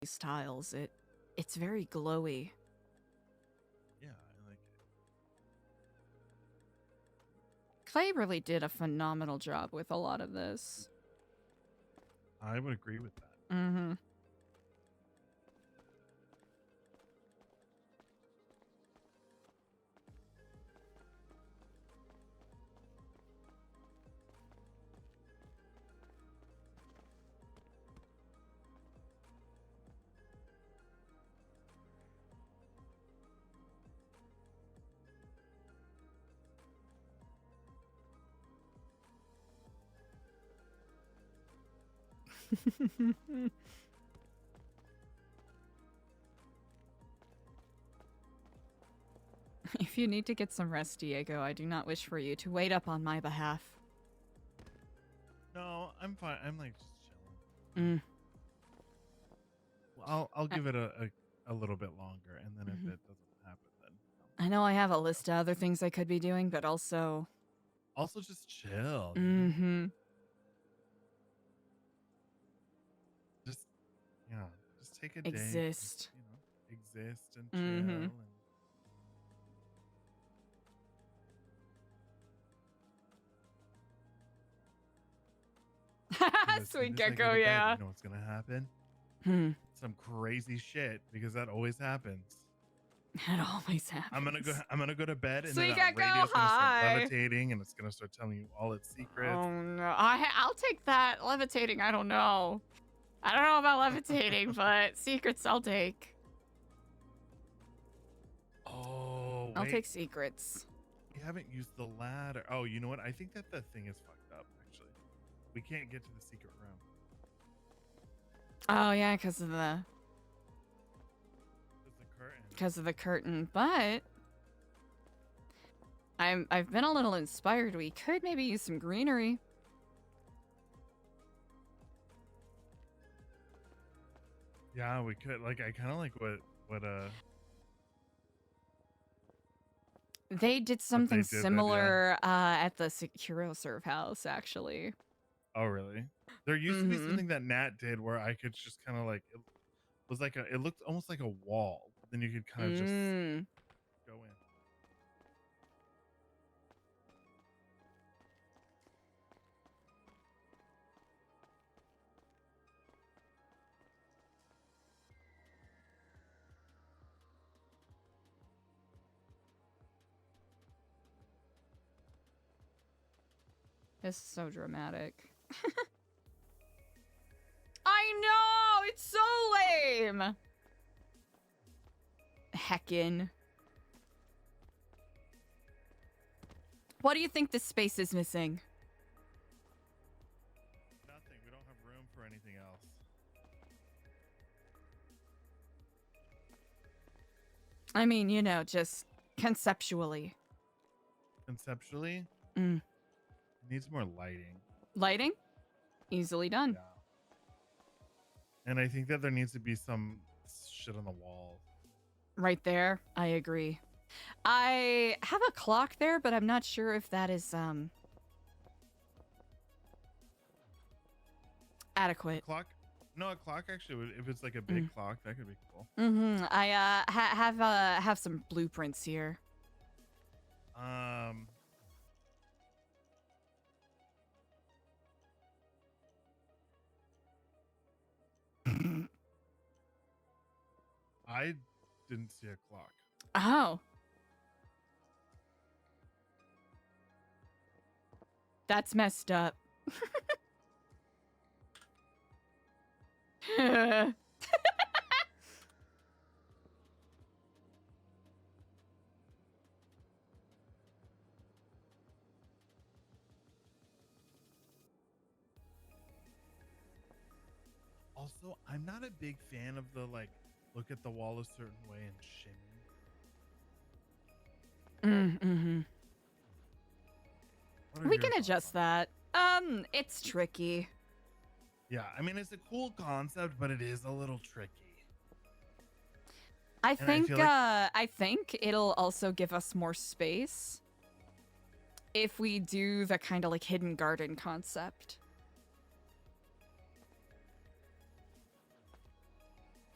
these tiles. It's very glowy. Yeah, I like it. Clay really did a phenomenal job with a lot of this. I would agree with that. Mm-hmm. If you need to get some rest, Diego, I do not wish for you to wait up on my behalf. No, I'm fine. I'm like just chilling. Well, I'll give it a little bit longer, and then if it doesn't happen, then I know I have a list of other things I could be doing, but also just chill. Mm-hmm. Just just take a Exist. day. Exist and chill and. Sweet gecko, yeah. You know what's gonna happen? Some crazy shit, because that always happens. It always happens. I'm gonna go to bed, and Sweet then that gecko, radio's gonna start hi. levitating, and it's gonna start telling you all its secrets. Oh no, I'll take that. Levitating, I don't know. I don't know about levitating, but secrets I'll take. Oh, wait. I'll take secrets. We haven't used the ladder. Oh, you know what? I think that the thing is fucked up, actually. We can't get to the secret room. Oh yeah, because of the curtain. Because of the curtain, but I've been a little inspired. We could maybe use some greenery. Yeah, we could. Like, I kind of like what They did something similar at the Securo Serve house, actually. Oh, really? There used to be something that Nat did where I could just kind of like, it was like it looked almost like a wall. Then you could kind of just go in. This is so dramatic. I know! It's so lame! Heckin'. What do you think this space is missing? Nothing. We don't have room for anything else. I mean, you know, just conceptually. Conceptually? It needs more lighting. Lighting? Easily done. Yeah. And I think that there needs to be some shit on the wall. Right there. I agree. I have a clock there, but I'm not sure if that is adequate. A clock? No, a clock actually. If it's like a big clock, that could be cool. I have some blueprints here. I didn't see a clock. Oh. That's messed up. Also, I'm not a big fan of the like look at the wall a certain way and shimmy. We can adjust that. It's tricky. Yeah, I mean it's a cool concept, but it is a little tricky. I think it'll also give us more space if we do the kind of like hidden garden concept.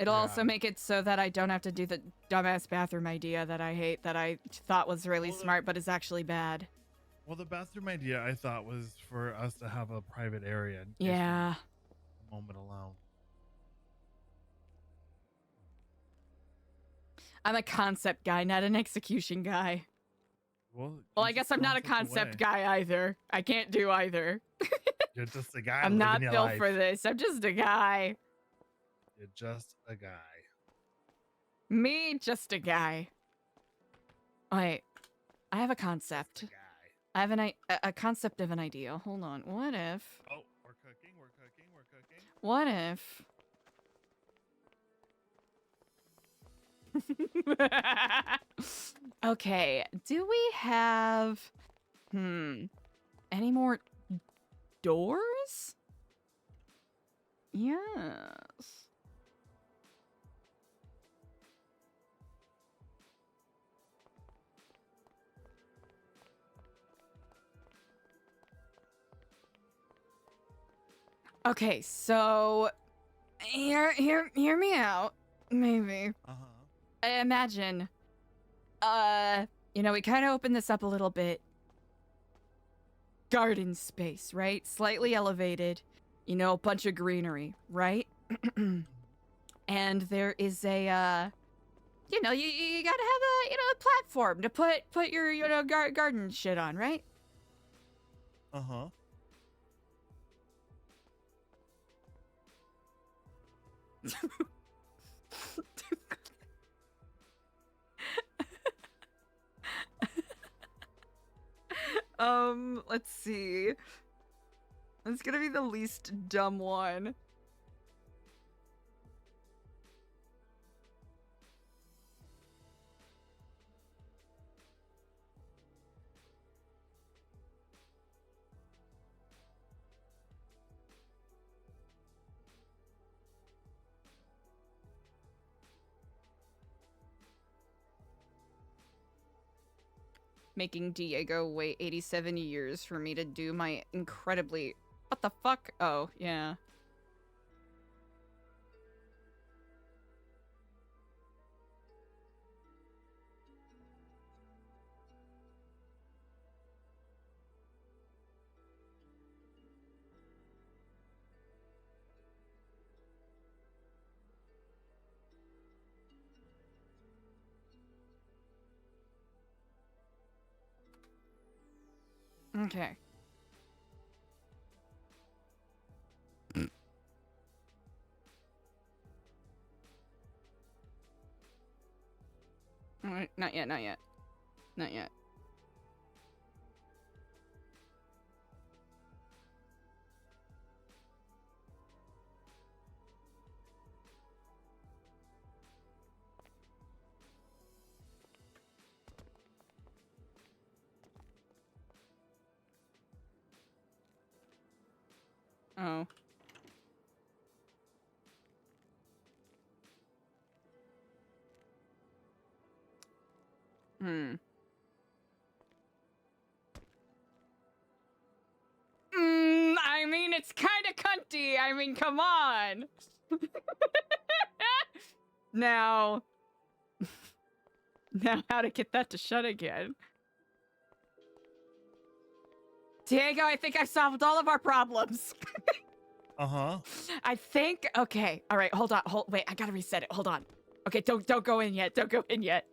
It'll also make it so that I don't have to do the dumbass bathroom idea that I hate, that I thought was really smart, but is actually bad. Well, the bathroom idea I thought was for us to have a private area. Yeah. A moment alone. I'm a concept guy, not an execution guy. Well, I guess I'm not a concept guy either. I can't do either. You're just a guy. I'm not built for this. I'm just a guy. You're just a guy. Me, just a guy. Wait, I have a concept. I have a concept of an idea. Hold on. What if? Oh, we're cooking. We're cooking. We're cooking. What if? Okay. Do we have? Any more doors? Yes. Okay, so hear me out, maybe. Imagine, we kind of open this up a little bit. Garden space, right? Slightly elevated, a bunch of greenery, right? And there is a, you gotta have a platform to put your, garden shit on, right? Let's see. It's gonna be the least dumb one. Making Diego wait 87 years for me to do my incredibly... What the fuck? Oh, yeah. Okay. Not yet, not yet. Not yet. Oh. I mean, it's kind of cunty. I mean, come on. Now how to get that to shut again? Diego, I think I solved all of our problems. I think, okay. All right, hold on. Wait, I gotta reset it. Hold on. Okay, don't go in yet. Don't go in yet.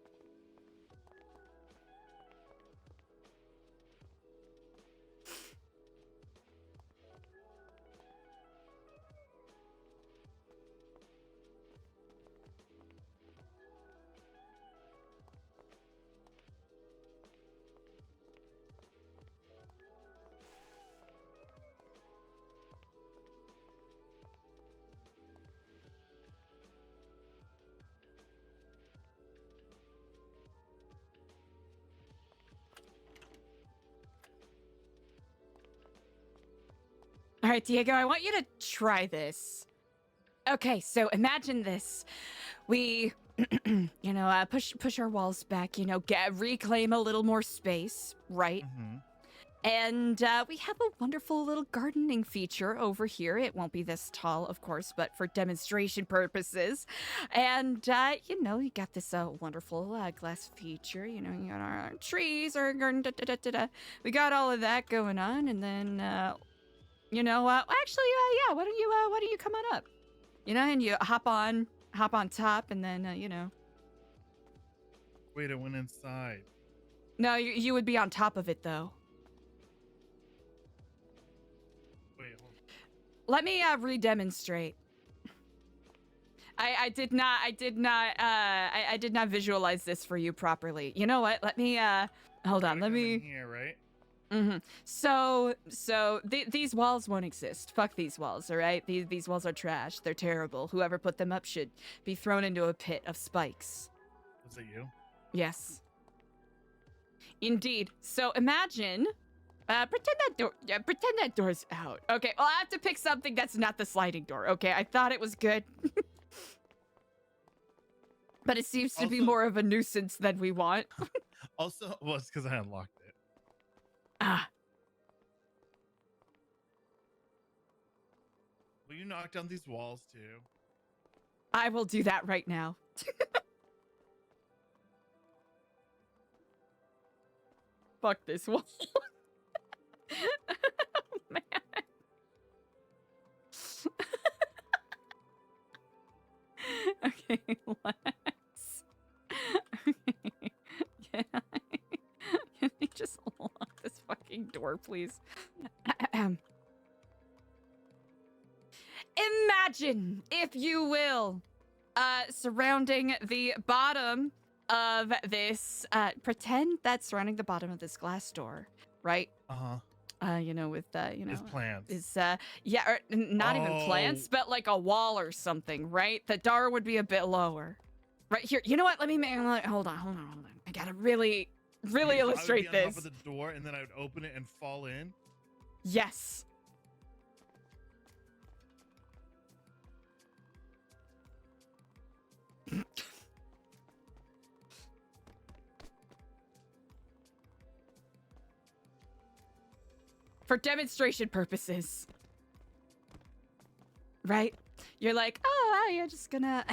All right, Diego, I want you to try this. Okay, so imagine this. We, push our walls back, reclaim a little more space, right? And we have a wonderful little gardening feature over here. It won't be this tall, of course, but for demonstration purposes. And, you know, you got this wonderful glass feature. You know, you got our trees, our garden, We got all of that going on. And then, you know, actually, yeah, why don't you come on up? You know, and you hop on top, and then, you know. Wait, I went inside. No, you would be on top of it, though. Wait, hold on. Let me re-demonstrate. I did not visualize this for you properly. You know what? Let me hold on. Let me here, right? So these walls won't exist. Fuck these walls, all right? These walls are trash. They're terrible. Whoever put them up should be thrown into a pit of spikes. Was it you? Yes. Indeed. So imagine pretend that door's out. Okay, well, I have to pick something that's not the sliding door. Okay, I thought it was good. But it seems to be more of a nuisance than we want. Also, well, it's because I unlocked it. Ah. Will you knock down these walls too? I will do that right now. Fuck this wall. Oh, man. Okay, let's. Okay. Can I just lock this fucking door, please? Imagine, if you will, surrounding the bottom of this, pretend that's surrounding the bottom of this glass door, right? You know, with, you know, his plants. Is, yeah, or not even plants, but like a wall or something, right? The door would be a bit lower. Right here. You know what? Let me hold on. I gotta really illustrate I would be on this. top of the door, and then I would open it and fall in. Yes. For demonstration purposes. Right? You're like, oh, you're just gonna,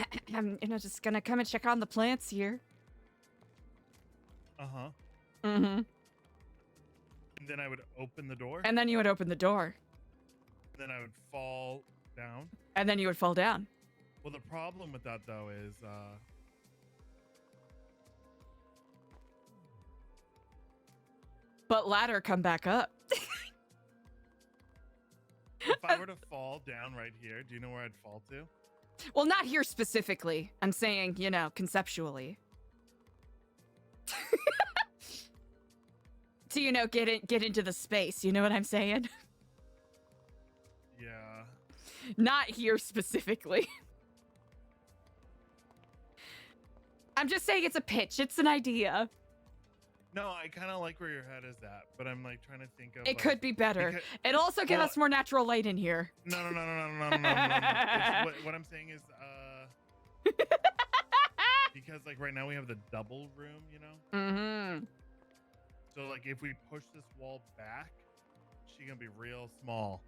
just gonna come and check on the plants here. And then I would open the door. And then you would open the door. And then I would fall down. And then you would fall down. Well, the problem with that, though, is, But ladder, come back up. if I were to fall down right here, do you know where I'd fall to? Well, not here specifically. I'm saying, you know, conceptually. To, you know, get into the space. You know what I'm saying? Yeah. Not here specifically. I'm just saying it's a pitch. It's an idea. No, I kind of like where your head is at, but I'm like trying to think of. It could be better. Because, it'll also give us more natural light in here. No. What I'm saying is, because like right now we have the double room, you know. So like if we push this wall back, she's gonna be real small.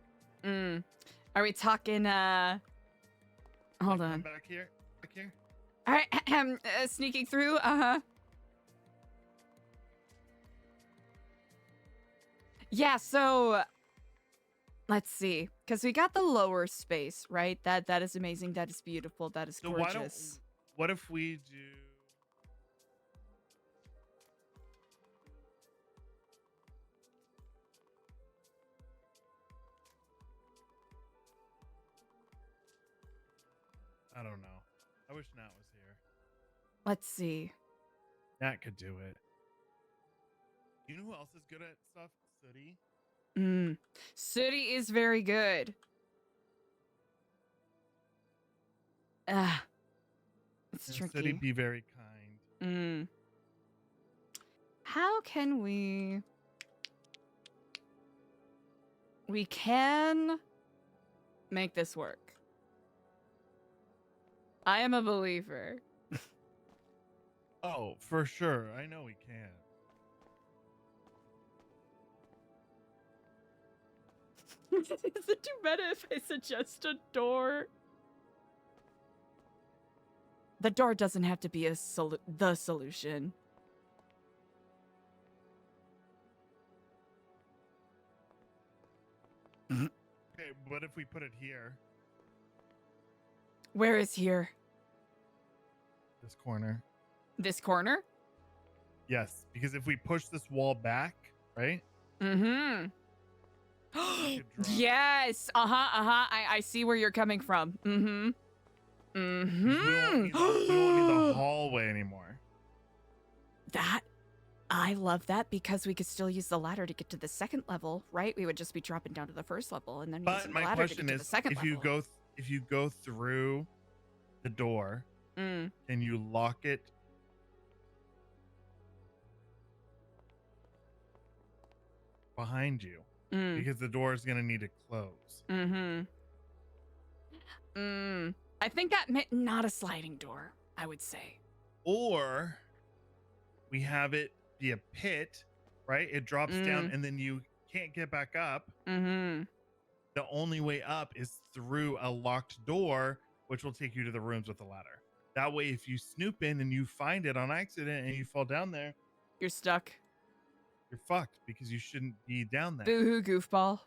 Are we talking? Hold on. Back here. All right, sneaking through. Yeah, so let's see, because we got the lower space, right? That is amazing. That is beautiful. That is gorgeous. What if we do? I don't know. I wish Nat was here. Let's see. Nat could do it. You know who else is good at stuff? Sooty. Sooty is very good. It's tricky. Sooty be very kind. How can we? We can make this work. I am a believer. Oh, for sure. I know we can. Is it too meta if I suggest a door? The door doesn't have to be the solution. Okay, what if we put it here? Where is here? This corner. This corner? Yes, because if we push this wall back, right? Mm-hmm. We could draw- Yes. I see where you're coming from. Mm-hmm. because we won't need the hallway anymore. That, I love that because we could still use the ladder to get to the second level, right? We would just be dropping down to the first level and then But using the my ladder to get question to the is, second if level. you go through the door, Mm. can you lock it? Behind you, because the door is gonna need to close. I think that meant not a sliding door, I would say. Or we have it be a pit, right? It drops down and then you can't get back up. The only way up is through a locked door, which will take you to the rooms with the ladder. That way, if you snoop in and you find it on accident and you fall down there, You're stuck. you're fucked because you shouldn't be down there. Boo-hoo, goofball.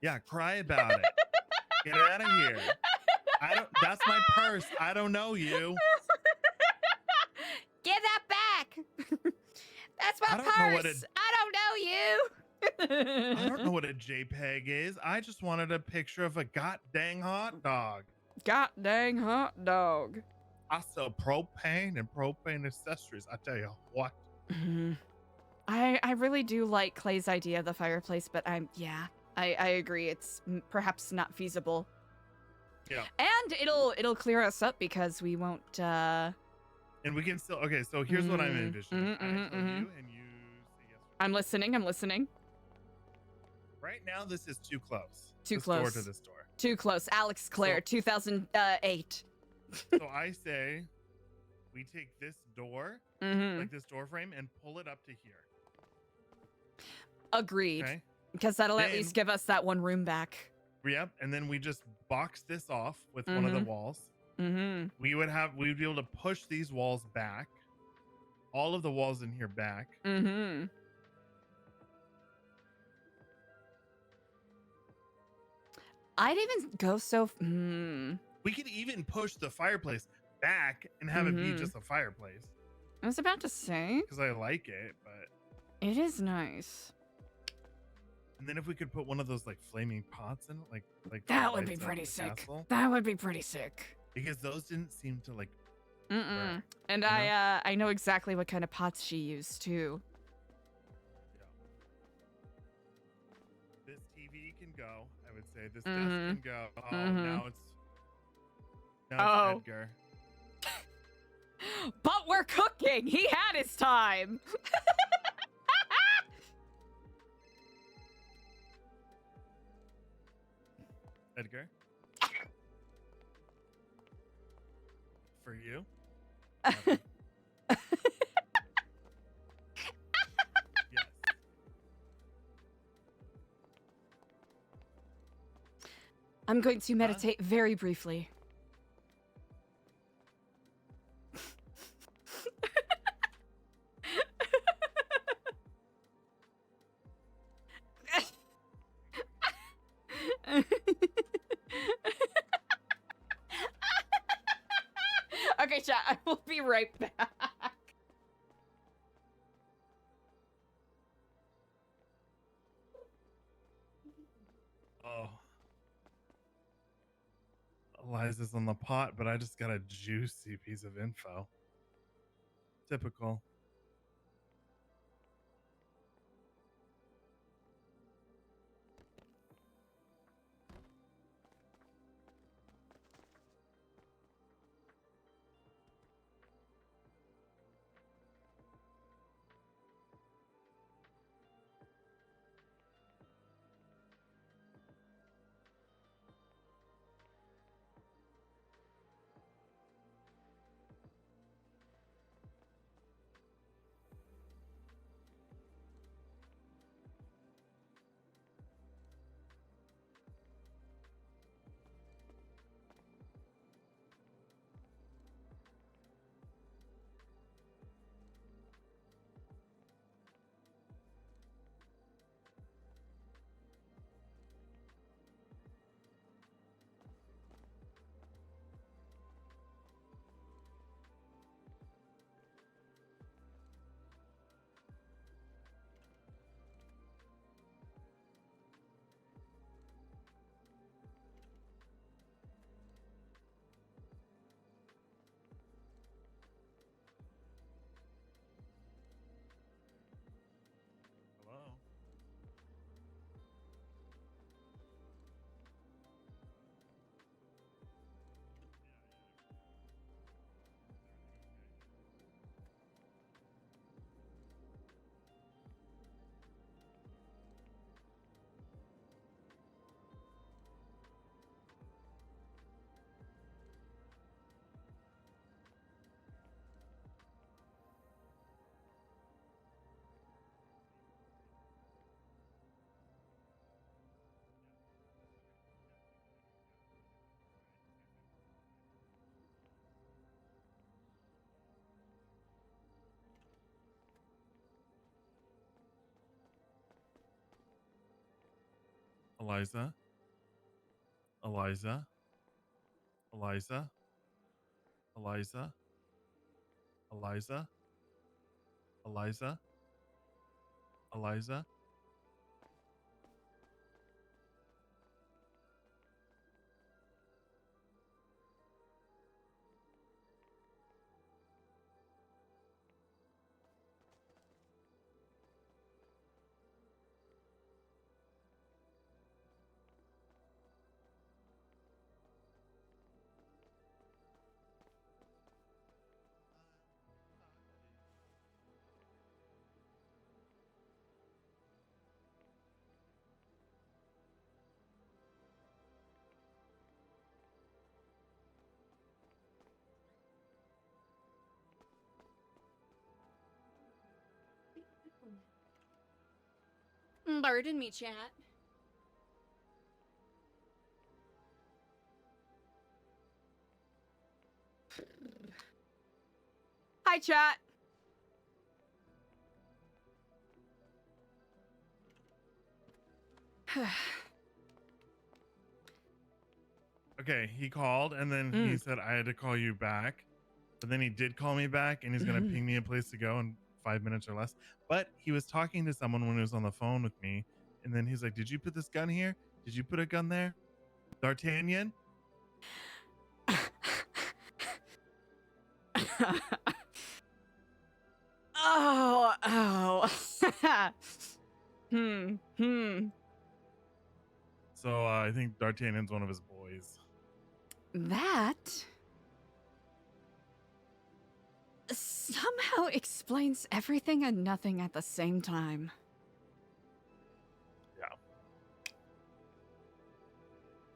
Yeah, cry about it. Get out of here. That's my purse. I don't know you. Give that back. That's my purse. I don't know you. I don't know what a JPEG is. I just wanted a picture of a god dang hot dog. God dang hot dog. I sell propane and propane accessories. I tell you what. I really do like Clay's idea of the fireplace, but I agree. It's perhaps not feasible. Yeah. And it'll clear us up because we won't. And we can still. Okay, so here's what I'm envisioning. I tell you, and you say yes. I'm listening. Right now, this is too close. Too this close. Door to this door. Too close. Alex Clare, 2008. So I say we take this door, like this door frame, and pull it up to here. Agreed. Okay. Because that'll at least give us that one room back. Yep. And then we just box this off with one of the walls. We'd be able to push these walls back. All of the walls in here back. I'd even go so. We could even push the fireplace back and have it be just a fireplace. I was about to say. Because I like it, but. It is nice. And then if we could put one of those like flaming pots in it, like that would be pretty sick. That would be pretty sick. Because those didn't seem to like. Burn, and I know exactly what kind of pots she used too. Yeah. This TV can go. I would say this desk can go. Oh, now it's Edgar. But we're cooking. He had his time. Edgar? For you? Yes. I'm going to meditate very briefly. Okay, chat, I will be right back. Oh. Eliza's on the pot, but I just got a juicy piece of info. Typical. Eliza. Eliza. Eliza. Eliza. Eliza. Eliza. Eliza. Pardon me, chat. Hi, chat. Okay, he called and then he said I had to call you back. But then he did call me back and he's going to ping me a place to go in 5 minutes or less. But he was talking to someone when he was on the phone with me. And then he's like, did you put this gun here? Did you put a gun there? D'Artagnan? Oh. So I think D'Artagnan's one of his boys. That somehow explains everything and nothing at the same time. Yeah.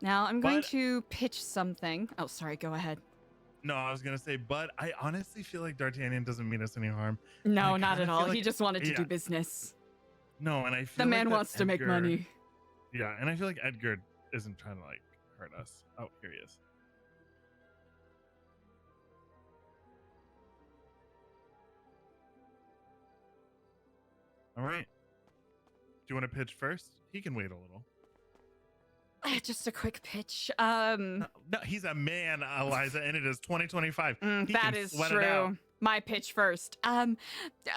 Now I'm going to pitch something. Oh, sorry, go ahead. No, I was going to say, but I honestly feel like D'Artagnan doesn't mean us any harm. No, not at all. Like, he just wanted to do business. No, and I feel the man wants to make money. Yeah, and I feel like Edgar isn't trying to like hurt us. Oh, here he is. All right. Do you want to pitch first? He can wait a little. Just a quick pitch. No, he's a man, Eliza, and it is 2025. That is true. My pitch first.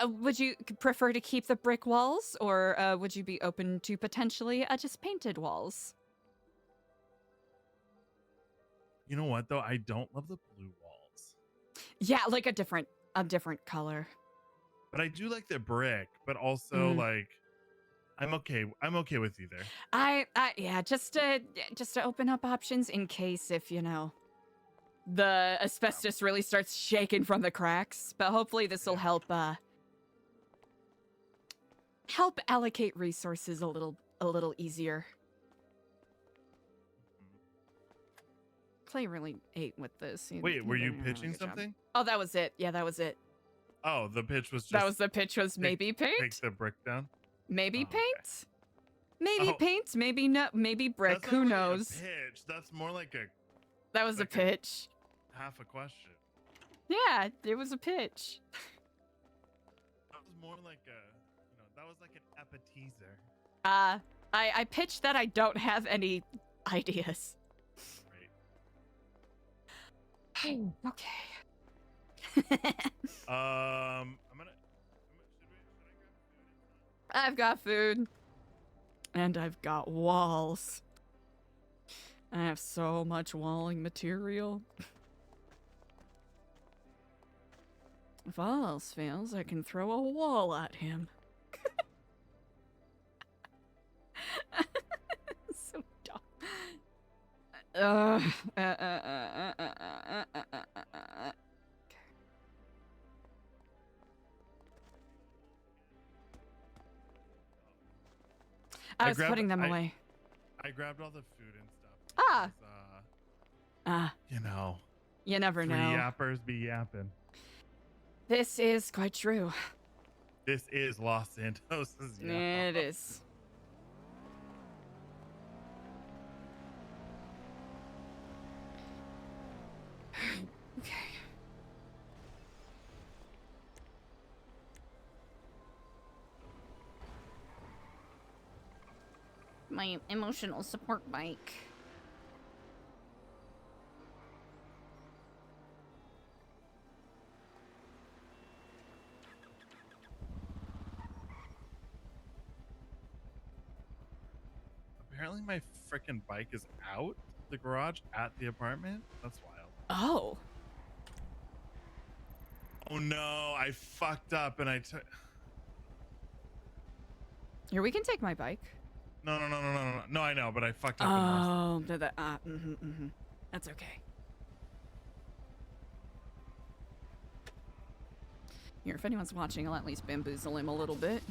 Would you prefer to keep the brick walls, or would you be open to potentially just painted walls? You know what though? I don't love the blue walls. Yeah, like a different color. But I do like the brick, but also like I'm okay with either. Yeah, just to open up options in case if, you know, the asbestos really starts shaking from the cracks, but hopefully this will help allocate resources a little easier. Clay really ate with this. Wait, were you pitching something? Oh, that was it. Yeah, that was it. Oh, the pitch was just the pitch was maybe paint. Take the brick down. Maybe paint. Maybe paint. Maybe no. Maybe brick. That's who not knows? Like a pitch. That's more like a. That was like a pitch. Half a question. Yeah, it was a pitch. That was more like that was like an appetizer. I pitched that I don't have any ideas. Right. Okay. I've got food. And I've got walls. I have so much walling material. If all else fails, I can throw a wall at him. So dumb. I was putting them away. I grabbed all the food and stuff. You know. You never know. Yappers be yapping. This is quite true. This is Los Santos's. It is. Okay. my emotional support bike. Apparently my freaking bike is out the garage at the apartment. That's wild. Oh. Oh no, I fucked up and I took. Here, we can take my bike. No, I know, but I fucked up. Oh, that's okay. Here, if anyone's watching, I'll at least bamboozle him a little bit.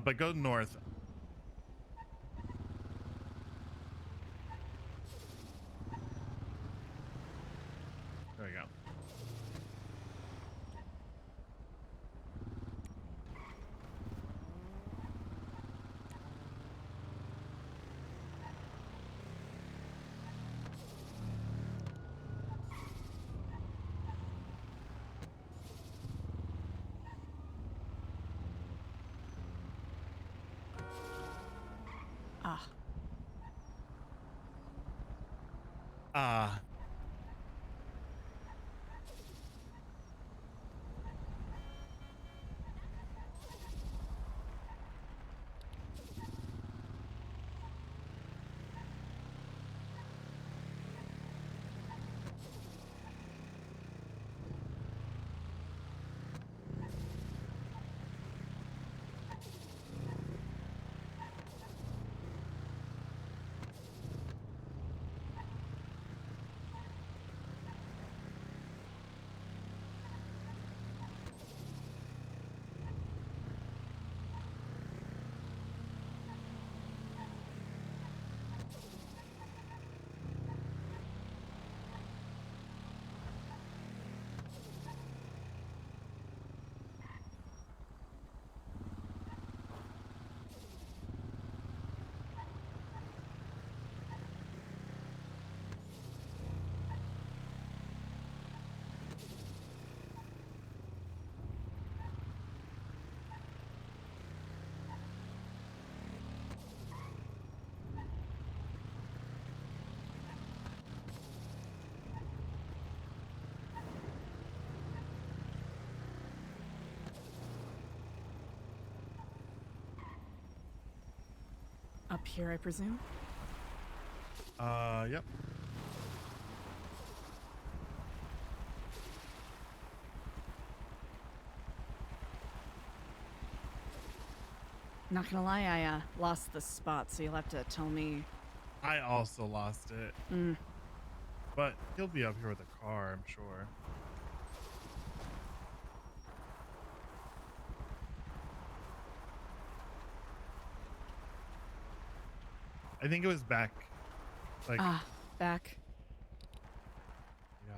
But go north. There we go. Up here, I presume? Yep. Not gonna lie, I lost the spot, so you'll have to tell me. I also lost it. But he'll be up here with a car, I'm sure. I think it was back. Like back. Yeah.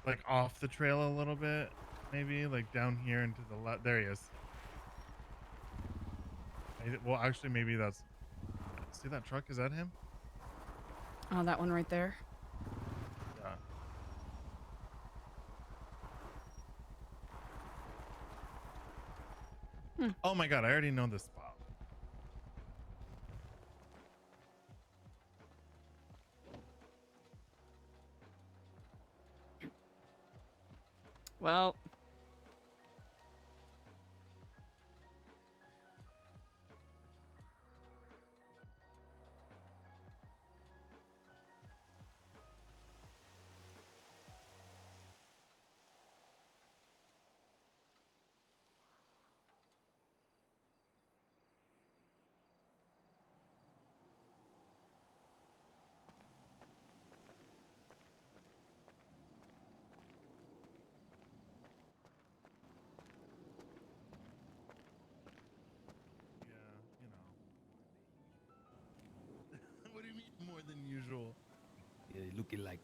Like off the trail a little bit, maybe like down here into the left. There he is. Well, actually, maybe that's. See that truck? Is that him? Oh, that one right there. Yeah. Oh my god! I already know this spot. Well. What do you mean more than usual? Yeah, looking like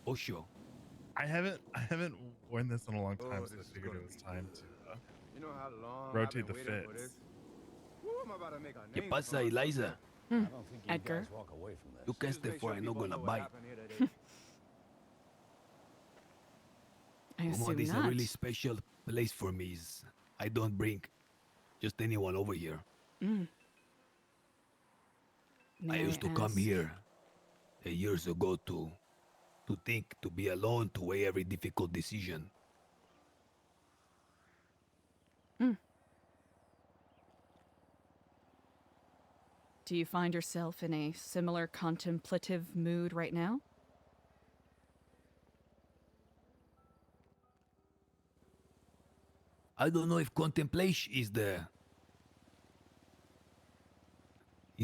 Osho. I haven't worn this in a long time, so I figured it was time to you know how long rotate I've been the waiting for fits. this? ¿Qué pasa, Eliza? Edgar. You can't stay for I'm not gonna bite. I Come on, assume this is a not. really special place for me. I don't bring just anyone over here. May I used to come ask? here years ago to think, to be alone, to weigh every difficult decision. Do you find yourself in a similar contemplative mood right now? I don't know if contemplation is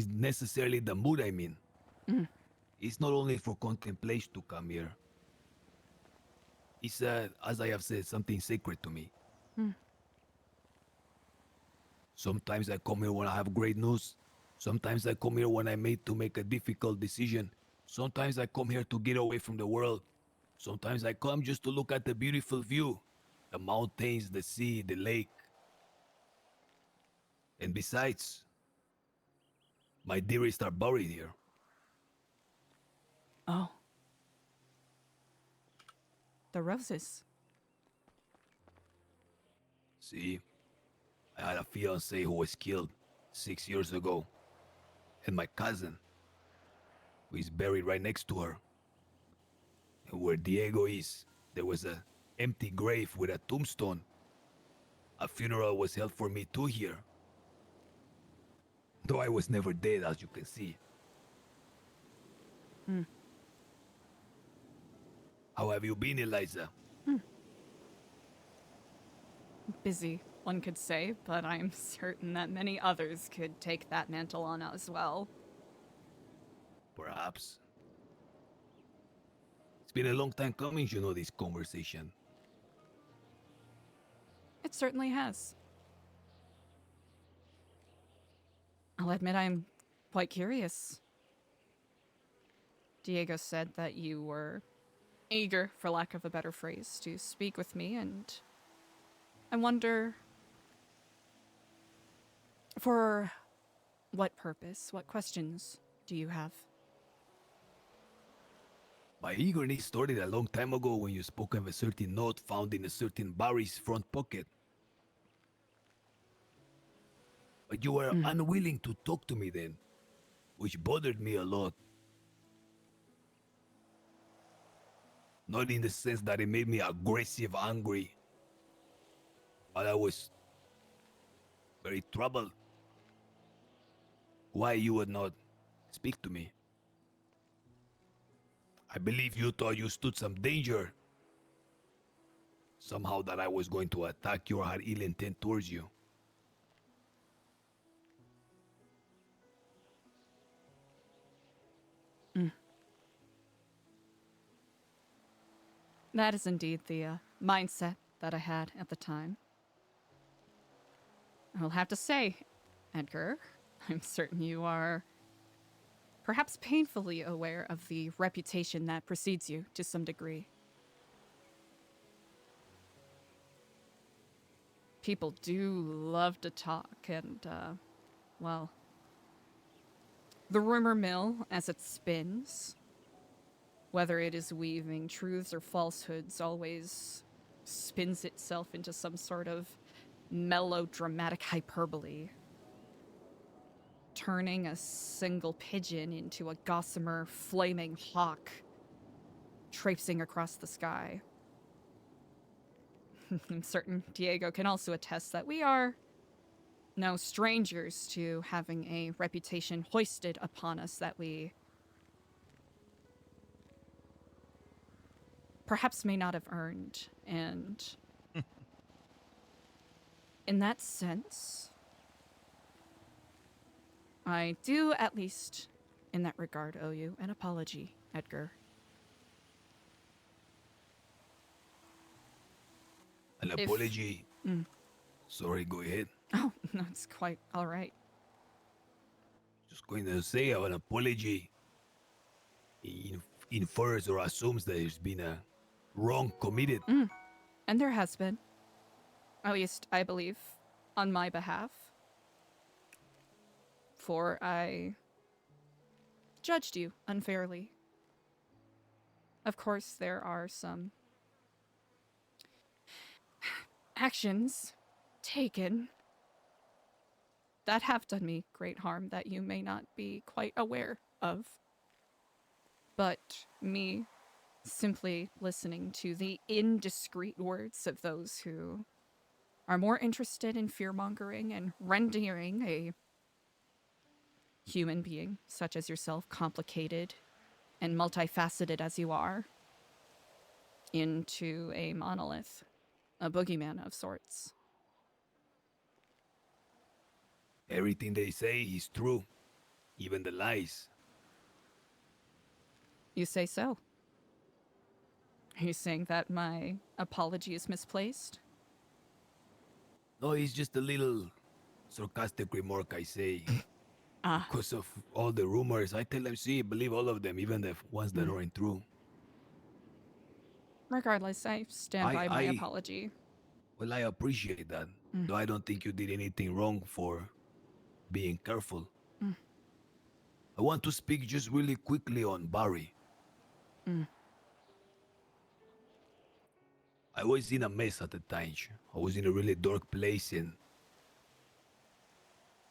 necessarily the mood I'm in. It's not only for contemplation to come here. It's, as I have said, something sacred to me. Sometimes I come here when I have great news. Sometimes I come here when I made to make a difficult decision. Sometimes I come here to get away from the world. Sometimes I come just to look at the beautiful view. The mountains, the sea, the lake. And besides, my dearest are buried here. Oh. The roses. See, I had a fiancée who was killed 6 years ago. And my cousin, who is buried right next to her. And where Diego is, there was an empty grave with a tombstone. A funeral was held for me too here. Though I was never dead, as you can see. How have you been, Eliza? Busy, one could say, but I'm certain that many others could take that mantle on as well. Perhaps. It's been a long time coming, you know, this conversation. It certainly has. I'll admit I'm quite curious. Diego said that you were eager, for lack of a better phrase, to speak with me, and I wonder for what purpose, what questions do you have? My eagerness started a long time ago when you spoke of a certain note found in a certain Barry's front pocket. But you were unwilling to talk to me then, which bothered me a lot. Not in the sense that it made me aggressive, angry, but I was very troubled. Why you would not speak to me? I believe you thought you stood some danger. Somehow that I was going to attack you or had ill intent towards you. That is indeed the mindset that I had at the time. I will have to say, Edgar, I'm certain you are perhaps painfully aware of the reputation that precedes you to some degree. People do love to talk, and, well, the rumor mill, as it spins, whether it is weaving truths or falsehoods, always spins itself into some sort of melodramatic hyperbole, turning a single pigeon into a gossamer flaming hawk traipsing across the sky. I'm certain Diego can also attest that we are no strangers to having a reputation hoisted upon us that we perhaps may not have earned. And in that sense, I do, at least in that regard, owe you an apology, Edgar. An apology? Sorry, go ahead. Oh, no, it's quite all right. Just going to say an apology infers or assumes that there's been a wrong committed. And there has been. At least, I believe, on my behalf. before I judged you unfairly. Of course, there are some actions taken that have done me great harm that you may not be quite aware of. But me simply listening to the indiscreet words of those who are more interested in fear-mongering and rendering a human being, such as yourself, complicated and multifaceted as you are, into a monolith, a boogeyman of sorts. Everything they say is true, even the lies. You say so. Are you saying that my apology is misplaced? No, it's just a little sarcastic remark I say. Ah. Because of all the rumors, I tell them, see, believe all of them, even the ones that aren't true. Regardless, I stand by my apology. Well, I appreciate that. Though I don't think you did anything wrong for being careful. I want to speak just really quickly on Barry. I was in a mess at the time. I was in a really dark place and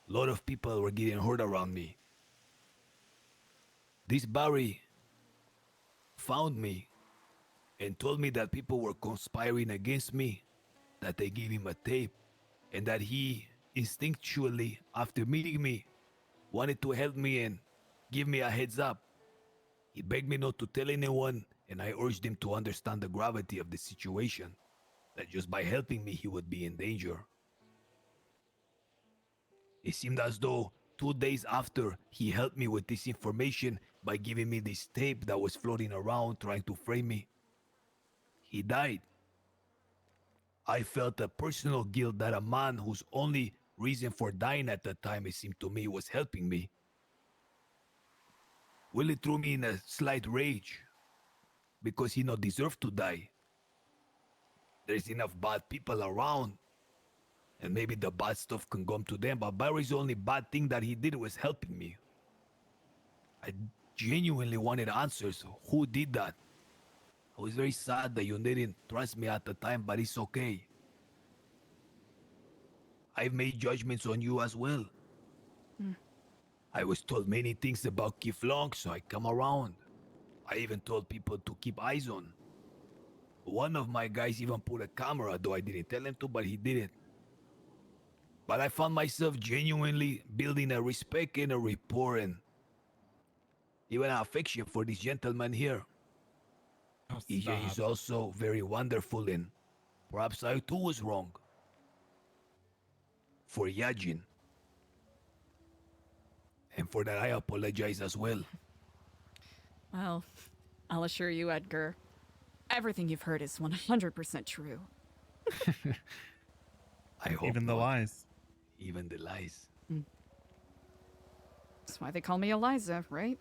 a lot of people were getting hurt around me. This Barry found me and told me that people were conspiring against me, that they gave him a tape, and that he instinctually, after meeting me, wanted to help me and give me a heads up. He begged me not to tell anyone, and I urged him to understand the gravity of the situation, that just by helping me he would be in danger. It seemed as though 2 days after he helped me with this information by giving me this tape that was floating around trying to frame me, he died. I felt a personal guilt that a man whose only reason for dying at the time, it seemed to me, was helping me. Willie threw me in a slight rage because he not deserved to die. There's enough bad people around, and maybe the bad stuff can come to them, but Barry's only bad thing that he did was helping me. I genuinely wanted answers. Who did that? I was very sad that you didn't trust me at the time, but it's okay. I've made judgments on you as well. I was told many things about Keith Long, so I come around. I even told people to keep eyes on. One of my guys even put a camera, though I didn't tell him to, but he did it. But I found myself genuinely building a respect and a rapport and even an affection for this gentleman here. Oh, EJ is also very wonderful, and perhaps I too was wrong. For Yajin. And for that I apologize as well. Well, I'll assure you, Edgar, everything you've heard is 100% true. I hope even the not. lies. Even the lies. That's why they call me Eliza, right?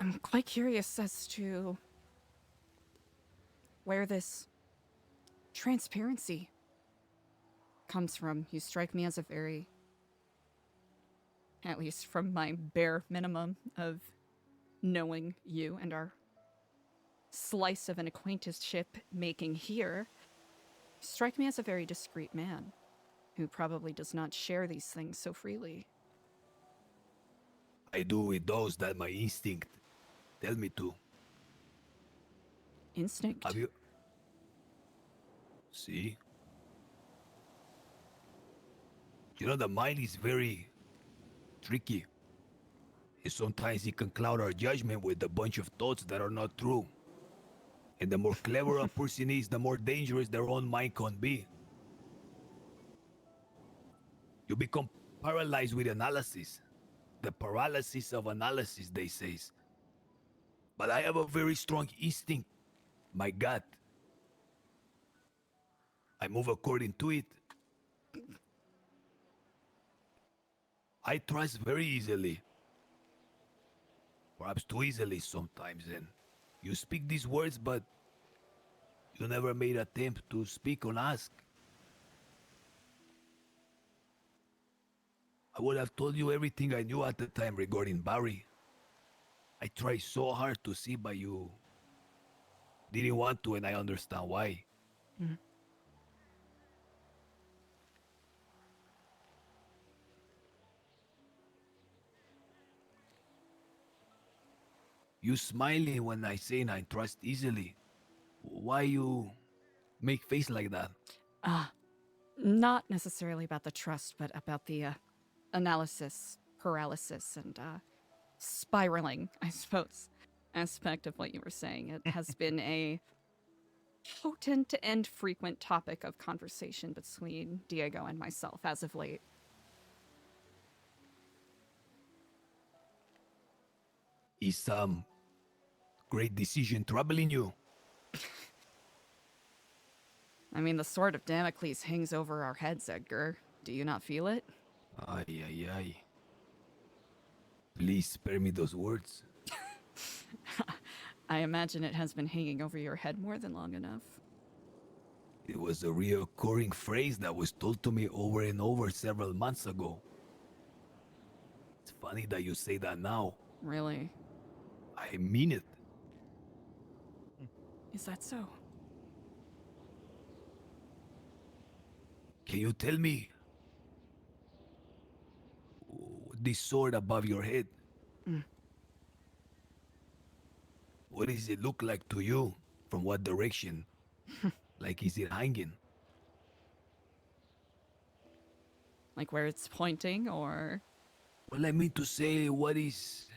I'm quite curious as to where this transparency comes from. You strike me as a very, at least from my bare minimum of knowing you and our slice of an acquaintanceship making here, you strike me as a very discreet man who probably does not share these things so freely. I do with those that my instinct tell me to. Instinct? Have you... See? You know, the mind is very tricky. And sometimes it can cloud our judgment with a bunch of thoughts that are not true. And the more clever a person is, the more dangerous their own mind can be. You become paralyzed with analysis. The paralysis of analysis, they say. But I have a very strong instinct, my gut. I move according to it. I trust very easily. Perhaps too easily sometimes, and you speak these words, but you never made attempt to speak or ask. I would have told you everything I knew at the time regarding Barry. I tried so hard to see, but you didn't want to, and I understand why. Mm. You smiling when I say I trust easily. Why you make face like that? Not necessarily about the trust, but about the analysis paralysis and spiraling, I suppose, aspect of what you were saying. It has been a potent and frequent topic of conversation between Diego and myself as of late. Is great decision troubling you? I mean, the sword of Damocles hangs over our heads, Edgar. Do you not feel it? Ay, ay, ay. Please spare me those words. I imagine it has been hanging over your head more than long enough. It was a reoccurring phrase that was told to me over and over several months ago. It's funny that you say that now. Really? I mean it. Is that so? Can you tell me this sword above your head? Mm. What does it look like to you? From what direction? Like, is it hanging? Like where it's pointing, or? Well, I mean to say, what is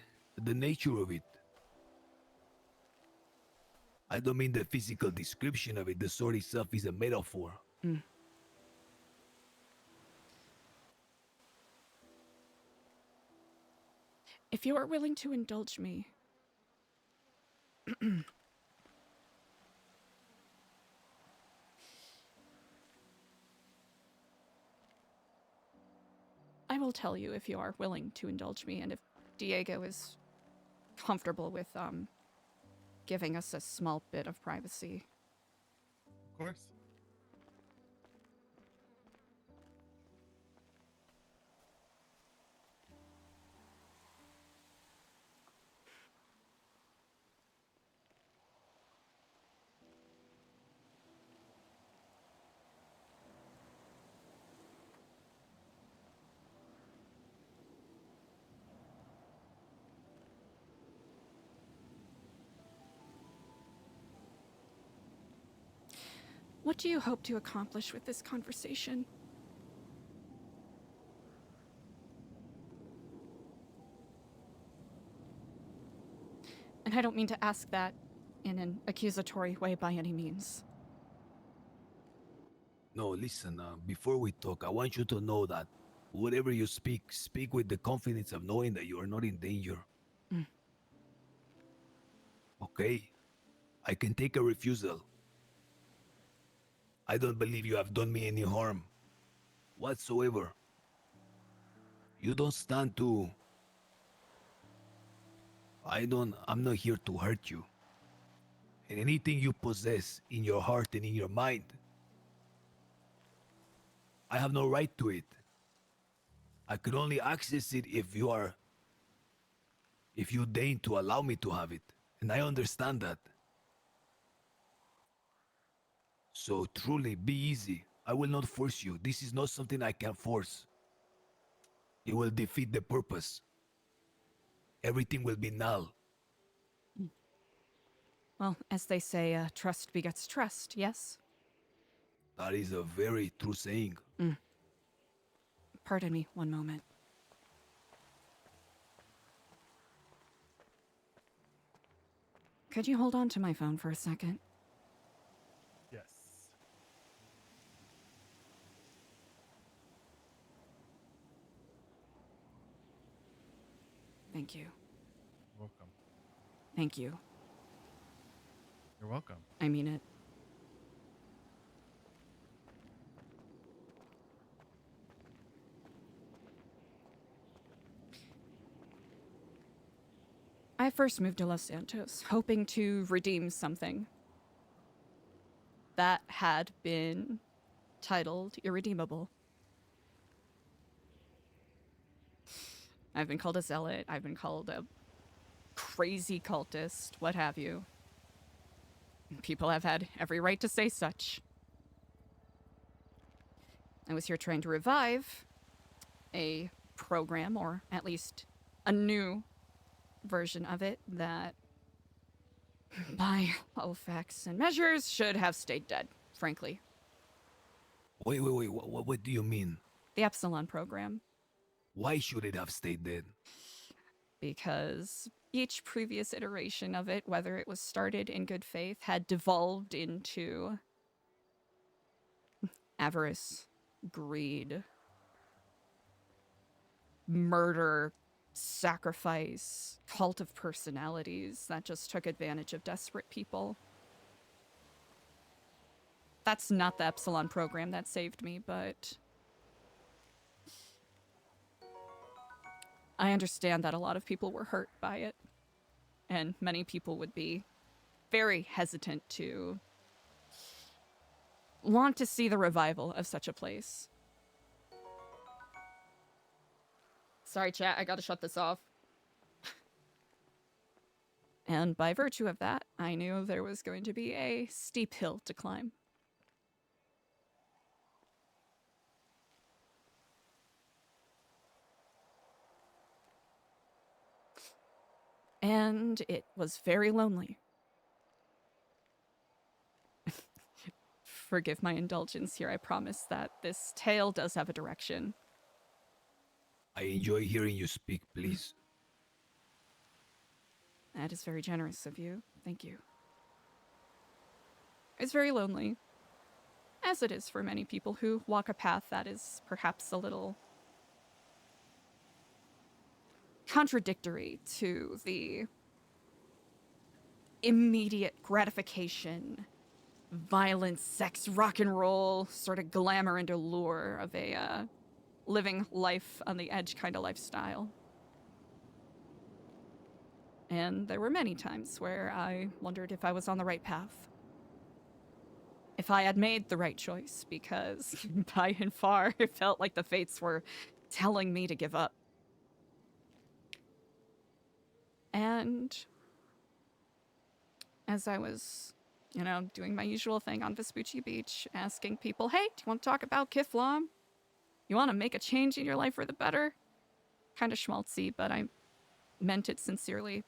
the nature of it? I don't mean the physical description of it. The sword itself is a metaphor. Mm. If you are willing to indulge me, I will tell you if you are willing to indulge me, and if Diego is comfortable with giving us a small bit of privacy. Of course. What do you hope to accomplish with this conversation? And I don't mean to ask that in an accusatory way by any means. No, listen, before we talk, I want you to know that whatever you speak, speak with the confidence of knowing that you are not in danger. Mm. Okay? I can take a refusal. I don't believe you have done me any harm whatsoever. You don't stand to... I'm not here to hurt you. And anything you possess in your heart and in your mind, I have no right to it. I could only access it if you deign to allow me to have it. And I understand that. So truly, be easy. I will not force you. This is not something I can force. It will defeat the purpose. Everything will be null. Well, as they say, trust begets trust, yes? That is a very true saying. Mm. Pardon me, one moment. Could you hold on to my phone for a second? Yes. Thank you. Welcome. Thank you. You're welcome. I mean it. I first moved to Los Santos, hoping to redeem something that had been titled irredeemable. I've been called a zealot, I've been called a crazy cultist, what have you. People have had every right to say such. I was here trying to revive a program, or at least a new version of it, that by all facts and measures should have stayed dead, frankly. Wait, what do you mean? The Epsilon program. Why should it have stayed dead? Because each previous iteration of it, whether it was started in good faith, had devolved into avarice, greed, murder, sacrifice, cult of personalities that just took advantage of desperate people. That's not the Epsilon program that saved me, but I understand that a lot of people were hurt by it, and many people would be very hesitant to want to see the revival of such a place. Sorry, chat, I gotta shut this off. And by virtue of that, I knew there was going to be a steep hill to climb. And it was very lonely. Forgive my indulgence here, I promise that this tale does have a direction. I enjoy hearing you speak, please. That is very generous of you. Thank you. It's very lonely, as it is for many people who walk a path that is perhaps a little contradictory to the immediate gratification, violence, sex, rock and roll, sort of glamour and allure of a living life on the edge kind of lifestyle. And there were many times where I wondered if I was on the right path. If I had made the right choice, because by and far it felt like the fates were telling me to give up. And as I was, doing my usual thing on Vespucci Beach, asking people, hey, do you want to talk about Kiflam? You want to make a change in your life for the better? Kind of schmaltzy, but I meant it sincerely.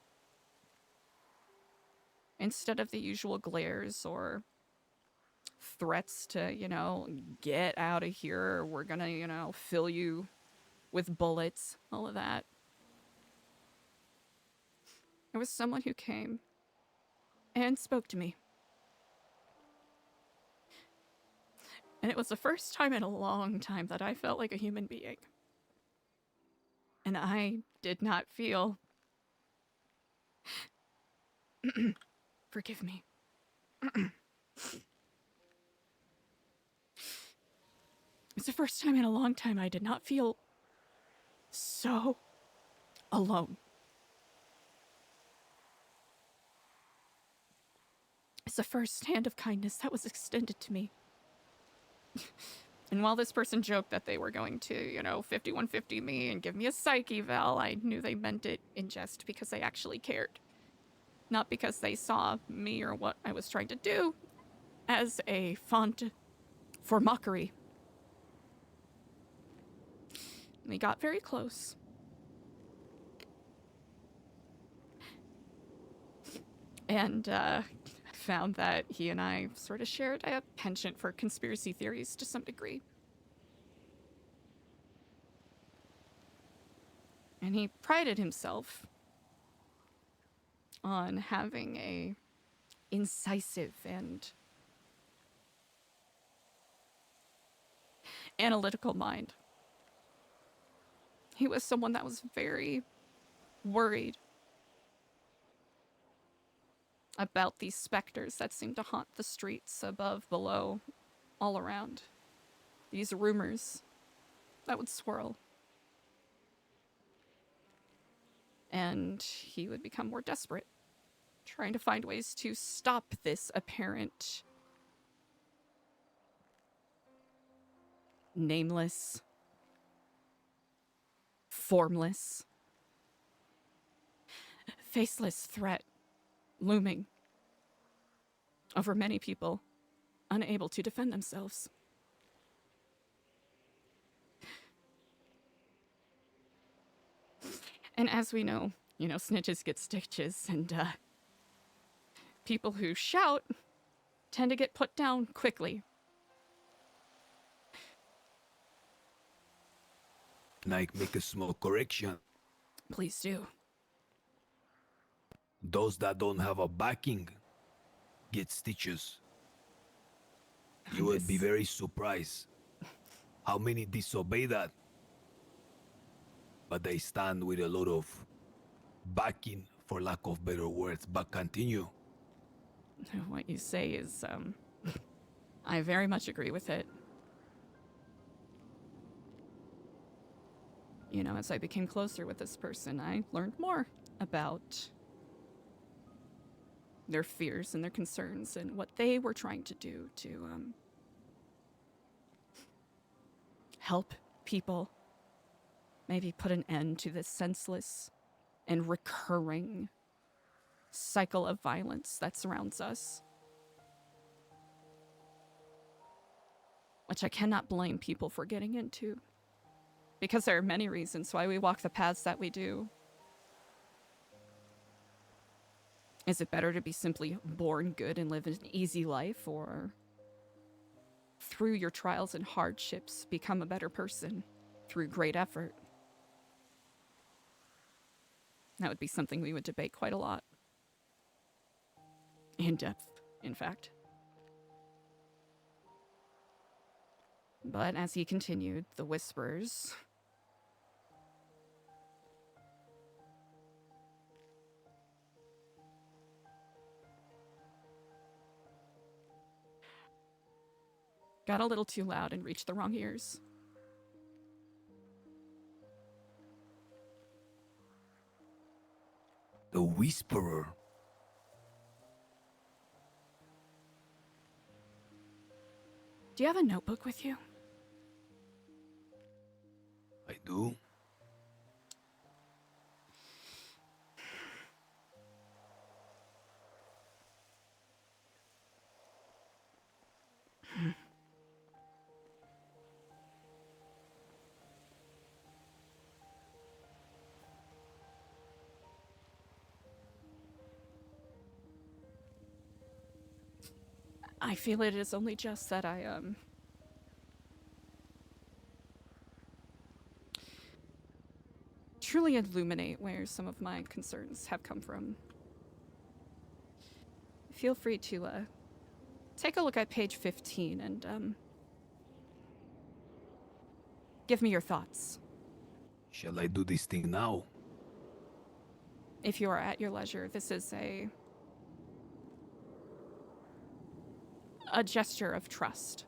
Instead of the usual glares or threats to, get out of here, we're gonna, fill you with bullets, all of that. There was someone who came and spoke to me. And it was the first time in a long time that I felt like a human being. And I did not feel... Forgive me. It's the first time in a long time I did not feel so alone. It's the first hand of kindness that was extended to me. And while this person joked that they were going to, 5150 me and give me a psych eval, I knew they meant it in jest because they actually cared. Not because they saw me or what I was trying to do as a font for mockery. We got very close. And found that he and I sort of shared a penchant for conspiracy theories to some degree. And he prided himself on having a incisive and analytical mind. He was someone that was very worried about these specters that seemed to haunt the streets above, below, all around. These rumors that would swirl. and he would become more desperate, trying to find ways to stop this apparent nameless, formless, faceless threat looming over many people unable to defend themselves. And as we know, snitches get stitches, and people who shout tend to get put down quickly. Can I make a small correction? Please do. Those that don't have a backing get stitches. You would be very surprised how many disobey that. But they stand with a lot of backing, for lack of better words. But continue. What you say is, I very much agree with it. As I became closer with this person, I learned more about their fears and their concerns and what they were trying to do to help people maybe put an end to this senseless and recurring cycle of violence that surrounds us. Which I cannot blame people for getting into, because there are many reasons why we walk the paths that we do. Is it better to be simply born good and live an easy life, or through your trials and hardships become a better person through great effort? That would be something we would debate quite a lot. In depth, in fact. But as he continued, the whispers got a little too loud and reached the wrong ears. The Whisperer. Do you have a notebook with you? I do. I feel it is only just that I, truly illuminate where some of my concerns have come from. Feel free to, take a look at page 15 and, give me your thoughts. Shall I do this thing now? If you are at your leisure, this is a gesture of trust.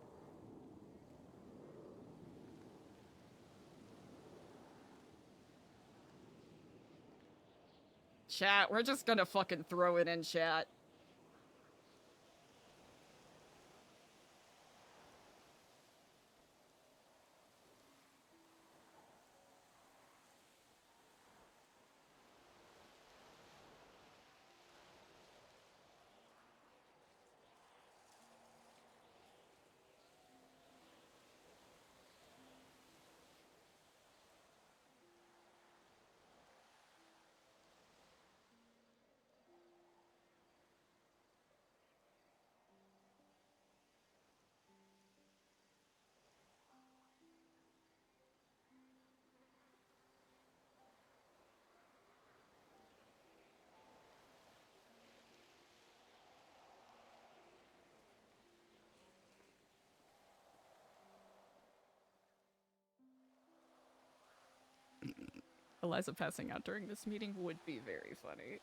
Chat, we're just gonna fucking throw it in chat. Eliza passing out during this meeting would be very funny.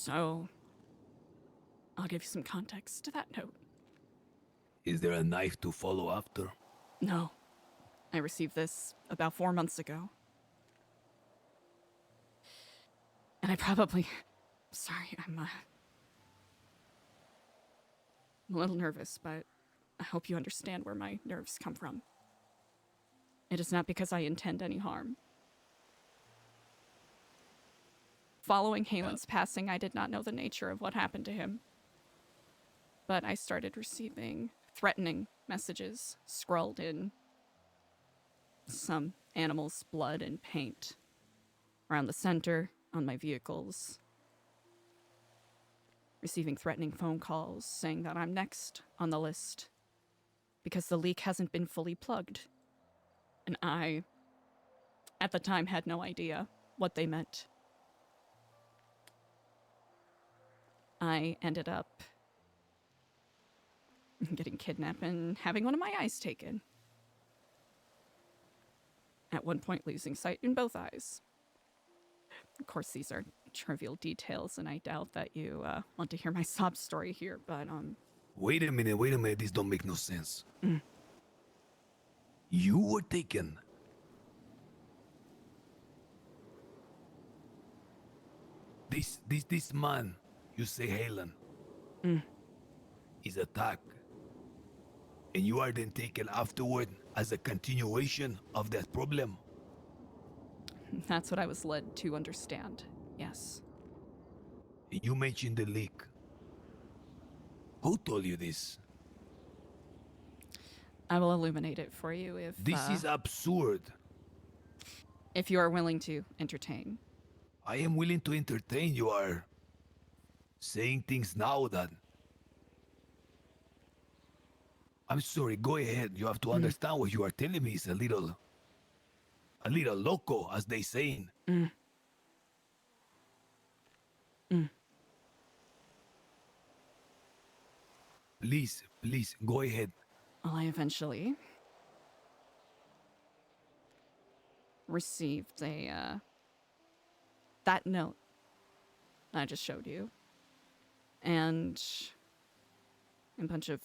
So, I'll give you some context to that note. Is there a knife to follow after? No. I received this about 4 months ago. And I probably... Sorry, I'm a little nervous, but I hope you understand where my nerves come from. It is not because I intend any harm. Following Halen's passing, I did not know the nature of what happened to him. But I started receiving threatening messages scrawled in some animal's blood and paint around the center, on my vehicles. Receiving threatening phone calls saying that I'm next on the list because the leak hasn't been fully plugged. And I, at the time, had no idea what they meant. I ended up getting kidnapped and having one of my eyes taken. At one point, losing sight in both eyes. Of course, these are trivial details, and I doubt that you want to hear my sob story here, but, Wait a minute, this don't make no sense. You were taken. This man, you say Halen, is attacked. And you are then taken afterward as a continuation of that problem. that's what I was led to understand, yes. You mentioned the leak. Who told you this? I will illuminate it for you This is absurd. if you are willing to entertain. I am willing to entertain. You are saying things now that... I'm sorry, go ahead. You have to understand what you are telling me is a little loco, as they saying. Please, go ahead. Well, I eventually received that note I just showed you. And a bunch of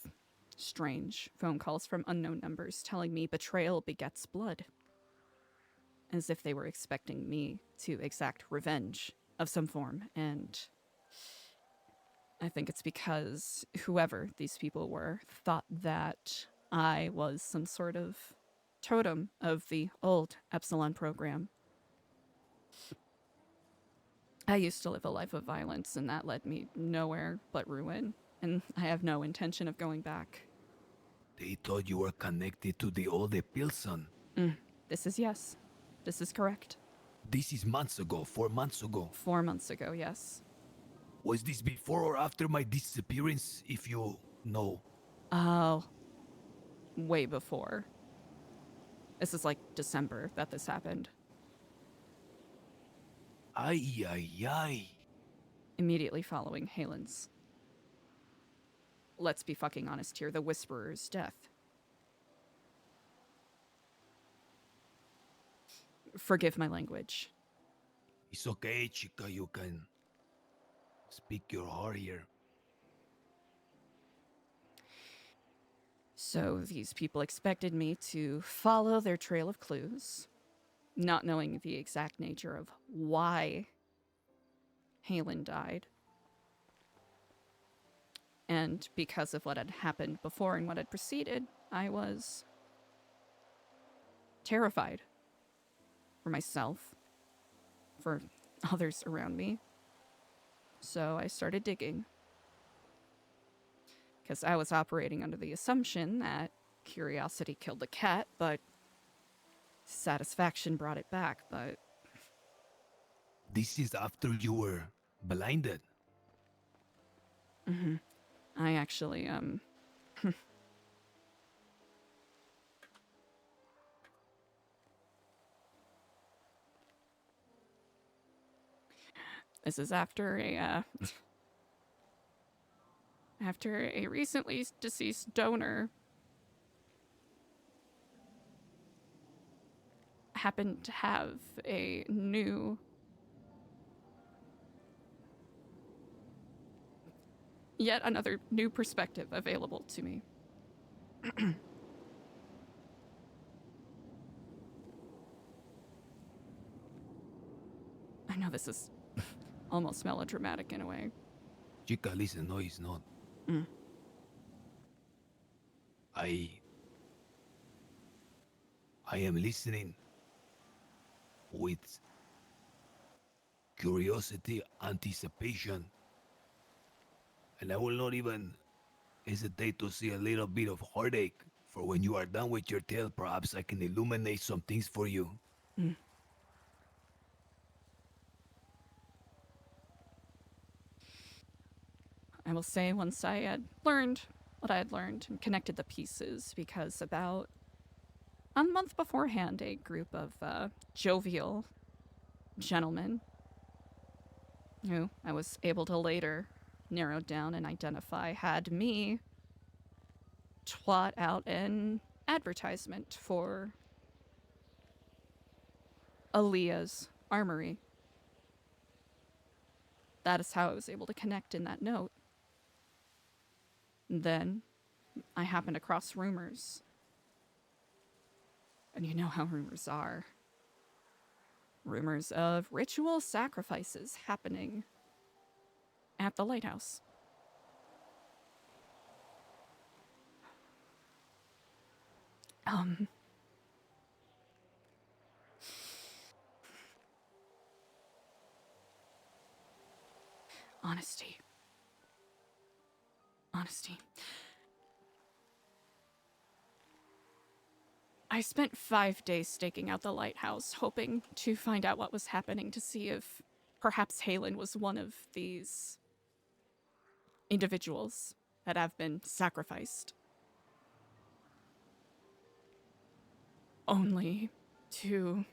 strange phone calls from unknown numbers telling me betrayal begets blood. As if they were expecting me to exact revenge of some form, and I think it's because whoever these people were thought that I was some sort of totem of the old Epsilon program. I used to live a life of violence, and that led me nowhere but ruin, and I have no intention of going back. They thought you were connected to the old Epsilon. This is correct. This is months ago, 4 months ago. 4 months ago, yes. Was this before or after my disappearance, if you know? Oh, way before. This is like December that this happened. Ay. Immediately following Halen's, let's be fucking honest here, the Whisperer's death. Forgive my language. It's okay, chica, you can speak your heart here. So these people expected me to follow their trail of clues, not knowing the exact nature of why Halen died. And because of what had happened before and what had preceded, I was terrified for myself, for others around me. So I started digging. Because I was operating under the assumption that curiosity killed the cat, but satisfaction brought it back, but... This is after you were blinded. I actually, This is after a recently deceased donor happened to have a new yet another new perspective available to me. I know this is almost melodramatic in a way. Chica, listen, no, it's not. Mm. I am listening with curiosity, anticipation, and I will not even hesitate to see a little bit of heartache. For when you are done with your tale, perhaps I can illuminate some things for you. Mm. I will say once I had learned what I had learned and connected the pieces, because about a month beforehand, a group of jovial gentlemen, who I was able to later narrow down and identify, had me twat out an advertisement for Aaliyah's armory. That is how I was able to connect in that note. And then I happened across rumors. And you know how rumors are. Rumors of ritual sacrifices happening at the lighthouse. Honesty. I spent 5 days staking out the lighthouse, hoping to find out what was happening, to see if perhaps Halen was one of these individuals that have been sacrificed. Only to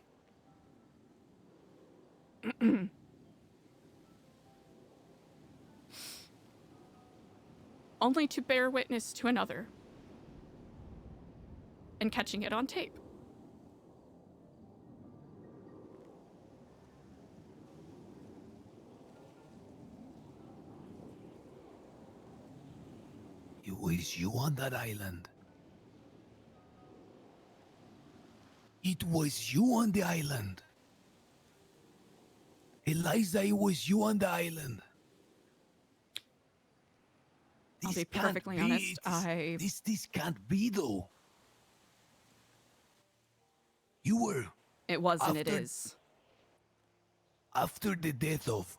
only to bear witness to another and catching it on tape. It was you on that island. It was you on the island. Eliza, it was you on the island. I'll be perfectly honest, This can't be, though. You were... It was and it is. After the death of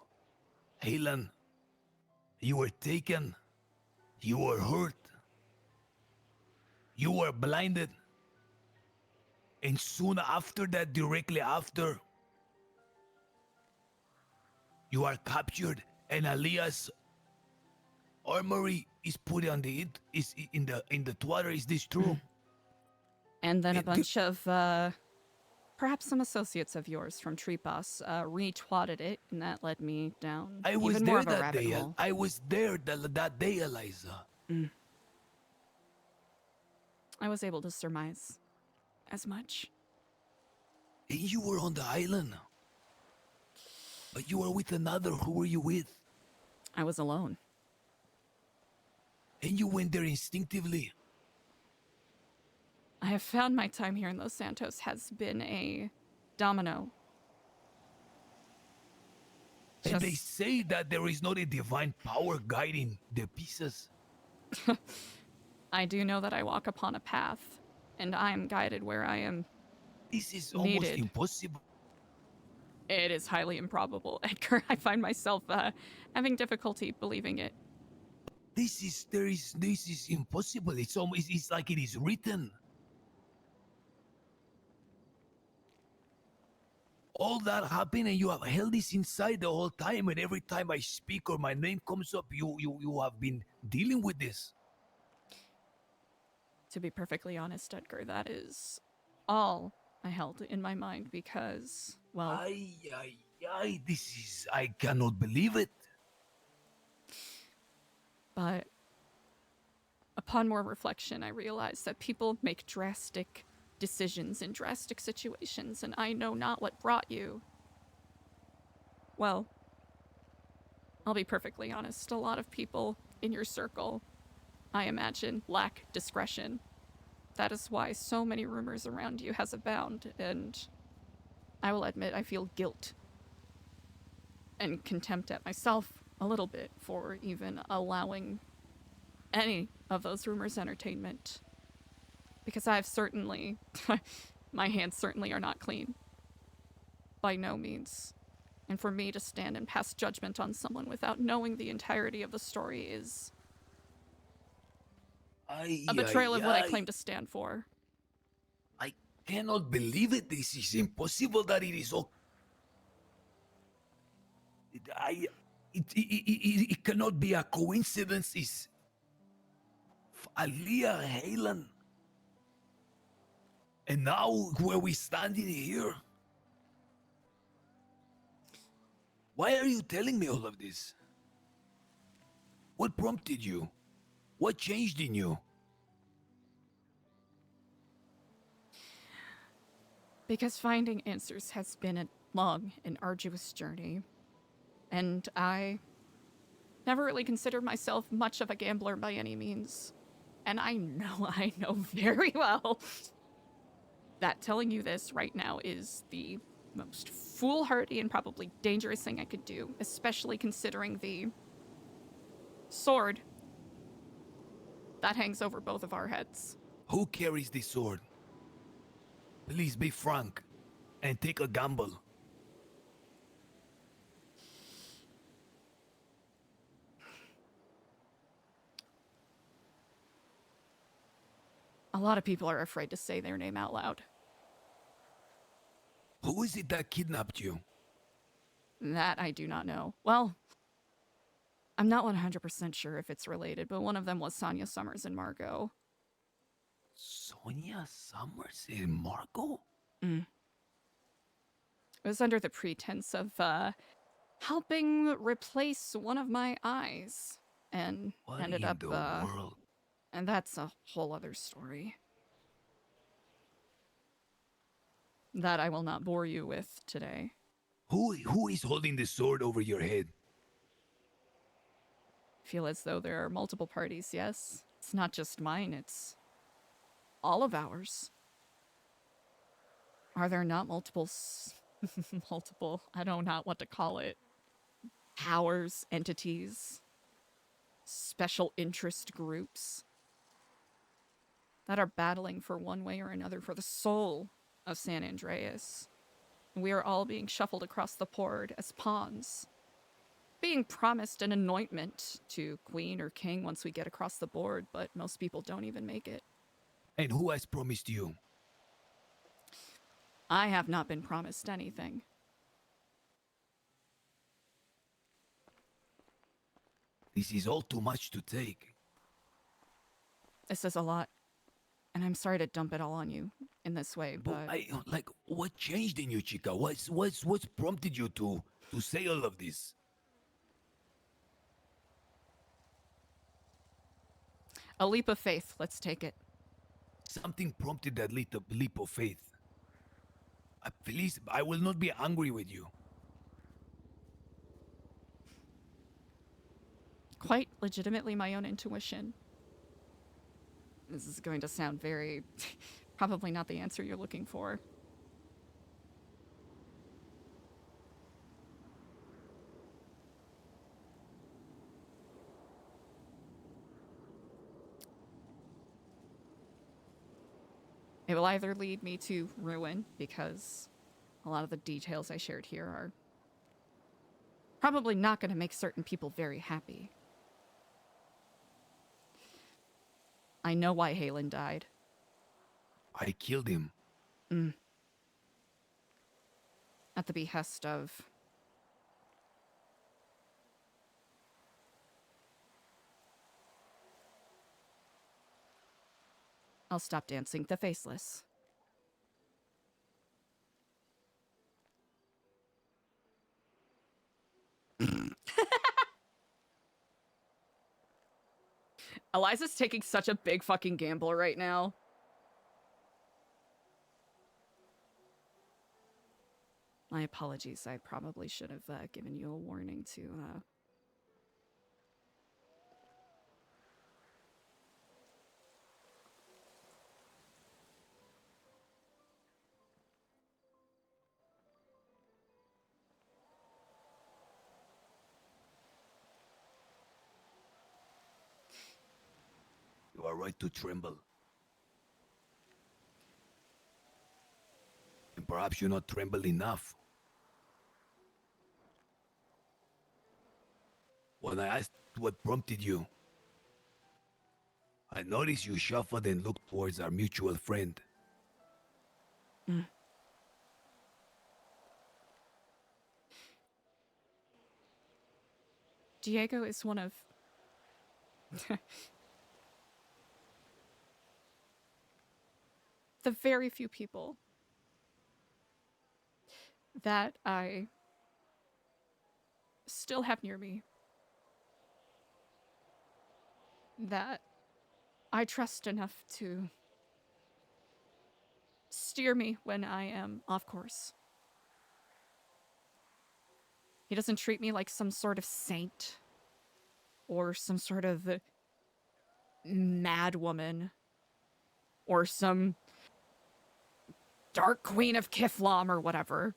Halen, you were taken, you were hurt, you were blinded, and soon after that, directly after, you are captured, and Alia's armory is put on the is in the water. Is this true? And then a bunch of perhaps some associates of yours from Tripas retwatted it, and that led me down I was even more there of a that rabbit day. hole. I was there that day, Eliza. I was able to surmise as much. And you were on the island. But you were with another. Who were you with? I was alone. And you went there instinctively. I have found my time here in Los Santos has been a domino. And they say that there is not a divine power guiding the pieces. I do know that I walk upon a path, and I am guided where I am. This is almost needed. impossible. It is highly improbable, Edgar. I find myself having difficulty believing it. This is impossible. It's like it is written. All that happened and you have held this inside the whole time, and every time I speak or my name comes up, you have been dealing with this. To be perfectly honest, Edgar, that is all I held in my mind because, well... I cannot believe it. But upon more reflection, I realized that people make drastic decisions in drastic situations, and I know not what brought you. Well, I'll be perfectly honest, a lot of people in your circle, I imagine, lack discretion. That is why so many rumors around you has abound, and I will admit I feel guilt and contempt at myself a little bit for even allowing any of those rumors entertainment. Because I've certainly, my hands certainly are not clean. By no means. And for me to stand and pass judgment on someone without knowing the entirety of the story is a betrayal of what I claim to stand for. I cannot believe it. This is impossible that it is all... It cannot be a coincidence. It's Alia Halen. And now where we standing here? Why are you telling me all of this? What prompted you? What changed in you? Because finding answers has been a long and arduous journey. And I never really considered myself much of a gambler by any means. And I know very well that telling you this right now is the most foolhardy and probably dangerous thing I could do, especially considering the sword that hangs over both of our heads. Who carries this sword? Please be frank and take a gamble. A lot of people are afraid to say their name out loud. Who is it that kidnapped you? That I do not know. Well, I'm not 100% sure if it's related, but one of them was Sonia Summers and Margot. Sonia Summers and Margot? It was under the pretense of helping replace one of my eyes, and What ended in up the world? and that's a whole other story that I will not bore you with today. Who is holding the sword over your head? I feel as though there are multiple parties, yes. It's not just mine, it's all of ours. Are there not multiple, I don't know what to call it, powers, entities, special interest groups that are battling for one way or another for the soul of San Andreas? We are all being shuffled across the board as pawns, being promised an anointment to queen or king once we get across the board, but most people don't even make it. And who has promised you? I have not been promised anything. This is all too much to take. This is a lot, and I'm sorry to dump it all on you in this way, but... What changed in you, Chica? What's prompted you to say all of this? A leap of faith, let's take it. Something prompted that leap of faith. Please, I will not be angry with you. Quite legitimately my own intuition. This is going to sound very... probably not the answer you're looking for. It will either lead me to ruin, because a lot of the details I shared here are probably not going to make certain people very happy. I know why Halen died. I killed him. At the behest of... I'll stop dancing. The Faceless. Eliza's taking such a big fucking gamble right now. My apologies. I probably should have given you a warning to a right to tremble. And perhaps you not tremble enough. When I asked what prompted you, I noticed you shuffled and looked towards our mutual friend. Diego is one of the very few people that I still have near me that I trust enough to steer me when I am off course. He doesn't treat me like some sort of saint or some sort of mad woman or some dark queen of Kiflam or whatever.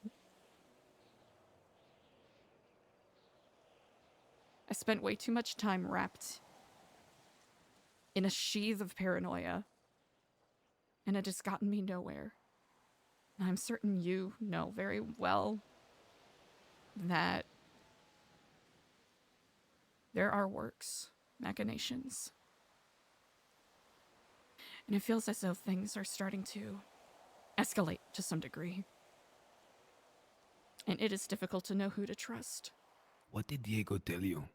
I spent way too much time wrapped in a sheath of paranoia, and it has gotten me nowhere. And I'm certain you know very well that there are works, machinations. And it feels as though things are starting to escalate to some degree. And it is difficult to know who to trust. What did Diego tell you?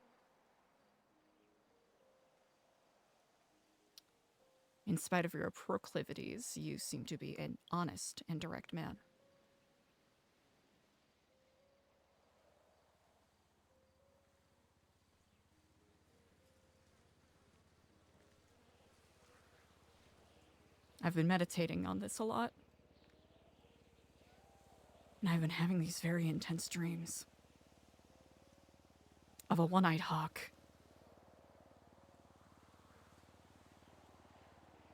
In spite of your proclivities, you seem to be an honest and direct man. I've been meditating on this a lot. And I've been having these very intense dreams of a one-eyed hawk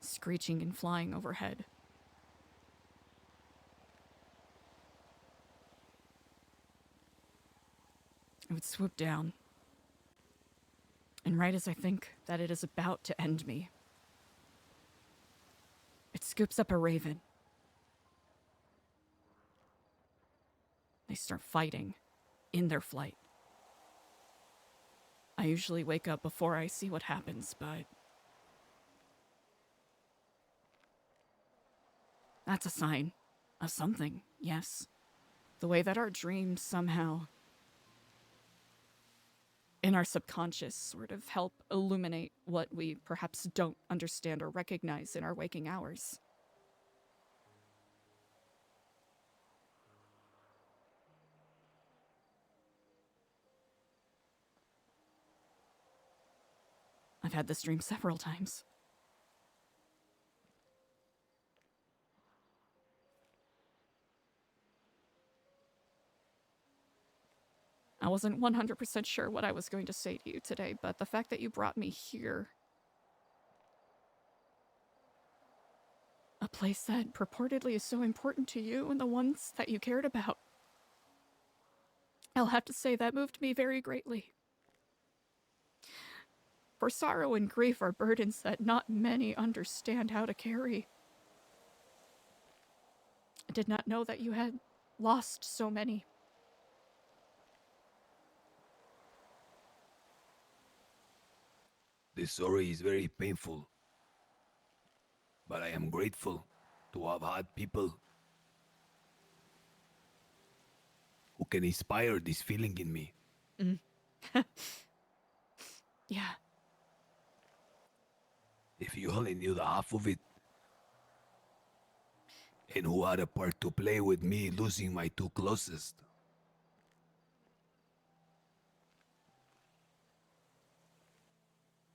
screeching and flying overhead. It would swoop down, and right as I think that it is about to end me, it scoops up a raven. They start fighting in their flight. I usually wake up before I see what happens, but that's a sign of something, yes. The way that our dreams somehow, in our subconscious, sort of help illuminate what we perhaps don't understand or recognize in our waking hours. I've had this dream several times. I wasn't 100% sure what I was going to say to you today, but the fact that you brought me here, a place that purportedly is so important to you and the ones that you cared about, I'll have to say that moved me very greatly. For sorrow and grief are burdens that not many understand how to carry. I did not know that you had lost so many. This story is very painful, but I am grateful to have had people who can inspire this feeling in me. Yeah. If you only knew the half of it, and who had a part to play with me losing my two closest.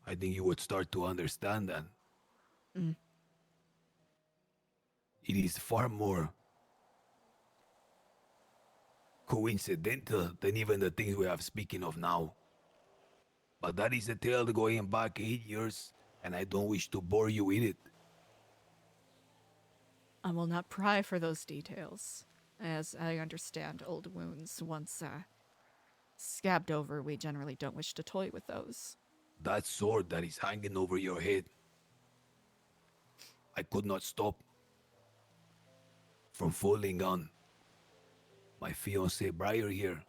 I think you would start to understand that. It is far more coincidental than even the things we have speaking of now. But that is a tale going back 8 years, and I don't wish to bore you with it. I will not pry for those details. As I understand old wounds, once scabbed over, we generally don't wish to toy with those. That sword that is hanging over your head, I could not stop from falling on my fiancée Briar here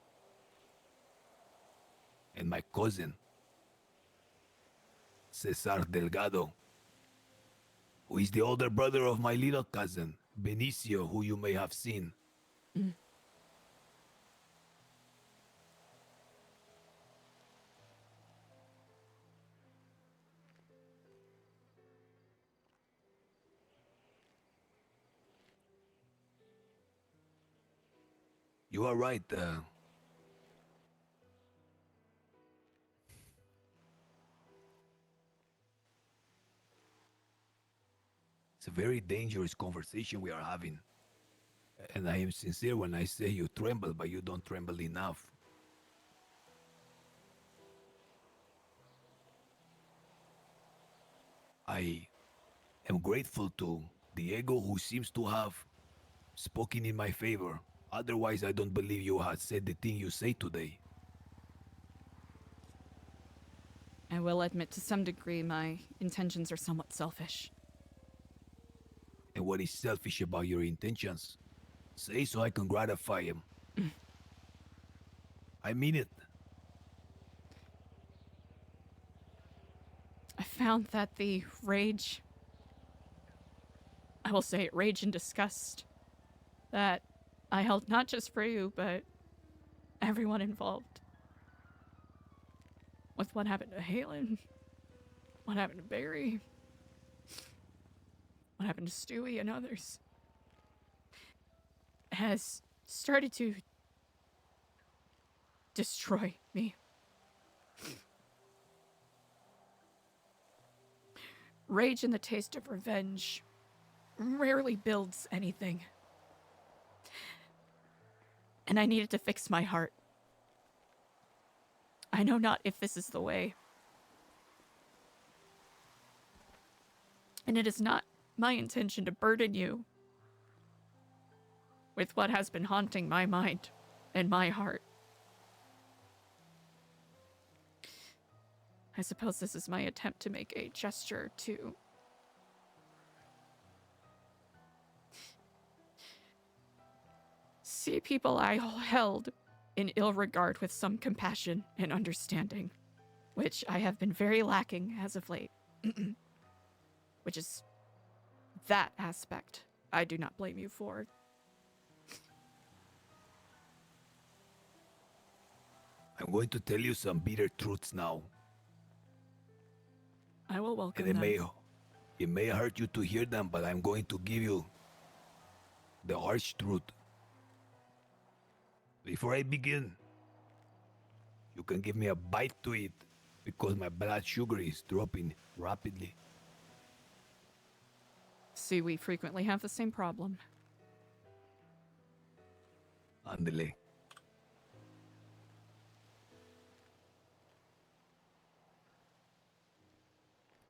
and my cousin Cesar Delgado, who is the older brother of my little cousin Benicio, who you may have seen. You are right. It's a very dangerous conversation we are having. And I am sincere when I say you tremble, but you don't tremble enough. I am grateful to Diego, who seems to have spoken in my favor. Otherwise, I don't believe you had said the thing you say today. I will admit to some degree my intentions are somewhat selfish. And what is selfish about your intentions? Say so I can gratify him. I mean it. I found that the rage, I will say it, rage and disgust, that I held not just for you, but everyone involved. With what happened to Halen, what happened to Barry, what happened to Stewie and others, has started to destroy me. Rage and the taste of revenge rarely builds anything. And I needed to fix my heart. I know not if this is the way. And it is not my intention to burden you with what has been haunting my mind and my heart. I suppose this is my attempt to make a gesture to see people I held in ill regard with some compassion and understanding, which I have been very lacking as of late. Which is that aspect I do not blame you for. I'm going to tell you some bitter truths now. I will welcome And them. it may hurt you to hear them, but I'm going to give you the harsh truth. Before I begin, you can give me a bite to eat because my blood sugar is dropping rapidly. See, we frequently have the same problem. Andele.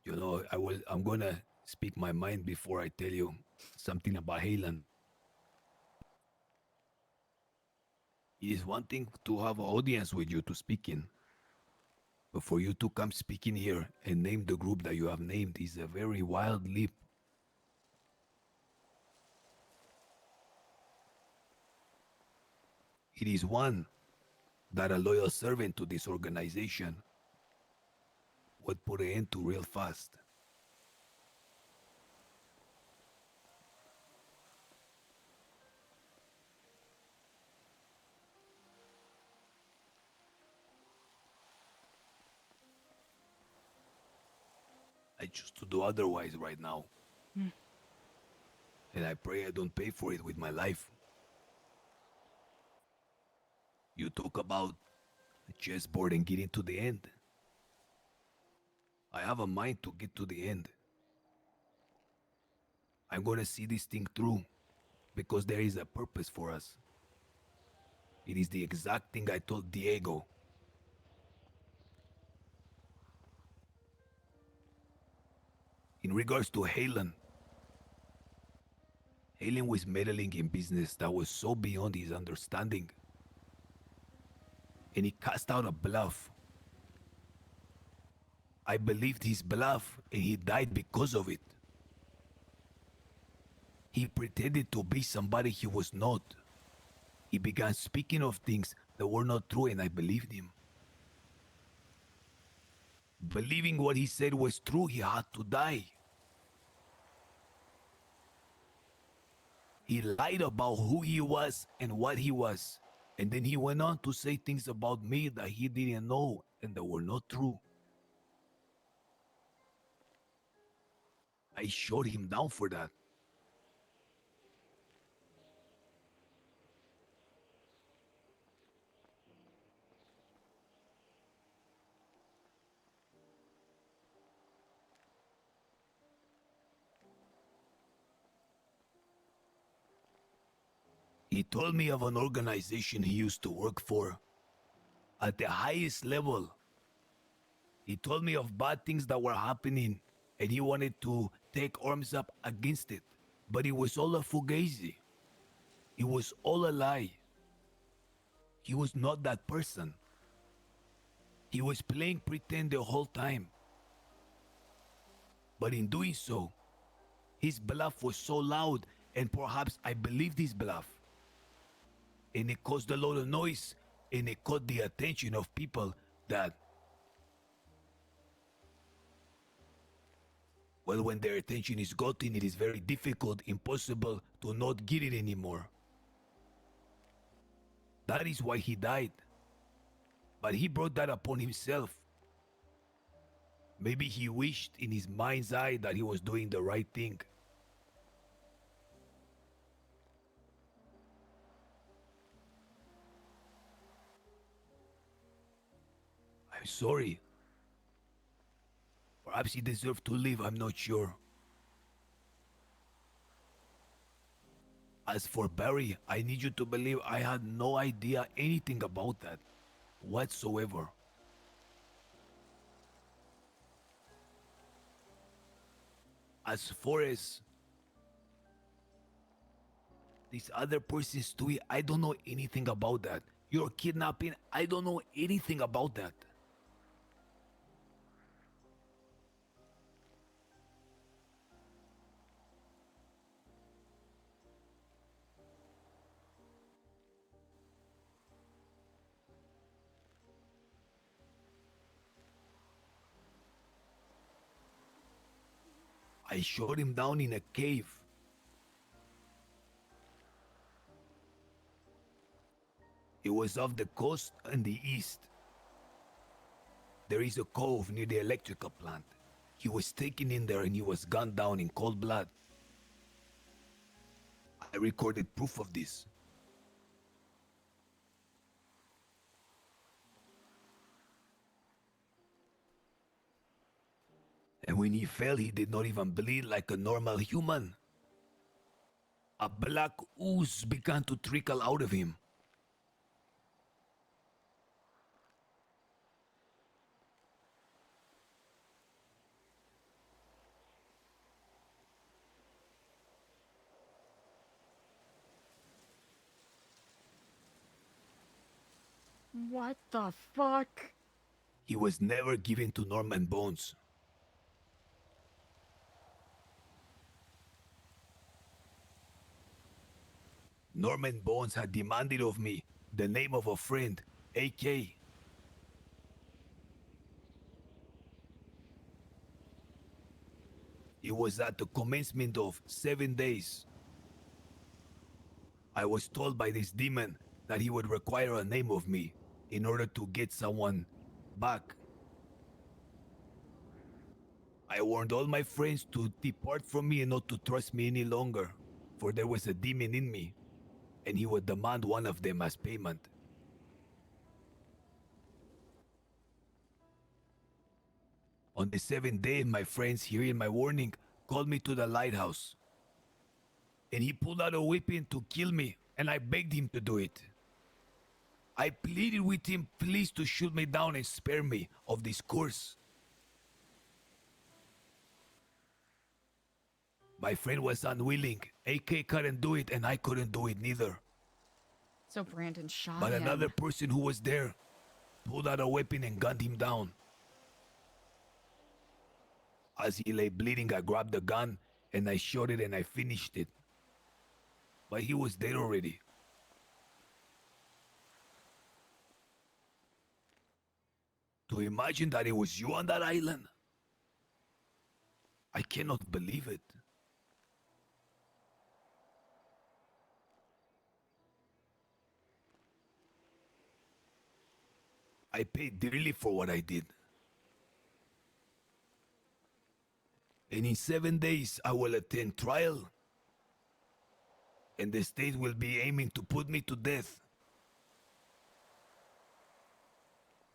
You know, I'm gonna speak my mind before I tell you something about Halen. It is one thing to have an audience with you to speak in, but for you to come speaking here and name the group that you have named is a very wild leap. It is one that a loyal servant to this organization would put an end to real fast. I choose to do otherwise right now. And I pray I don't pay for it with my life. You talk about a chessboard and getting to the end. I have a mind to get to the end. I'm gonna see this thing through because there is a purpose for us. It is the exact thing I told Diego. In regards to Halen was meddling in business that was so beyond his understanding. And he cast out a bluff. I believed his bluff and he died because of it. He pretended to be somebody he was not. He began speaking of things that were not true, and I believed him. Believing what he said was true, he had to die. He lied about who he was and what he was, and then he went on to say things about me that he didn't know and that were not true. I shot him down for that. He told me of an organization he used to work for. At the highest level. He told me of bad things that were happening, and he wanted to take arms up against it. But it was all a fugazi. It was all a lie. He was not that person. He was playing pretend the whole time. But in doing so, his bluff was so loud, and perhaps I believed his bluff. And it caused a lot of noise, and it caught the attention of people that, well, when their attention is gotten, it is very difficult, impossible to not get it anymore. That is why he died. But he brought that upon himself. Maybe he wished in his mind's eye that he was doing the right thing. I'm sorry. Perhaps he deserved to live, I'm not sure. As for Barry, I need you to believe I had no idea anything about that whatsoever. As far as this other person's story, I don't know anything about that. Your kidnapping, I don't know anything about that. I shot him down in a cave. It was off the coast in the east. There is a cove near the electrical plant. He was taken in there and he was gunned down in cold blood. I recorded proof of this. And when he fell, he did not even bleed like a normal human. A black ooze began to trickle out of him. What the fuck? He was never given to Norman Bones. Norman Bones had demanded of me the name of a friend, AK. It was at the commencement of 7 days. I was told by this demon that he would require a name of me in order to get someone back. I warned all my friends to depart from me and not to trust me any longer, for there was a demon in me, and he would demand one of them as payment. On the 7th day, my friends, hearing my warning, called me to the lighthouse. And he pulled out a weapon to kill me, and I begged him to do it. I pleaded with him, please, to shoot me down and spare me of this curse. My friend was unwilling. AK couldn't do it, and I couldn't do it neither. So Brandon shot But him. another person who was there pulled out a weapon and gunned him down. As he lay bleeding, I grabbed the gun and I shot it and I finished it. but he was dead already. To imagine that it was you on that island, I cannot believe it. I paid dearly for what I did. And in 7 days, I will attend trial. And the state will be aiming to put me to death.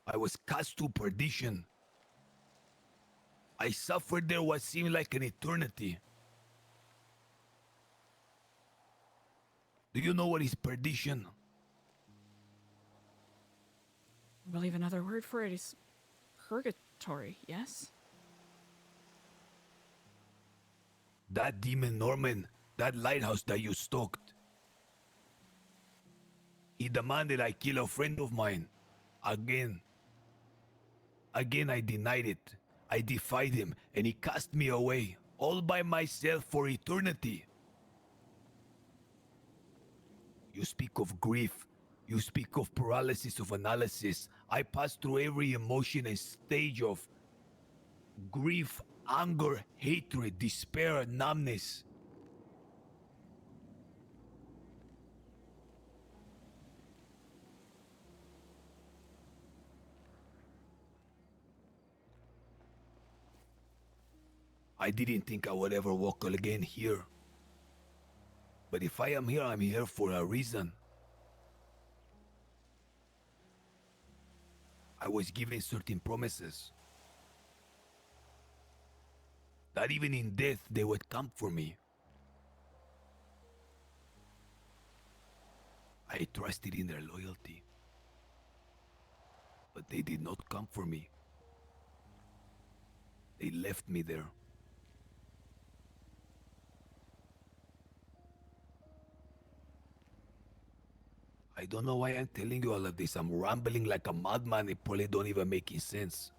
I was cast to perdition. I suffered there what seemed like an eternity. Do you know what is perdition? I believe another word for it is purgatory, yes? That demon Norman, that lighthouse that you stalked. He demanded I kill a friend of mine. Again. Again I denied it. I defied him and he cast me away, all by myself for eternity. You speak of grief. You speak of paralysis of analysis. I passed through every emotion and stage of grief, anger, hatred, despair, numbness. I didn't think I would ever walk again here. But if I am here, I'm here for a reason. I was given certain promises. That even in death, they would come for me. I trusted in their loyalty. But they did not come for me. They left me there. I don't know why I'm telling you all of this. I'm rambling like a madman. It probably don't even make any sense.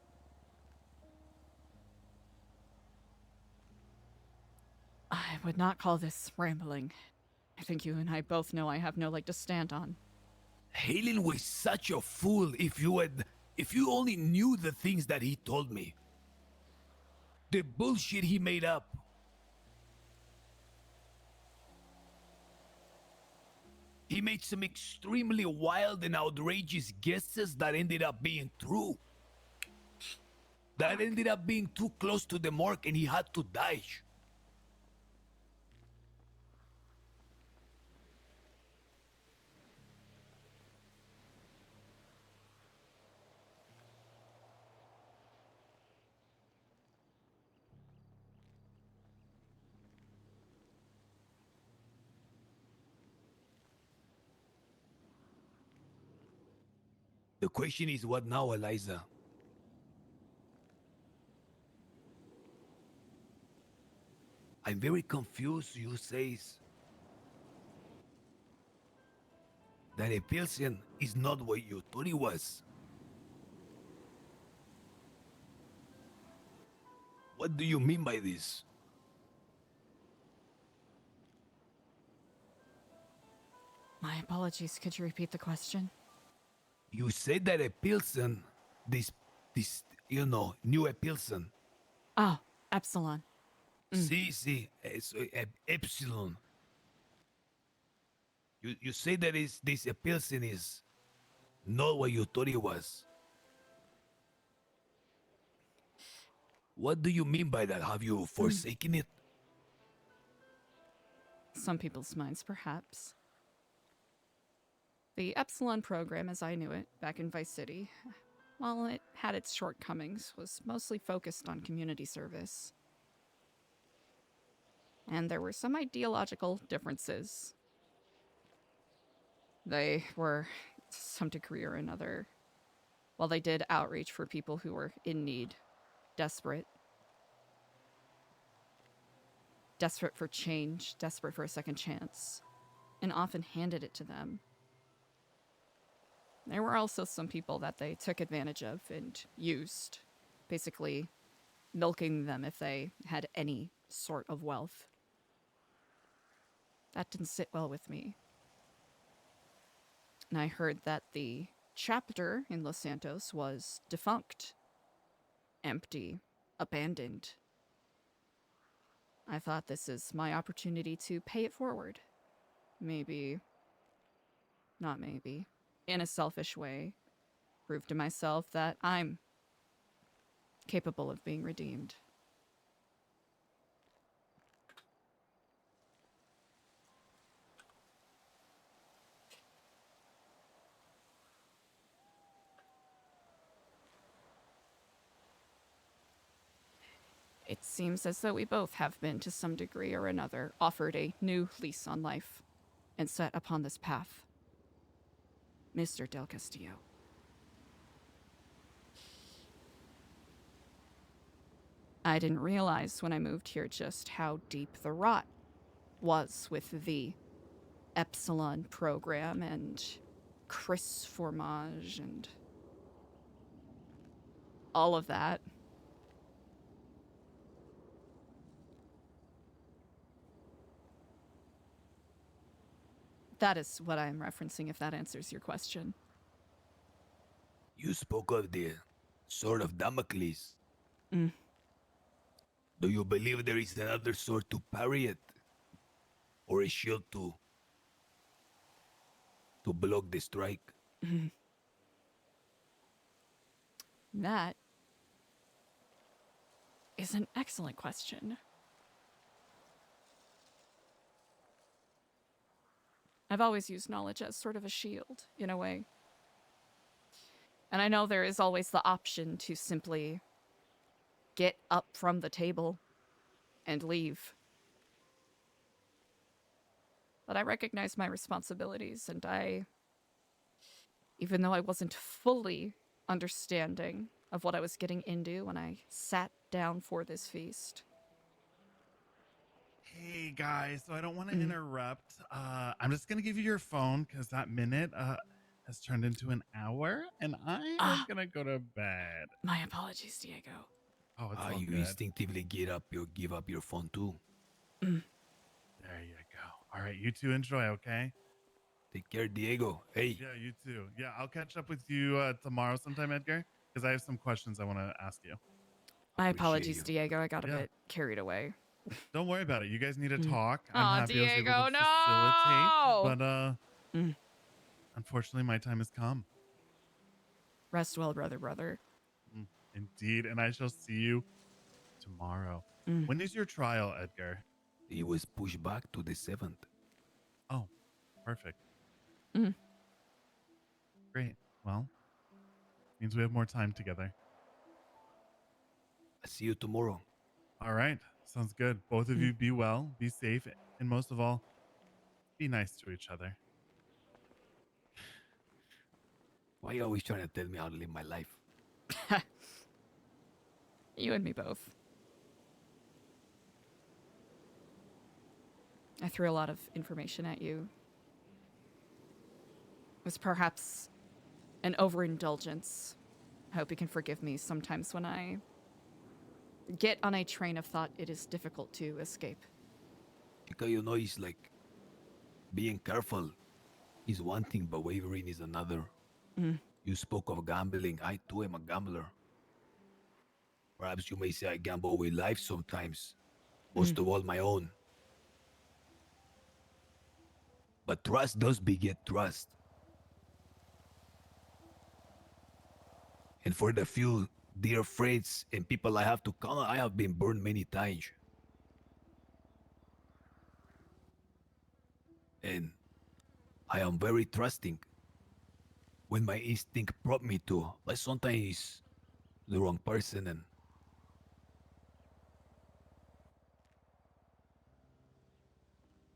I would not call this rambling. I think you and I both know I have no leg to stand on. Halen was such a fool. If you only knew the things that he told me. The bullshit he made up. He made some extremely wild and outrageous guesses that ended up being true. That ended up being too close to the mark and he had to die. The question is, what now, Eliza? I'm very confused. You say that a Pilsen is not what you thought it was. What do you mean by this? My apologies. Could you repeat the question? You said that a Pilsen, this, new a Pilsen. Oh, Epsilon. Sí, it's Epsilon. You say that this Pilsen is not what you thought it was. What do you mean by that? Have you forsaken it? Some people's minds, perhaps. The Epsilon program, as I knew it, back in Vice City, while it had its shortcomings, was mostly focused on community service. And there were some ideological differences. They were, to some degree or another, while they did outreach for people who were in need, desperate for change, desperate for a second chance, and often handed it to them. There were also some people that they took advantage of and used, basically milking them if they had any sort of wealth. That didn't sit well with me. And I heard that the chapter in Los Santos was defunct, empty, abandoned. I thought this is my opportunity to pay it forward. Maybe, not maybe, in a selfish way, prove to myself that I'm capable of being redeemed. It seems as though we both have been, to some degree or another, offered a new lease on life and set upon this path. Mr. Del Castillo. I didn't realize when I moved here just how deep the rot was with the Epsilon program and Chris Formage and all of that. That is what I'm referencing, if that answers your question. You spoke of the sword of Damocles. Mm. Do you believe there is another sword to parry it? Or a shield to block the strike? That is an excellent question. I've always used knowledge as sort of a shield, in a way. And I know there is always the option to simply get up from the table and leave. But I recognize my responsibilities, and even though I wasn't fully understanding of what I was getting into when I sat down for this feast. Hey guys, so I don't want to interrupt. I'm just gonna give you your phone because that minute has turned into an hour, and I am gonna go to bed. My apologies, Diego. Oh, it's all You good. instinctively give up your phone too. There you go. All right, you two enjoy, okay? Take care, Diego. Hey. Yeah, you too. Yeah, I'll catch up with you tomorrow sometime, Edgar, because I have some questions I want to ask you. My apologies, Diego. I got a Yeah. bit carried away. Don't worry about it. You guys need to talk. Aw, I'm happy I was able Diego, to no! facilitate, but unfortunately, my time has come. Rest well, brother. Indeed, and I shall see you tomorrow. When is your trial, Edgar? It was pushed back to the 7th. Oh, perfect. Great. Well, means we have more time together. I'll see you tomorrow. All right. Sounds good. Both of you be well, be safe, and most of all, be nice to each other. Why are you always trying to tell me how to live my life? You and me both. I threw a lot of information at you. It was perhaps an overindulgence. I hope you can forgive me. Sometimes when I get on a train of thought, it is difficult to escape. Because it's like being careful is one thing, but wavering is another. You spoke of gambling. I too am a gambler. Perhaps you may say I gamble with life sometimes. Most of all my own. But trust does beget trust. And for the few dear friends and people I have to count on, I have been burned many times. And I am very trusting when my instinct brought me to, but sometimes it's the wrong person, and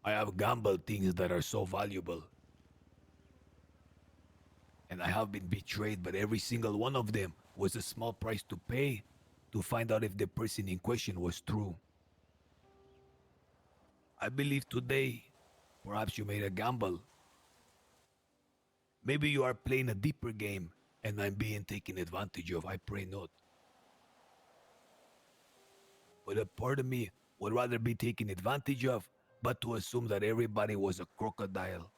I have gambled things that are so valuable. And I have been betrayed, but every single one of them was a small price to pay to find out if the person in question was true. I believe today, perhaps you made a gamble. Maybe you are playing a deeper game and I'm being taken advantage of. I pray not. But a part of me would rather be taken advantage of but to assume that everybody was a crocodile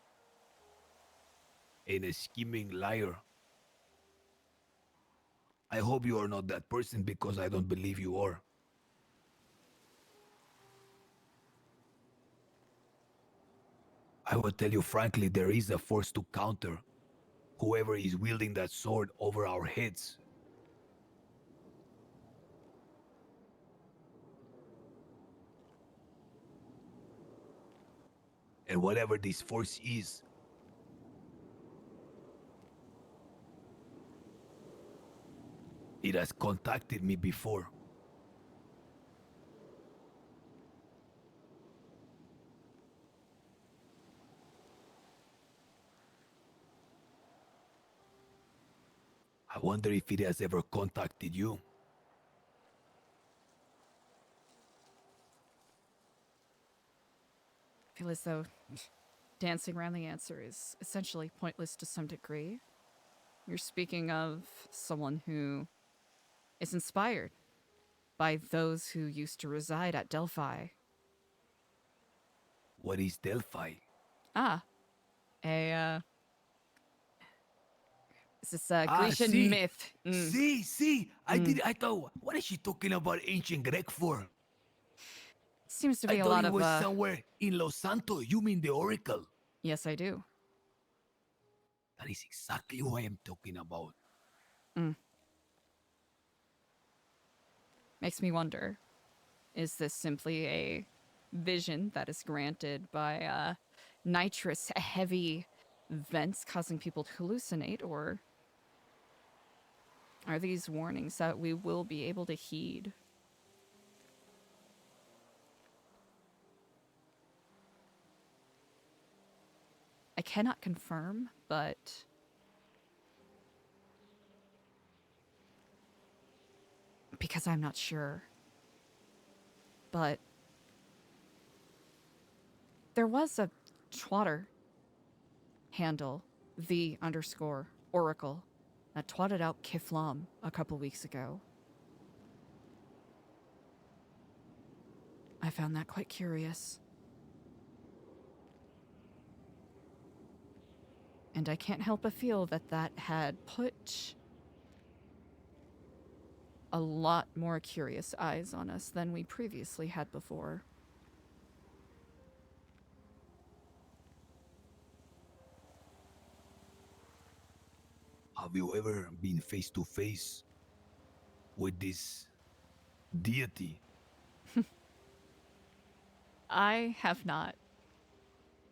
and a scheming liar. I hope you are not that person because I don't believe you are. I will tell you frankly, there is a force to counter whoever is wielding that sword over our heads. And whatever this force is, it has contacted me before. I wonder if it has ever contacted you. I feel as though dancing around the answer is essentially pointless to some degree. You're speaking of someone who is inspired by those who used to reside at Delphi. What is Delphi? Ah, this is a Grecian see, myth. See, I thought, what is she talking about ancient Greek for? Seems to be I a thought lot it of, was somewhere in Los Santos. You mean the Oracle? Yes, I do. That is exactly what I am talking about. Makes me wonder, is this simply a vision that is granted by nitrous heavy vents causing people to hallucinate, or are these warnings that we will be able to heed? I cannot confirm, but because I'm not sure. But there was a Twitter handle, the_Oracle, that twatted out Kiflam a couple weeks ago. I found that quite curious. And I can't help but feel that that had put a lot more curious eyes on us than we previously had before. Have you ever been face to face with this deity? I have not.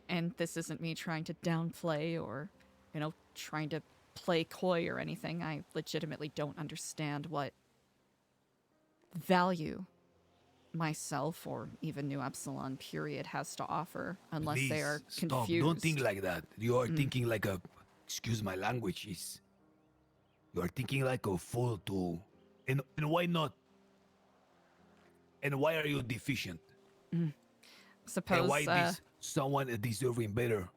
And this isn't me trying to downplay or, trying to play coy or anything. I legitimately don't understand what value myself or even New Epsilon period has to offer unless Please, they are stop. confused. Don't think like that. You are thinking like a, excuse my language, you are thinking like a fool too. And why not? And why are you deficient? Suppose, and why this someone deserving better?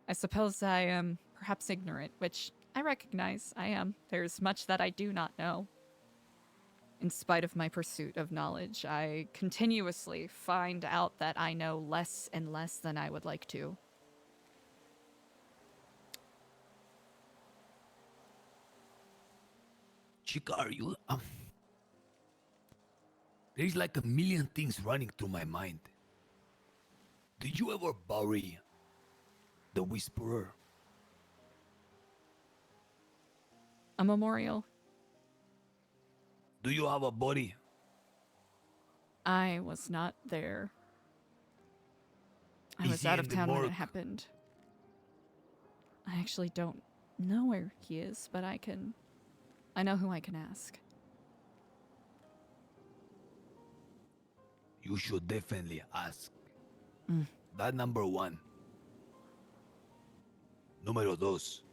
I suppose I am perhaps ignorant, which I recognize I am. There's much that I do not know. In spite of my pursuit of knowledge, I continuously find out that I know less and less than I would like to. Chica, are you... There's like a million things running through my mind. Did you ever bury the Whisperer? A memorial. Do you have a body? I was not there. I Is was he out in of the town when it morgue? happened. I actually don't know where he is, but I know who I can ask. You should definitely ask. That number one. Número dos.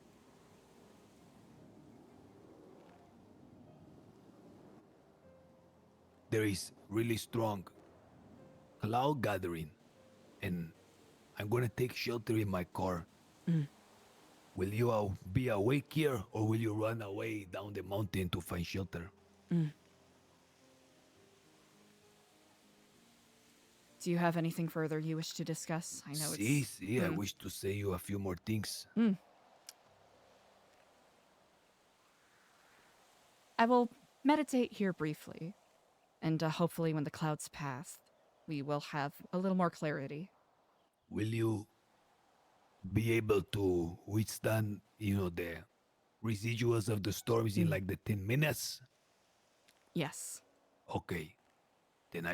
There is really strong cloud gathering, and I'm gonna take shelter in my car. Will you be awake here, or will you run away down the mountain to find shelter? Do you have anything further you wish to discuss? I know it's... I wish to say you a few more things. I will meditate here briefly, and hopefully when the clouds pass, we will have a little more clarity. Will you be able to withstand, the residuals of the storms in like the 10 minutes? Yes. Okay. Then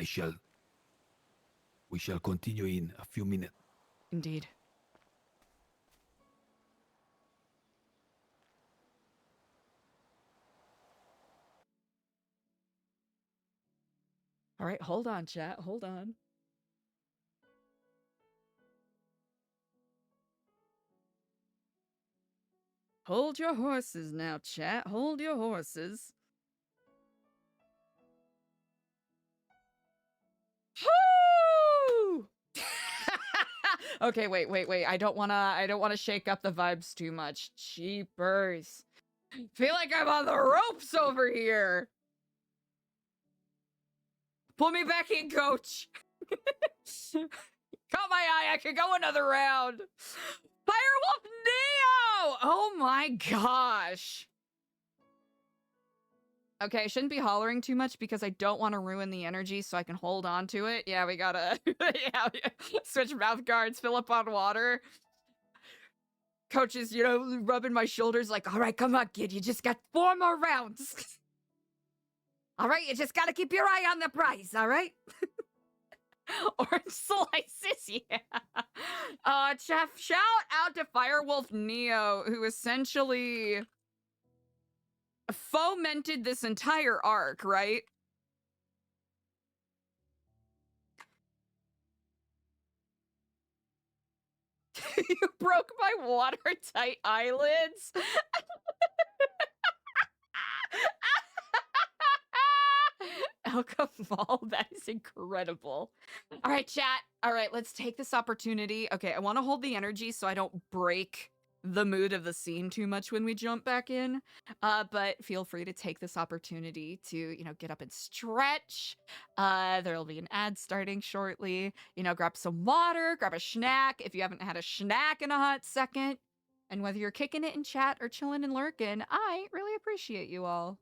we shall continue in a few minutes. Indeed. All right, hold on, chat. Hold on. Hold your horses now, chat. Hold your horses. Woo! Okay, wait. I don't wanna shake up the vibes too much. Cheapers. Feel like I'm on the ropes over here. Pull me back in, coach. Caught my eye. I could go another round. Firewolf Neo! Oh my gosh. Okay, I shouldn't be hollering too much because I don't want to ruin the energy so I can hold on to it. Yeah, we gotta yeah. Switch mouth guards, fill up on water. Coach is, rubbing my shoulders like, all right, come on, kid. You just got 4 more rounds. All right, you just gotta keep your eye on the prize, all right? Orange slices, yeah. Chef, shout out to Firewolf Neo, who essentially fomented this entire arc, right? You broke my watertight eyelids. Alcohol, that is incredible. All right, chat. All right, let's take this opportunity. Okay, I want to hold the energy so I don't break the mood of the scene too much when we jump back in. But feel free to take this opportunity to, get up and stretch. There'll be an ad starting shortly. Grab some water, grab a snack if you haven't had a snack in a hot second. And whether you're kicking it in chat or chilling and lurking, I really appreciate you all.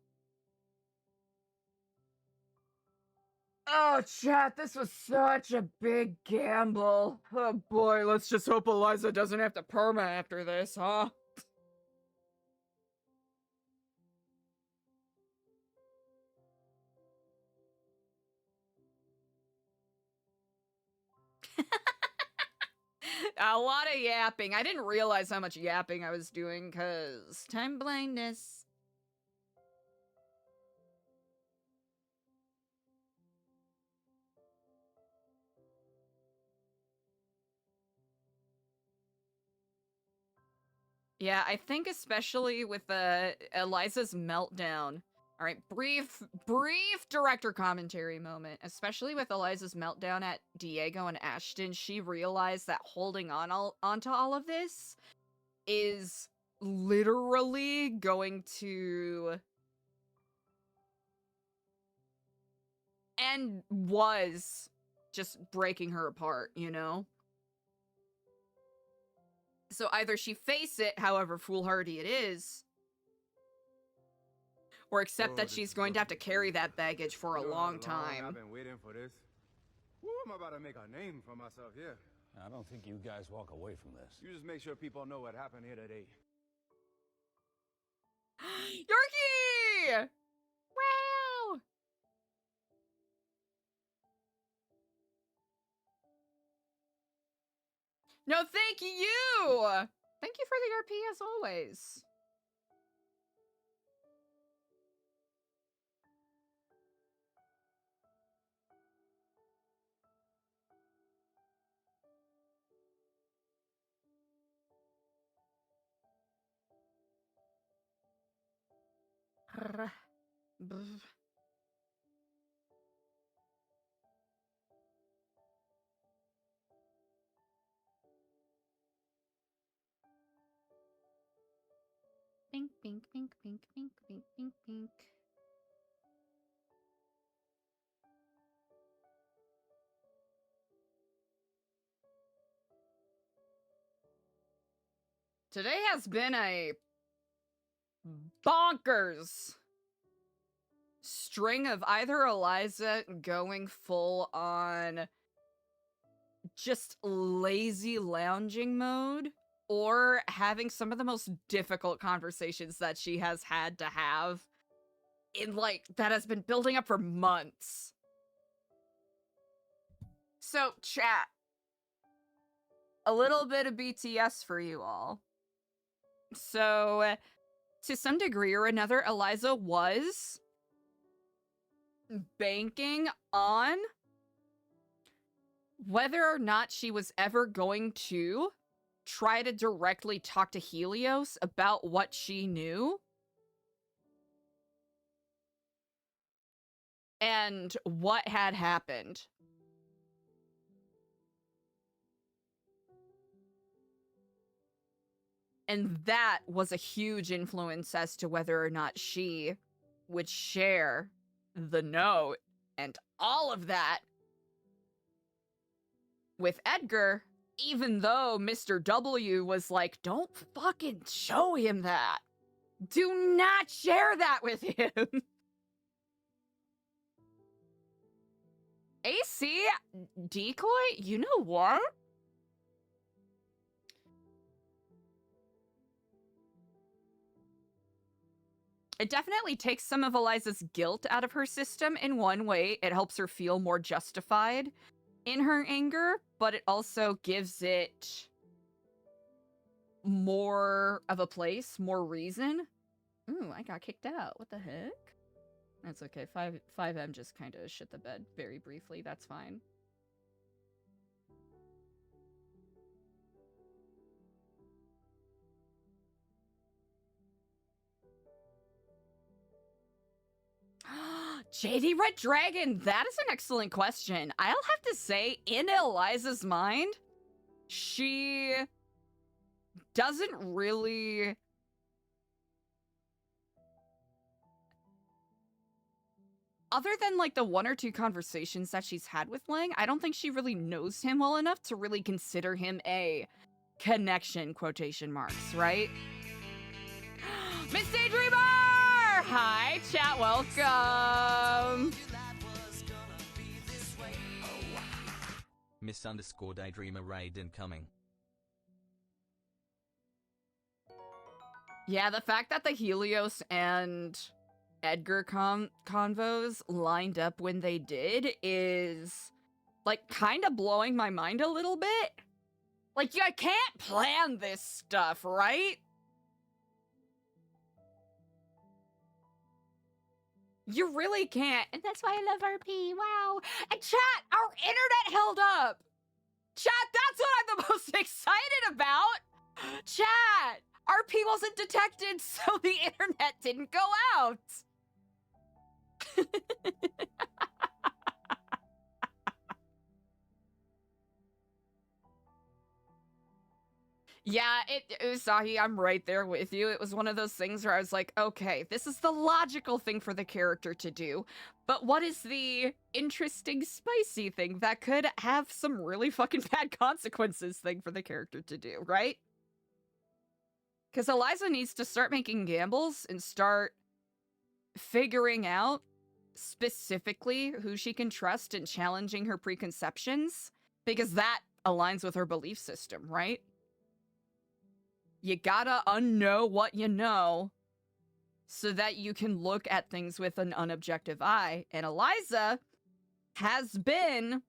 Oh, chat, this was such a big gamble. Oh boy, let's just hope Eliza doesn't have to perma after this, huh? A lot of yapping. I didn't realize how much yapping I was doing, because time blindness. Yeah, I think especially with Eliza's meltdown. All right, brief director commentary moment. Especially with Eliza's meltdown at Diego and Ashton, she realized that holding onto all of this is literally going to... and was just breaking her apart, So either she face it, however foolhardy it is, or accept that she's going to have to carry that baggage for a long time. I've been waiting for this. Woo, I'm about to make a name for myself here. I don't think you guys walk away from this. You just make sure people know what happened here today. Yorkie! Wow! No, thank you! Thank you for the RP as always. Pink, pink, pink, pink, pink, pink, pink, pink. Today has been a bonkers string of either Eliza going full on just lazy lounging mode, or having some of the most difficult conversations that she has had to have in, like, that has been building up for months. So, chat, a little bit of BTS for you all. So, to some degree or another, Eliza was banking on whether or not she was ever going to try to directly talk to Helios about what she knew and what had happened. And that was a huge influence as to whether or not she would share the note and all of that with Edgar, even though Mr. W was like, don't fucking show him that. Do not share that with him. AC decoy, you know what? It definitely takes some of Eliza's guilt out of her system in one way. It helps her feel more justified in her anger, but it also gives it more of a place, more reason. Ooh, I got kicked out. What the heck? That's okay. 5M just kind of shit the bed very briefly. That's fine. JD Red Dragon, that is an excellent question. I'll have to say, in Eliza's mind, she doesn't really... Other than, like, the one or two conversations that she's had with Lang, I don't think she really knows him well enough to really consider him a connection, quotation marks, right? Miss Daydreamer! Hi, chat, welcome! Miss _ Daydreamer raid incoming. Yeah, the fact that the Helios and Edgar convos lined up when they did is, like, kind of blowing my mind a little bit. Like, you can't plan this stuff, right? You really can't. And that's why I love RP. Wow. And chat, our internet held up. Chat, that's what I'm the most excited about. Chat, RP wasn't detected, so the internet didn't go out. Yeah, Usahi, I'm right there with you. It was one of those things where I was like, okay, this is the logical thing for the character to do, but what is the interesting, spicy thing that could have some really fucking bad consequences thing for the character to do, right? Because Eliza needs to start making gambles and start figuring out specifically who she can trust and challenging her preconceptions, because that aligns with her belief system, right? You gotta unknow what you know so that you can look at things with an unobjective eye. And Eliza has been,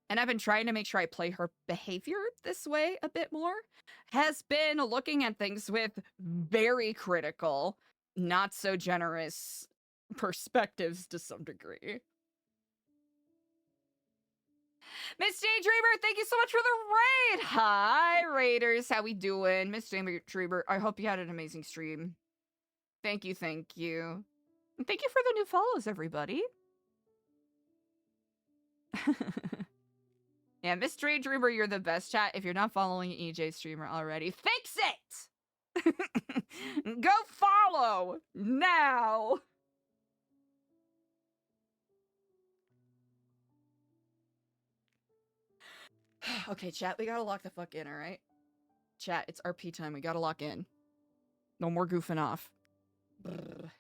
and I've been trying to make sure I play her behavior this way a bit more, has been looking at things with very critical, not so generous perspectives to some degree. Miss Daydreamer, thank you so much for the raid! Hi, Raiders. How we doing? Miss Daydreamer, I hope you had an amazing stream. Thank you, thank you. And thank you for the new follows, everybody. Yeah, Miss Daydreamer, you're the best, chat. If you're not following EJ Streamer already, fix it! Go follow! Now! Okay, chat, we gotta lock the fuck in, alright? Chat, it's RP time. We gotta lock in. No more goofing off. Brrr.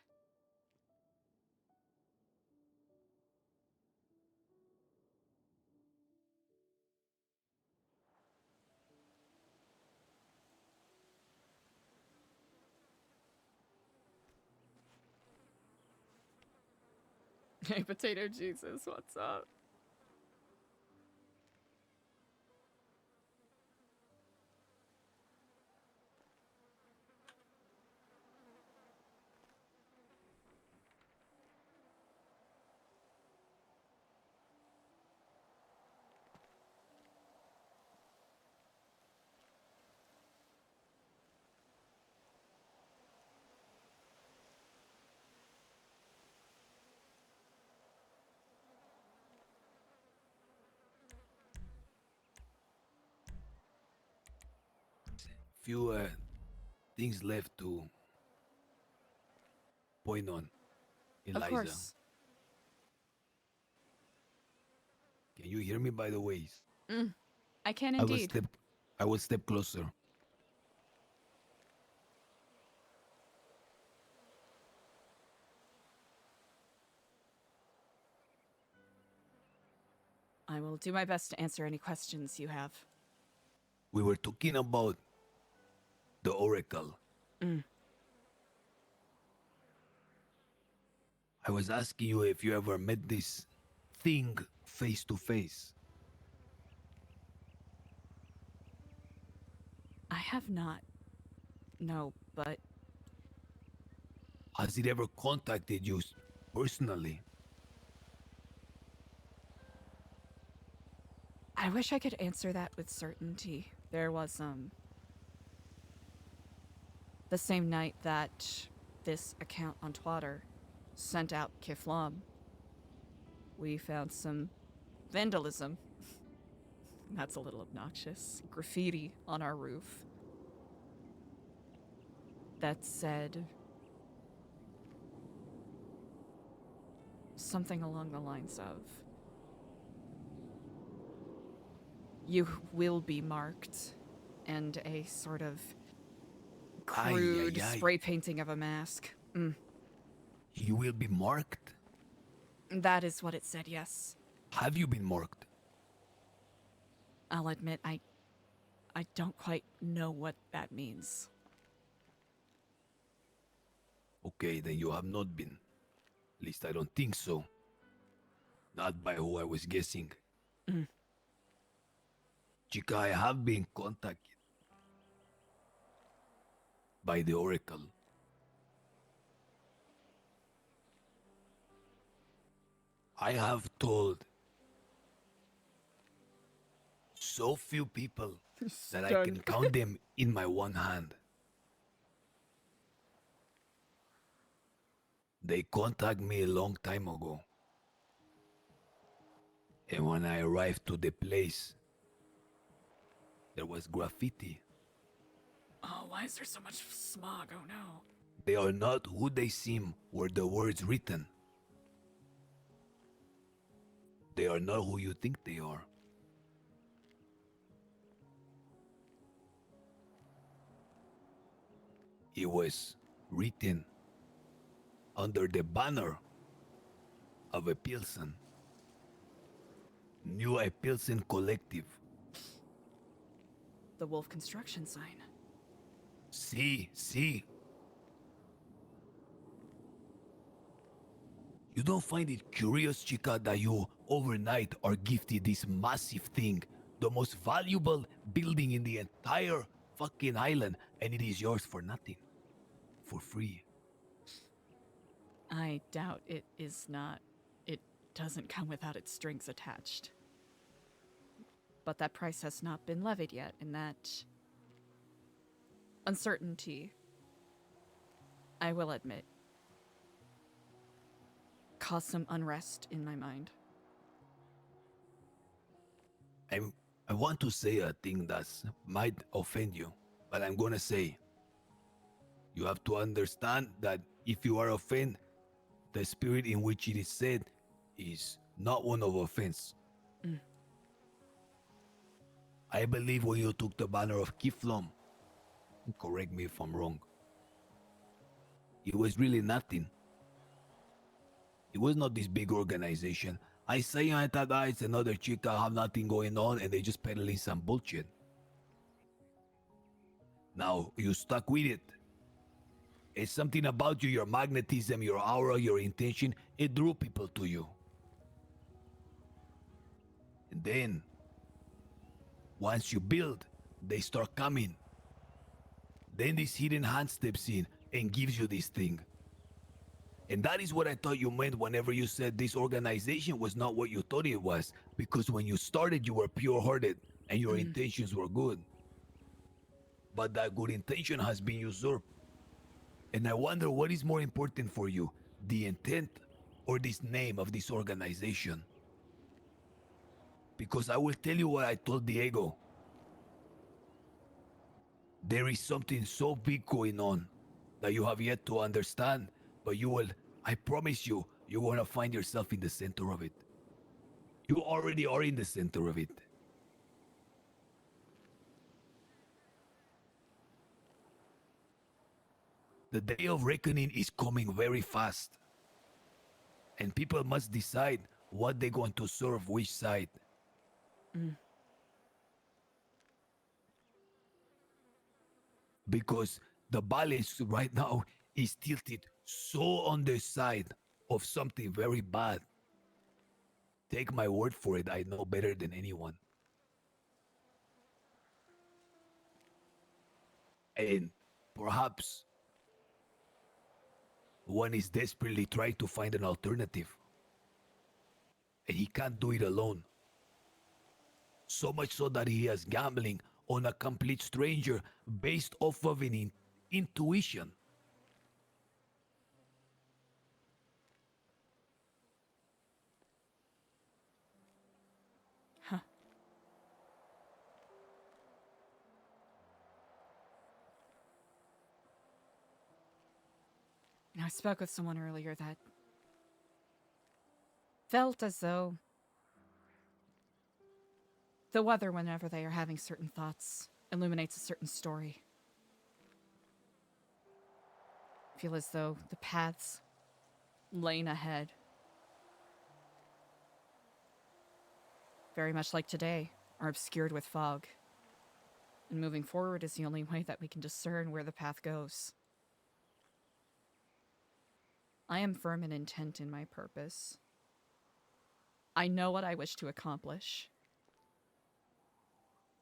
Hey, Potato Jesus, what's up? Few things left to point on, Eliza. Of course. Can you hear me, by the way? I can indeed. I will step closer. I will do my best to answer any questions you have. We were talking about the Oracle. I was asking you if you ever met this thing face to face. I have not. No, but Has it ever contacted you personally? I wish I could answer that with certainty. There was, the same night that this account on Twitter sent out Kiflam, we found some vandalism. That's a little obnoxious. Graffiti on our roof that said something along the lines of, "You will be marked," and a sort of crude spray painting of a mask. You will be marked? That is what it said, yes. Have you been marked? I'll admit, I don't quite know what that means. Okay, then you have not been. At least I don't think so. Not by who I was guessing. Chica, I have been contacted by the Oracle. I have told so few people that I can count them in my one hand. They contacted me a long time ago. And when I arrived to the place, there was graffiti. Oh, why is there so much smog? Oh no. They are not who they seem, were the words written. They are not who you think they are. It was written under the banner of a Pilsen. New a Pilsen Collective. The Wolf Construction sign. See. You don't find it curious, Chica, that you overnight are gifted this massive thing, the most valuable building in the entire fucking island, and it is yours for nothing. For free. I doubt it is not. It doesn't come without its strings attached. But that price has not been levied yet, and that uncertainty, I will admit, caused some unrest in my mind. I want to say a thing that might offend you, but I'm gonna say, you have to understand that if you are offended, the spirit in which it is said is not one of offense. I believe when you took the banner of Kiflom, Correct me if I'm wrong. It was really nothing. It was not this big organization. I thought it's another chick that have nothing going on and they just peddling some bullshit. Now, you stuck with it. It's something about you, your magnetism, your aura, your intention. It drew people to you. And then, once you build, they start coming. Then this hidden hand steps in and gives you this thing. And that is what I thought you meant whenever you said this organization was not what you thought it was. Because when you started, you were pure-hearted and your intentions were good. But that good intention has been usurped. And I wonder what is more important for you, the intent or this name of this organization? Because I will tell you what I told Diego. There is something so big going on that you have yet to understand, but you will, I promise you, you're going to find yourself in the center of it. You already are in the center of it. The day of reckoning is coming very fast. And people must decide what they're going to serve which side. Because the balance right now is tilted so on the side of something very bad. Take my word for it, I know better than anyone. And perhaps one is desperately trying to find an alternative. And he can't do it alone. So much so that he is gambling on a complete stranger based off of an intuition. Huh. I spoke with someone earlier that felt as though the weather, whenever they are having certain thoughts, illuminates a certain story. I feel as though the paths laying ahead, very much like today, are obscured with fog. And moving forward is the only way that we can discern where the path goes. I am firm and intent in my purpose. I know what I wish to accomplish.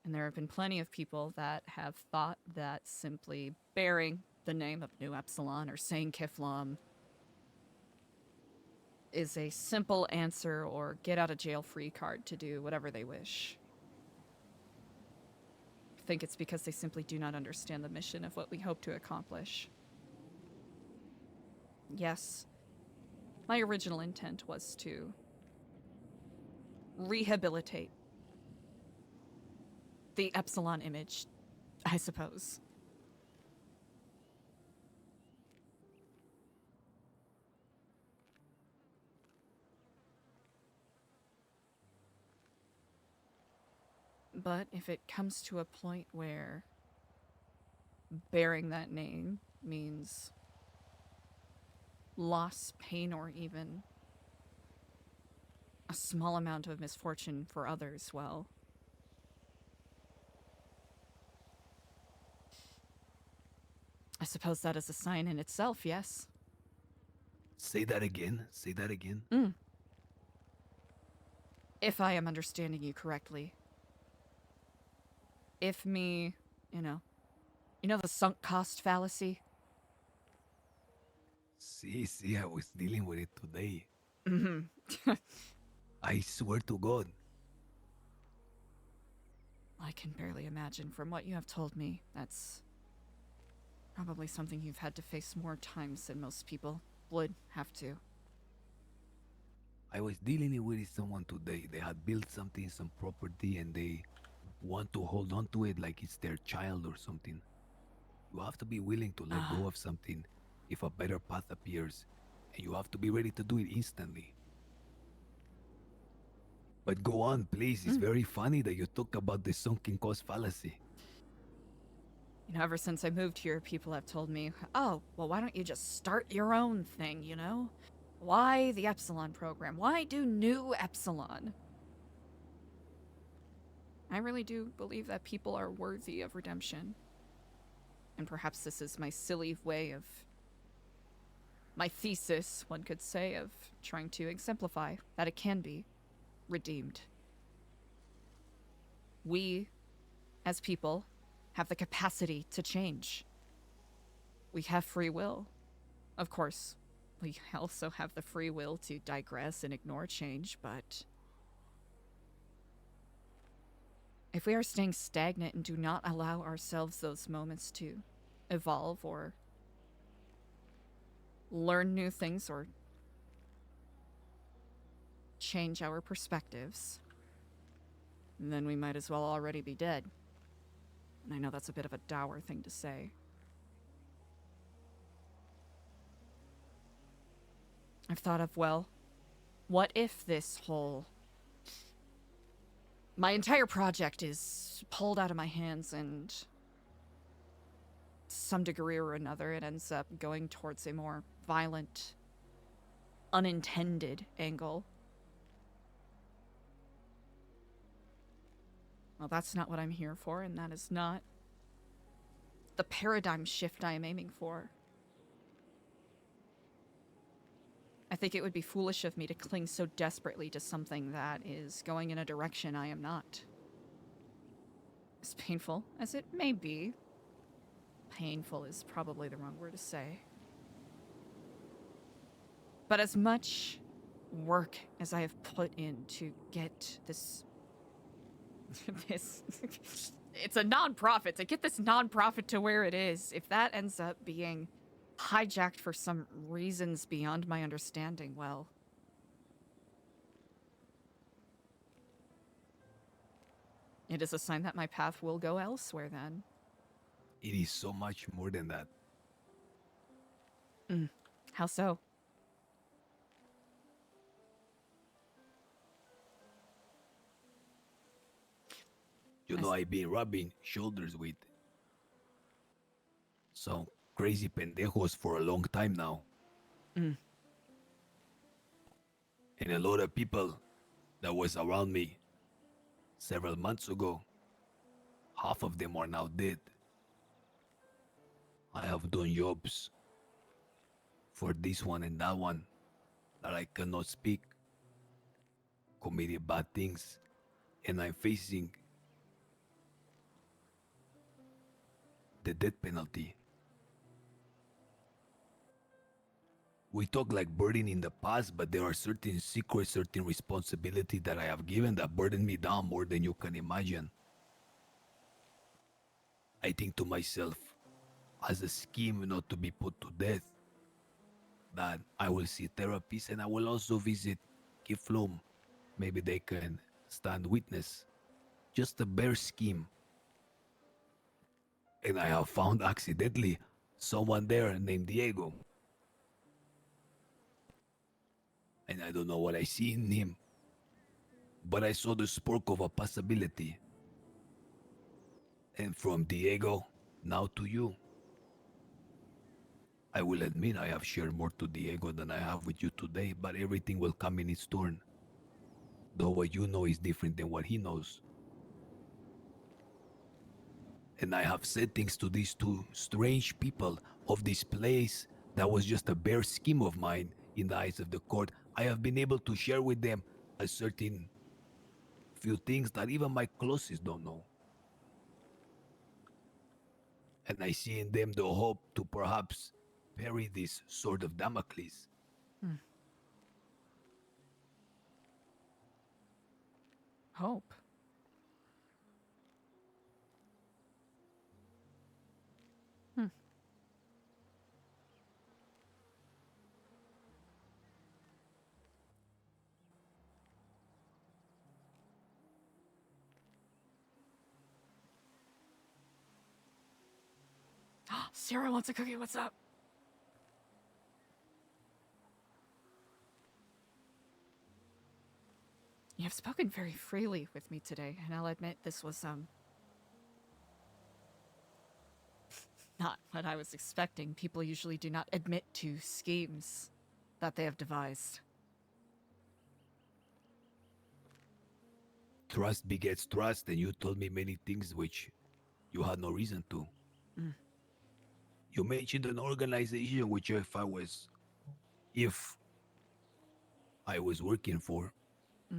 And there have been plenty of people that have thought that simply bearing the name of New Epsilon or saying Kiflam is a simple answer or get out of jail free card to do whatever they wish. I think it's because they simply do not understand the mission of what we hope to accomplish. Yes, my original intent was to rehabilitate the Epsilon image, I suppose. But if it comes to a point where bearing that name means loss, pain, or even a small amount of misfortune for others, well, I suppose that is a sign in itself, yes? Say that again. Say that again. If I am understanding you correctly. If me, you know the sunk cost fallacy? See, I was dealing with it today. Mm-hmm. I swear to God. I can barely imagine from what you have told me. That's probably something you've had to face more times than most people would have to. I was dealing with someone today. They had built something, some property, and they want to hold on to it like it's their child or something. You have to be willing to let go of something if a better path appears, and you have to be ready to do it instantly. But go on, please. It's very funny that you talk about the sunken cost fallacy. You know, ever since I moved here, people have told me, oh, well, why don't you just start your own thing, you know? Why the Epsilon program? Why do New Epsilon? I really do believe that people are worthy of redemption. And perhaps this is my silly way of... my thesis, one could say, of trying to exemplify that it can be redeemed. We, as people, have the capacity to change. We have free will. Of course, we also have the free will to digress and ignore change, but if we are staying stagnant and do not allow ourselves those moments to evolve or learn new things or change our perspectives, then we might as well already be dead. And I know that's a bit of a dour thing to say. I've thought of, well, what if this whole... my entire project is pulled out of my hands and to some degree or another it ends up going towards a more violent, unintended angle. Well, that's not what I'm here for, and that is not the paradigm shift I am aiming for. I think it would be foolish of me to cling so desperately to something that is going in a direction I am not. As painful as it may be, painful is probably the wrong word to say. But as much work as I have put in to get this... it's a non-profit, to get this non-profit to where it is, if that ends up being hijacked for some reasons beyond my understanding, well... it is a sign that my path will go elsewhere then. It is so much more than that. How so? You know, I've been rubbing shoulders with some crazy pendejos for a long time now. And a lot of people that was around me several months ago, half of them are now dead. I have done jobs for this one and that one that I cannot speak, committed bad things, and I'm facing the death penalty. We talk like burden in the past, but there are certain secrets, certain responsibility that I have given that burden me down more than you can imagine. I think to myself, as a scheme not to be put to death, that I will see therapists and I will also visit Kiflom. Maybe they can stand witness. Just a bare scheme. And I have found accidentally someone there named Diego. And I don't know what I see in him, but I saw the spark of a possibility. And from Diego, now to you. I will admit I have shared more to Diego than I have with you today, but everything will come in its turn. Though what you know is different than what he knows. And I have said things to these two strange people of this place that was just a bare scheme of mine in the eyes of the court. I have been able to share with them a certain few things that even my closest don't know. And I see in them the hope to perhaps parry this sword of Damocles. Hope. Sarah wants a cookie, what's up? You have spoken very freely with me today, and I'll admit this was, Not what I was expecting. People usually do not admit to schemes that they have devised. Trust begets trust, and you told me many things which you had no reason to. You mentioned an organization which if I was working for,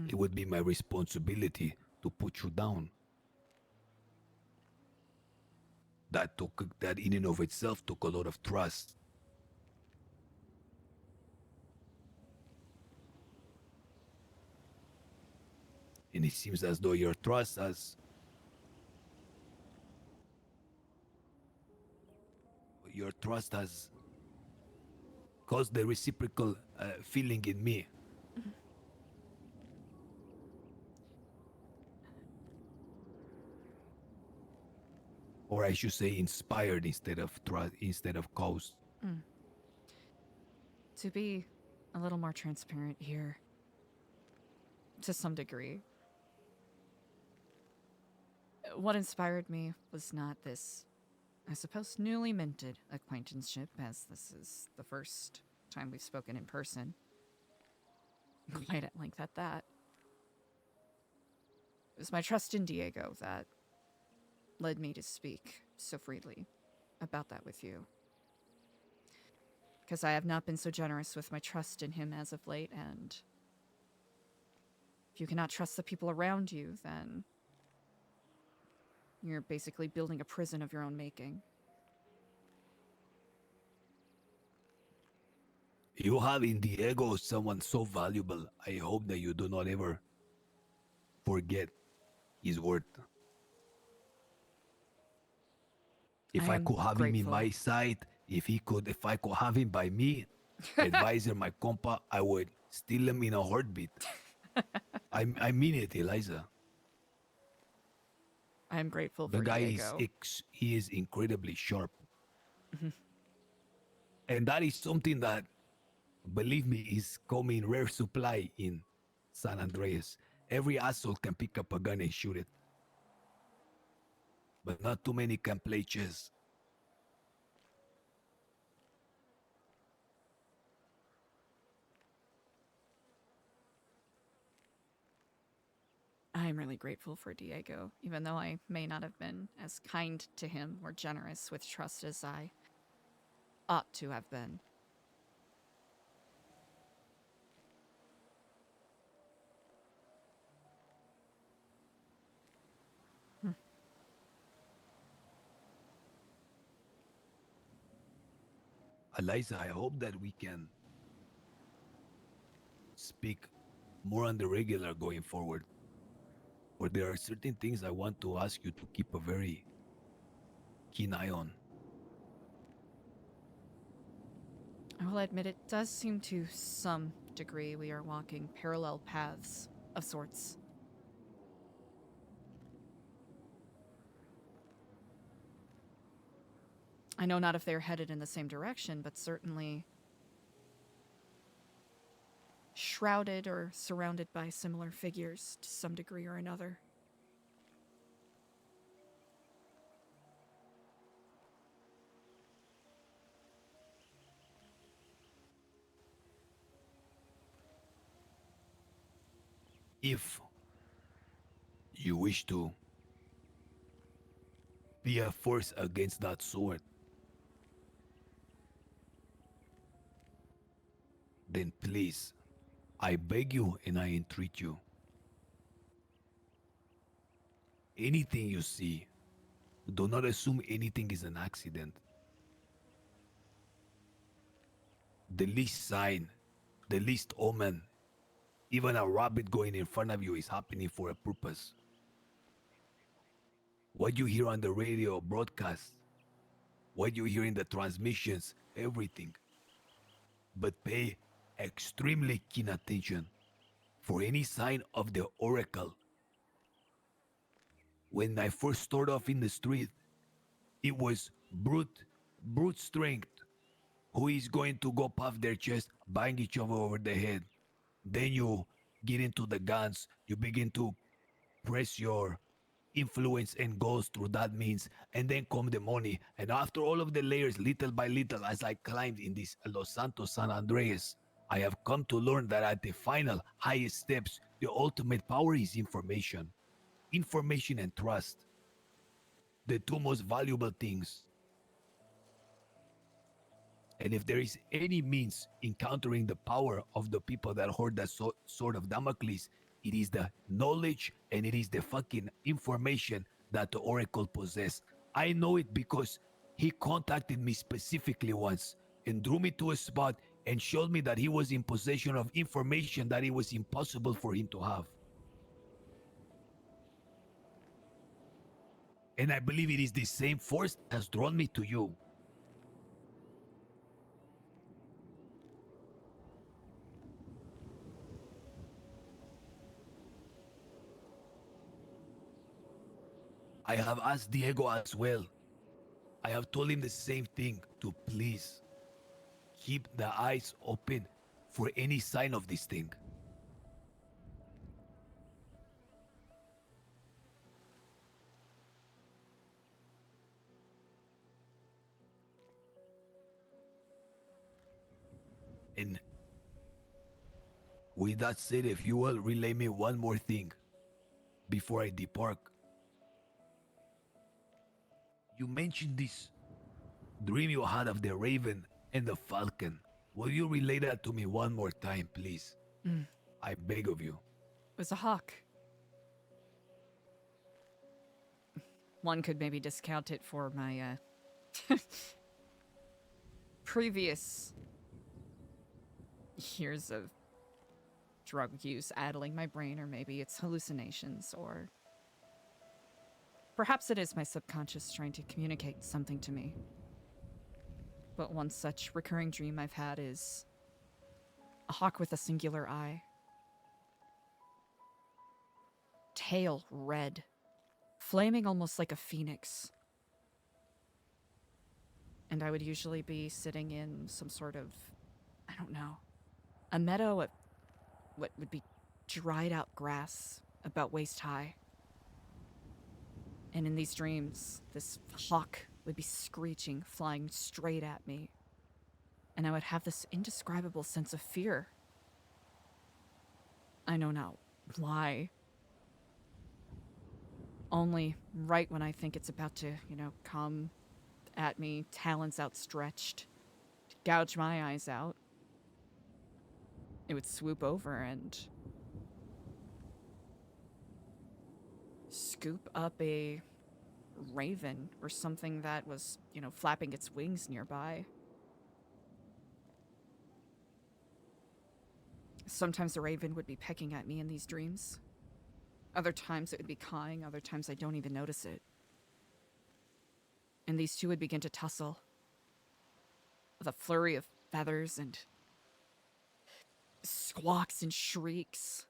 it would be my responsibility to put you down. That in and of itself took a lot of trust. And it seems as though your trust has caused the reciprocal feeling in me. Or I should say inspired instead of caused. To be a little more transparent here, to some degree, what inspired me was not this, I suppose, newly minted acquaintanceship, as this is the first time we've spoken in person. Quite at length at that. It was my trust in Diego that led me to speak so freely about that with you. Because I have not been so generous with my trust in him as of late, and if you cannot trust the people around you, then you're basically building a prison of your own making. You have in Diego someone so valuable. I hope that you do not ever forget his worth. If I could have him in my side, if I could have him by me, advisor, my compa, I would steal him in a heartbeat. I mean it, Eliza. I'm grateful for The guy Diego. he is incredibly sharp. And that is something that, believe me, is coming rare supply in San Andreas. Every asshole can pick up a gun and shoot it. But not too many can play chess. I'm really grateful for Diego, even though I may not have been as kind to him or generous with trust as I ought to have been. Eliza, I hope that we can speak more on the regular going forward. Or there are certain things I want to ask you to keep a very keen eye on. I will admit it does seem to some degree we are walking parallel paths of sorts. I know not if they're headed in the same direction, but certainly shrouded or surrounded by similar figures to some degree or another. If you wish to be a force against that sword, then please, I beg you and I entreat you. Anything you see, do not assume anything is an accident. The least sign, the least omen, even a rabbit going in front of you is happening for a purpose. What you hear on the radio broadcast, what you hear in the transmissions, everything. But pay extremely keen attention for any sign of the oracle. When I first started off in the street, it was brute strength. Who is going to go puff their chest, bang each other over the head. Then you get into the guns, you begin to press your influence and goals through that means, and then come the money. And after all of the layers, little by little, as I climbed in this Los Santos San Andreas, I have come to learn that at the final, highest steps, the ultimate power is information. Information and trust. The two most valuable things. And if there is any means in countering the power of the people that hold that sword of Damocles, it is the knowledge and it is the fucking information that the Oracle possessed. I know it because he contacted me specifically once and drew me to a spot and showed me that he was in possession of information that it was impossible for him to have. And I believe it is the same force that has drawn me to you. I have asked Diego as well. I have told him the same thing, to please keep the eyes open for any sign of this thing. And with that said, if you will relay me one more thing before I depart. You mentioned this dream you had of the raven and the falcon. Will you relay that to me one more time, please? I beg of you. It was a hawk. One could maybe discount it for my previous years of drug use addling my brain, or maybe it's hallucinations, or perhaps it is my subconscious trying to communicate something to me. But one such recurring dream I've had is a hawk with a singular eye. Tail red, flaming almost like a phoenix. And I would usually be sitting in some sort of, I don't know, a meadow at what would be dried out grass about waist high. And in these dreams, this hawk would be screeching, flying straight at me. And I would have this indescribable sense of fear. I know not why. Only right when I think it's about to, come at me, talons outstretched, to gouge my eyes out, it would swoop over and scoop up a raven or something that was, flapping its wings nearby. Sometimes the raven would be pecking at me in these dreams. Other times it would be cawing, other times I don't even notice it. And these two would begin to tussle with a flurry of feathers and squawks and shrieks.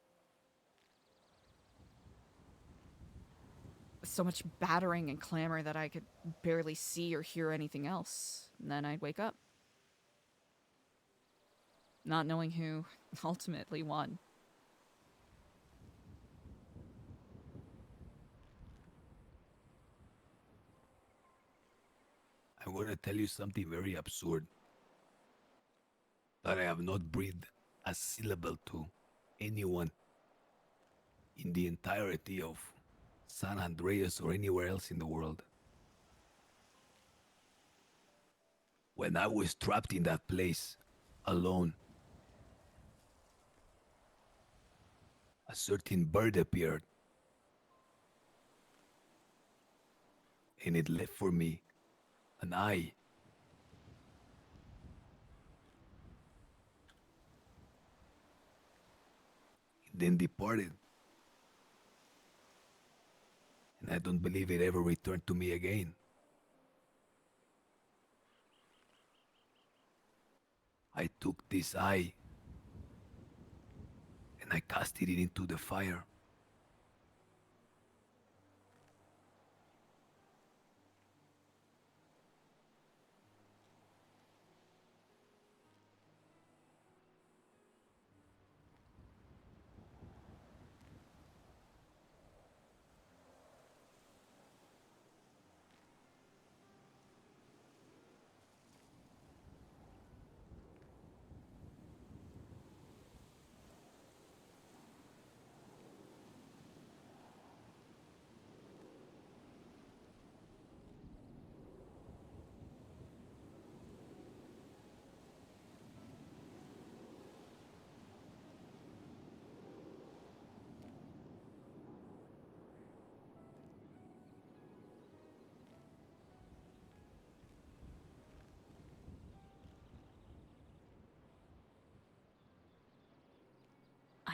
So much battering and clamor that I could barely see or hear anything else. And then I'd wake up, not knowing who ultimately won. I'm going to tell you something very absurd that I have not breathed a syllable to anyone in the entirety of San Andreas or anywhere else in the world. When I was trapped in that place, alone, a certain bird appeared, and it left for me an eye. It then departed, and I don't believe it ever returned to me again. I took this eye and I casted it into the fire.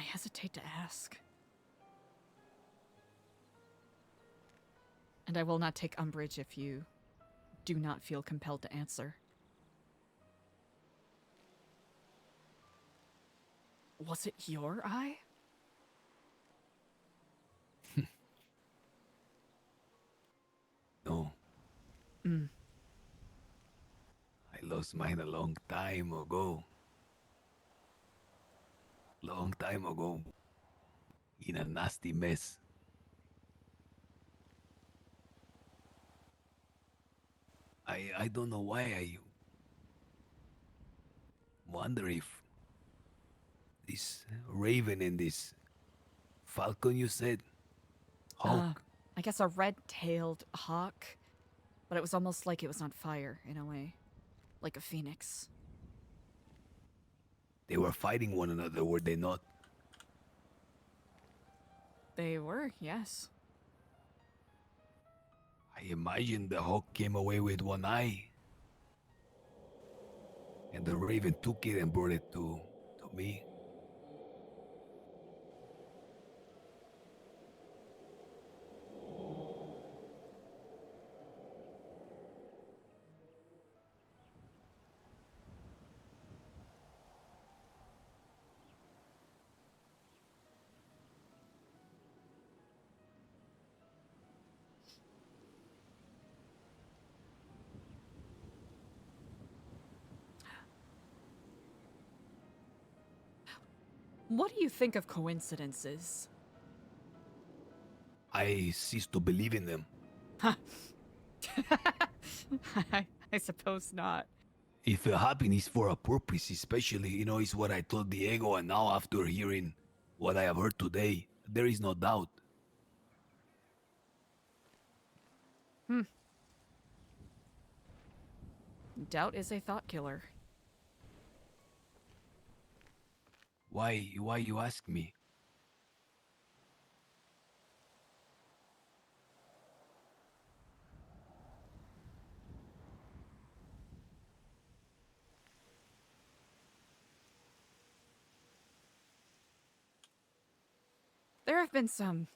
hesitate to ask. And I will not take umbrage if you do not feel compelled to answer. Was it your eye? No. I lost mine a long time ago. Long time ago. In a nasty mess. I don't know why I wonder if this raven and this falcon you said, hawk, I guess a red-tailed hawk, but it was almost like it was on fire in a way, like a phoenix. they were fighting one another, were they not? They were, yes. I imagine the hawk came away with one eye. And the raven took it and brought it to me. What do you think of coincidences? I ceased to believe in them. I suppose not. If it happened, it's for a purpose, especially, it's what I told Diego, and now after hearing what I have heard today, there is no doubt. Doubt is a thought killer. Why you ask me? There have been some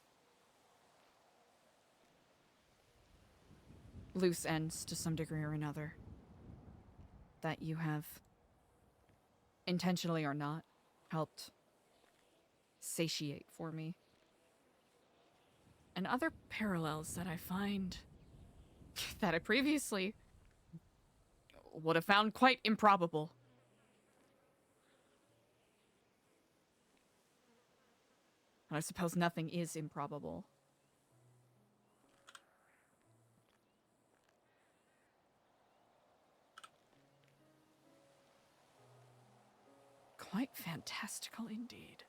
loose ends to some degree or another that you have, intentionally or not, helped satiate for me. And other parallels that I find that I previously would have found quite improbable. And I suppose nothing is improbable. Quite fantastical indeed.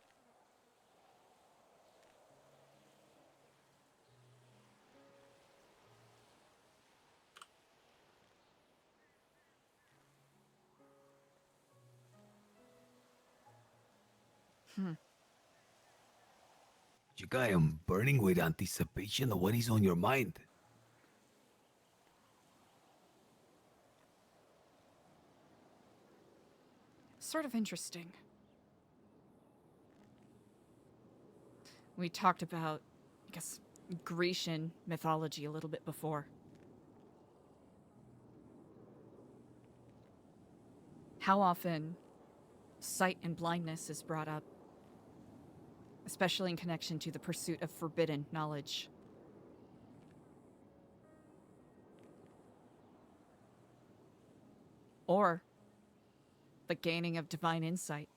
Chica, I am burning with anticipation of what is on your mind. Sort of interesting. We talked about, I guess, Grecian mythology a little bit before. How often sight and blindness is brought up, especially in connection to the pursuit of forbidden knowledge. Or the gaining of divine insight.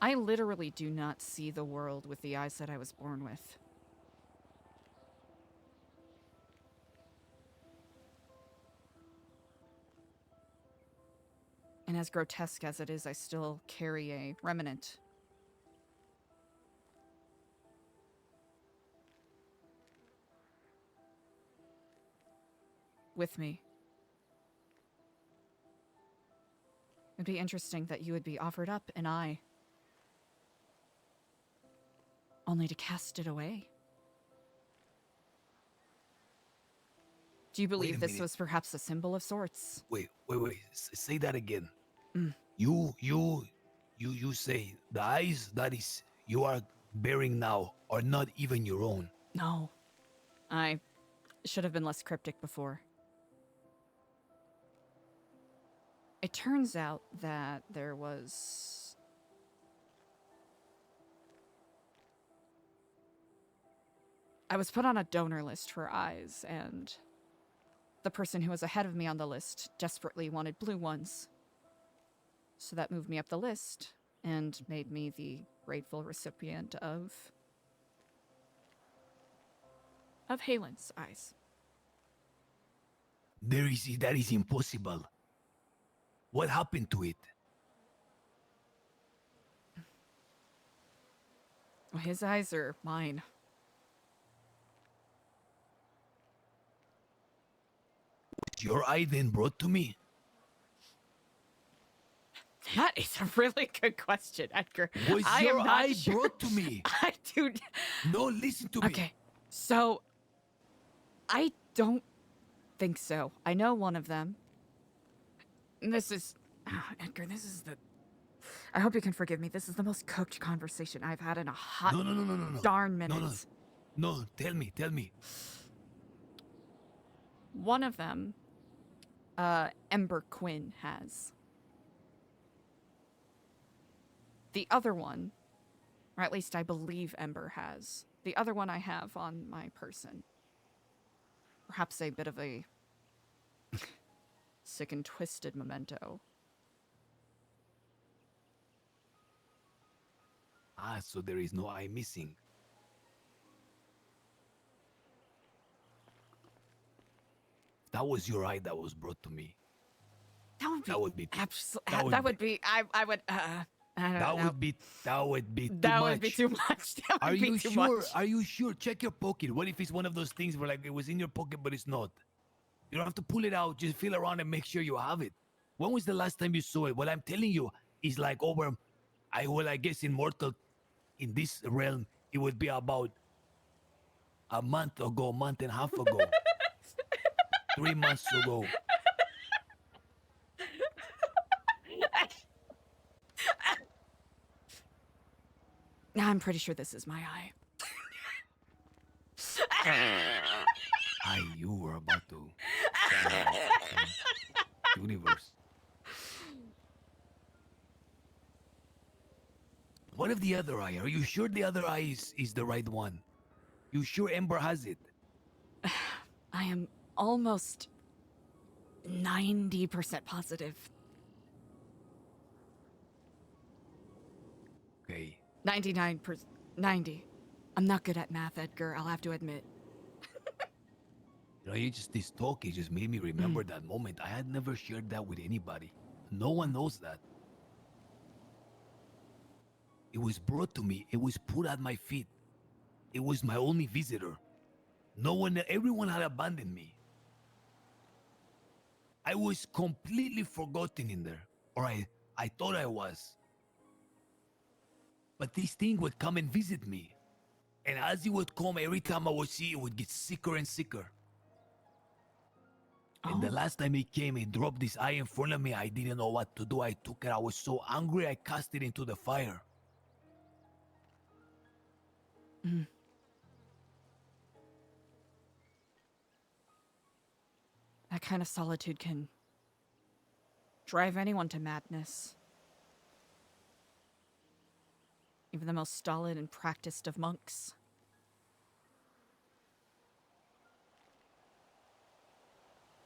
I literally do not see the world with the eyes that I was born with. And as grotesque as it is, I still carry a remnant. With me. It'd be interesting that you would be offered up and I only to cast it away. Do you believe this was perhaps a symbol of sorts? Wait. Say that again. Mm. You say the eyes that is you are bearing now are not even your own. No. I should have been less cryptic before. It turns out that there was... I was put on a donor list for eyes, and the person who was ahead of me on the list desperately wanted blue ones. So that moved me up the list and made me the grateful recipient of Halen's eyes. That is impossible. What happened to it? Well, his eyes are mine. Was your eye then brought to me? That is a really good question, Edgar. Was your eye brought to me? I do. No, listen to me. Okay, so I don't think so. I know one of them. This is... Edgar, this is the... I hope you can forgive me. This is the most cooked conversation I've had in a hot No. darn minutes. No, tell me. One of them, Ember Quinn has. The other one, or at least I believe Ember has. The other one I have on my person. Perhaps a bit of a sick and twisted memento. Ah, so there is no eye missing. That was your eye that was brought to me. That would be absolutely. that would be I would I don't That know. would be too That much. would be too much. That would Are be you too sure? much. Are you sure? Check your pocket. What if it's one of those things where like it was in your pocket but it's not? You don't have to pull it out. Just feel around and make sure you have it. When was the last time you saw it? What I'm telling you is like over. I guess in this realm, it would be about a month and a half ago, 3 months ago. I'm pretty sure this is my eye. You were about to. Universe. What of the other eye? Are you sure the other eye is the right one? You sure Ember has it? I am almost 90% positive. Okay. 99%. 90. I'm not good at math, Edgar, I'll have to admit. You know, this talk, it just made me remember that moment. I had never shared that with anybody. No one knows that. It was brought to me. It was put at my feet. It was my only visitor. Everyone had abandoned me. I was completely forgotten in there. Or I thought I was. But this thing would come and visit me. And as it would come, every time I would see it, it would get sicker and sicker. And the last time it came, it dropped this eye in front of me. I didn't know what to do. I took it. I was so angry, I cast it into the fire. That kind of solitude can drive anyone to madness. Even the most stolid and practiced of monks.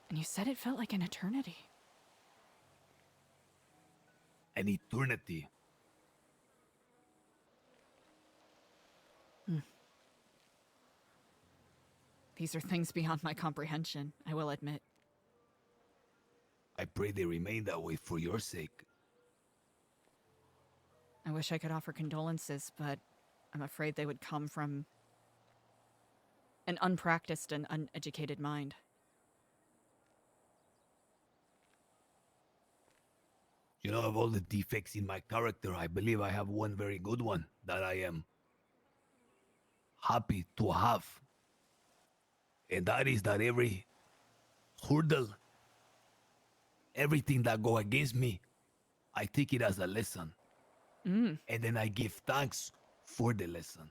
And you said it felt like an eternity. An eternity. These are things beyond my comprehension, I will admit. I pray they remain that way for your sake. I wish I could offer condolences, but I'm afraid they would come from an unpracticed and uneducated mind. You know, of all the defects in my character, I believe I have one very good one that I am happy to have. And that is that every hurdle, everything that go against me, I take it as a lesson. And then I give thanks for the lesson.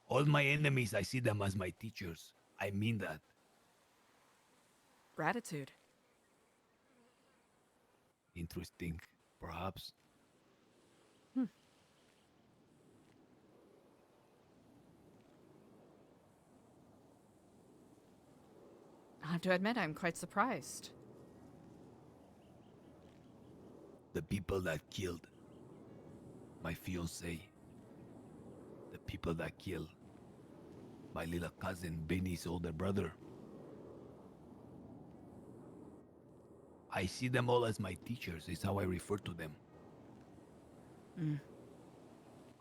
All my enemies, I see them as my teachers. I mean that. Gratitude. Interesting, perhaps. I have to admit, I'm quite surprised. The people that killed my fiancée, the people that killed my little cousin Benny's older brother, I see them all as my teachers, is how I refer to them.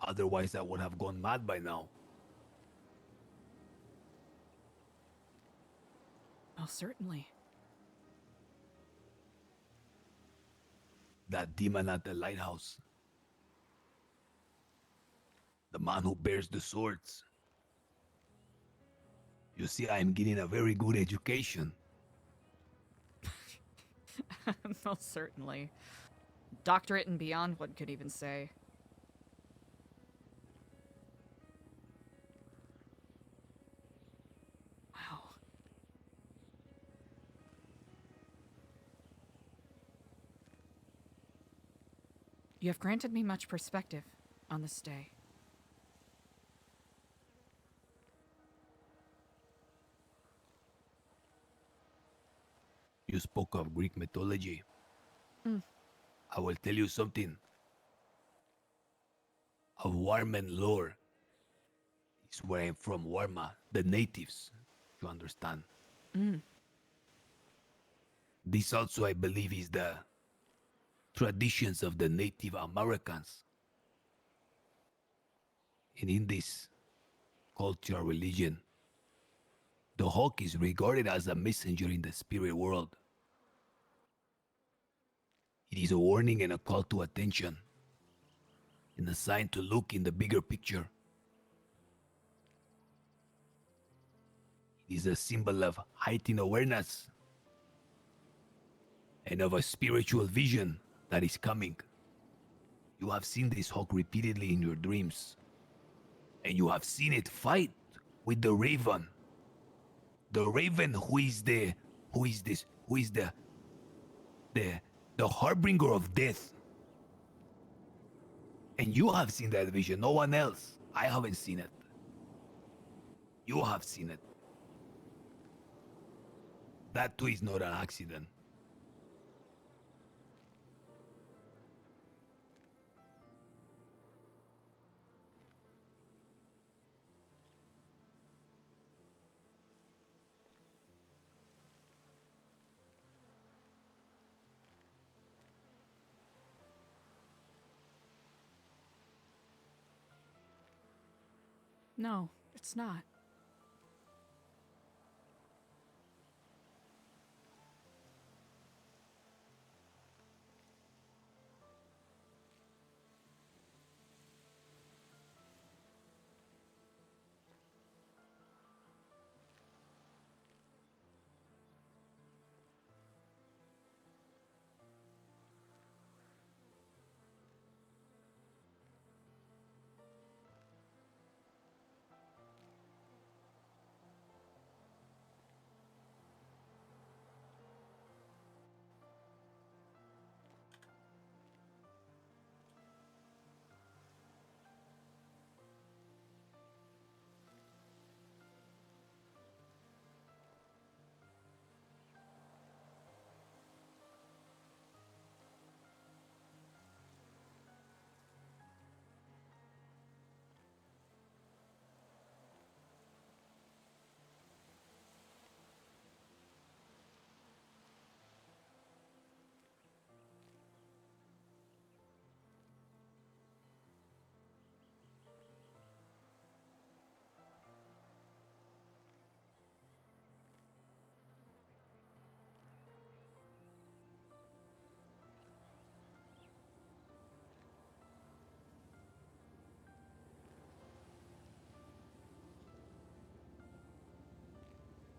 Otherwise, I would have gone mad by now. Oh, certainly. That demon at the lighthouse, the man who bears the swords. You see, I am getting a very good education. Most certainly. Doctorate and beyond, one could even say. Wow. You have granted me much perspective on this day. You spoke of Greek mythology. I will tell you something of Warman lore. It's where I'm from, Warma, the natives, you understand. This also, I believe, is the traditions of the Native Americans. And in this culture, religion, the hawk is regarded as a messenger in the spirit world. It is a warning and a call to attention, and a sign to look in the bigger picture. It is a symbol of heightened awareness and of a spiritual vision that is coming. You have seen this hawk repeatedly in your dreams, and you have seen it fight with the raven. The raven who is the harbinger of death. And you have seen that vision, no one else. I haven't seen it. You have seen it. That too is not an accident. No, it's not.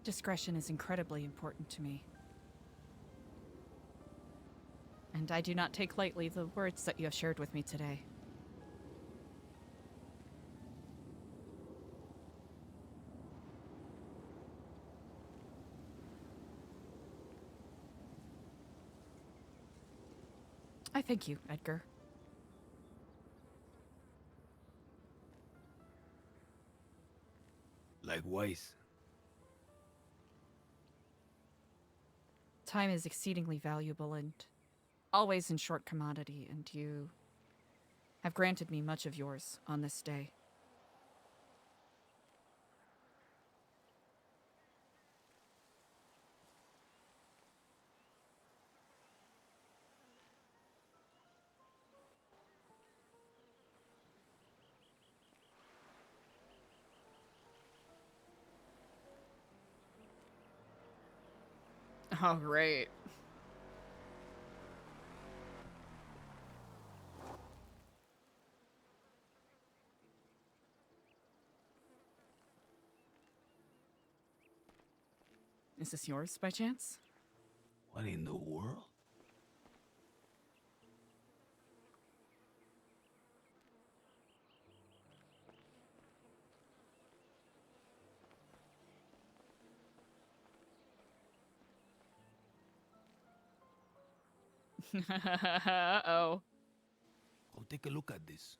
Discretion is incredibly important to me. And I do not take lightly the words that you have shared with me today. I thank you, Edgar. Likewise. Time is exceedingly valuable and always in short commodity, and you have granted me much of yours on this day. Oh, great. Is this yours by chance? What in the world? Uh-oh. Go take a look at this.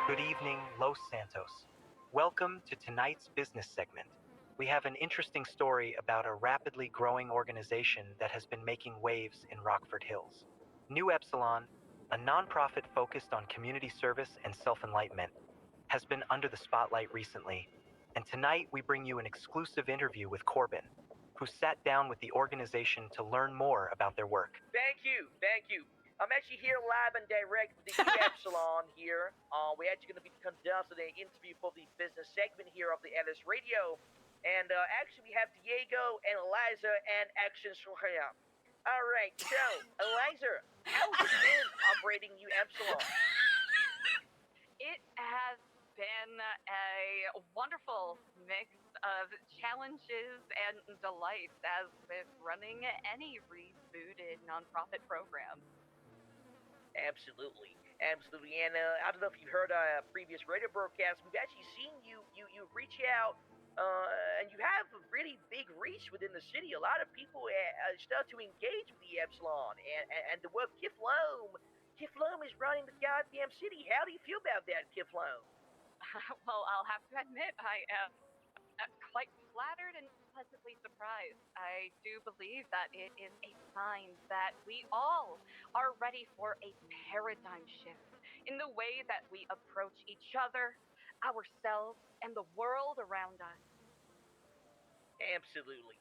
Good evening, Los Santos. Welcome to tonight's business segment. We have an interesting story about a rapidly growing organization that has been making waves in Rockford Hills. New Epsilon, a nonprofit focused on community service and self-enlightenment, has been under the spotlight recently. And tonight we bring you an exclusive interview with Corbin, who sat down with the organization to learn more about their work. Thank you. I'm actually here live and direct with the New Epsilon here. We're actually going to be conducting an interview for the business segment here of the LS Radio. And actually, we have Diego and Eliza and Action Sohaya. All right, so, Eliza, how's it been operating New Epsilon? It has been a wonderful mix of challenges and delights, as with running any rebooted nonprofit program. Absolutely. And I don't know if you heard our previous radio broadcast. We've actually seen you reach out, and you have a really big reach within the city. A lot of people start to engage with the Epsilon, and the work Kiflome is running the goddamn city. How do you feel about that, Kiflome? Well, I'll have to admit, I am quite flattered and pleasantly surprised. I do believe that it is a sign that we all are ready for a paradigm shift in the way that we approach each other, ourselves, and the world around us. Absolutely.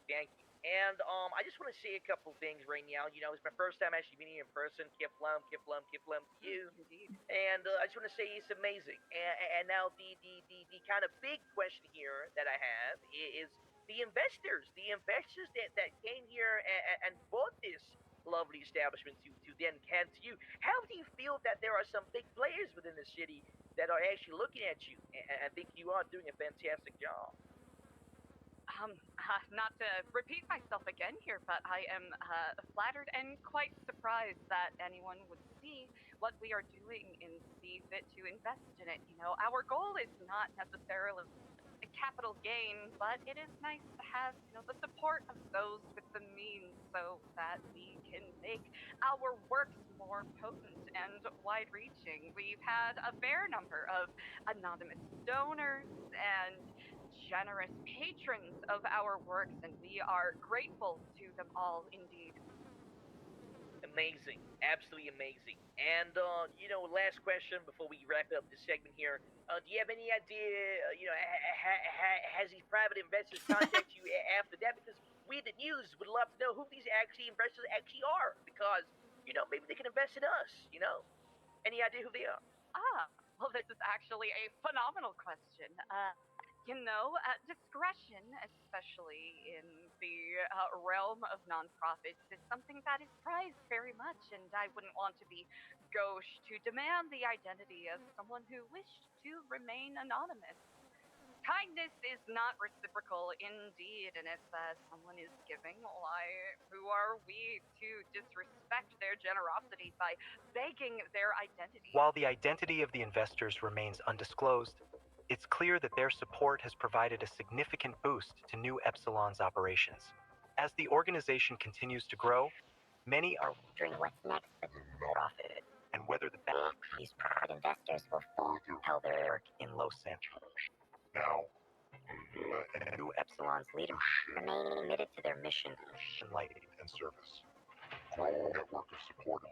Thank you. And I just want to say a couple things right now. You know, it's my first time actually meeting you in person. Kiflum to you. Indeed. And I just want to say it's amazing. And now the kind of big question here that I have is the investors. The investors that came here and bought this lovely establishment to then hand to you. How do you feel that there are some big players within the city that are actually looking at you and think you are doing a fantastic job? Not to repeat myself again here, but I am flattered and quite surprised that anyone would see what we are doing and see fit to invest in it. You know, our goal is not necessarily a capital gain, but it is nice to have, you know, the support of those with the means so that we can make our works more potent and wide-reaching. We've had a fair number of anonymous donors and generous patrons of our works, and we are grateful to them all indeed. Amazing, absolutely amazing. And last question before we wrap up this segment here. Do you have any idea? Has these private investors contacted you after that? Because we, the news, would love to know who these investors actually are. Because maybe they can invest in us. Any idea who they are? Well, this is actually a phenomenal question. Discretion, especially in the realm of nonprofits, is something that is prized very much, and I wouldn't want to be gauche to demand the identity of someone who wished to remain anonymous. Kindness is not reciprocal indeed, and if someone is giving, why, who are we to disrespect their generosity by begging their identity? While the identity of the investors remains undisclosed, it's clear that their support has provided a significant boost to New Epsilon's operations. As the organization continues to grow, many are wondering what's next for the profit and whether these private investors will further propel their work in Los Santos. Now, New Epsilon's leaders remain committed to their mission of enlightening and service. Grow a network of supporters.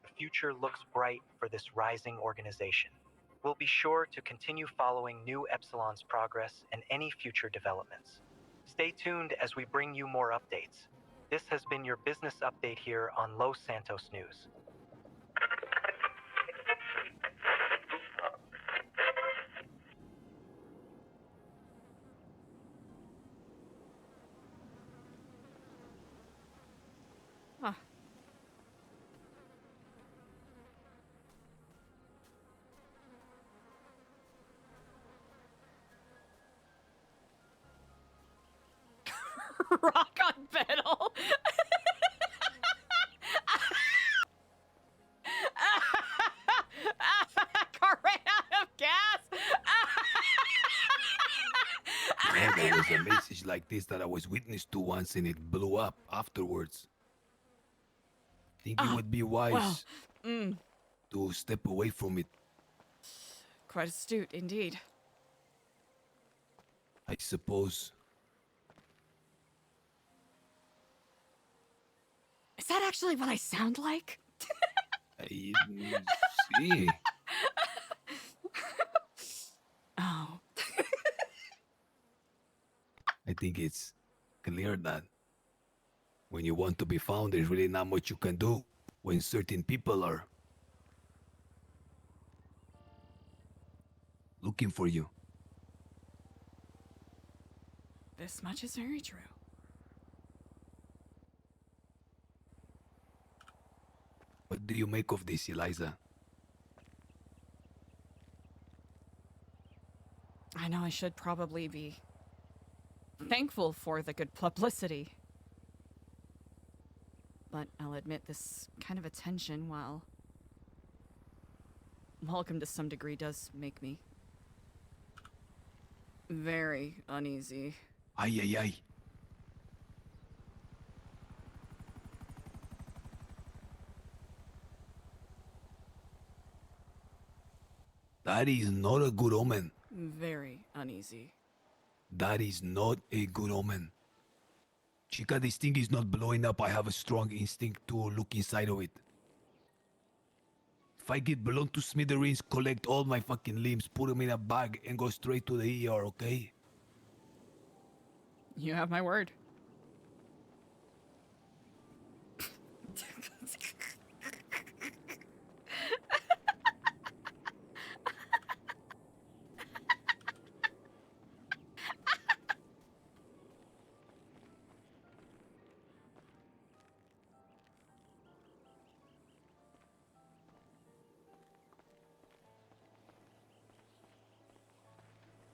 The future looks bright for this rising organization. We'll be sure to continue following New Epsilon's progress and any future developments. Stay tuned as we bring you more updates. This has been your business update here on Los Santos News. Huh. Rock on pedal. Car ran out of gas. Yeah, there was a message like this that I was witness to once and it blew up afterwards. Think it would be wise to step away from it. Quite astute, indeed. I suppose. Is that actually what I sound like? I see. Oh. I think it's clear that when you want to be found, there's really not much you can do when certain people are looking for you. This much is very true. What do you make of this, Eliza? I know I should probably be thankful for the good publicity. But I'll admit this kind of attention, while welcome to some degree, does make me very uneasy. Ay, ay, ay. That is not a good omen. Very uneasy. That is not a good omen. Chica, this thing is not blowing up. I have a strong instinct to look inside of it. If I get blown to smithereens, collect all my fucking limbs, put them in a bag, and go straight to the ER, okay? You have my word.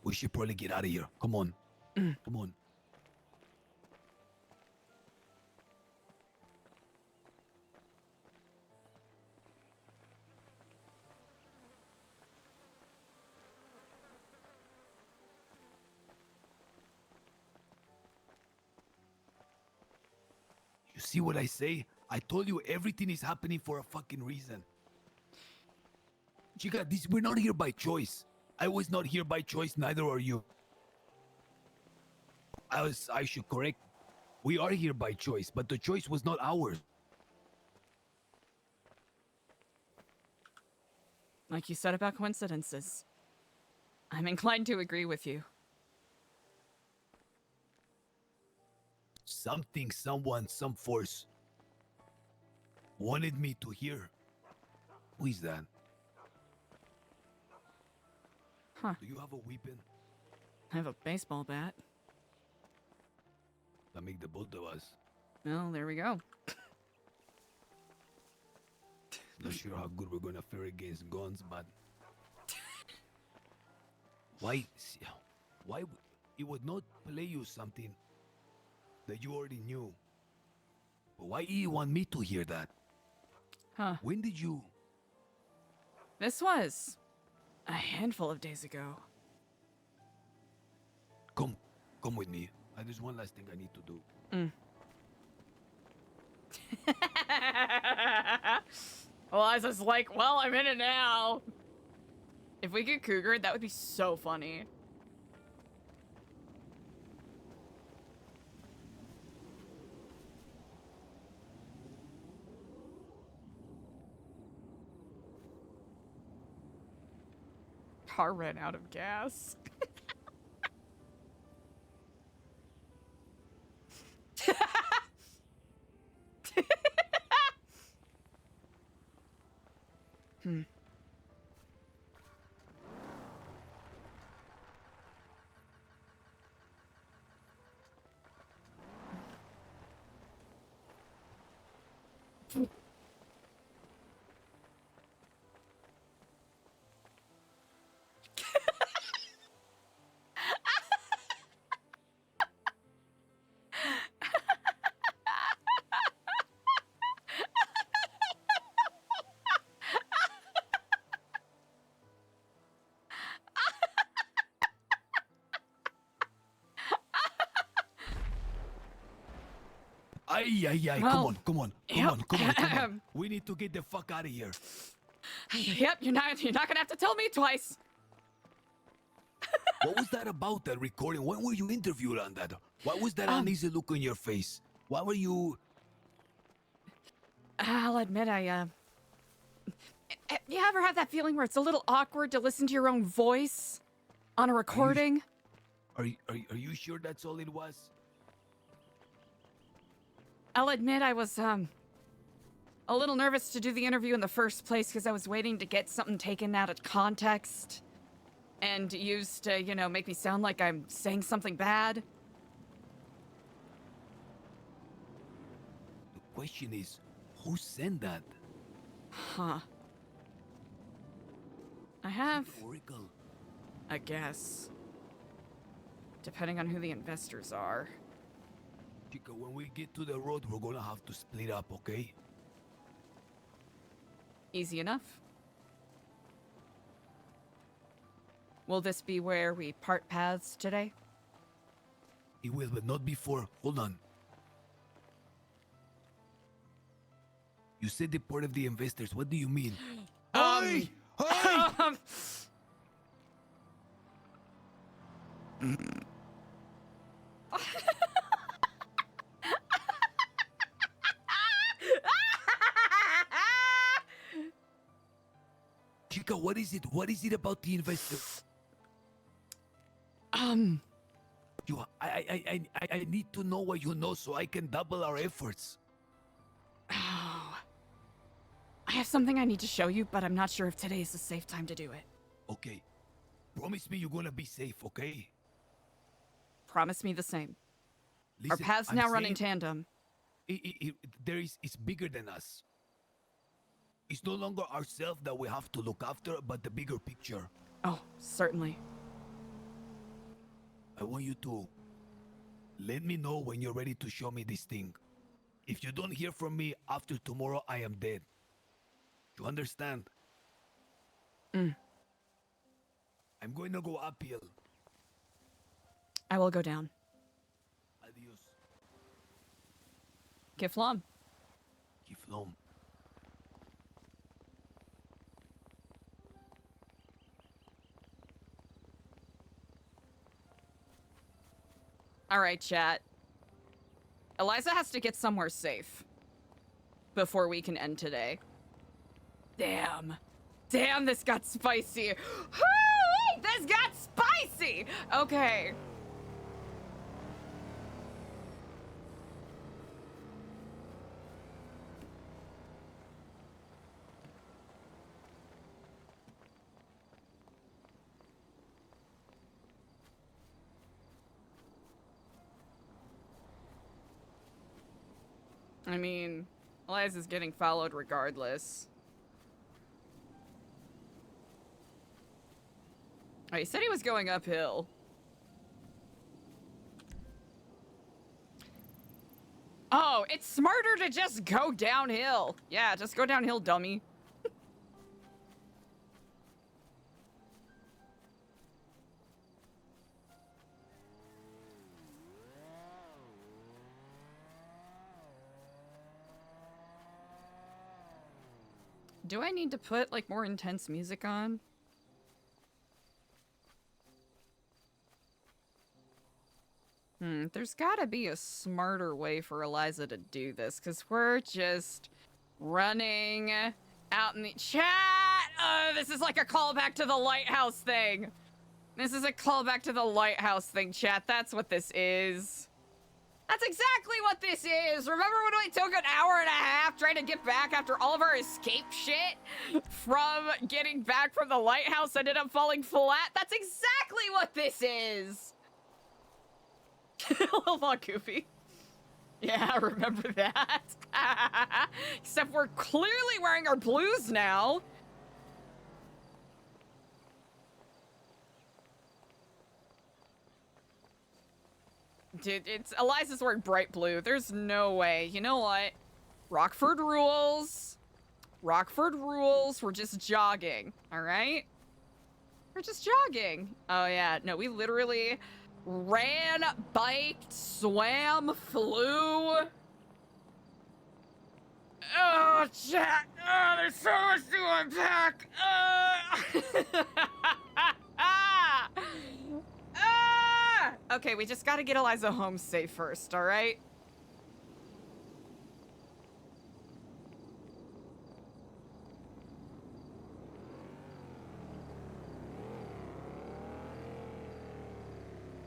We should probably get out of here. Come on. Come on. You see what I say? I told you everything is happening for a fucking reason. Chica, we're not here by choice. I was not here by choice, neither are you. I should correct. We are here by choice, but the choice was not ours. Like you said about coincidences, I'm inclined to agree with you. Something, someone, some force wanted me to hear. Who is that? Huh. Do you have a weapon? I have a baseball bat. That make the both of us. Well, there we go. Not sure how good we're gonna fare against guns, but why? It would not play you something that you already knew. But why do you want me to hear that? Huh. When did you? This was a handful of days ago. Come with me. There's one last thing I need to do. Eliza's like, well, I'm in it now. If we get cougared, that would be so funny. Car ran out of gas. Ay, Well, come on. yep. We need to get the fuck out of here. Yep, you're not gonna have to tell me twice. What was that about, that recording? When were you interviewed on that? Why was that uneasy look on your face? Why were you... I'll admit, you ever have that feeling where it's a little awkward to listen to your own voice on a recording? Are you sure that's all it was? I'll admit I was, a little nervous to do the interview in the first place because I was waiting to get something taken out of context and used to, make me sound like I'm saying something bad. The question is, who sent that? Huh. I have, Oracle. I guess. Depending on who the investors are. Chica, when we get to the road, we're gonna have to split up, okay? Easy enough. Will this be where we part paths today? It will, but not before. Hold on. You said the part of the investors. What do you mean? Hey! Chica, what is it? What is it about the investors? I need to know what you know so I can double our efforts. Oh. I have something I need to show you, but I'm not sure if today is a safe time to do it. Okay. Promise me you're gonna be safe, okay? Promise me the same. Listen, Our paths I'm now run in saying tandem. It's bigger than us. It's no longer ourselves that we have to look after, but the bigger picture. Oh, certainly. I want you to let me know when you're ready to show me this thing. If you don't hear from me after tomorrow, I am dead. You understand? Mm. I'm going to go uphill. I will go down. Adios. Kiflam. Kiflom. All right, chat. Eliza has to get somewhere safe before we can end today. Damn. Damn, this got spicy. Hoo-wee, this got spicy. Okay. I mean, Eliza's getting followed regardless. Oh, he said he was going uphill. Oh, it's smarter to just go downhill. Yeah, just go downhill, dummy. Do I need to put, like, more intense music on? There's gotta be a smarter way for Eliza to do this, because we're just running out in the chat. This is like a callback to the lighthouse thing. This is a callback to the lighthouse thing, chat. That's what this is. That's exactly what this is. Remember when we took an hour and a half trying to get back after all of our escape shit from getting back from the lighthouse ended up falling flat? That's exactly what this is. Hold on, Goofy. Yeah, I remember that. Except we're clearly wearing our blues now. Dude, Eliza's wearing bright blue. There's no way. You know what? Rockford rules. Rockford rules. We're just jogging, all right? We're just jogging. Oh, yeah. No, we literally ran, biked, swam, flew. Oh, chat. Oh, there's so much to unpack. Okay, we just gotta get Eliza home safe first, all right?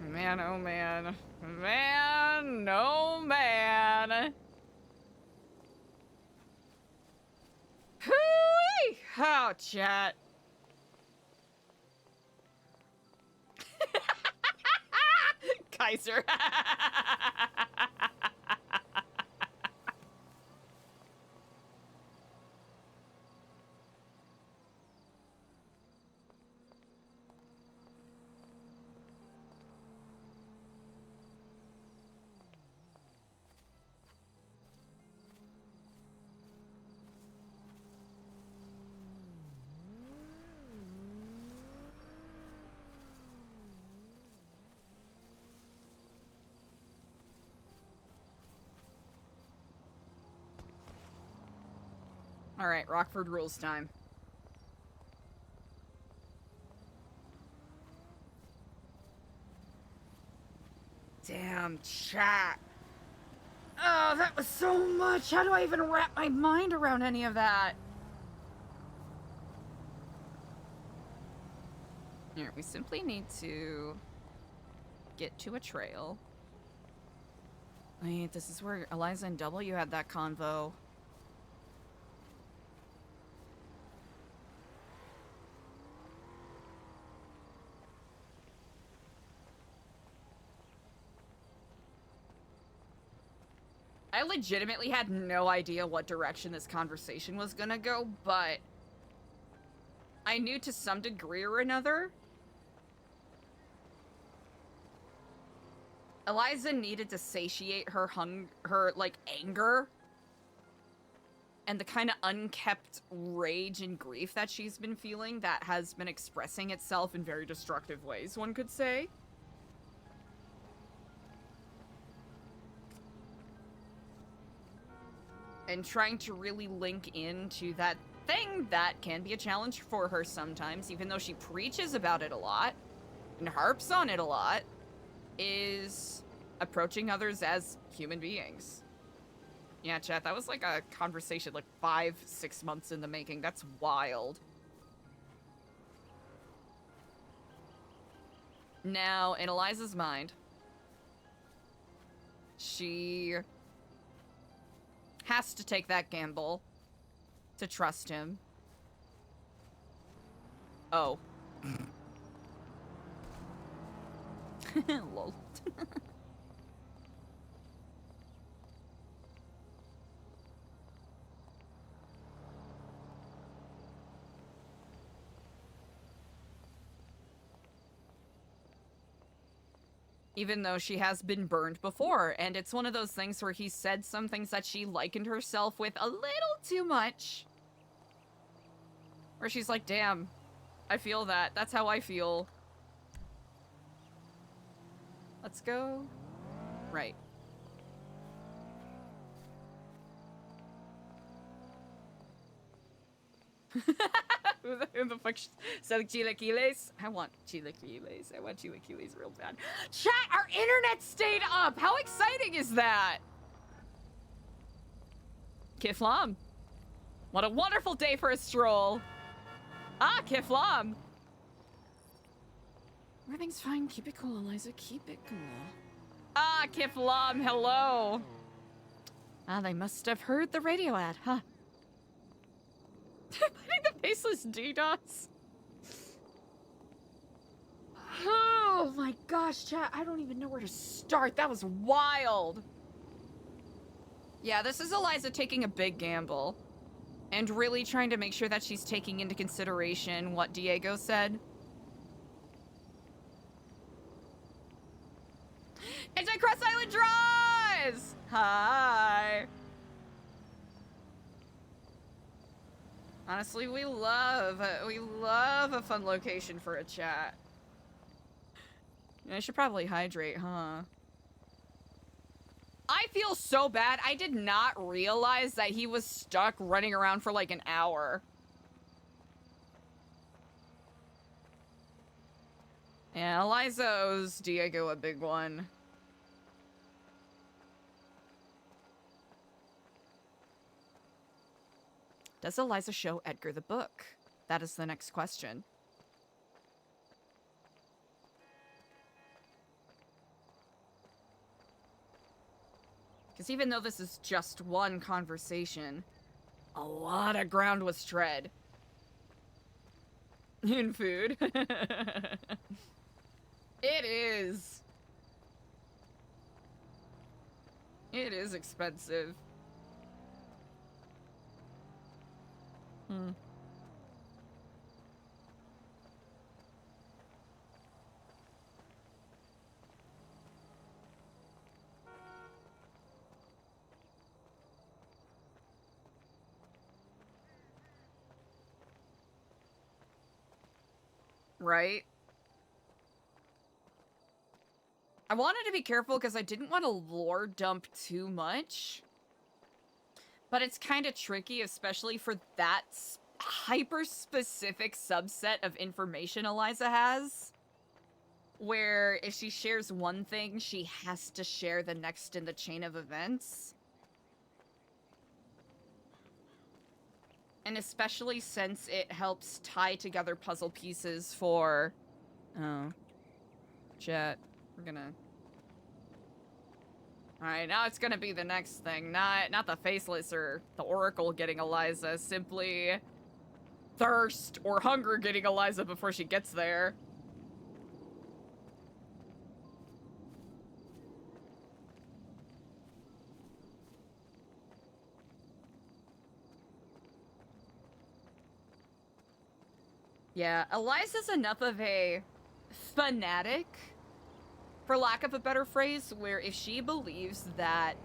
Man, oh man. Man, oh man. Hooey! Oh, chat. Kaiser. All right, Rockford rules time. Damn, chat. Oh, that was so much. How do I even wrap my mind around any of that? Here, we simply need to get to a trail. Wait, this is where Eliza and W had that convo. I legitimately had no idea what direction this conversation was gonna go, but I knew to some degree or another Eliza needed to satiate her like anger and the kind of unkept rage and grief that she's been feeling that has been expressing itself in very destructive ways, one could say. And trying to really link into that thing that can be a challenge for her sometimes, even though she preaches about it a lot and harps on it a lot, is approaching others as human beings. Yeah, chat, that was like a conversation like 5-6 months in the making. That's wild. Now, in Eliza's mind, she has to take that gamble to trust him. Oh. Lol. Even though she has been burned before, and it's one of those things where he said some things that she likened herself with a little too much. Where she's like, damn, I feel that. That's how I feel. Let's go. Right. Who the fuck said chilaquiles? I want chilaquiles. I want chilaquiles real bad. Chat, our internet stayed up! How exciting is that? Kiflam. What a wonderful day for a stroll. Ah, Kiflam. Everything's fine. Keep it cool, Eliza. Keep it cool. Ah, Kiflam, hello. Ah, they must have heard the radio ad, huh? Putting the faceless DDoS. Oh my gosh, chat. I don't even know where to start. That was wild. Yeah, this is Eliza taking a big gamble. And really trying to make sure that she's taking into consideration what Diego said. It's a Cross Island Draws! Hi. Honestly, we love a fun location for a chat. I should probably hydrate, huh? I feel so bad. I did not realize that he was stuck running around for like an hour. Yeah, Eliza owes Diego a big one. Does Eliza show Edgar the book? That is the next question. Because even though this is just one conversation, a lot of ground was tread. In food. It is. It is expensive. Right? I wanted to be careful because I didn't want to lore dump too much. But it's kind of tricky, especially for that hyper-specific subset of information Eliza has. Where if she shares one thing, she has to share the next in the chain of events. And especially since it helps tie together puzzle pieces for... Oh. Chat. We're gonna... Alright, now it's gonna be the next thing. Not the Faceless or the Oracle getting Eliza. Simply... thirst or hunger getting Eliza before she gets there. Yeah, Eliza's enough of a fanatic, for lack of a better phrase, where if she believes that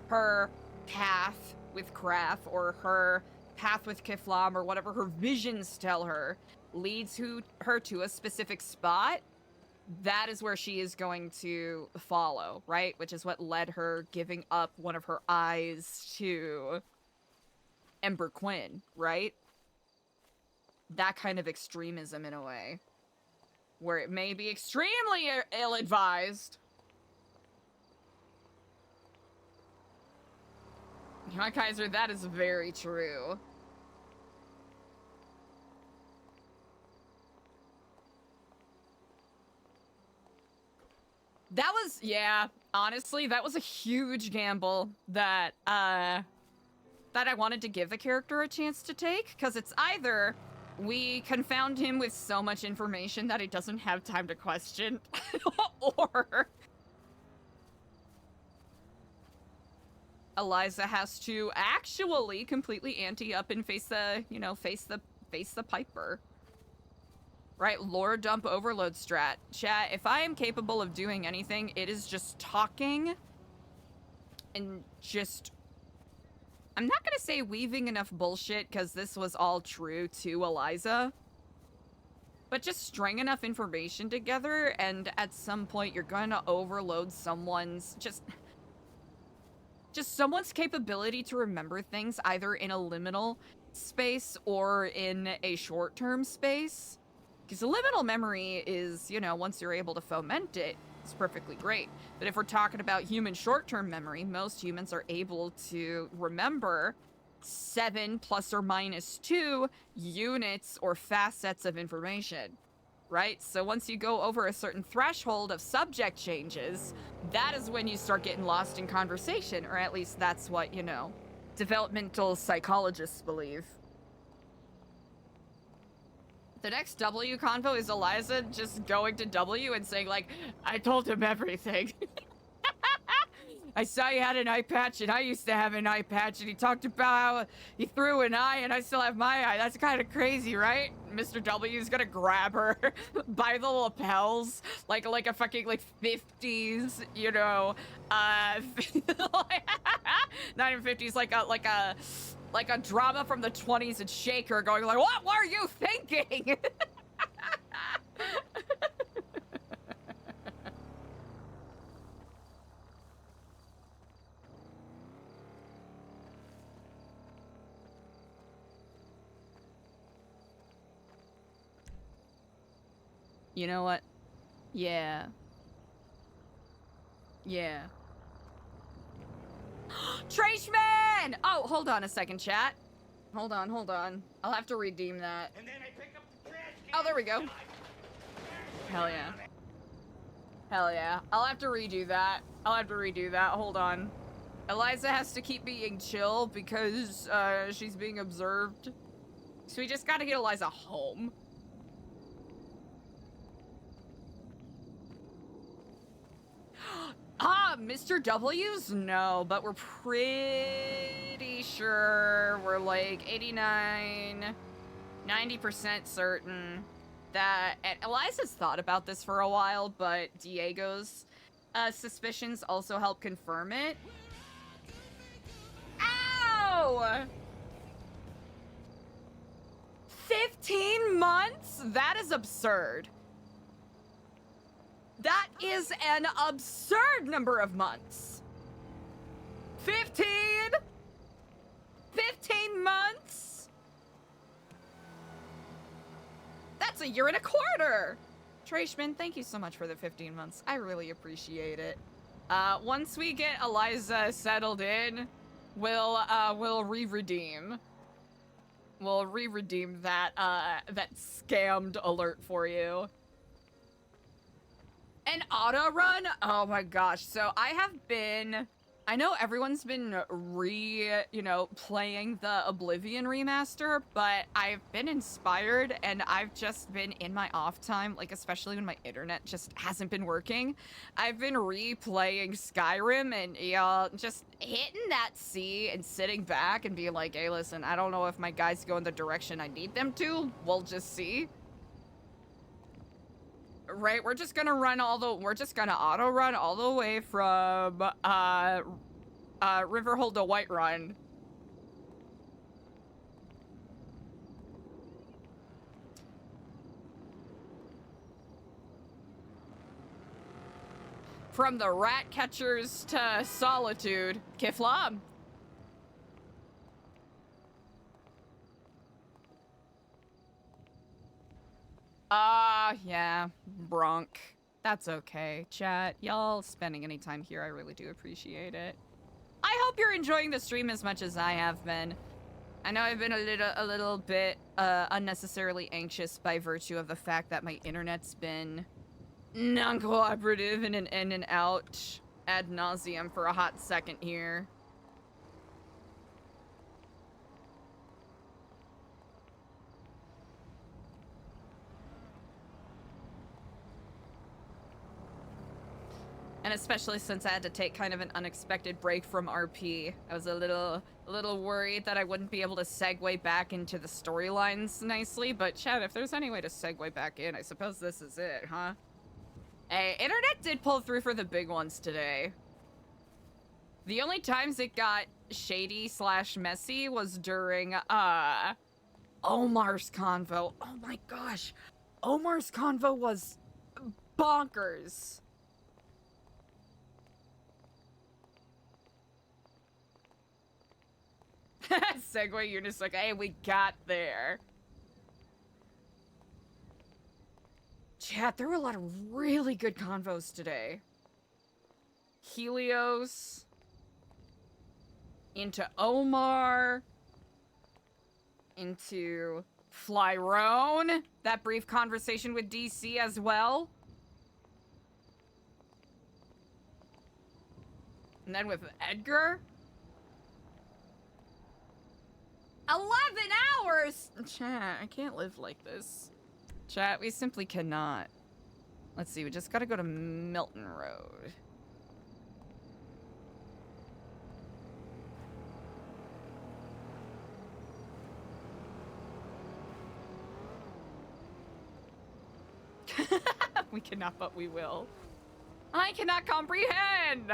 her path with Kraft or her path with Kiflam or whatever her visions tell her leads her to a specific spot, that is where she is going to follow, right? Which is what led her giving up one of her eyes to Ember Quinn, right? That kind of extremism in a way. Where it may be extremely ill-advised. Hi, Kaiser, that is very true. That was, yeah, honestly, that was a huge gamble that I wanted to give the character a chance to take, because it's either we confound him with so much information that he doesn't have time to question, or Eliza has to actually completely ante up and face the, you know, face the Piper. right? Lore dump overload strat. Chat, if I am capable of doing anything, it is just talking and just... I'm not gonna say weaving enough bullshit, because this was all true to Eliza. But just string enough information together, and at some point you're gonna overload someone's... Just someone's capability to remember things, either in a liminal space or in a short-term space. Because a liminal memory is, you know, once you're able to foment it, it's perfectly great. But if we're talking about human short-term memory, most humans are able to remember 7 plus or minus 2 units or facets of information, right? So once you go over a certain threshold of subject changes, that is when you start getting lost in conversation, or at least that's what, you know, developmental psychologists believe. The next W convo is Eliza just going to W and saying, like, I told him everything. I saw you had an eye patch, and I used to have an eye patch, and he talked about how he threw an eye, and I still have my eye. That's kind of crazy, right? Mr. W is gonna grab her by the lapels, like a fucking, like, 50s, you know, not even 50s, like a drama from the 20s and shake her, going like, what were you thinking? You know what? Yeah. Yeah. Trashman! Oh, hold on a second, chat. Hold on. I'll have to redeem that. And then I pick up the trash can. Oh, there we go. Hell yeah. Hell yeah. I'll have to redo that. Hold on. Eliza has to keep being chill because she's being observed. So we just gotta get Eliza home. Mr. W's? No, but we're pretty sure we're like 89, 90% certain that, and Eliza's thought about this for a while, but Diego's suspicions also help confirm it. Ow! 15 months? That is absurd. That is an absurd number of months. 15 months? That's a year and a quarter. Trashman, thank you so much for the 15 months. I really appreciate it. Once we get Eliza settled in, we'll re-redeem. We'll re-redeem that, that scammed alert for you. An auto run? Oh my gosh. So I know everyone's been playing the Oblivion remaster, but I've been inspired and I've just been in my off time, like especially when my internet just hasn't been working. I've been replaying Skyrim and y'all just hitting that C and sitting back and being like, hey, listen, I don't know if my guys go in the direction I need them to. We'll just see. Right, we're just gonna auto run all the way from Riverhold to Whiterun. From the rat catchers to Solitude. Kiflam. Yeah, Bronk. That's okay, chat. Y'all spending any time here, I really do appreciate it. I hope you're enjoying the stream as much as I have been. I know I've been a little bit unnecessarily anxious by virtue of the fact that my internet's been non-cooperative and in and out ad nauseum for a hot second here. And especially since I had to take kind of an unexpected break from RP, I was a little worried that I wouldn't be able to segue back into the storylines nicely, but Chad, if there's any way to segue back in, I suppose this is it, huh? Hey, internet did pull through for the big ones today. The only times it got shady / messy was during, Omar's convo. Oh my gosh. Omar's convo was bonkers. Segue, you're just like, hey, we got there. Chat, there were a lot of really good convos today. Helios. Into Omar. Into Flyrone. That brief conversation with DC as well. And then with Edgar. 11 hours! Chat, I can't live like this. Chat, we simply cannot. Let's see, we just gotta go to Milton Road. We cannot, but we will. I cannot comprehend!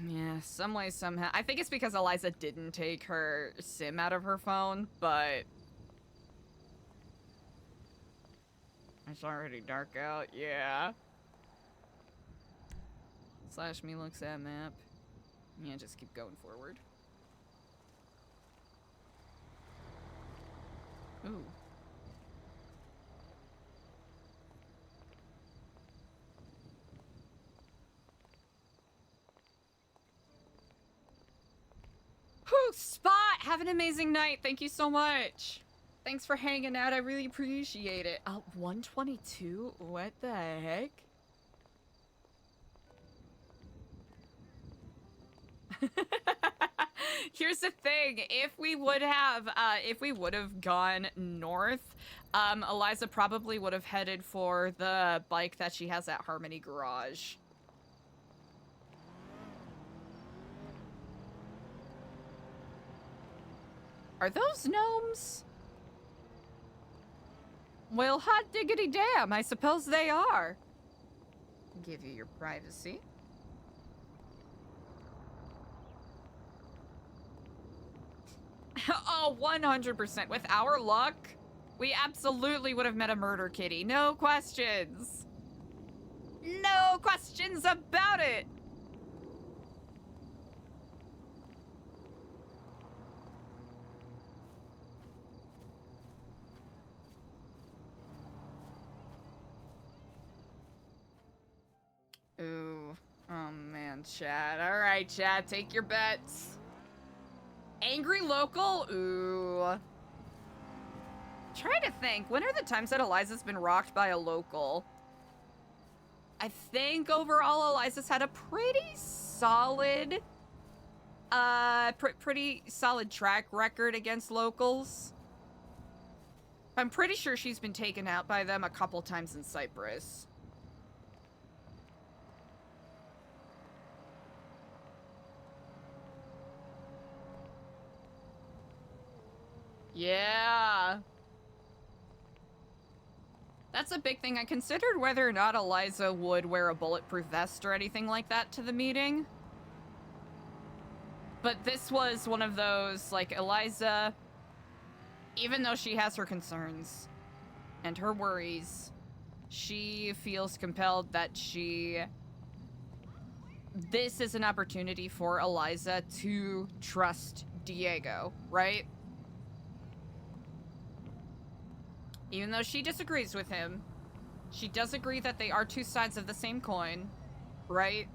Yeah, some way, somehow. I think it's because Eliza didn't take her SIM out of her phone, but... It's already dark out, yeah. / me looks at map. Yeah, just keep going forward. Ooh. Whew, Spot! Have an amazing night. Thank you so much. Thanks for hanging out. I really appreciate it. 122? What the heck? Here's the thing. If we would have gone north, Eliza probably would have headed for the bike that she has at Harmony Garage. Are those gnomes? Well, hot diggity damn, I suppose they are. Give you your privacy. Oh, 100%. With our luck, we absolutely would have met a murder kitty. No questions. No questions about it. Ooh. Oh, man, Chad. All right, Chad, take your bets. Angry local? Ooh. Trying to think. When are the times that Eliza's been rocked by a local? I think overall Eliza's had a pretty solid, pretty solid track record against locals. I'm pretty sure she's been taken out by them a couple times in Cyprus. Yeah. That's a big thing. I considered whether or not Eliza would wear a bulletproof vest or anything like that to the meeting. But this was one of those, like, Eliza, even though she has her concerns and her worries, she feels compelled that this is an opportunity for Eliza to trust Diego, right? Even though she disagrees with him, she does agree that they are two sides of the same coin, right?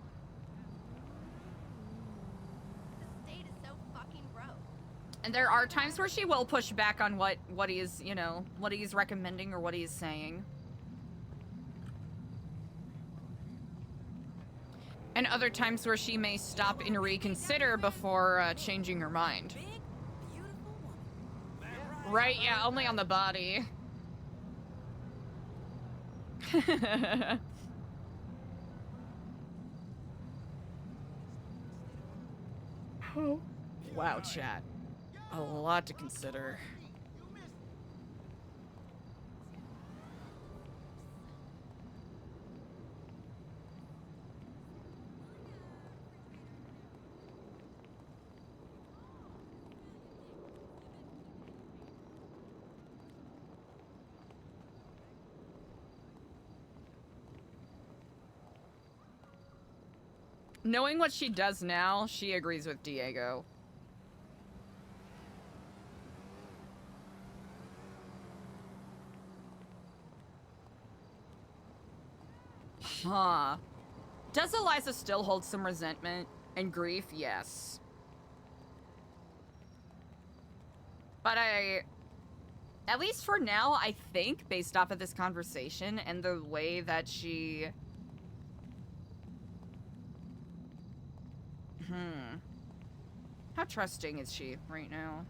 The state is so fucking broke. And there are times where she will push back on what he is, you know, what he's recommending or what he is saying. And other times where she may stop and reconsider before changing her mind. Right, yeah, only on the body. Wow, chat. A lot to consider. Knowing what she does now, she agrees with Diego. Huh. Does Eliza still hold some resentment and grief? Yes. But at least for now, I think, based off of this conversation and the way that she... How trusting is she right now?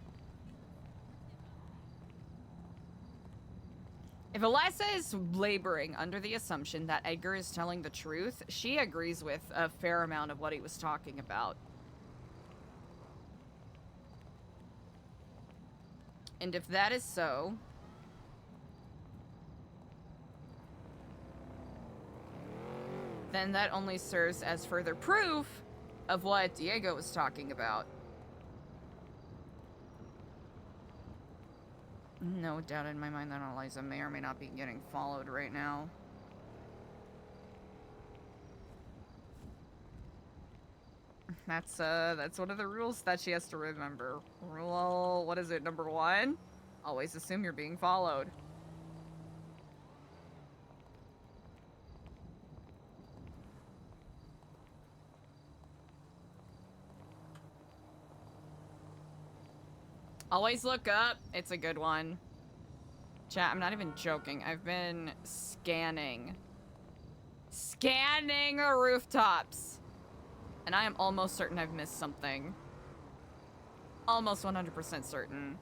If Eliza is laboring under the assumption that Edgar is telling the truth, she agrees with a fair amount of what he was talking about. And if that is so, then that only serves as further proof of what Diego was talking about. No doubt in my mind that Eliza may or may not be getting followed right now. That's one of the rules that she has to remember. Rule, what is it, number 1? Always assume you're being followed. Always look up. It's a good one. Chat, I'm not even joking. I've been scanning the rooftops. And I am almost certain I've missed something. Almost 100% certain.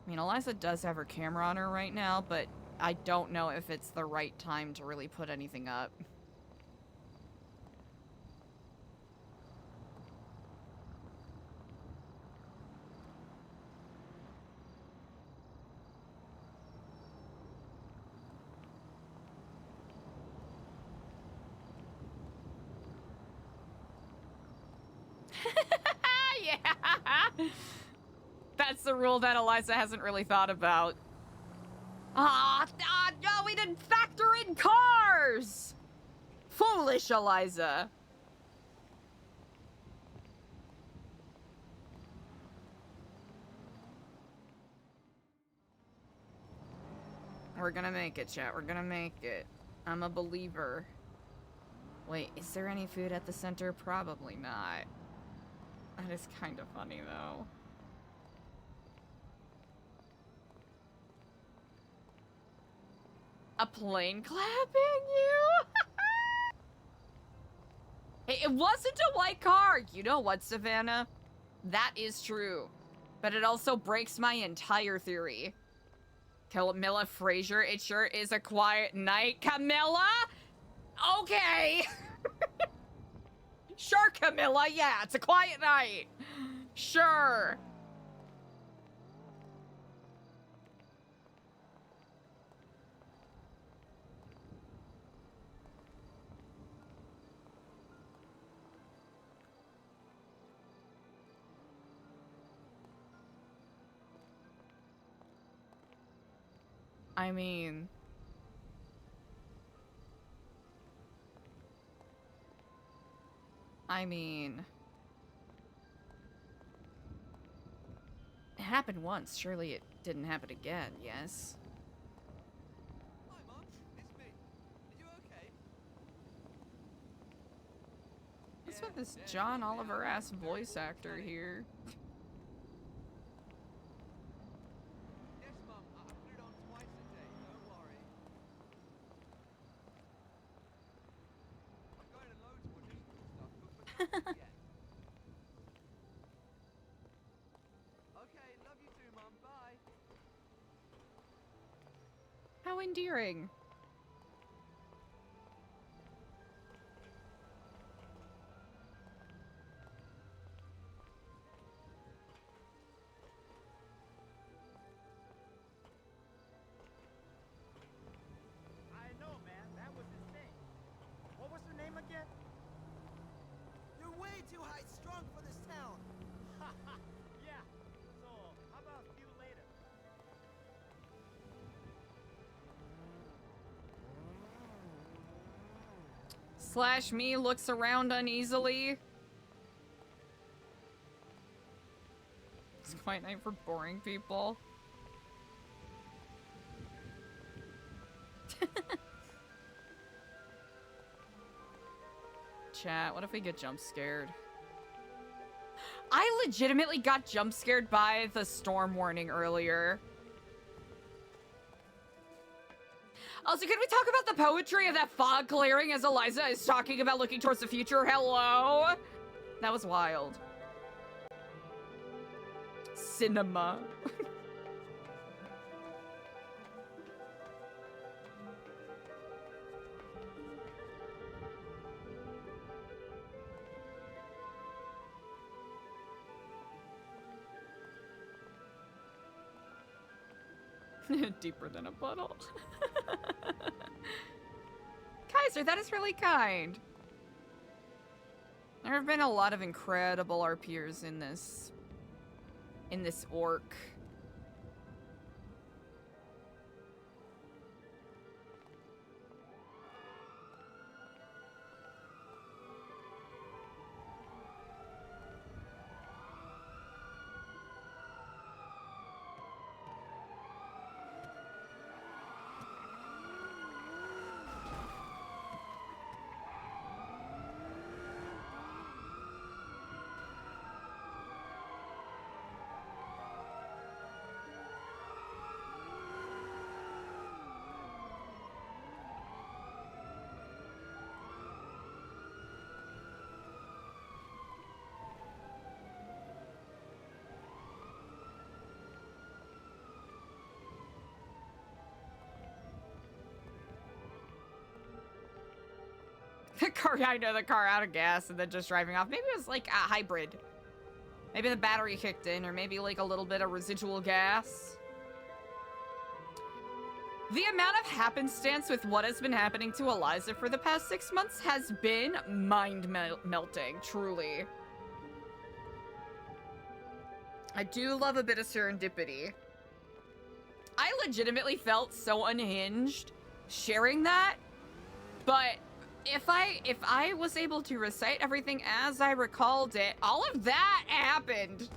I mean, Eliza does have her camera on her right now, but I don't know if it's the right time to really put anything up. Yeah. That's the rule that Eliza hasn't really thought about. No, we didn't factor in cars! Foolish Eliza. We're gonna make it, chat. We're gonna make it. I'm a believer. Wait, is there any food at the center? Probably not. That is kind of funny, though. A plane clapping you? Hey, it wasn't a white car! You know what, Savannah? That is true. But it also breaks my entire theory. Camilla Fraser, it sure is a quiet night. Camilla? Okay. Sure, Camilla, yeah, it's a quiet night. Sure. I mean... It happened once. Surely it didn't happen again, yes? Hi, Mom. It's me. Are you okay? What's with this John Oliver-ass voice actor here? Yes, Mom. I put it on twice. Okay, love you too, Mom. Bye. How endearing. I know, man. That was insane. What was her name again? You're way too high strung for this town. Yeah. So, how about see you later? Slash me looks around uneasily. It's quite night for boring people. Chat, what if we get jump scared? I legitimately got jump scared by the storm warning earlier. Also, can we talk about the poetry of that fog clearing as Eliza is talking about looking towards the future? Hello? That was wild. Cinema. Deeper than a puddle. Kaiser, that is really kind. There have been a lot of incredible RPers in this orc. The car, I know, the car out of gas and then just driving off. Maybe it was like a hybrid. Maybe the battery kicked in, or maybe like a little bit of residual gas. The amount of happenstance with what has been happening to Eliza for the past 6 months has been mind-melting, truly. I do love a bit of serendipity. I legitimately felt so unhinged sharing that, but if I was able to recite everything as I recalled it, all of that happened.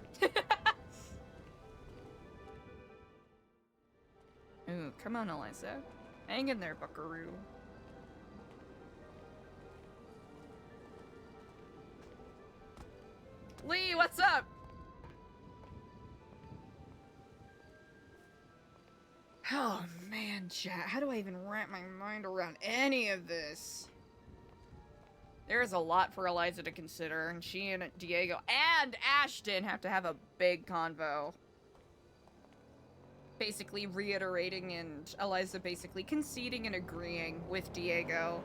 Ooh, come on, Eliza. Hang in there, buckaroo. Lee, what's up? Oh, man, chat. How do I even wrap my mind around any of this? There's a lot for Eliza to consider, and she and Diego and Ashton have to have a big convo. Basically reiterating and Eliza basically conceding and agreeing with Diego.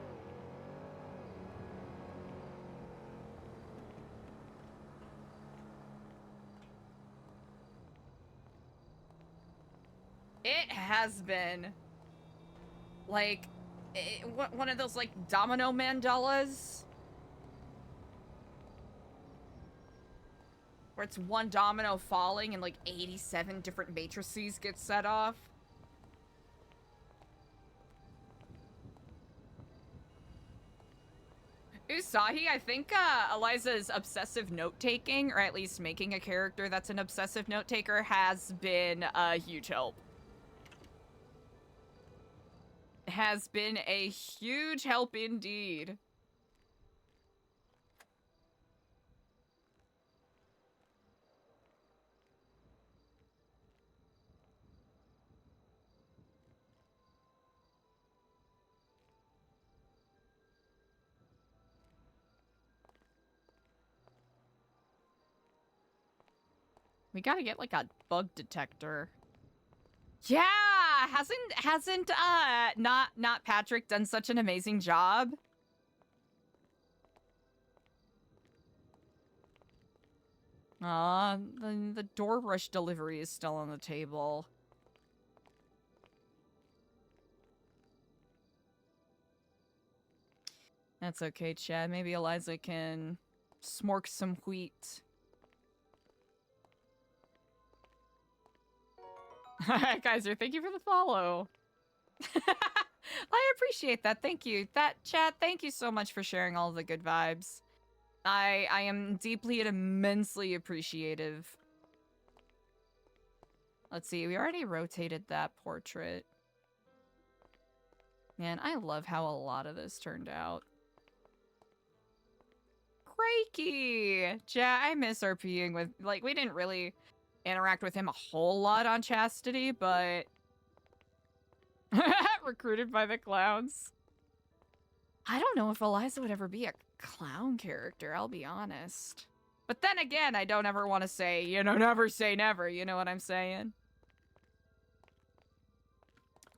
It has been like one of those like domino mandalas where it's one domino falling and like 87 different matrices get set off. Usahi, I think Eliza's obsessive note-taking, or at least making a character that's an obsessive note-taker, has been a huge help. Has been a huge help indeed. We gotta get like a bug detector. Yeah, hasn't not Patrick done such an amazing job? The door rush delivery is still on the table. That's okay, Chad. Maybe Eliza can smork some wheat. Kaiser, thank you for the follow. I appreciate that. Thank you. Chad, thank you so much for sharing all the good vibes. I am deeply and immensely appreciative. Let's see, we already rotated that portrait. Man, I love how a lot of this turned out. Crikey! Ja, I miss RPing with, like, we didn't really interact with him a whole lot on Chastity, but... Recruited by the clowns. I don't know if Eliza would ever be a clown character, I'll be honest. But then again, I don't ever want to say, you know, never say never, you know what I'm saying?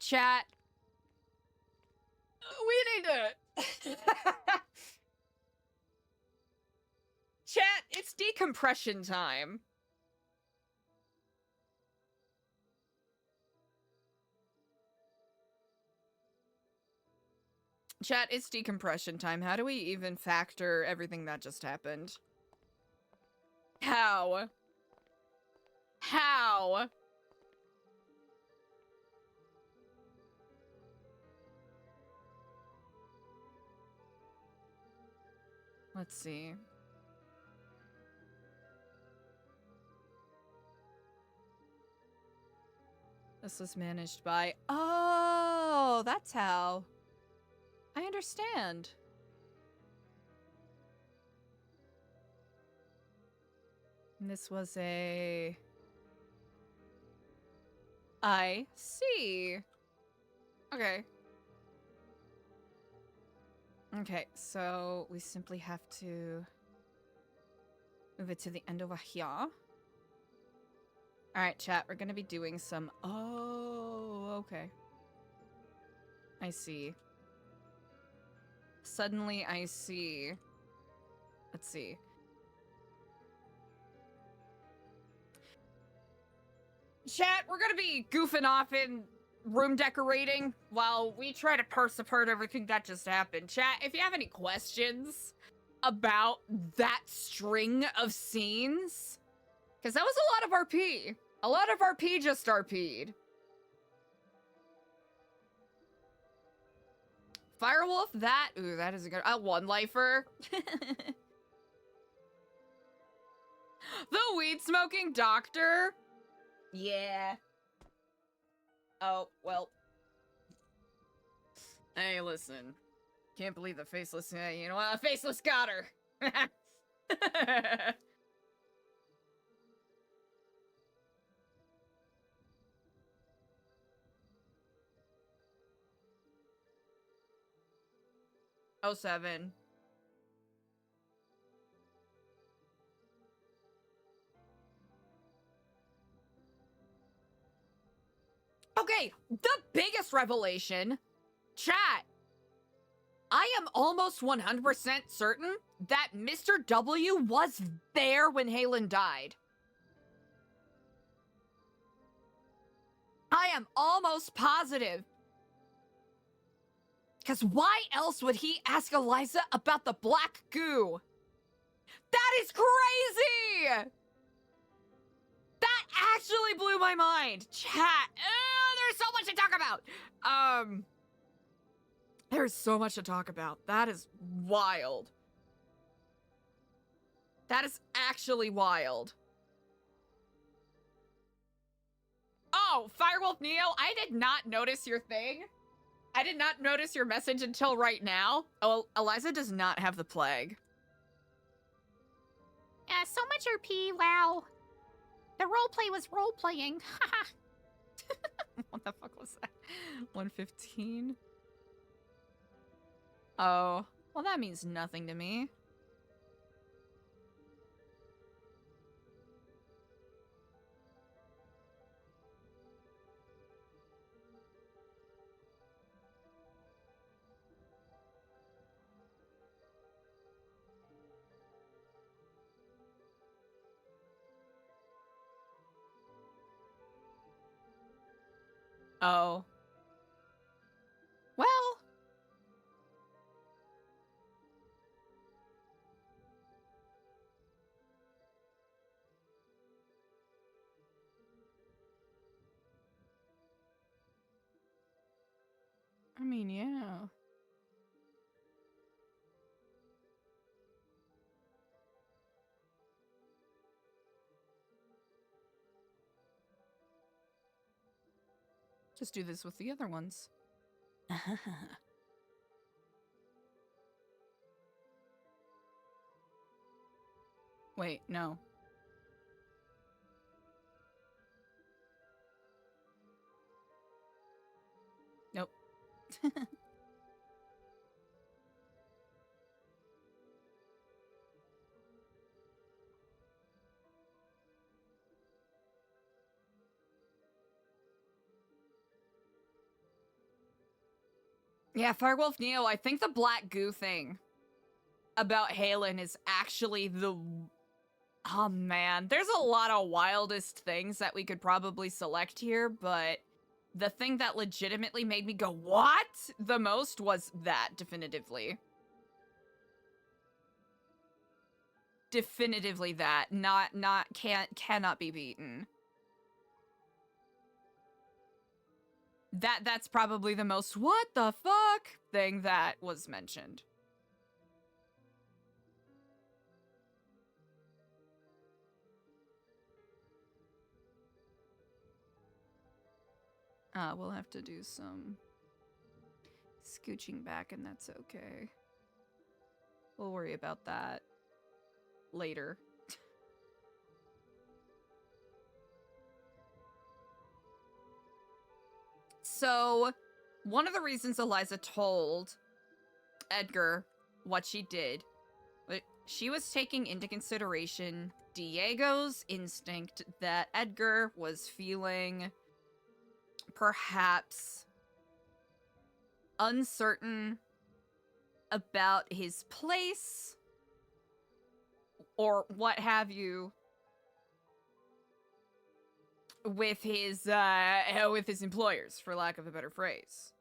Chat. We need to... Chat, it's decompression time. Chat, it's decompression time. How do we even factor everything that just happened? How? How? Let's see. This was managed by... Oh, that's how. I understand. And this was a... I see. Okay. Okay, so we simply have to move it to the end over here. Alright, chat, we're gonna be doing some... Oh, okay. I see. Suddenly, I see. Let's see. Chat, we're gonna be goofing off in room decorating while we try to parse apart everything that just happened. Chat, if you have any questions about that string of scenes, because that was a lot of RP. A lot of RP just RP'd. Firewolf, that... Ooh, that is a good... one-lifer. The weed-smoking doctor? Yeah. Oh, well. Hey, listen. Can't believe the faceless... you know what? Faceless got her. Oh, 07. Okay, the biggest revelation. Chat. I am almost 100% certain that Mr. W was there when Halen died. I am almost positive. Because why else would he ask Eliza about the black goo? That is crazy! That actually blew my mind. Chat. There's so much to talk about. There's so much to talk about. That is wild. That is actually wild. Oh, Firewolf Neo, I did not notice your thing. I did not notice your message until right now. Oh, Eliza does not have the plague. Yeah, so much RP, wow. The roleplay was role-playing. Haha. What the fuck was that? 115? Oh, well that means nothing to me. Oh. Well. I mean, yeah. Just do this with the other ones. Wait, no. Nope. Yeah, Firewolf Neo, I think the black goo thing about Halen is actually the... Oh man, there's a lot of wildest things that we could probably select here, but the thing that legitimately made me go, what? The most was that, definitively. Definitively that. Cannot be beaten. That's probably the most what the fuck thing that was mentioned. We'll have to do some scooching back, and that's okay. We'll worry about that later. So, one of the reasons Eliza told Edgar what she did, she was taking into consideration Diego's instinct that Edgar was feeling perhaps uncertain about his place or what have you with his employers, for lack of a better phrase.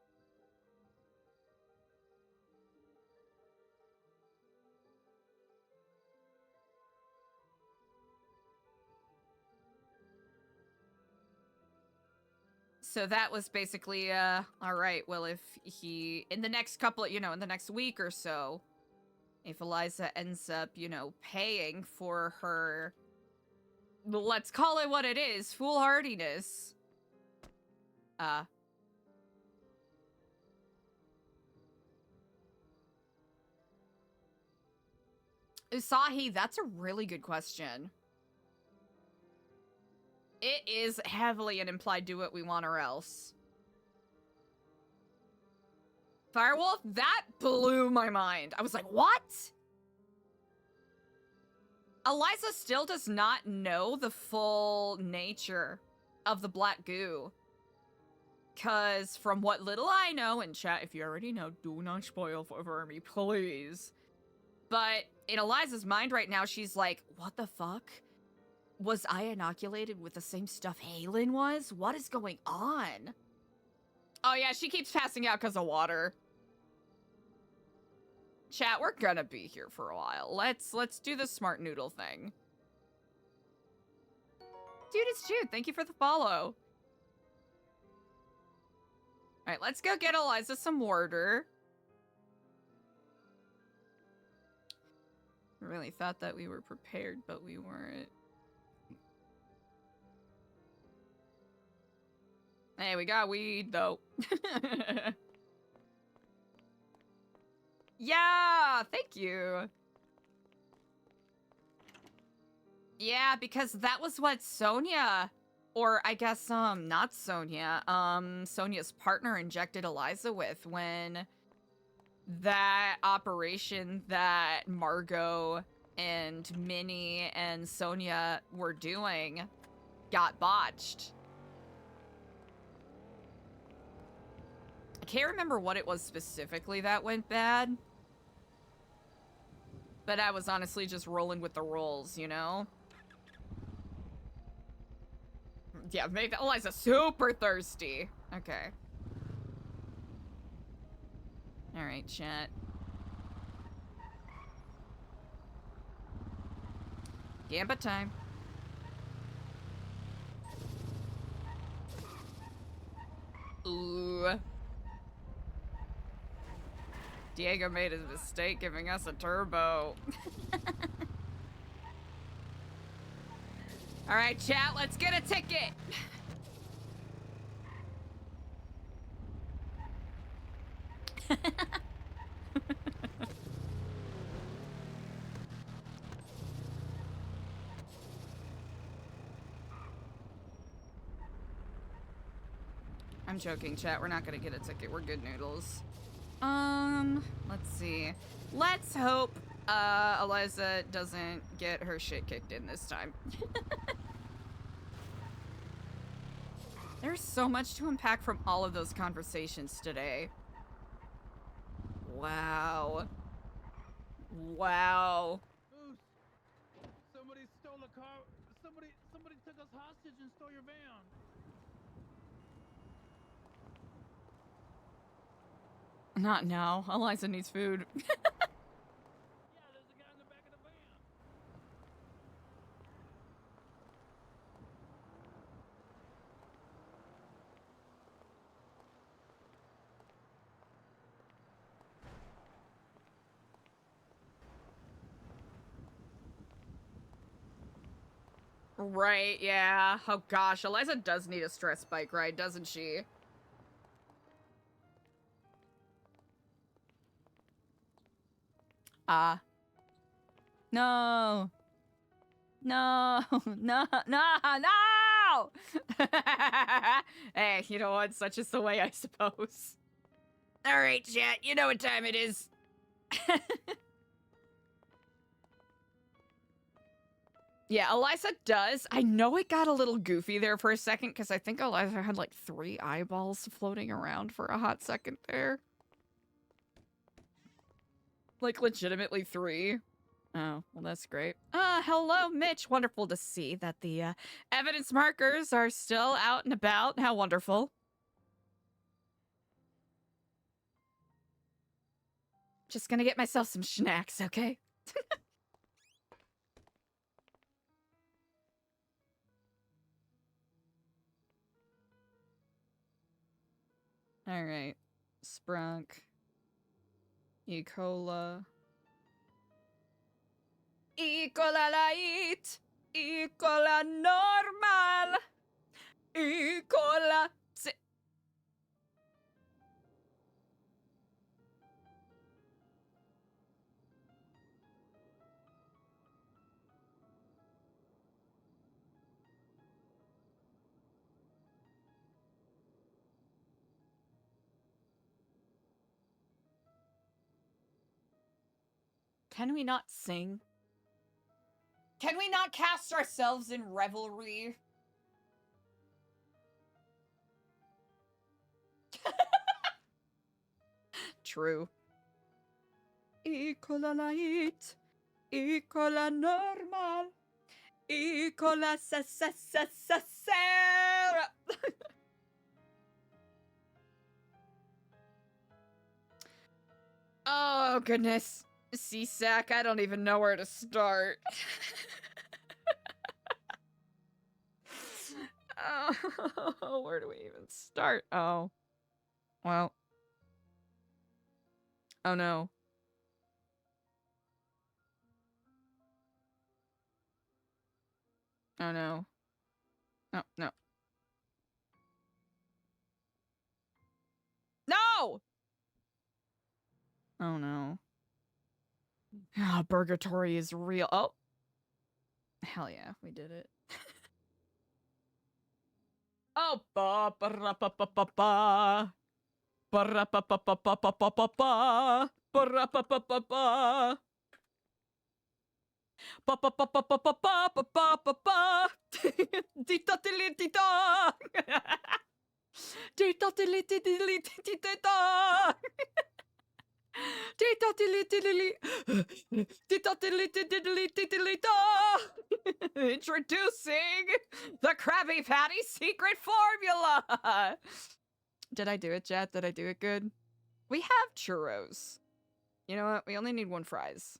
So that was basically, all right, well, if he, in the next couple, in the next week or so, if Eliza ends up, paying for her, let's call it what it is, foolhardiness, Usahi, that's a really good question. It is heavily an implied do what we want or else. Firewolf, that blew my mind. I was like, what? Eliza still does not know the full nature of the black goo. Because from what little I know, and chat, if you already know, do not spoil for me, please. But in Eliza's mind right now, she's like, what the fuck? Was I inoculated with the same stuff Halen was? What is going on? Oh yeah, she keeps passing out because of water. Chat, we're gonna be here for a while. Let's do the smart noodle thing. Dude, it's Jude. Thank you for the follow. Alright, let's go get Eliza some water. I really thought that we were prepared, but we weren't. Hey, we got weed, though. Yeah, thank you. Yeah, because that was what Sonia, or I guess, not Sonia, Sonia's partner injected Eliza with when that operation that Margot and Minnie and Sonia were doing got botched. I can't remember what it was specifically that went bad. But I was honestly just rolling with the rolls, Yeah, made Eliza super thirsty. Okay. Alright, chat. Gambit time. Ooh. Diego made his mistake giving us a turbo. Alright, chat, let's get a ticket. I'm joking, chat. We're not gonna get a ticket. We're good noodles. Let's see. Let's hope Eliza doesn't get her shit kicked in this time. There's so much to unpack from all of those conversations today. Wow. Wow. Moose, somebody stole a car. Somebody took us hostage and stole your van. Not now. Eliza needs food. Yeah, there's a guy in the back of the van. Right, yeah. Oh gosh, Eliza does need a stress bike ride, doesn't she? No. No. No. No. No! Hey, you know what? Such is the way, I suppose. Alright, chat. You know what time it is. Yeah, Eliza does. I know it got a little goofy there for a second, because I think Eliza had like 3 eyeballs floating around for a hot second there. Like, legitimately 3. Oh, well, that's great. Hello, Mitch. Wonderful to see that the evidence markers are still out and about. How wonderful. Just gonna get myself some snacks, okay? All right. Sprunk. E. cola. E. cola light. E. cola normal. E. cola... Can we not sing? Can we not cast ourselves in revelry? True. E. cola light. E. cola normal. E. cola sa. Oh, goodness. CSAC, I don't even know where to start. Oh, where do we even start? Oh. Well. Oh, no. Oh, no. No, no. No! Oh, no. Ah, Purgatory is real. Oh. Hell yeah, we did it. Oh, ba ba ra ba ba ba ba. Ba ra ba ba ba ba ba ba ba ba. Ba ra ba ba ba ba. Ba ba ba ba ba ba ba ba ba ba ba. Tita tili tita. Tita tili tili tita. Tita tili tili. Tita tili tili tita. Introducing the Krabby Patty secret formula. Did I do it, Jet? Did I do it good? We have churros. You know what? We only need 1 fries.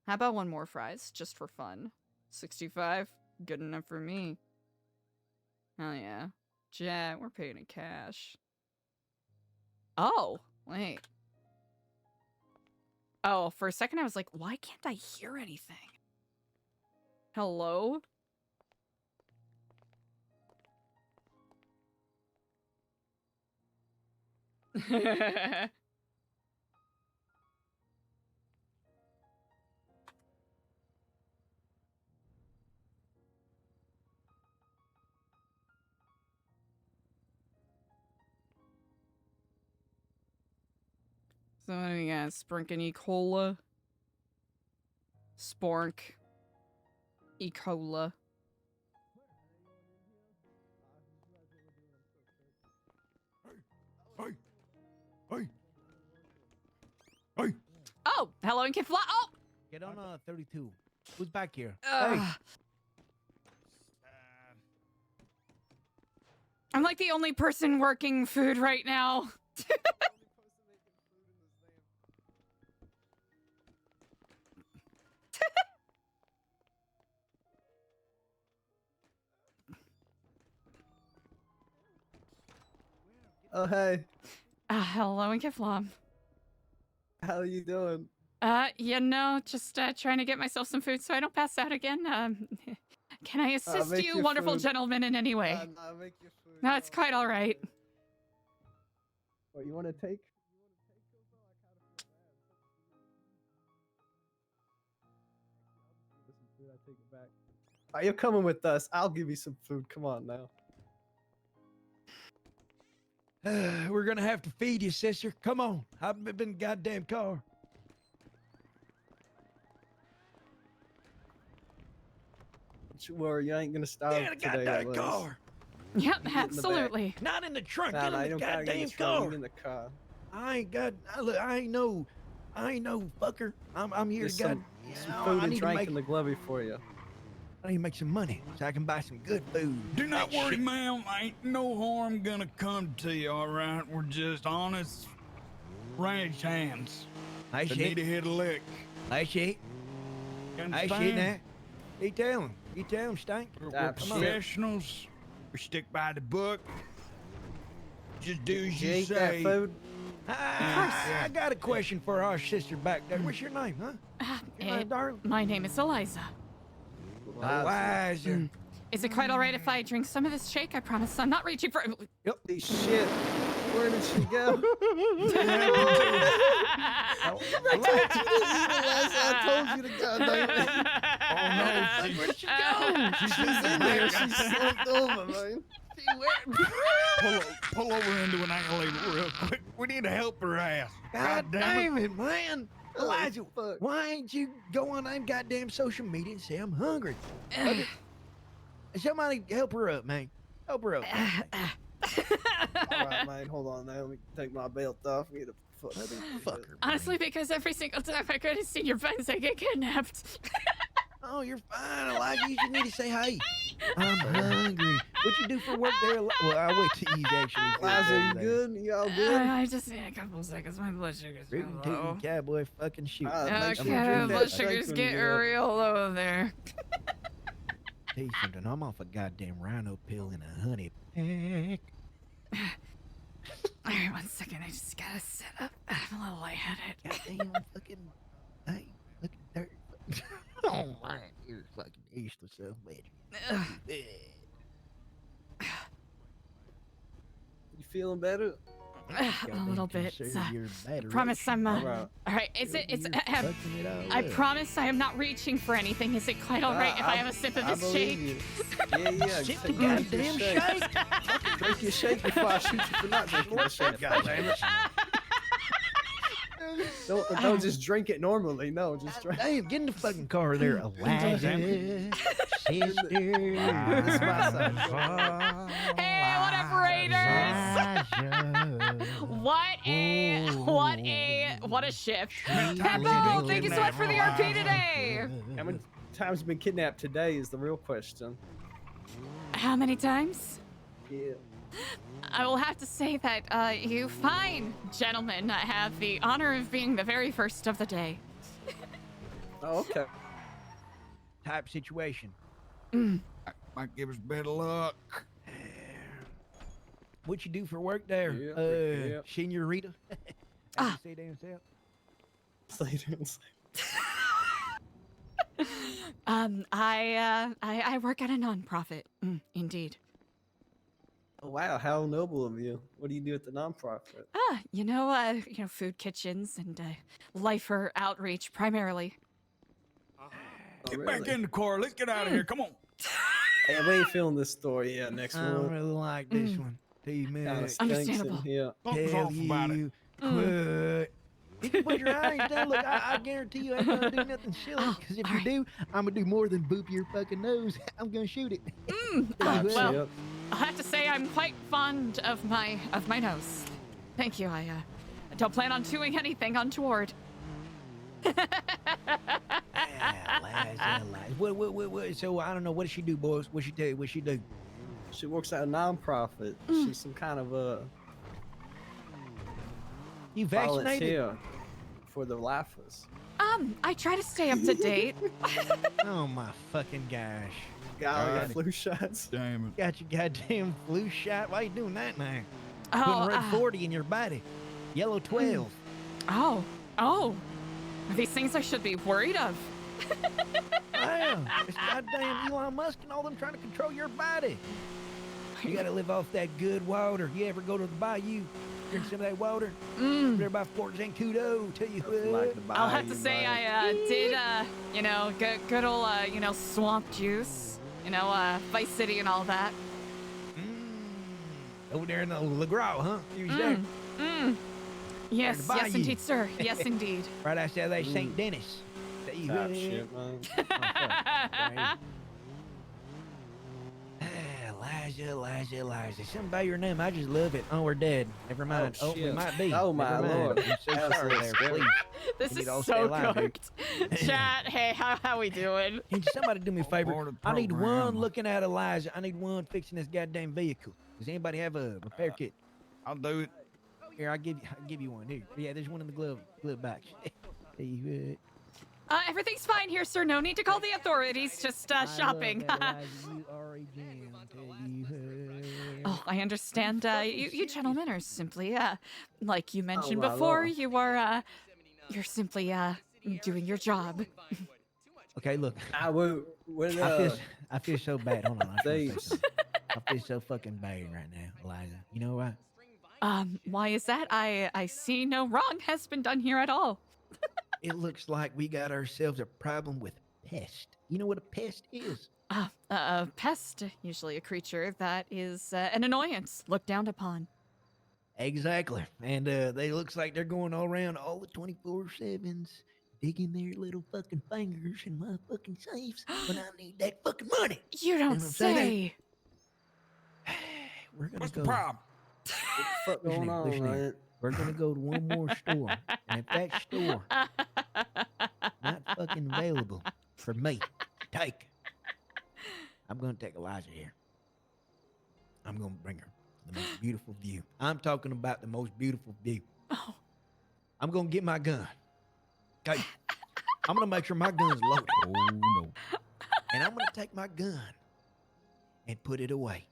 How about 1 more fries, just for fun? 65? Good enough for me. Hell yeah. Jet, we're paying in cash. Oh, wait. Oh, for a second I was like, why can't I hear anything? Hello? So what do we got? Sprunk and E. Cola. Spork. E. Cola. Hey! Hey! Hey! Oh, hello and can fly. Oh! Get on 32. Who's back here? Ugh. Hey! I'm like the only person working food right now. Oh, hey. Hello and Kiflam. How are you doing? You know, just trying to get myself some food so I don't pass out again. Can I assist you, wonderful gentleman, in any way? I'll make your food. No, it's quite all right. What, you want to take? Are you coming with us? I'll give you some food. Come on now. We're gonna have to feed you, sister. Come on. I've been in the goddamn car. Don't you worry, you ain't gonna starve Get in the today. goddamn car. Yep, absolutely. Not in the trunk. Nah, Get in you the don't gotta get in goddamn the trunk, car. get in the car. I ain't got. Look, I ain't no fucker. I'm here There's to some I food and need to drink make- in the glovey for you. I need to make some money so I can buy some good food. Do not That worry, shit- ma'am. Ain't no harm gonna come to you, all right? We're just honest ranch hands. I that shit. need to hit a lick. I shit. You I shit understand? now. You tell him. You tell him, Stank. We're Ah, professionals. We stick by the book. Just do as You you eat that say. food? I got a question for our sister back there. What's your name, huh? Your name, darling? My name is Eliza. Eliza. Is it quite all right if I drink some of this shake? I promise I'm not reaching for. Yep. Shit. Where did she go? I told you to go. Oh no! Where'd she go? She's in there. She's slumped over, man. Pull over into an alley real quick. We need to help her ass. God damn damn it, man! Eliza, fuck. why ain't you go on them goddamn social media and say I'm hungry? Okay. Somebody help her up, man. Help her up. All right, man. Hold on now. Let me take my belt off. Get a Fucker. Honestly, because every single time I go to see your friends, I get kidnapped. Oh, you're fine, Eliza. You just need to say, hey, I'm hungry. What you do for work there? Well, I'll wait till you actually. Eliza, you good? You all good? I just need a couple seconds. My blood sugar's real Rootin' low. tootin' cowboy fucking shoot. Make sure you Okay, drink blood that sugars shake when get you get up. real low there. Tell you something, I'm off a goddamn rhino pill and a honey pack. All right, 1 second. I just gotta sit up. I'm a little lightheaded. Goddamn fucking, hey, look at dirt. Oh my, you're fucking useless, so bad. You feeling better? A little bit. Your I promise I'm. All right. All right. Is it? It's. You're fucking it all I up. promise I am not reaching for anything. Is it quite all right if I have a sip of I this believe shake? you. Yeah. Sip Take the your goddamn shake. shake. Drink your shake before I shoot you for not drinking the shake. Goddamn it. Don't just drink it normally. No, just drink. Damn, get in the fucking car there, Eliza. Sister. Hey, what up, Raiders? What a shift. Pebble, thank you so much for the RP today. How many times have you been kidnapped today is the real question. How many times? Yeah. I will have to say that you fine gentlemen have the honor of being the very first of the day. Oh, okay. Type situation. Might give us better luck. What you do for work there, Yep. Senorita? How you say damn self? I work at a nonprofit. Indeed. Oh, wow, how noble of you. What do you do at the nonprofit? You know, food kitchens and lifer outreach primarily. Get back in the car. Let's get out of here. Come on. Hey, we ain't feeling this story yet. Next I don't one. really like this one. Too much. Understandable. Something's off about it. Quit. If you put your eyes down, look, I guarantee you ain't gonna do nothing silly. Because if you do, I'm gonna do more than boop your fucking nose. I'm gonna shoot it. Well, I'll have to say I'm quite fond of my nose. Thank you. I don't plan on doing anything untoward. What, so I don't know. What does she do, boys? What she do? What she do? She works at a nonprofit. She's some kind of a You vaccinated? volunteer for the lifers. I try to stay up to date. Oh my fucking gosh. Got flu shots. Damn it. Got your goddamn flu shot. Why you doing that now? Oh, Putting red 40 in your body. Yellow 12. Oh. Are these things I should be worried of? Wow. It's goddamn Elon Musk and all them trying to control your body. You gotta live off that good water. You ever go to the bayou? Drink some of that water? There by Fort Zancudo. Tell you what. I'll have to say I did, good old, swamp juice. Vice City and all that. Over there in the LaGraw, huh? You was there? Yes, yes indeed, sir. Yes, indeed. Right outside that St. Dennis. Tell you what. Shit, man. Eliza. Something about your name. I just love it. Oh, we're dead. Never mind. Oh, we shit. might be. Oh, my Never mind. Lord. I'm so sorry there. Please. This We need is to all stay so alive, dude. cooked. Chat, hey, how we doing? Can somebody do me a favor? Part of the I need one program. looking at Eliza. I need one fixing this goddamn vehicle. Does anybody have a repair kit? I'll do it. Here, I'll give you one. Here. Yeah, there's one in the glove box. Tell you what. Everything's fine here, sir. No need to call the authorities. Just shopping. I love that, Eliza. You are a gem. Tell you what. Oh, I understand. You gentlemen are simply, like you mentioned my before, Lord. you're simply, doing your job. Okay, look. I feel so bad. Hold on. I Thanks. feel so fucking bad right now, Eliza. You know why? Why is that? I see no wrong has been done here at all. It looks like we got ourselves a problem with pest. You know what a pest is? A pest, usually a creature that is an annoyance, looked down upon. Exactly. And they looks like they're going all around all the 24/7s, digging their little fucking fingers in my fucking safes when I need that fucking money. You don't say. We're gonna What's go. the problem? What the fuck going on, listen here. man? We're gonna go to one more store, and if that store not fucking available for me to take, I'm gonna take Eliza here. I'm gonna bring her the most beautiful view. I'm talking about the most beautiful view. Oh. I'm gonna get my gun. Okay. I'm gonna make sure my gun's loaded. Oh no. And I'm gonna take my gun and put it away.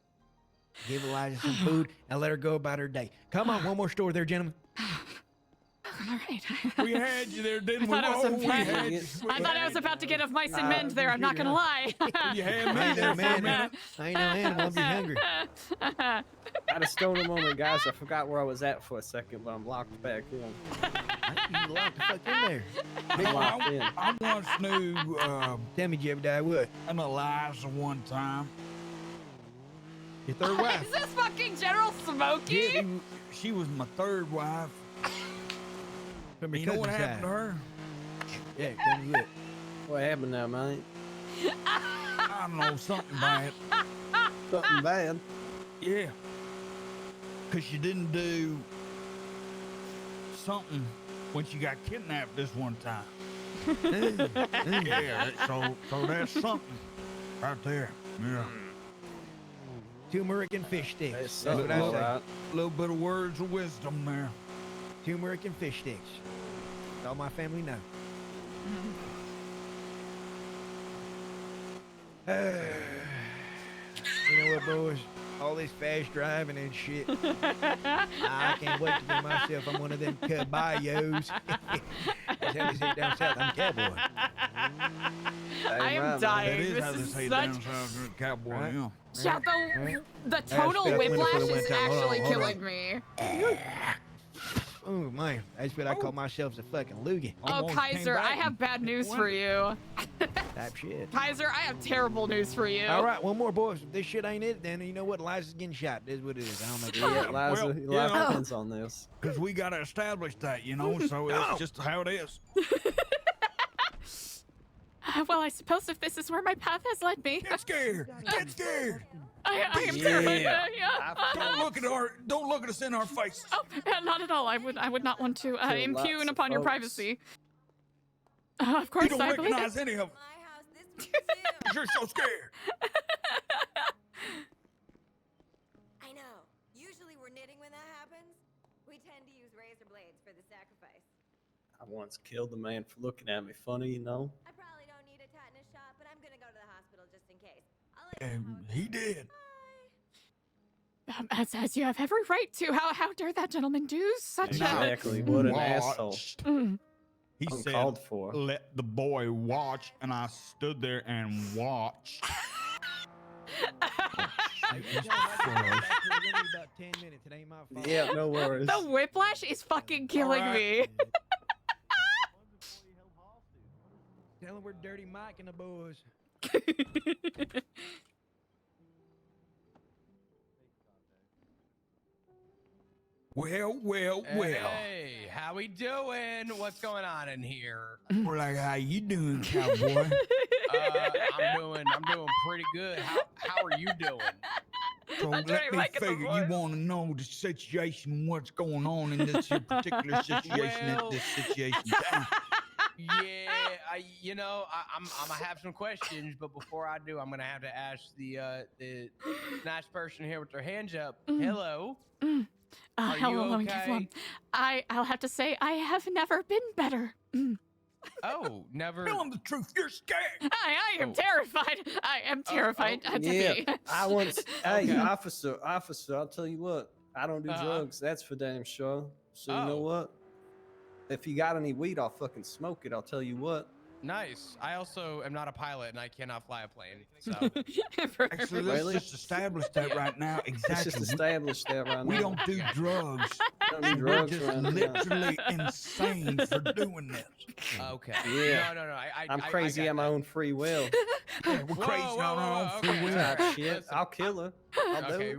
Give Eliza some food and let her go about her day. Come on, one more store there, gentlemen. All right. We had you there, didn't we? I thought I was you. about to get of mice and men there. I'm not gonna lie. You had me I there ain't for no a minute. I ain't no animal. I'm just hungry. I had a stoner moment, guys. I forgot where I was at for a second, but I'm locked back in. You locked the fuck in there. I'm locked in. I once knew Tell me, did you ever die what? an Eliza one time. Your third wife. Is this fucking General Smokey? Yeah, she was my third wife. From your You know what cousin's happened to side. her? Yeah, tell me what. What happened now, man? I don't know, something bad. Something bad. Yeah. Because she didn't do something when she got kidnapped this one time. Yeah, so that's something right there. Yeah. Turmeric and fish sticks. That's That's what I all say. right. A little bit of words of wisdom there. Turmeric and fish sticks. That's all my family know. You know what, boys? All this fast driving and shit. I can't wait to get myself on one of them caballos. That's how they say it down south. I'm a cowboy. I am That dying. is This how they is say it such. down south, cowboy. Right. Yeah. Yeah, the tonal spit out the window for whiplash the is one time. Hold on, actually hold on. killing me. Oh man, that's what I call myself a fucking loogie. Oh, Almost came Kaiser, I back have and bad news for you. Type shit. Kaiser, I have terrible news for you. All right, one more, boys. If this shit ain't it, then you know what? Eliza's getting shot. That's what it is. I don't make it. Yeah, Eliza, Well, Eliza you know- depends on this. Because we got to establish that, you know, so it's just how it is. Well, I suppose if this is where my path has led me, Get scared. Get scared. I am Yeah. terrified. Don't look at us in our faces. Oh, not at all. I would not want to Kill lots impugn of upon your folks. privacy. Of course, You don't I believe recognize it. any of them. You're so scared. I know. Usually we're knitting when that happens. We tend to use razor blades for the sacrifice. I once killed a man for looking at me funny, you know. I probably don't need a tetanus shot, but I'm gonna go to the hospital just in case. I'll let you know how it He goes. did. As you have every right to. How dare that gentleman do such Exactly. What an asshole. Watched. a... He said, Uncalled for. let the boy watch, and I stood there and watched. About 10 minutes. It ain't my fault. Yeah, no worries. The whiplash is fucking killing me. Tell him we're Dirty Mike and the boys. Well. Hey, how we doing? What's going on in here? We're like, how you doing, cowboy? I'm doing pretty good. How are you doing? So I'm let doing me like it figure before. you want to know the situation, what's going on in this here particular situation Well- at this situation time. Yeah, I'm gonna have some questions, but before I do, I'm gonna have to ask the nice person here with their hands up. Hello. Are you hello, okay? I'll have to say I have never been better. Oh, never. Tell them the truth. You're scared. I am Oh. terrified. I am terrified to Yeah, be. I once. Hey, Okay. officer, I'll tell you what. I don't do Uh-huh. drugs. That's for damn sure. So you know Oh. what? If you got any weed, I'll fucking smoke it. I'll tell you what. Nice. I also am not a pilot and I cannot fly a plane. So Actually, let's Really? just establish that right now. Let's Exactly. just establish that right We now. don't do drugs. Don't do We're drugs just right now. literally insane for doing this. okay. Yeah. No. I'm crazy at my own free will. Yeah, we're crazy on our own free will. Type Alright, shit. listen. I'll kill her. I'll do Okay, it.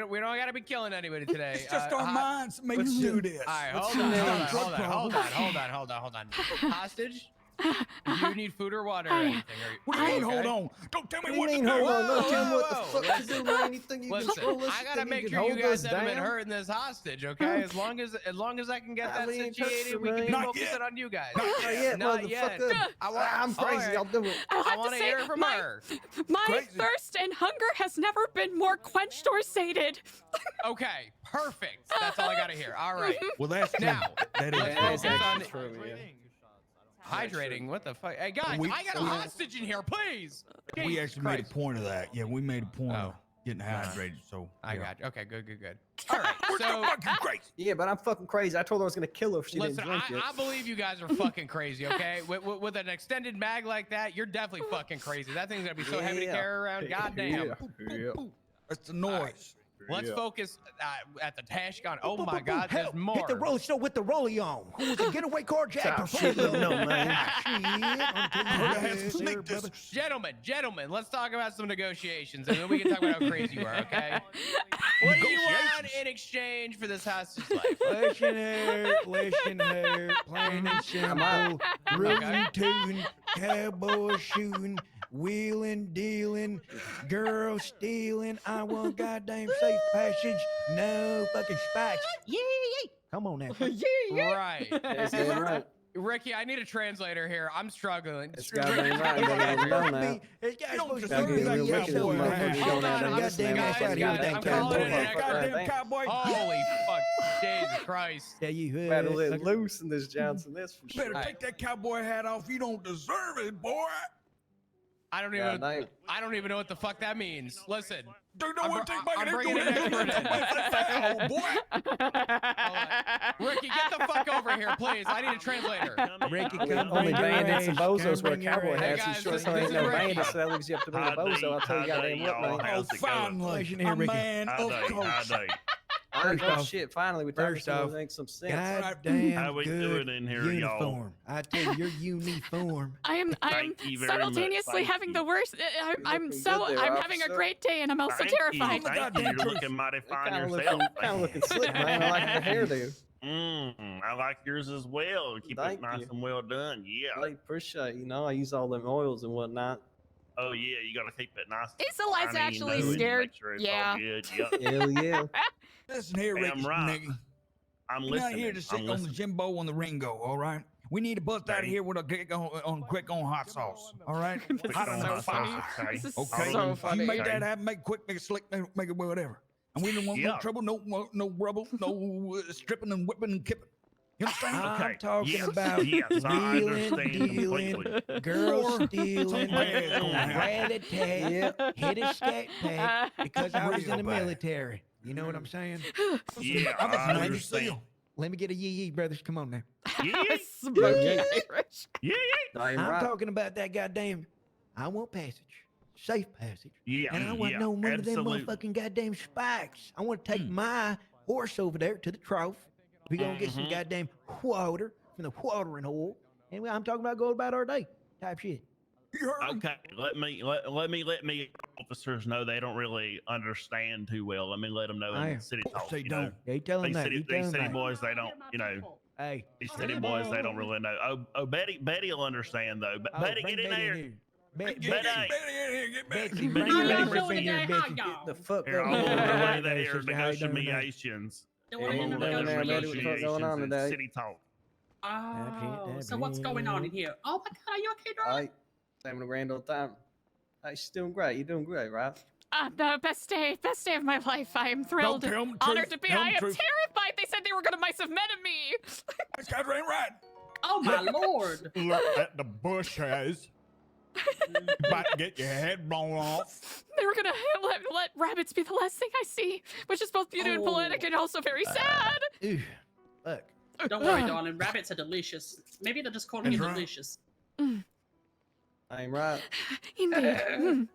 we don't gotta be killing anybody today. It's just our minds that make let's us do- do this. All right, Let's hold do on, that. hold on. Hostage? Do you need food or water or anything? What do you mean, hold on? Don't tell me What do you what mean, to do. hold on? Don't tell me what the Whoa, fuck to do, man. Anything you Listen, control us, I gotta then make can sure you hold guys us haven't been down. hurting this hostage, okay? As long as I can get that We ain't touched situated, her, we can be man. Not focusing yet. on you guys. Not yet, Not yet. motherfucker. I'm crazy. Alright. I'll do it. I'll I have want to to say, hear it from her. my Crazy. thirst and hunger has never been more quenched or sated. Okay, perfect. That's all I gotta hear. All right. Well, that's true. Now, That is let's true. focus on actually true, yeah. hydrating. What the fuck? Hey guys, We- I got a hostage in here, please. We Jesus actually made a Christ. point of that. Yeah, we made a point of Oh. getting hydrated. So I yeah. got you. Okay, good. All right. We're So fucking crazy. Yeah, but I'm fucking crazy. I told her I was gonna kill her if she listen, didn't drink it. I believe you guys are fucking crazy. Okay, with an extended mag like that, you're definitely fucking crazy. That thing's gonna be so heavy to Yeah. carry around. Goddamn. Yeah. That's the noise. Let's Yeah. focus at the tash gun. Oh my God, there's more. Hit the roller show with the rollie on. Who was a getaway carjacker? Top shit, little no, man. Gentlemen, let's talk about some negotiations, and then we can talk about how crazy you are. Okay? What do you want in exchange for this hostage life? Flesh and hair, plain and simple, rootin' tootin', cowboy shooting, wheeling, dealing, girl stealing. I want goddamn safe passage, no fucking spikes. Yeah. Come on now. Right. That's damn right. Ricky, I need a translator here. I'm struggling. It's goddamn right. You gotta know that. This guy's supposed to Gotta be get like real yeah, wicked. boy. Hold on, I'm Goddamn guys, outside here with that I'm calling cowboy. it an Goddamn expert. cowboy. Holy fuck, Jesus Christ. Tell you who. Better let loose in this Johnson. That's for Better sure. take that cowboy hat off. You don't deserve it, boy. I don't even know what the fuck that means. Listen. Dude, no one take my I'm bringing an expert in. Oh, boy. Ricky, get the fuck over here, please. I need a translator. Ricky, Only bandits and bozos wear cowboy hats. Hey, You sure guys, so ain't this no is Ricky. bandits, so that leaves you up to being a bozo. I'll tell you goddamn what, man. Oh, finally, a man of coach. Oh, shit, finally, we First off, make some sense. goddamn How we good doing in here, uniform. y'all? I tell you, your uniform. I'm Thank you very much. simultaneously Thank having you. the worst. I'm looking so good there, I'm having a officer. great day, and I'm also Thank terrified. You. Thank you. You're looking mighty fine Kind of yourself. looking slick, man. I like the hairdo. I like yours as well. Keep Thank it nice you. and well done. Yeah. I appreciate I use all them oils and whatnot. Oh yeah, you gotta keep it nice. Is Eliza shiny, actually and scared? Make sure it's Yeah. all good. Yep. Hell yeah. Listen here, Hey, Ricky I'm right. Niggy. I'm We're listening. not here to sit I'm on the listening. Jimbo on the Ringo, all right? We need to bust out of Okay. here with a quick on hot sauce, all right? Quick Hot on and hot fire. sauce, okay. This is Okay, so funny. you make Okay. that happen, make it quick, make it slick, make it whatever. And we don't want no Yeah. trouble, no rubble, no stripping and whipping and kipping. You understand? Okay. I'm talking Yes. about Yes, I wheeling, understand dealing, completely. girl stealing, Somebody's gonna have- rat-a-tat, hit a scat pack because I was in the Real bad. military. You know what I'm saying? Yeah, I'm a I Navy understand. SEAL. Let me get a yee brothers. Come on now. Yeah, Smoky Yeah. Irish. yeah, I'm I'm right. talking about that goddamn. I want passage, safe passage, yeah. and I want yeah, no one of them absolutely. motherfucking goddamn spikes. I want to take my horse over there to the trough. We gonna get some goddamn water from the watering hole, and I'm talking about going about our day type shit. You heard me? Okay, let me officers know they don't really understand too well. Let me let them know I in am. city Of course talk. they You know, don't. Yeah, you tell them these that. You city, tell these them city that. boys, they don't. You know, Hey, these city boys, they don't really know. Oh, Betty will understand though. But oh, Betty, bring get in Betty there. here. Get Betty. in here, get back. Betsy, Betty, bring your Betty, little Betty, friend here, Betsy. Get the fuck Here, up. I'm on the way Hey, that here sister, how you doing tonight? negotiations. What I'm are you on doing those down there, Betty? What the fuck negotiations going on and today? city talk. Oh, so what's going on in here? Oh my God, are you okay, darling? Right. Having a grand old time. Hey, she's doing great. You're doing great, right? The best day of my life. I am thrilled, tell 'em the honored truth. to be. Tell 'em I the am truth. terrified. They said they were might have met me. This guy ain't right. Oh my Lord. Look at the bushes. About to get your head blown off. They were gonna let rabbits be the last thing I see, which is both beautiful and poetic and also very sad. Ew, fuck. Don't worry, darling. Rabbits are delicious. Maybe they're just calling you That's right. delicious. I ain't right. Indeed.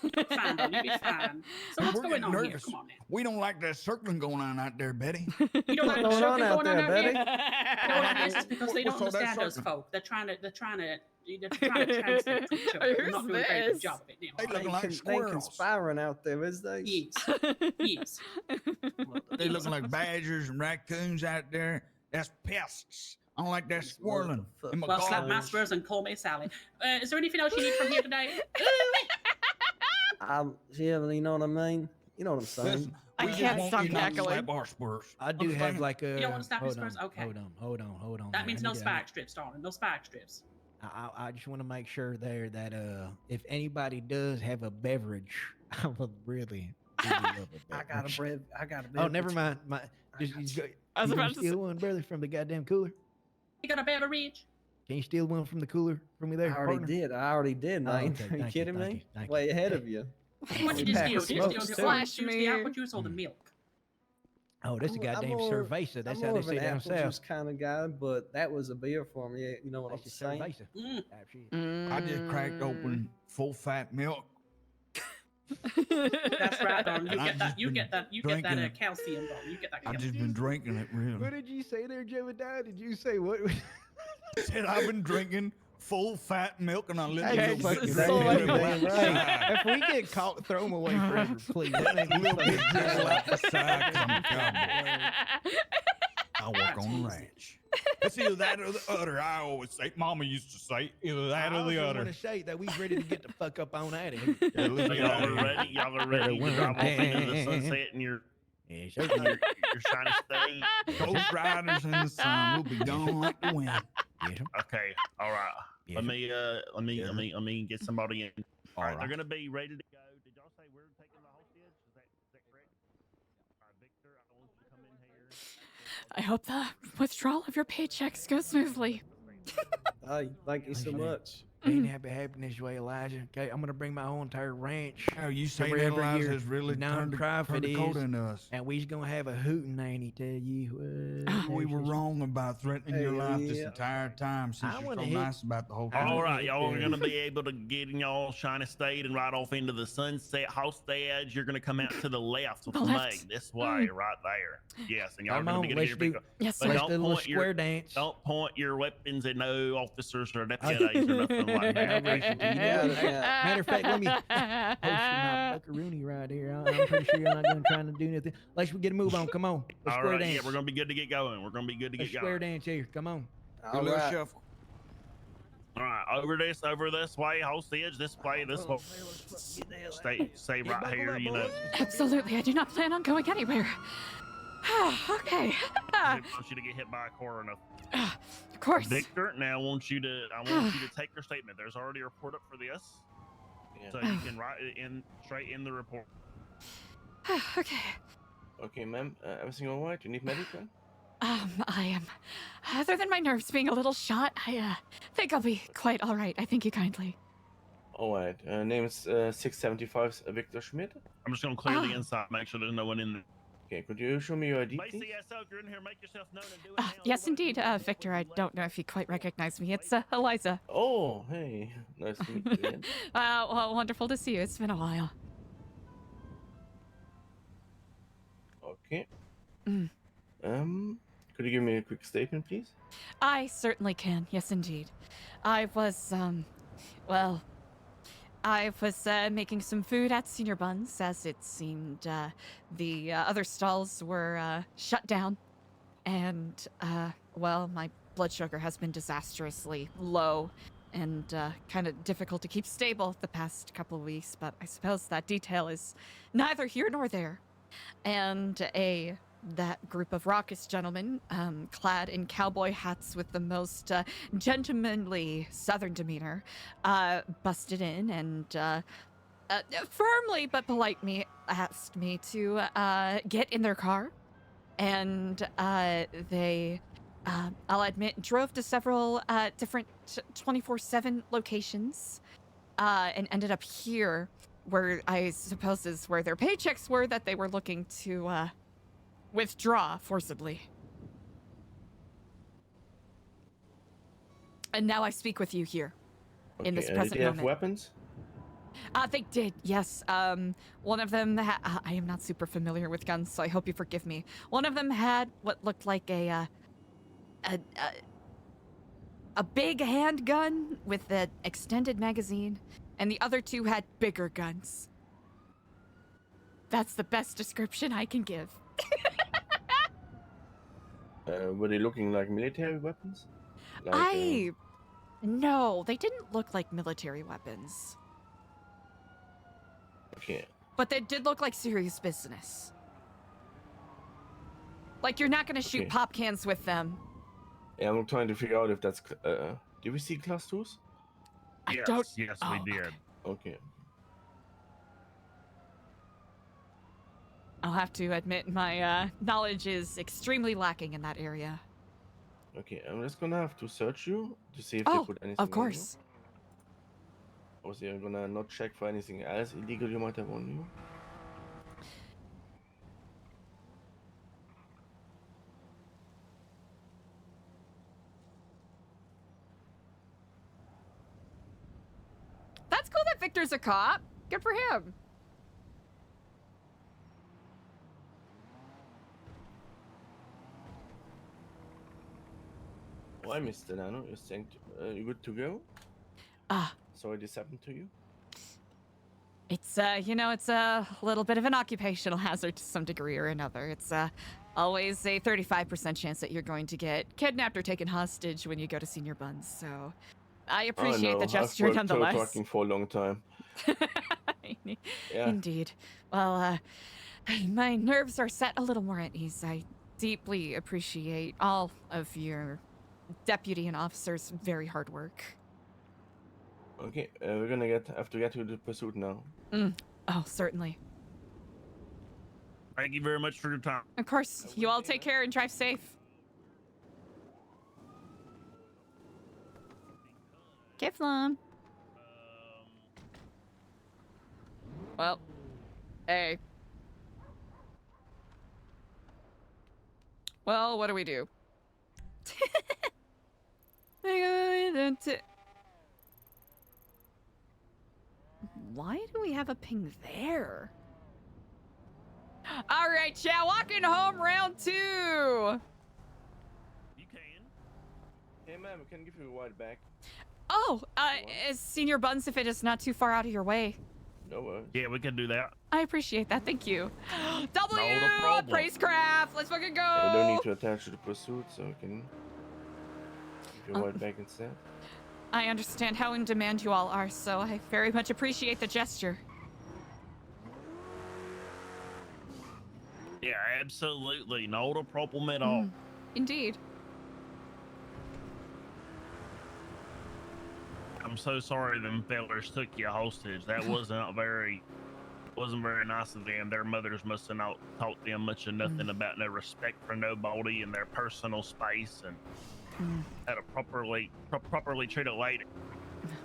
You'll be fine, darling. You'll be fine. So what's We're going getting on here? nervous. Come on now. We don't like that circling going on out there, Betty. You don't like the What's going on circle out going on there, out Betty? here? You know what it is? It's because they don't What's all that understand us circling? folk. They're trying to translate to each other. They're not doing a very good this? job of it now. They all looking right? like They squirrels. conspiring out there, is they? Yes. Yes. They looking like badgers and raccoons out there. That's pests. I don't like that swirling. in my Well, slap my garbage. spurs and call me Sally. Is there anything else you need from here today? Yeah, you know what I mean? You know what I'm saying? Listen, I we just can't want stop you not to cackling. slap our spurs. I do Understand? have like a. You don't wanna stop his hold on, spurs? Okay. Hold on. That there. means I no need to- spike strips, darling. No spike strips. I just want to make sure there that if anybody does have a beverage, I would really love a beverage. I got a Oh, never mind. Just go, I was you about gonna to steal one, brother, from the goddamn cooler. You got a beverage? Can you steal one from the cooler for me there? I already partner? did. I already did, Oh, man. okay, Are you thank you, kidding thank me? you, thank you. Way ahead of you. What did you Pack steal? of Did you smokes, steal too. the orange Flash juice, me. the apple juice, or the milk? Oh, that's a I'm goddamn more- cerveza. That's I'm how more they of say an down apple south. juice kind of guy, but that was a beer for me. You know what That's a I'm saying? cerveza. Mm. Type shit. I just cracked open full fat milk. That's right, darling. You And I've get that. just You been get that. You get drinking that it. calcium, darling. You get that I've calcium. just been drinking it, really. What did you say there, Jebediah? Did you say what? I said I've been drinking full fat milk and I let Hey, the little fucking bit right. drip Hey, outside. if we get caught, throw them away forever, please. That ain't Little bit fucking- drizzle out the side 'cause I'm a cowboy. I work on the ranch. It's either that or the other. I always say, Mama used to say, either that I or the also other. want to say that we's ready to get the fuck up on out of here. Yeah, let's So get y'all out are of here. ready. Y'all are ready to drive off into the sunset in your Yes, your shiny state. Ghost Riders in the sun. We'll be gone like the wind. Yes, sir. Okay, all right. Yes, Let sir. me get somebody in. All right, they're right. gonna be ready to go. Did y'all say we're taking the hostage? Is that correct? All right, Victor, I want you to come in here. I hope the withdrawal of your paychecks goes smoothly. Thank you so much. Ain't happen this way, Elijah. Okay, I'm gonna bring my whole entire ranch. Oh, you to say that wherever Eliza your has really turned non-profit the code is, into us. and we's gonna have a hootenanny. Tell you what. We were wrong about threatening your life this entire time since I you're wanna so hit- nice about the whole All thing. right, y'all are gonna be able to get in y'all shiny state and ride off into the sunset hostage. You're gonna come out to the left with The me, left. this way, right there. Yes, and y'all Come are gonna on, be let's getting do. Yes, but sir. Let's don't do a little point your square dance. don't point your weapons at no officers or deputies or nothing like that. Matter of fact, let me post my buckaroonie right here. I'm pretty sure you're not gonna try to do anything. Let's get a move on. Come on. Let's All square right, dance. yeah, we're gonna be good to get going. We're gonna be good to Let's get square going. dance here. Come on. A little shuffle. All right, over this way, hostage, this way, this way. Stay right here, you know. Absolutely, I do not plan on going anywhere. Okay. I didn't want you to get hit by a car or nothing. Of course. Victor, now I want you to take your statement. There's already a report up for this. So you can write it in straight in the report. Okay. Okay, ma'am. Everything all right? You need medical? I am. Other than my nerves being a little shot, I think I'll be quite all right. I thank you kindly. All right. Name is 675 Victor Schmidt. I'm just gonna clear the inside, make sure there's no one in there. Okay, could you show me your ID, please? BCSO, you're in here, make yourself known and do it now. Yes, indeed, Victor. I don't know if you quite recognize me. It's Eliza. Oh, hey. Nice to meet you again. Well, wonderful to see you. It's been a while. Okay. Could you give me a quick statement, please? I certainly can. Yes, indeed. I was, well, I was making some food at Senior Buns, as it seemed the other stalls were shut down. And, well, my blood sugar has been disastrously low and kind of difficult to keep stable the past couple of weeks, but I suppose that detail is neither here nor there. And that group of raucous gentlemen, clad in cowboy hats with the most gentlemanly southern demeanor, busted in and firmly but politely asked me to get in their car. And they, I'll admit, drove to several different 24/7 locations and ended up here, where I suppose is where their paychecks were that they were looking to withdraw forcibly. And now I speak with you here, in this present did they have moment. weapons? They did, yes. One of them I am not super familiar with guns, so I hope you forgive me. One of them had what looked like a big handgun with an extended magazine, and the other two had bigger guns. That's the best description I can give. Were they looking like military weapons? Like, No, they didn't look like military weapons. Okay. But they did look like serious business. Like, you're not gonna shoot Okay. pop cans with them. Yeah, I'm trying to figure out if that's. Did we see class 2s? Yes, we did. Okay. I'll have to admit my knowledge is extremely lacking in that area. Okay, I'm just gonna have to search you to see if they put anything. Of course. Obviously, I'm gonna not check for anything else illegal you might have on you. That's cool that Victor's a cop. Good for him. Oh, I missed Stellano. You're saying you good to go? Sorry this happened to you? It's, you know, it's a little bit of an occupational hazard to some degree or another. It's, always a 35% chance that you're going to get kidnapped or taken hostage when you go to Senior Buns, so I appreciate the gesture I've worked nonetheless. talking for a long time. Yeah. Indeed. Well, my nerves are set a little more at ease. I deeply appreciate all of your deputy and officers, very hard work. Okay, we're gonna have to get to the pursuit now. Oh, certainly. Thank you very much for your time. Of course, you all take care and drive safe. Kiflam. Well, hey. Well, what do we do? Why do we have a ping there? All right, chat. Walking home, round 2. You can. Hey, ma'am, we can give you a ride back. Oh, Senior Buns, if it is not too far out of your way. No worries. Yeah, we can do that. I appreciate that. Thank you. W! No problem. Pracecraft. Let's fucking go. Yeah, we don't need to attach to the pursuit, so we can give you a ride back instead. I understand how in demand you all are, so I very much appreciate the gesture. Yeah, absolutely. Not a problem at all. Indeed. I'm so sorry them fellers took you hostage. That wasn't very nice of them. Their mothers must have not taught them much of nothing about no respect for nobody and their personal space and how to properly treat a lady.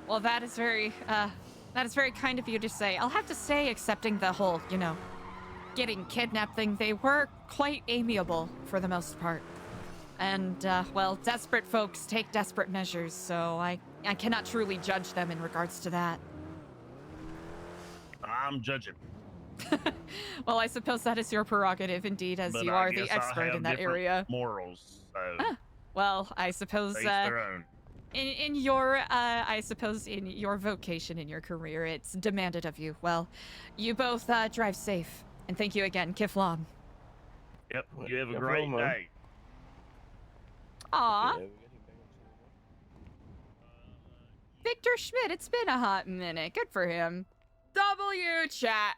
Well, that is very kind of you to say. I'll have to say, accepting the whole, getting kidnapped thing, they were quite amiable for the most part. And, well, desperate folks take desperate measures, so I cannot truly judge them in regards to that. I'm judging. Well, I suppose that is your prerogative, indeed, as you are the expert in that area. Morals, so. Well, I suppose, their own. in your, I suppose in your vocation in your career, it's demanded of you. Well, you both, drive safe. And thank you again, Kiflam. Yep, you have a great day. Aw. Victor Schmidt, it's been a hot minute. Good for him. W, chat.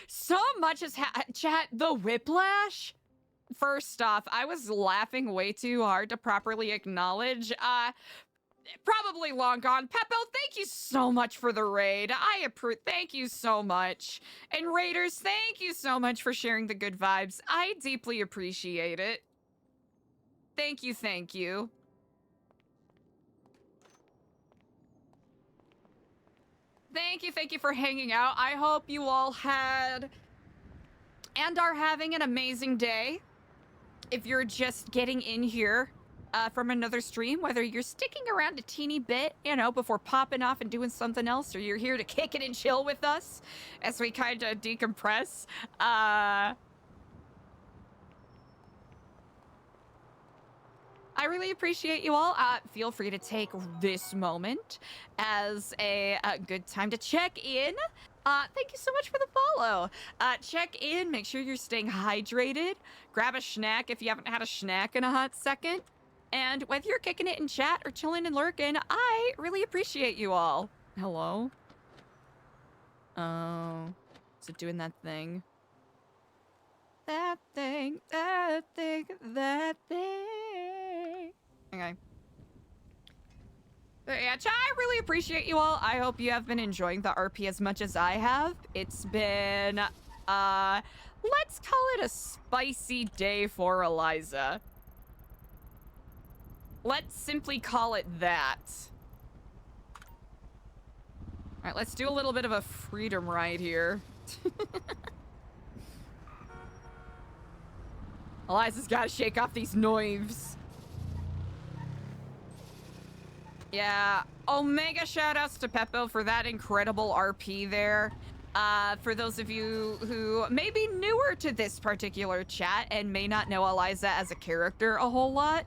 So much has chat, the whiplash. First off, I was laughing way too hard to properly acknowledge. Probably long gone. Peppo, thank you so much for the raid. Thank you so much. And Raiders, thank you so much for sharing the good vibes. I deeply appreciate it. Thank you, thank you. Thank you for hanging out. I hope you all had and are having an amazing day. If you're just getting in here from another stream, whether you're sticking around a teeny bit, before popping off and doing something else, or you're here to kick it and chill with us as we kind of decompress, I really appreciate you all. Feel free to take this moment as a good time to check in. Thank you so much for the follow. Check in, make sure you're staying hydrated. Grab a snack if you haven't had a snack in a hot second. And whether you're kicking it in chat or chilling and lurking, I really appreciate you all. Hello? Oh, is it doing that thing? That thing. Okay. But yeah, chat, I really appreciate you all. I hope you have been enjoying the RP as much as I have. It's been, let's call it a spicy day for Eliza. Let's simply call it that. All right, let's do a little bit of a freedom ride here. Eliza's gotta shake off these knives. Yeah, Omega shoutouts to Peppo for that incredible RP there. For those of you who may be newer to this particular chat and may not know Eliza as a character a whole lot,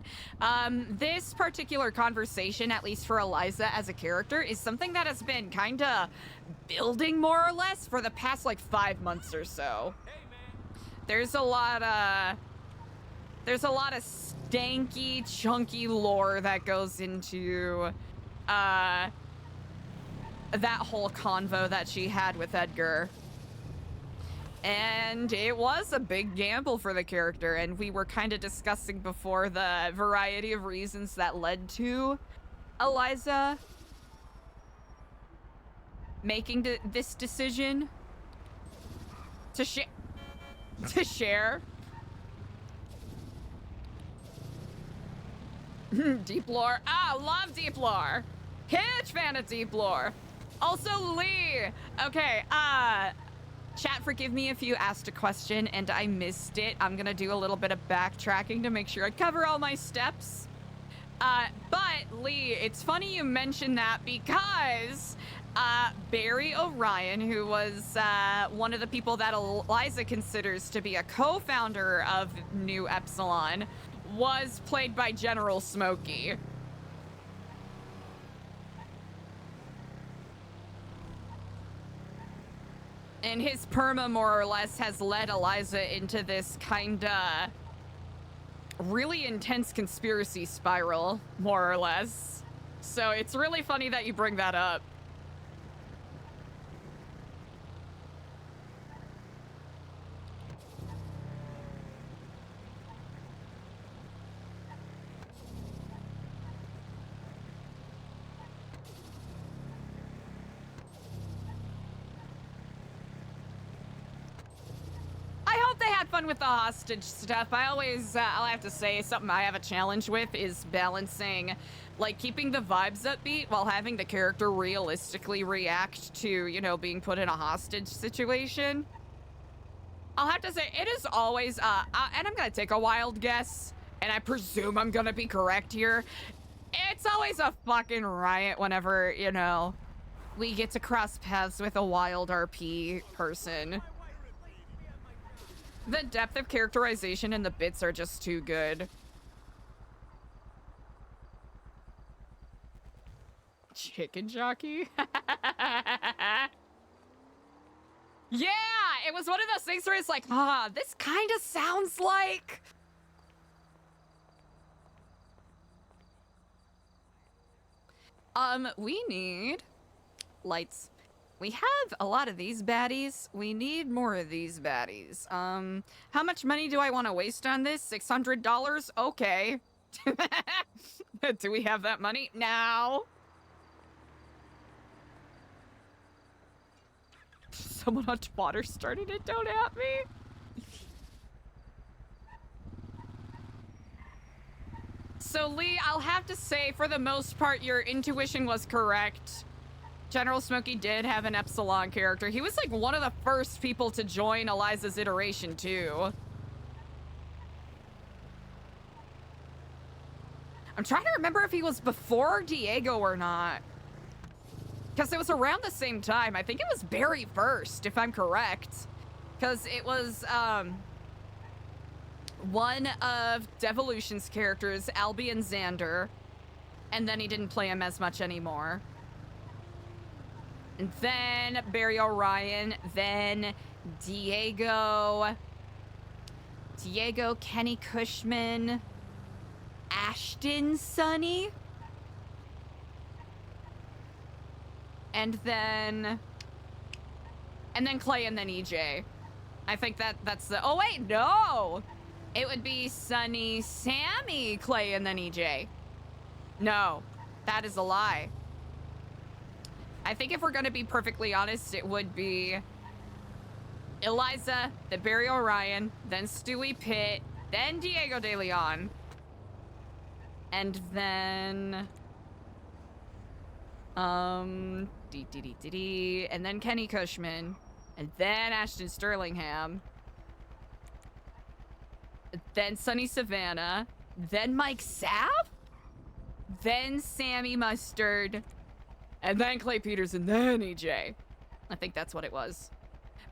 this particular conversation, at least for Eliza as a character, is something that has been kind of building more or less for the past, 5 months or so. There's a lot of stanky, chunky lore that goes into that whole convo that she had with Edgar. And it was a big gamble for the character, and we were kind of discussing before the variety of reasons that led to Eliza making this decision to share. Deep lore. Love deep lore. Huge fan of deep lore. Also Lee. Okay, chat, forgive me if you asked a question and I missed it. I'm gonna do a little bit of backtracking to make sure I cover all my steps. But Lee, it's funny you mentioned that because Barry O'Ryan, who was one of the people that Eliza considers to be a co-founder of New Epsilon, was played by General Smokey. And his perma, more or less, has led Eliza into this kinda really intense conspiracy spiral, more or less. So it's really funny that you bring that up. I hope they had fun with the hostage stuff. I always, I'll have to say, something I have a challenge with is balancing, like, keeping the vibes upbeat while having the character realistically react to, you know, being put in a hostage situation. I'll have to say, it is always, and I'm gonna take a wild guess, and I presume I'm gonna be correct here. It's always a fucking riot whenever, you know, we get to cross paths with a wild RP person. The depth of characterization and the bits are just too good. Chicken jockey? Yeah, it was one of those things where it's like, this kind of sounds like... We need lights. We have a lot of these baddies. We need more of these baddies. How much money do I want to waste on this? $600? Okay. Do we have that money? No. Someone on Twitter started it. Don't at me. So Lee, I'll have to say, for the most part, your intuition was correct. General Smokey did have an Epsilon character. He was like one of the first people to join Eliza's iteration too. I'm trying to remember if he was before Diego or not. Because it was around the same time. I think it was Barry first, if I'm correct. Because it was one of Devolution's characters, Albion Xander. And then he didn't play him as much anymore. And then Barry O'Ryan, then Diego, Kenny Cushman, Ashton Sonny, and then Clay, and then EJ. I think that's the, oh wait, no! It would be Sonny, Sammy, Clay, and then EJ. No, that is a lie. I think if we're gonna be perfectly honest, it would be Eliza, then Barry O'Ryan, then Stewie Pitt, then Diego De Leon, and then and then Kenny Cushman, and then Ashton Sterlingham, then Sonny Savannah, then Mike Sav, then Sammy Mustard, and then Clay Peterson, then EJ. I think that's what it was.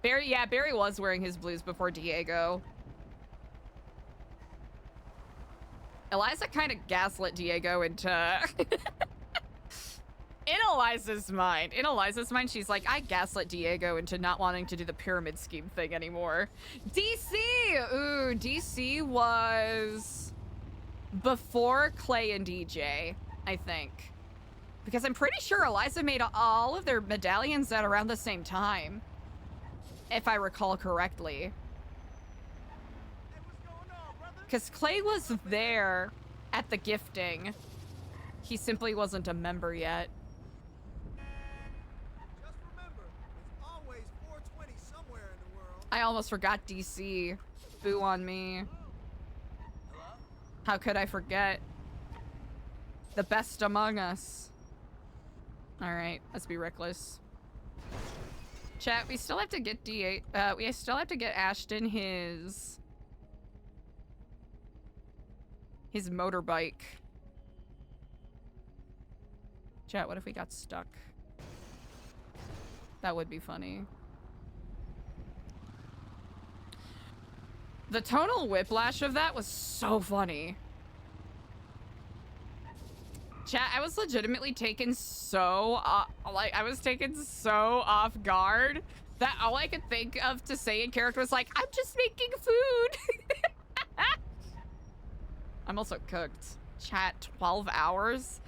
Barry, yeah, Barry was wearing his blues before Diego. Eliza kind of gaslit Diego into... In Eliza's mind, she's like, I gaslit Diego into not wanting to do the pyramid scheme thing anymore. DC! Ooh, DC was before Clay and DJ, I think. Because I'm pretty sure Eliza made all of their medallions at around the same time. if I recall correctly. Because Clay was there at the gifting. He simply wasn't a member yet. Just remember, it's always 420 somewhere in the world. I almost forgot DC. Boo on me. How could I forget? The best among us. Alright, let's be reckless. Chat, we still have to get D8. We still have to get Ashton his motorbike. Chat, what if we got stuck? That would be funny. The tonal whiplash of that was so funny. Chat, I was legitimately taken so, I was taken so off guard that all I could think of to say in character was like, I'm just making food. I'm also cooked. Chat, 12 hours?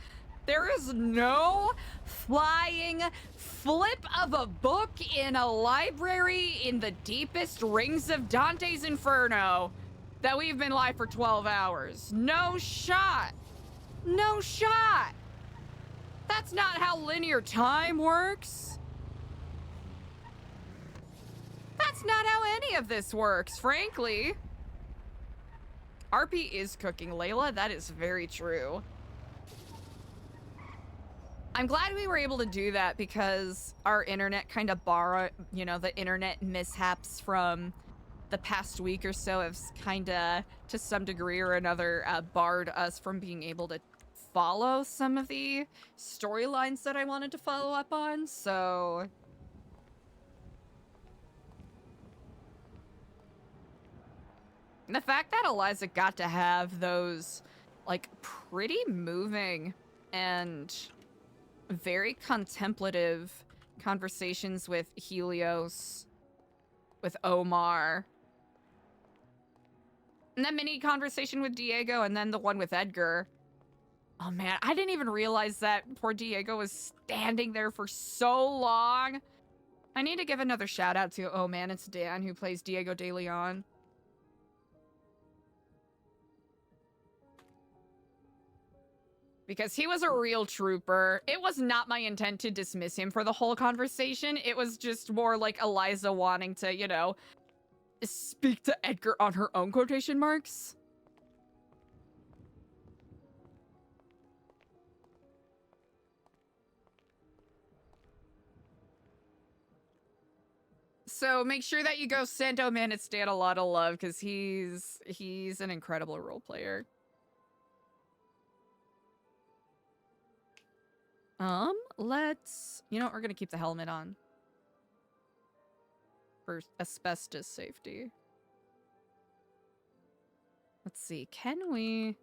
There is no flying flip of a book in a library in the deepest rings of Dante's Inferno that we've been live for 12 hours. No shot. No shot. That's not how linear time works. That's not how any of this works, frankly. RP is cooking, Layla. That is very true. I'm glad we were able to do that because our internet kind of borrowed, you know, the internet mishaps from the past week or so have kind of, to some degree or another, barred us from being able to follow some of the storylines that I wanted to follow up on, so... The fact that Eliza got to have those, like, pretty moving and very contemplative conversations with Helios, with Omar, and that mini conversation with Diego, and then the one with Edgar. Oh man, I didn't even realize that poor Diego was standing there for so long. I need to give another shout out to, oh man, it's Dan who plays Diego De Leon. Because he was a real trooper. It was not my intent to dismiss him for the whole conversation. It was just more like Eliza wanting to, you know, speak to Edgar on her own quotation marks. So make sure that you go send Oh Man It's Dan a lot of love because he's an incredible role player. Let's, you know what, we're gonna keep the helmet on for asbestos safety. Let's see, can we?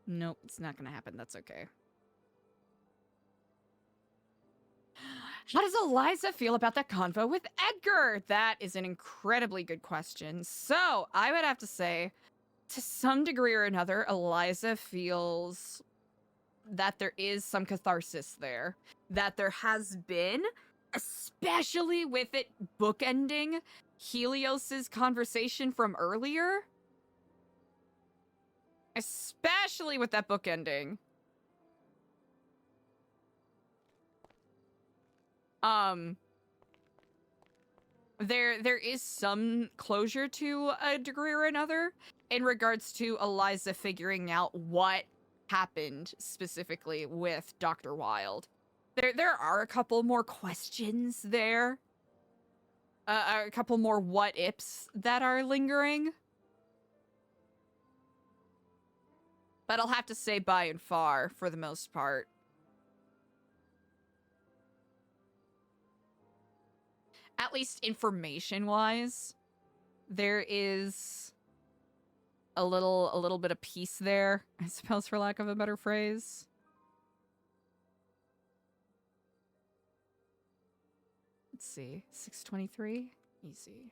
Nope, it's not gonna happen. That's okay. How does Eliza feel about that convo with Edgar? That is an incredibly good question. So, I would have to say, to some degree or another, Eliza feels that there is some catharsis there. That there has been, especially with it bookending Helios's conversation from earlier. Especially with that bookending. There is some closure to a degree or another in regards to Eliza figuring out what happened specifically with Dr. Wilde. There are a couple more questions there. A couple more what-ifs that are lingering. But I'll have to say by and far, for the most part. At least information-wise, there is a little bit of peace there, I suppose, for lack of a better phrase. Let's see, 623, easy.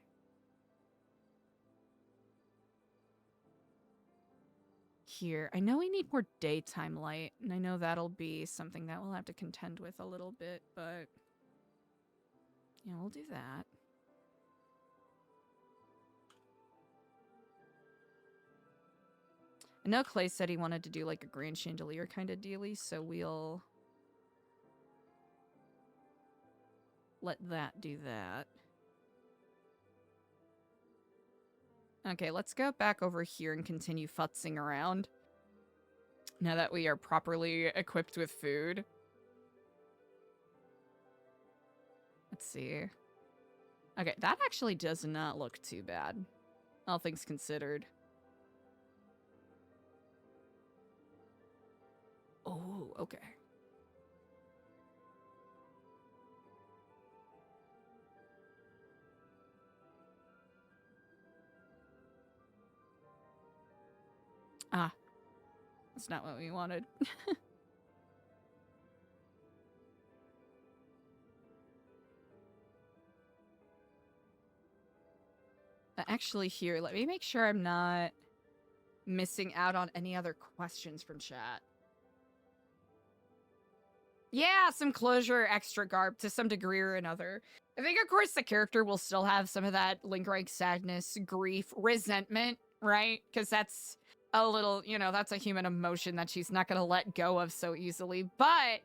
here. I know we need more daytime light, and I know that'll be something that we'll have to contend with a little bit, but yeah, we'll do that. I know Clay said he wanted to do like a grand chandelier kind of dealy, so we'll let that do that. Okay, let's go back over here and continue futzing around. Now that we are properly equipped with food. Let's see. Okay, that actually does not look too bad, all things considered. Oh, okay. Ah, that's not what we wanted. Actually, here, let me make sure I'm not missing out on any other questions from chat. Yeah, some closure, extra garb to some degree or another. I think, of course, the character will still have some of that lingering sadness, grief, resentment, right? Because that's a little, you know, that's a human emotion that she's not going to let go of so easily. But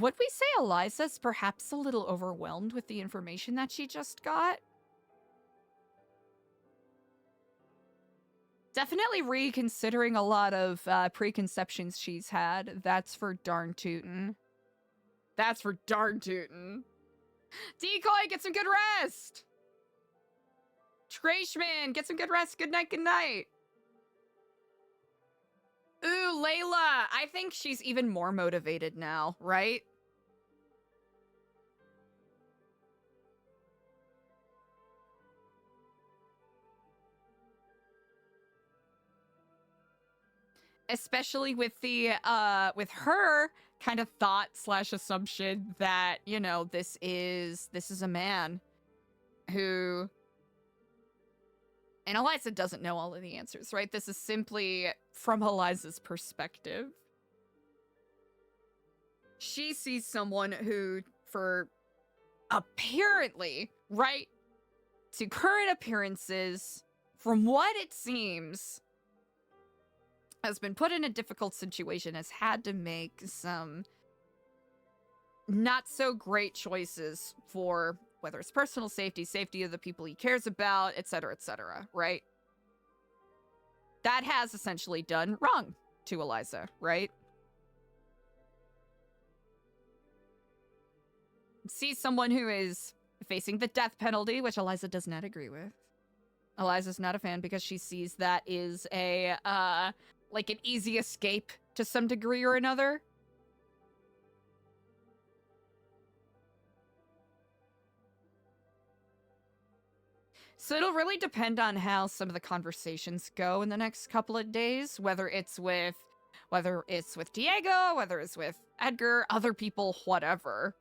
would we say Eliza's perhaps a little overwhelmed with the information that she just got? Definitely reconsidering a lot of preconceptions she's had. That's for darn tootin'. That's for darn tootin'. Decoy, get some good rest! Trashman, get some good rest. Good night, good night. Ooh, Layla. I think she's even more motivated now, right? Especially with the, with her kind of thought / assumption that, you know, this is a man who... And Eliza doesn't know all of the answers, right? This is simply from Eliza's perspective. She sees someone who, for apparently, right, to current appearances, from what it seems, has been put in a difficult situation, has had to make some not so great choices for whether it's personal safety, safety of the people he cares about, etc., right? That has essentially done wrong to Eliza, right? See someone who is facing the death penalty, which Eliza does not agree with. Eliza's not a fan because she sees that is a, like an easy escape to some degree or another. So it'll really depend on how some of the conversations go in the next couple of days, whether it's with Diego, whether it's with Edgar, other people, whatever.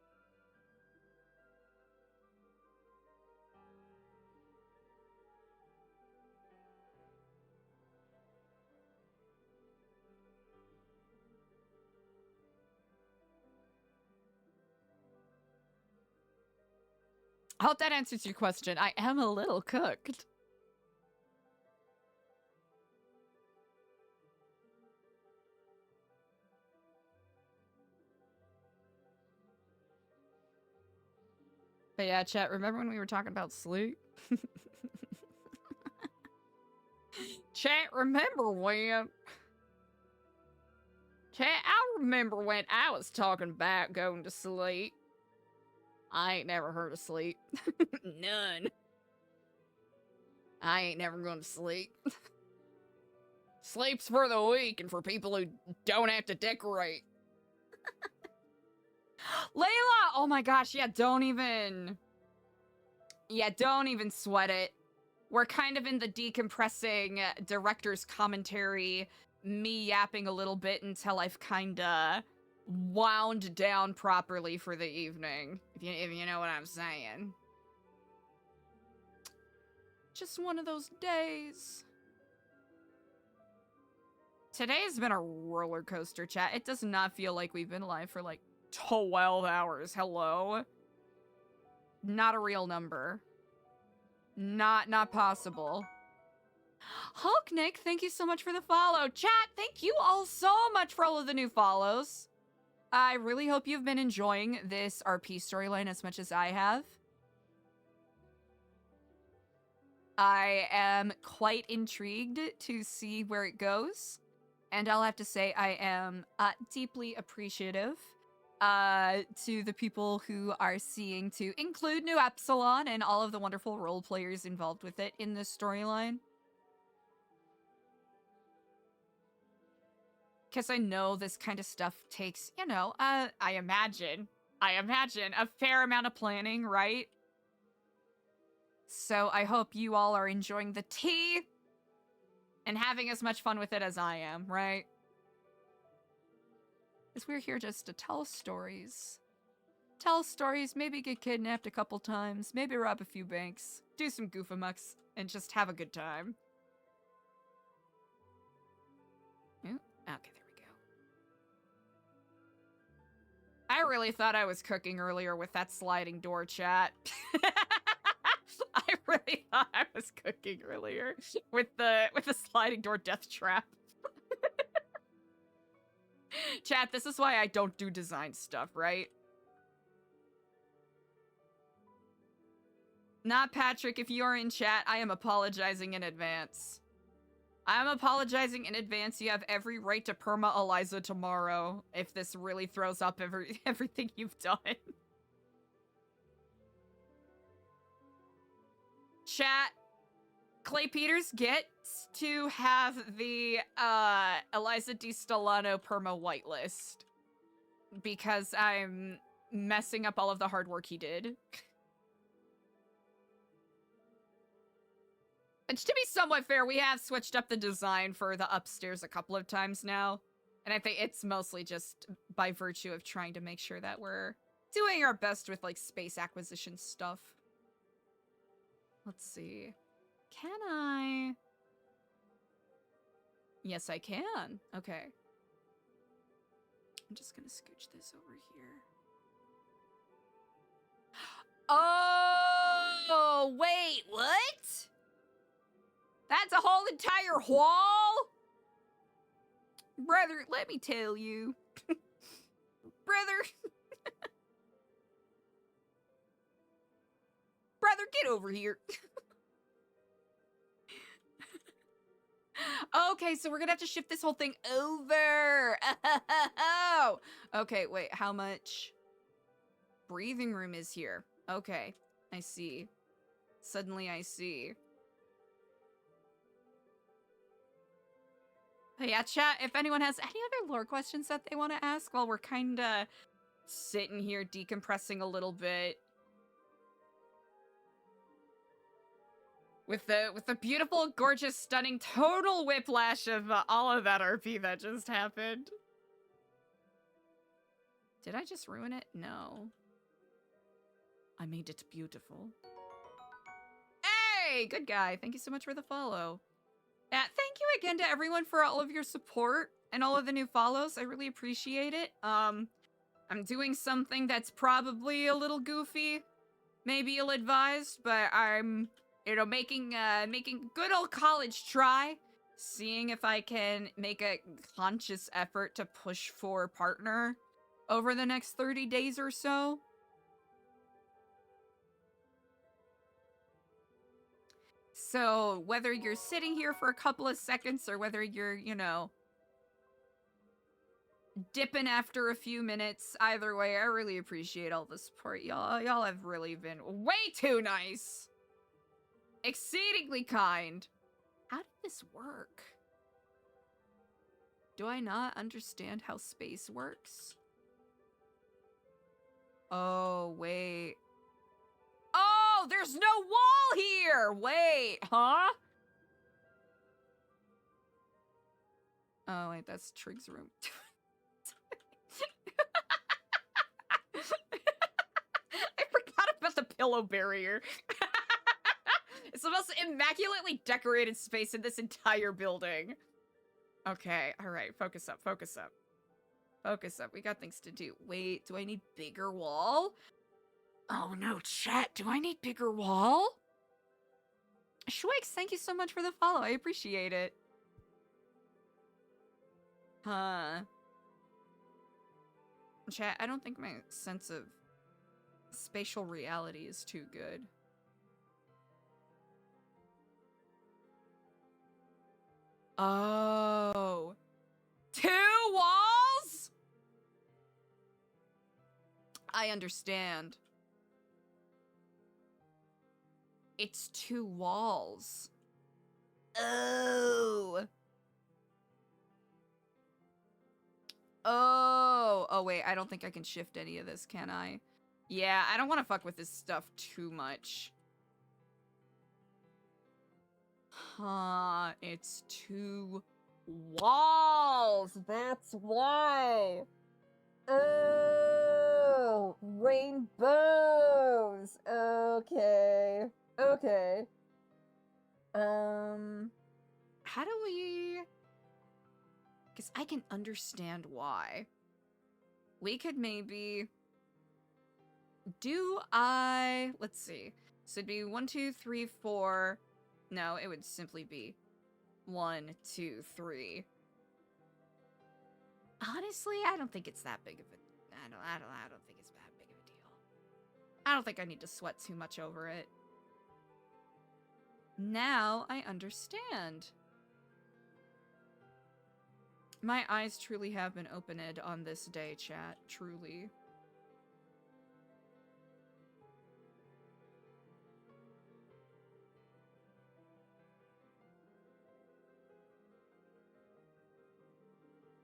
I hope that answers your question. I am a little cooked. But yeah, chat, remember when we were talking about sleep? Chat, remember when? Chat, I remember when I was talking about going to sleep. I ain't never heard of sleep. None. I ain't never going to sleep. Sleep's for the weak and for people who don't have to decorate. Layla! Oh my gosh, yeah, don't even sweat it. We're kind of in the decompressing director's commentary, me yapping a little bit until I've kinda wound down properly for the evening, if you know what I'm saying. Just one of those days. Today's been a roller coaster, chat. It does not feel like we've been live for like 12 hours. Hello? Not a real number. Not possible. Hulk Nick, thank you so much for the follow. Chat, thank you all so much for all of the new follows. I really hope you've been enjoying this RP storyline as much as I have. I am quite intrigued to see where it goes. And I'll have to say I am deeply appreciative to the people who are seeing to include New Epsilon and all of the wonderful role players involved with it in this storyline. Because I know this kind of stuff takes, you know, I imagine a fair amount of planning, right? So I hope you all are enjoying the tea and having as much fun with it as I am, right? Because we're here just to tell stories. Tell stories, maybe get kidnapped a couple times, maybe rob a few banks, do some goofamucks, and just have a good time. Ooh, okay, there we go. I really thought I was cooking earlier with that sliding door, chat. I really thought I was cooking earlier with the sliding door death trap. Chat, this is why I don't do design stuff, right? Not Patrick, if you're in chat, I am apologizing in advance. I'm apologizing in advance. You have every right to perma Eliza tomorrow if this really throws up everything you've done. Chat, Clay Peters gets to have the Eliza D. Stellano perma whitelist because I'm messing up all of the hard work he did. And to be somewhat fair, we have switched up the design for the upstairs a couple of times now. And I think it's mostly just by virtue of trying to make sure that we're doing our best with, like, space acquisition stuff. Let's see. Can I? Yes, I can. Okay. I'm just gonna scooch this over here. Oh, wait, what? That's a whole entire wall? Brother, let me tell you. Brother. Brother, get over here. Okay, so we're gonna have to shift this whole thing over. Oh. Okay, wait, how much breathing room is here? Okay, I see. Suddenly I see. But yeah, chat, if anyone has any other lore questions that they want to ask while we're kinda sitting here decompressing a little bit. With the beautiful, gorgeous, stunning, total whiplash of all of that RP that just happened. Did I just ruin it? No. I made it beautiful. Hey, good guy. Thank you so much for the follow. Thank you again to everyone for all of your support and all of the new follows. I really appreciate it. I'm doing something that's probably a little goofy, maybe ill-advised, but I'm, you know, making good old college try, seeing if I can make a conscious effort to push for partner over the next 30 days or so. So whether you're sitting here for a couple of seconds or whether you're, you know, dipping after a few minutes, either way, I really appreciate all the support, y'all. Y'all have really been way too nice. Exceedingly kind. How did this work? Do I not understand how space works? Oh, wait. Oh, there's no wall here! Wait, huh? Oh, wait, that's Trig's room. I forgot about the pillow barrier. It's the most immaculately decorated space in this entire building. Okay, all right, focus up, focus up. Focus up, we got things to do. Wait, do I need bigger wall? Oh no, chat, do I need bigger wall? Schwix, thank you so much for the follow, I appreciate it. Huh. Chat, I don't think my sense of spatial reality is too good. Oh. 2 walls? I understand. It's 2 walls. Oh. Oh. Oh, wait. I don't think I can shift any of this, can I? Yeah, I don't want to fuck with this stuff too much. Huh. It's 2 walls. That's why. Oh. Rainbows. Okay. Okay. How do we... Because I can understand why. We could maybe... Let's see. So it'd be 1, 2, 3, 4... No, it would simply be 1, 2, 3. Honestly, I don't think it's that big of a... I don't think it's that big of a deal. I don't think I need to sweat too much over it. Now I understand. My eyes truly have been opened on this day, chat. Truly.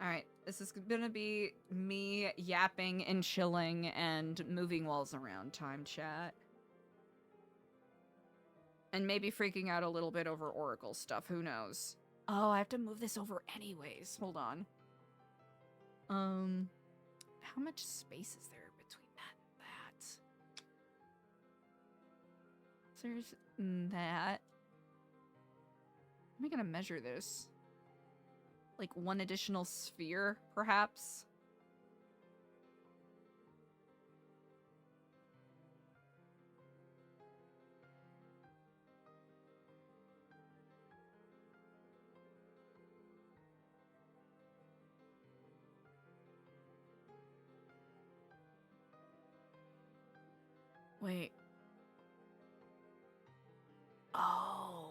Alright, this is gonna be me yapping and chilling and moving walls around time, chat. And maybe freaking out a little bit over Oracle stuff, who knows. Oh, I have to move this over anyways. Hold on. How much space is there between that and that? There's that. Am I gonna measure this? Like 1 additional sphere, perhaps? Wait. Oh.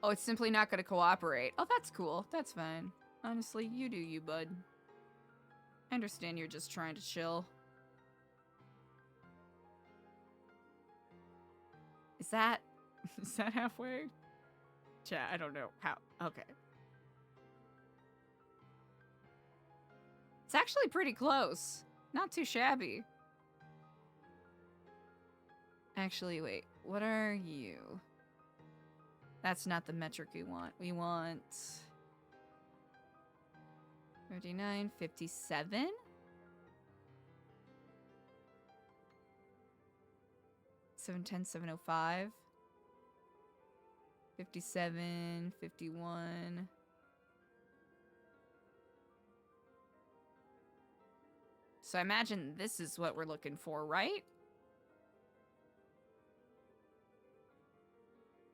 Oh, it's simply not going to cooperate. Oh, that's cool. That's fine. Honestly, you do you, bud. I understand you're just trying to chill. Is that halfway? Chat, I don't know how. Okay. It's actually pretty close. Not too shabby. Actually, wait. What are you? That's not the metric we want. We want 39, 57? $710, $705. 57, 51. So I imagine this is what we're looking for, right?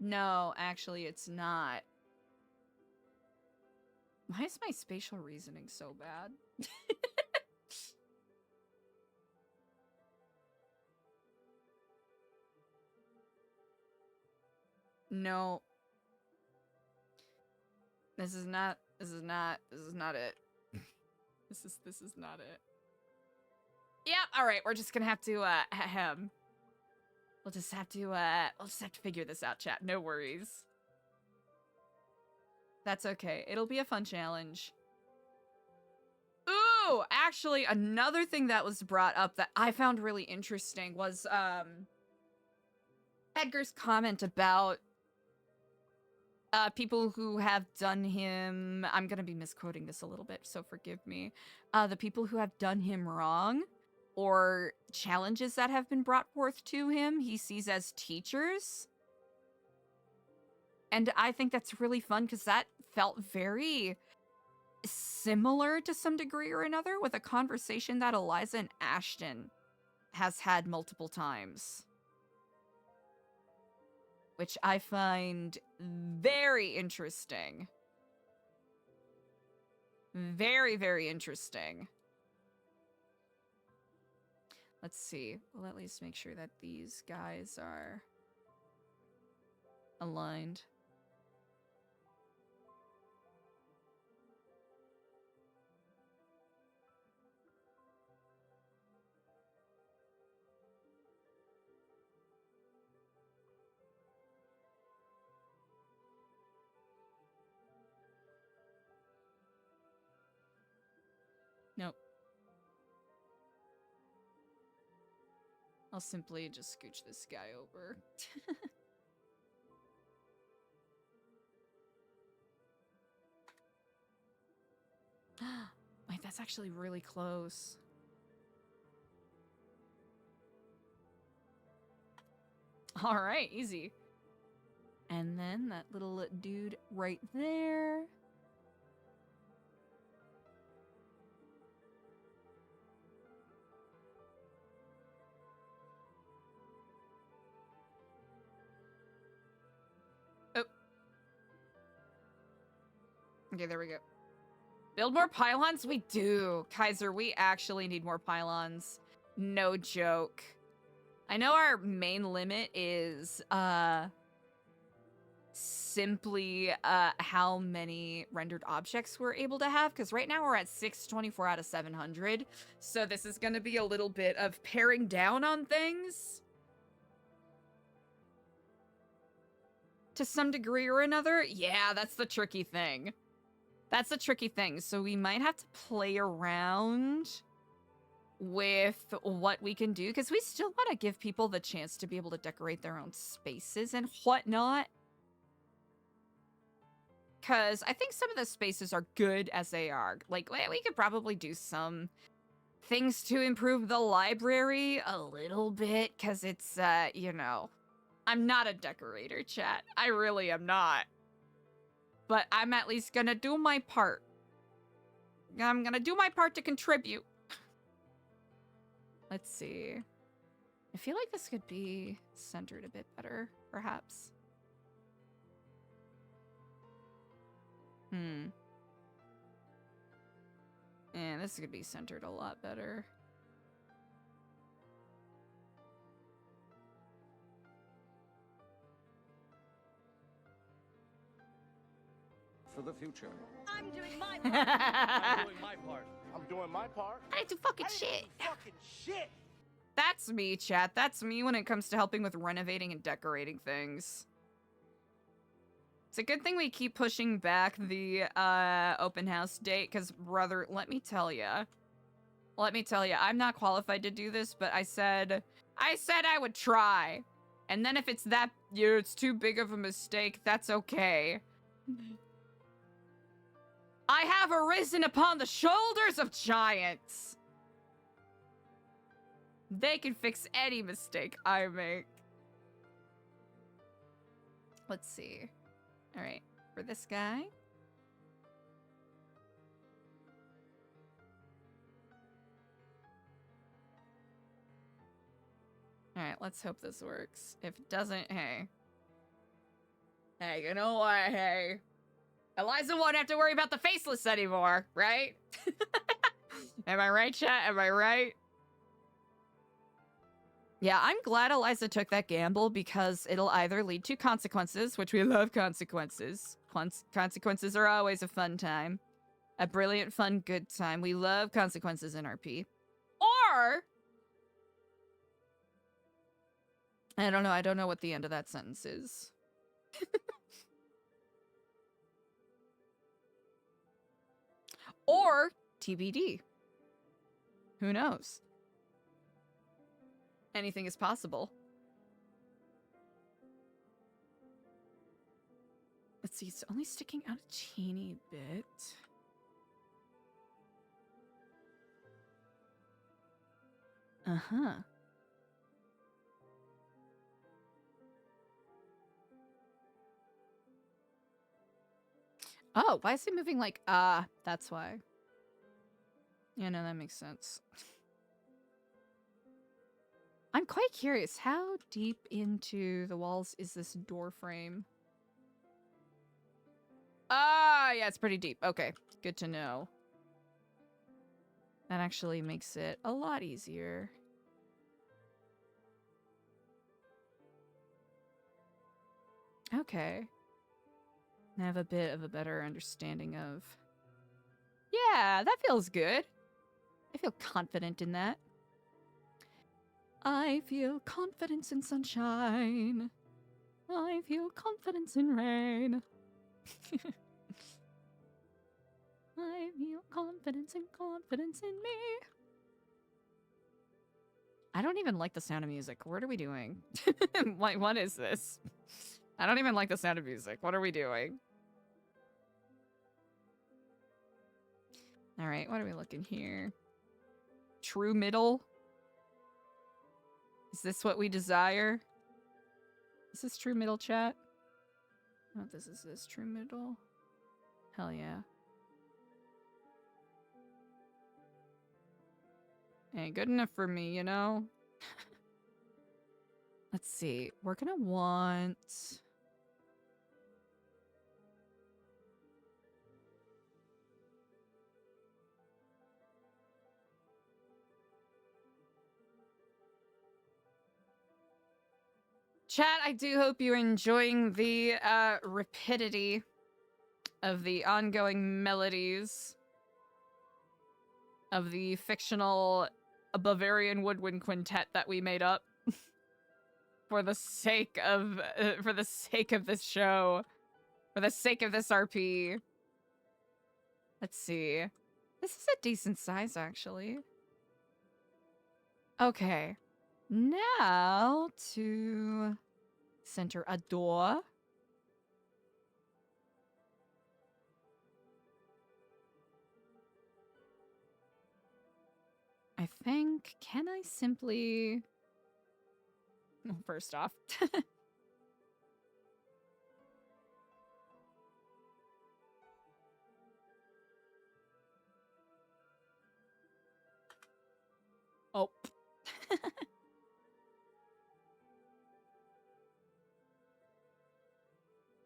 No, actually, it's not. Why is my spatial reasoning so bad? No. This is not it. This is not it. Yeah, alright, we're just gonna have to, We'll just have to figure this out, chat. No worries. That's okay. It'll be a fun challenge. Ooh, actually, another thing that was brought up that I found really interesting was, Edgar's comment about, people who have done him... I'm gonna be misquoting this a little bit, so forgive me. The people who have done him wrong, or challenges that have been brought forth to him, he sees as teachers. And I think that's really fun, because that felt very similar to some degree or another with a conversation that Eliza and Ashton has had multiple times. Which I find very interesting. Very, very interesting. Let's see. We'll at least make sure that these guys are aligned. Nope. I'll simply just scooch this guy over. Wait, that's actually really close. All right, easy. And then that little dude right there. Oh. Okay, there we go. Build more pylons? We do. Kaiser, we actually need more pylons. No joke. I know our main limit is simply how many rendered objects we're able to have, because right now we're at 624 out of 700. So this is going to be a little bit of paring down on things to some degree or another. Yeah, that's the tricky thing. That's the tricky thing. So we might have to play around with what we can do, because we still want to give people the chance to be able to decorate their own spaces and whatnot. Because I think some of the spaces are good as they are. Like, we could probably do some things to improve the library a little bit, because it's, you know, I'm not a decorator, chat. I really am not. But I'm at least gonna do my part. I'm gonna do my part to contribute. Let's see. I feel like this could be centered a bit better, perhaps. Yeah, this could be centered a lot better. For the future. I'm doing my part. I'm doing my part. I'm doing my part. I didn't do fucking shit. Fucking shit. That's me, chat. That's me when it comes to helping with renovating and decorating things. It's a good thing we keep pushing back the open house date, because, brother, let me tell ya, I'm not qualified to do this, but I said I would try. And then if it's that, you know, it's too big of a mistake, that's okay. I have arisen upon the shoulders of giants. They can fix any mistake I make. Let's see. All right, for this guy. All right, let's hope this works. If it doesn't, hey. Hey, you know what, hey. Eliza won't have to worry about the faceless anymore, right? Am I right, chat? Am I right? Yeah, I'm glad Eliza took that gamble, because it'll either lead to consequences, which we love consequences. Consequences are always a fun time. A brilliant, fun, good time. We love consequences in RP. Or... I don't know what the end of that sentence is. Or TBD. Who knows? Anything is possible. Let's see, it's only sticking out a teeny bit. Uh-huh. Oh, why is it moving like, that's why. Yeah, no, that makes sense. I'm quite curious, how deep into the walls is this door frame? Ah, yeah, it's pretty deep. Okay, good to know. That actually makes it a lot easier. Okay. I have a bit of a better understanding of... Yeah, that feels good. I feel confident in that. I feel confidence in sunshine. I feel confidence in rain. I feel confidence in me. I don't even like the sound of music. What are we doing? What is this? I don't even like the sound of music. What are we doing? All right, what are we looking here? True middle? Is this what we desire? Is this true middle, chat? Oh, this is this true middle. Hell yeah. Ain't good enough for me, you know? Let's see. We're gonna want... Chat, I do hope you're enjoying the rapidity of the ongoing melodies of the fictional Bavarian woodwind quintet that we made up for the sake of this show, for the sake of this RP. Let's see. This is a decent size, actually. Okay. Now to center a door. I think, can I simply... Well, first off. Oh.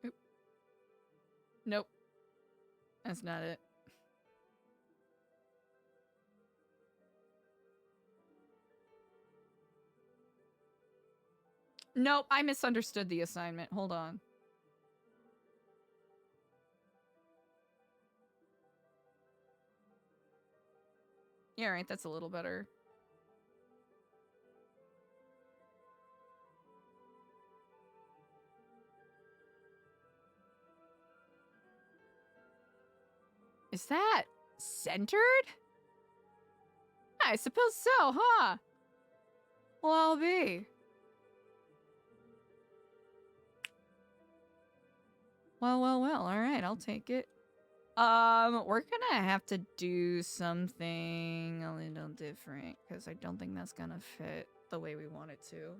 Oop. Nope. That's not it. Nope, I misunderstood the assignment. Hold on. Yeah, right, that's a little better. Is that centered? I suppose so, huh? Well, I'll be. Well, all right, I'll take it. We're gonna have to do something a little different, because I don't think that's gonna fit the way we want it to.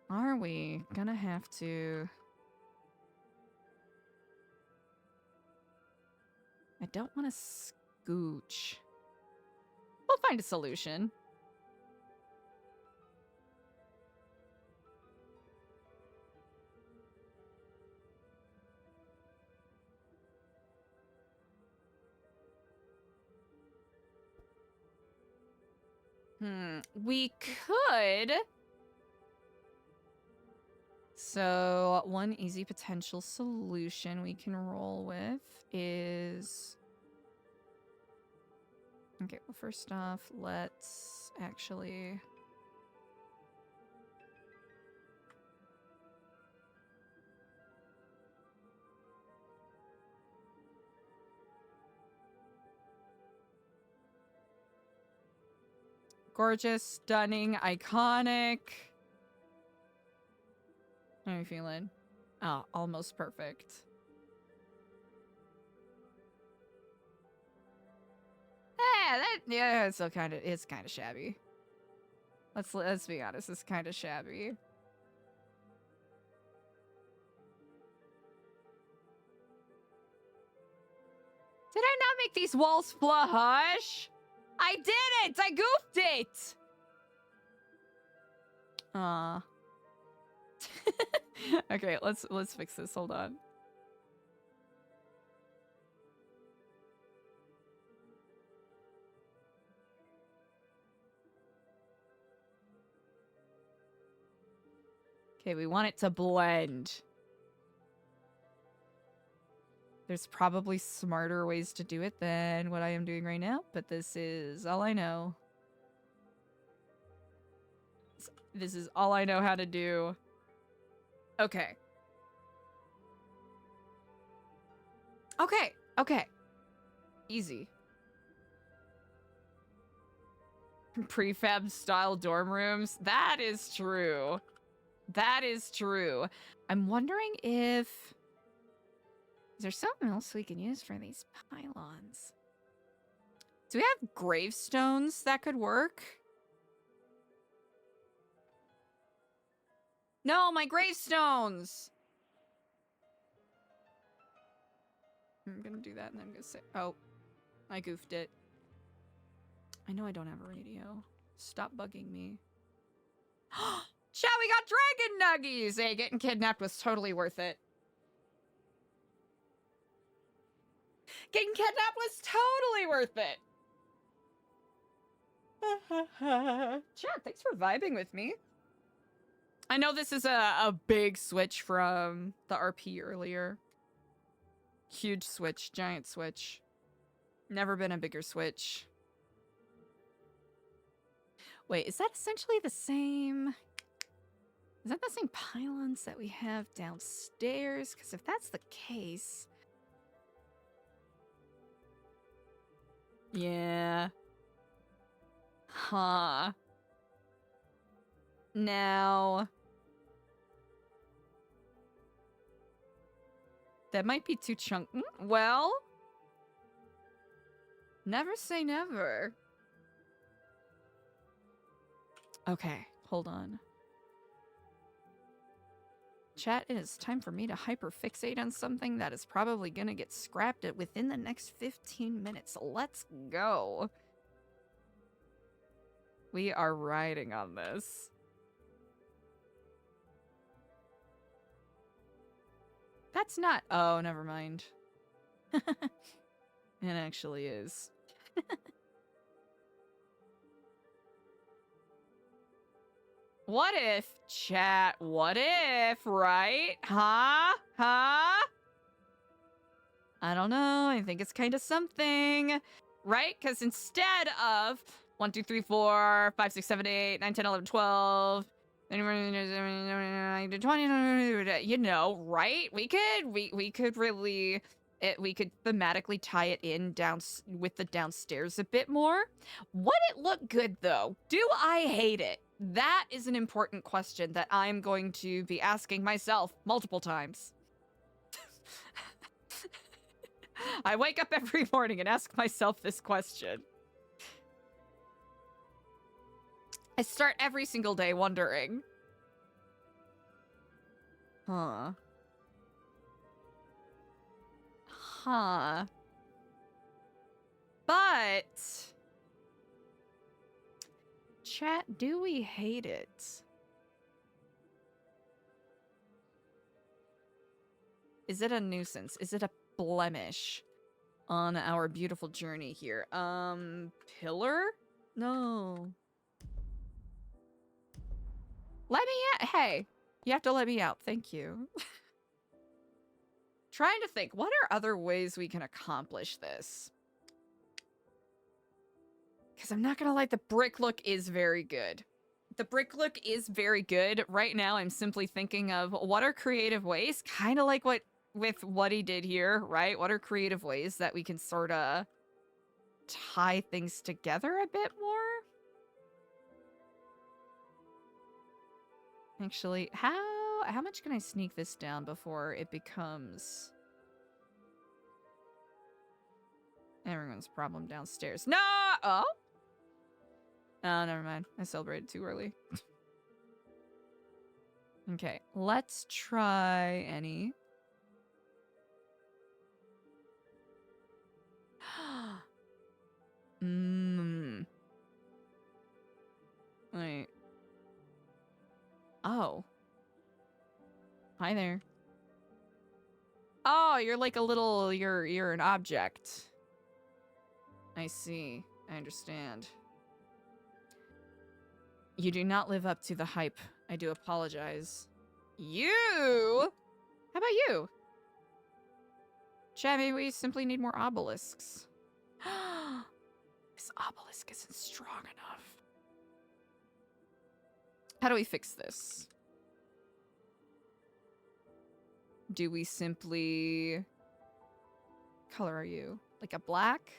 Are we gonna have to... I don't want to scooch. We'll find a solution. We could... So, one easy potential solution we can roll with is... Okay, well, first off, let's actually... Gorgeous, stunning, iconic. How are you feeling? Oh, almost perfect. Yeah, it's still it's kind of shabby. Let's be honest, it's kind of shabby. Did I not make these walls flush? I didn't! I goofed it! Aw. Okay, let's fix this. Hold on. Okay, we want it to blend. There's probably smarter ways to do it than what I am doing right now, but this is all I know. This is all I know how to do. Okay. Okay. Easy. Prefab style dorm rooms. That is true. That is true. I'm wondering if... Is there something else we can use for these pylons? Do we have gravestones that could work? No, my gravestones! I'm gonna do that and then I'm gonna say... Oh, I goofed it. I know I don't have a radio. Stop bugging me. Chat, we got dragon nuggies! Hey, getting kidnapped was totally worth it. Getting kidnapped was totally worth it. Chat, thanks for vibing with me. I know this is a big switch from the RP earlier. Huge switch, giant switch. Never been a bigger switch. Wait, is that essentially the same? Is that the same pylons that we have downstairs? Because if that's the case... Yeah. Huh. Now... That might be too chunky. Well... Never say never. Okay, hold on. Chat, it is time for me to hyperfixate on something that is probably gonna get scrapped within the next 15 minutes. Let's go. We are riding on this. That's not... Oh, never mind. It actually is. What if, chat? What if, right? Huh? I don't know. I think it's kind of something, right? Because instead of 1, 2, 3, 4, 5, 6, 7, 8, 9, 10, 11, 12, 20, you know, right? We could really... we could thematically tie it in down with the downstairs a bit more. Would it look good, though? Do I hate it? That is an important question that I'm going to be asking myself multiple times. I wake up every morning and ask myself this question. I start every single day wondering. Huh. But... Chat, do we hate it? Is it a nuisance? Is it a blemish on our beautiful journey here? Pillar? No. Let me out. Hey, you have to let me out. Thank you. Trying to think, what are other ways we can accomplish this? Because I'm not going to lie, the brick look is very good. The brick look is very good. Right now, I'm simply thinking of what are creative ways, kind of like with what he did here, right? What are creative ways that we can sort of tie things together a bit more? Actually, how much can I sneak this down before it becomes everyone's problem downstairs? No! Oh? Oh, never mind. I celebrated too early. Okay, let's try any. Wait. Oh. Hi there. Oh, you're like a little, you're an object. I see. I understand. You do not live up to the hype. I do apologize. You? How about you? Chat, maybe we simply need more obelisks. This obelisk isn't strong enough. How do we fix this? Do we simply... What color are you? Like a black?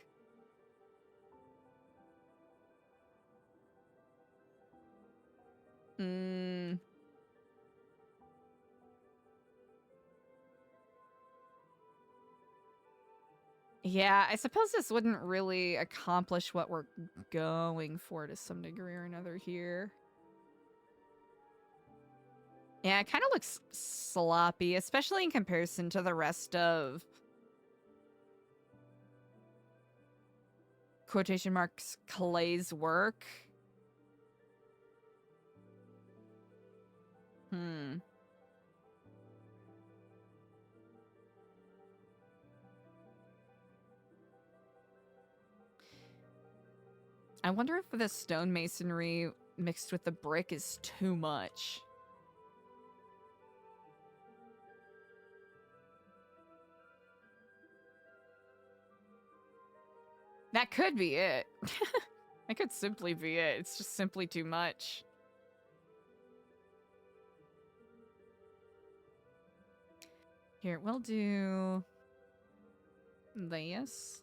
Yeah, I suppose this wouldn't really accomplish what we're going for to some degree or another here. Yeah, it kind of looks sloppy, especially in comparison to the rest of... quotation marks, Clay's work. I wonder if the stonemasonry mixed with the brick is too much. That could be it. That could simply be it. It's just simply too much. Here, we'll do this.